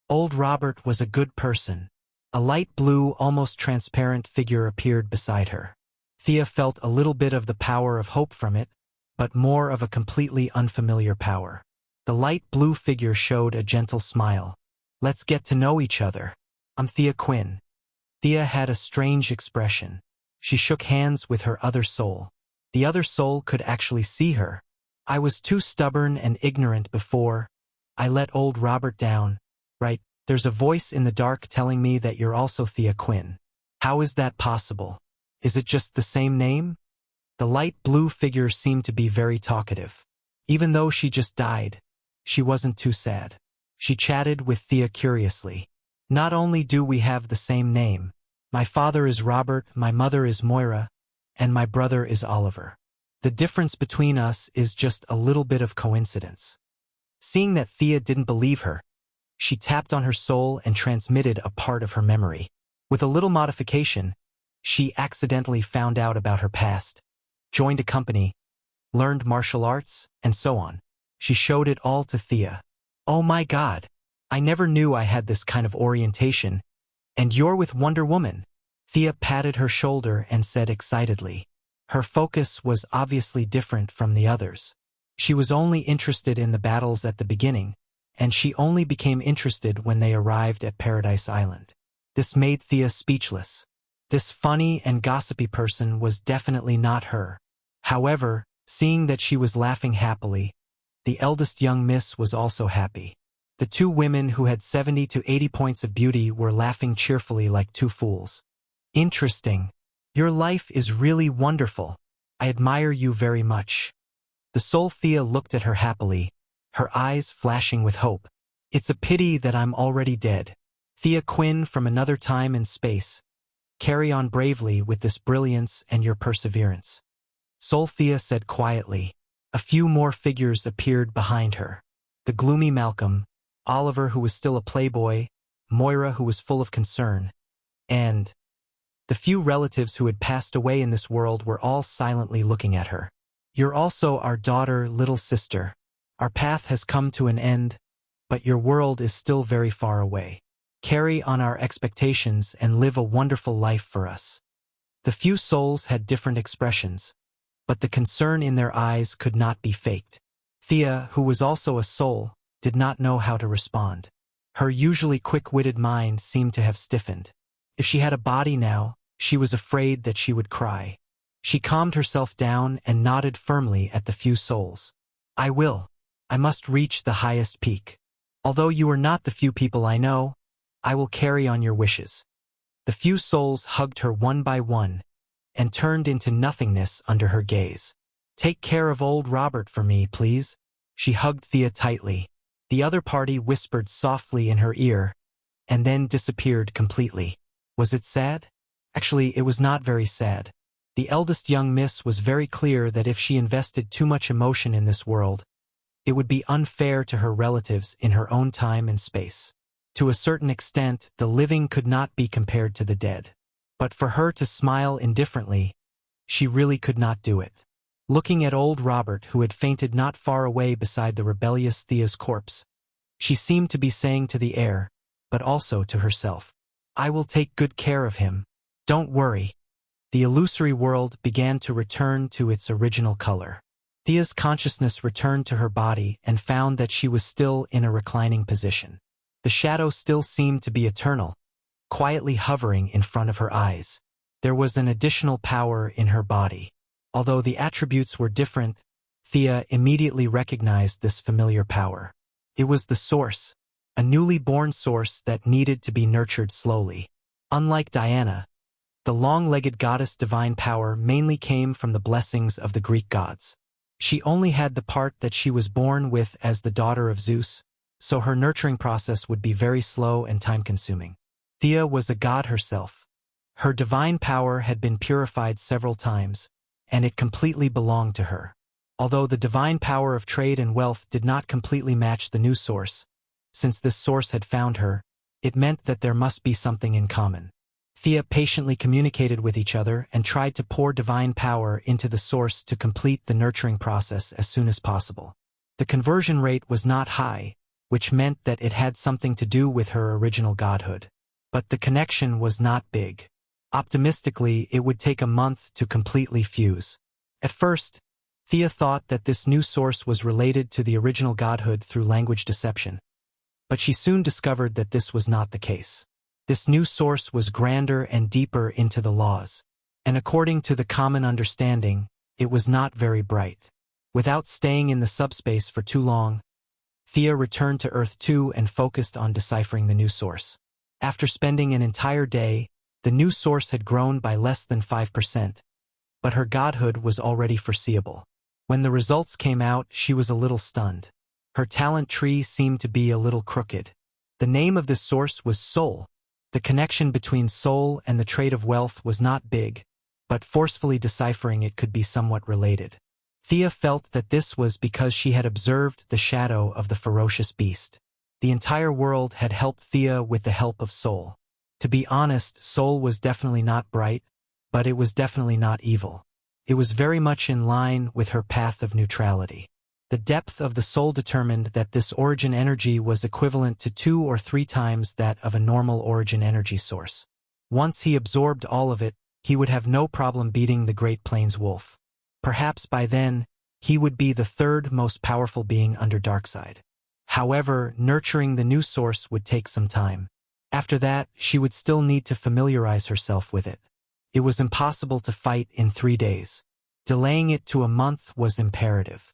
Old Robert was a good person. A light blue, almost transparent figure appeared beside her. Thea felt a little bit of the power of hope from it, but more of a completely unfamiliar power. The light blue figure showed a gentle smile. Let's get to know each other. I'm Thea Quinn. Thea had a strange expression. She shook hands with her other soul. The other soul could actually see her. I was too stubborn and ignorant before. I let old Robert down. Right, there's a voice in the dark telling me that you're also Thea Quinn. How is that possible? Is it just the same name? The light blue figure seemed to be very talkative. Even though she just died, she wasn't too sad. She chatted with Thea curiously. Not only do we have the same name, my father is Robert, my mother is Moira, and my brother is Oliver. The difference between us is just a little bit of coincidence. Seeing that Thea didn't believe her, she tapped on her soul and transmitted a part of her memory. With a little modification, she accidentally found out about her past, joined a company, learned martial arts, and so on. She showed it all to Thea. Oh my God, I never knew I had this kind of orientation. And you're with Wonder Woman. Thea patted her shoulder and said excitedly. Her focus was obviously different from the others. She was only interested in the battles at the beginning, and she only became interested when they arrived at Paradise Island. This made Thea speechless. This funny and gossipy person was definitely not her. However, seeing that she was laughing happily, the eldest young miss was also happy. The two women who had 70 to 80 points of beauty were laughing cheerfully like two fools. Interesting. Your life is really wonderful. I admire you very much. The soul Thea looked at her happily, her eyes flashing with hope. It's a pity that I'm already dead. Thea Quinn from another time and space. Carry on bravely with this brilliance and your perseverance. Soul Thea said quietly. A few more figures appeared behind her. The gloomy Malcolm, Oliver who was still a playboy, Moira who was full of concern, and the few relatives who had passed away in this world were all silently looking at her. You're also our daughter, little sister. Our path has come to an end, but your world is still very far away. Carry on our expectations and live a wonderful life for us. The few souls had different expressions, but the concern in their eyes could not be faked. Thea, who was also a soul, did not know how to respond. Her usually quick-witted mind seemed to have stiffened. If she had a body now, she was afraid that she would cry. She calmed herself down and nodded firmly at the few souls. I will. I must reach the highest peak. Although you are not the few people I know, I will carry on your wishes. The few souls hugged her one by one and turned into nothingness under her gaze. Take care of old Robert for me, please. She hugged Thea tightly. The other party whispered softly in her ear and then disappeared completely. Was it sad? Actually, it was not very sad. The eldest young miss was very clear that if she invested too much emotion in this world, it would be unfair to her relatives in her own time and space. To a certain extent, the living could not be compared to the dead. But for her to smile indifferently, she really could not do it. Looking at old Robert, who had fainted not far away beside the rebellious Thea's corpse, she seemed to be saying to the air, but also to herself, I will take good care of him. Don't worry. The illusory world began to return to its original color. Thea's consciousness returned to her body and found that she was still in a reclining position. The shadow still seemed to be eternal, quietly hovering in front of her eyes. There was an additional power in her body. Although the attributes were different, Thea immediately recognized this familiar power. It was the source, a newly born source that needed to be nurtured slowly. Unlike Diana, the long-legged goddess divine power mainly came from the blessings of the Greek gods. She only had the part that she was born with as the daughter of Zeus, so her nurturing process would be very slow and time-consuming. Thea was a god herself. Her divine power had been purified several times, and it completely belonged to her. Although the divine power of trade and wealth did not completely match the new source, since this source had found her, it meant that there must be something in common. Thea patiently communicated with each other and tried to pour divine power into the source to complete the nurturing process as soon as possible. The conversion rate was not high, which meant that it had something to do with her original godhood. But the connection was not big. Optimistically, it would take a month to completely fuse. At first, Thea thought that this new source was related to the original godhood through language deception, but she soon discovered that this was not the case. This new source was grander and deeper into the laws, and according to the common understanding, it was not very bright. Without staying in the subspace for too long, Thea returned to Earth 2 and focused on deciphering the new source. After spending an entire day, the new source had grown by less than 5%, but her godhood was already foreseeable. When the results came out, she was a little stunned. Her talent tree seemed to be a little crooked. The name of this source was Soul. The connection between soul and the trait of wealth was not big, but forcefully deciphering it could be somewhat related. Thea felt that this was because she had observed the shadow of the ferocious beast. The entire world had helped Thea with the help of Soul. To be honest, Soul was definitely not bright, but it was definitely not evil. It was very much in line with her path of neutrality. The depth of the soul determined that this origin energy was equivalent to 2 or 3 times that of a normal origin energy source. Once he absorbed all of it, he would have no problem beating the Great Plains Wolf. Perhaps by then, he would be the 3rd most powerful being under Darkseid. However, nurturing the new source would take some time. After that, she would still need to familiarize herself with it. It was impossible to fight in 3 days. Delaying it to a month was imperative.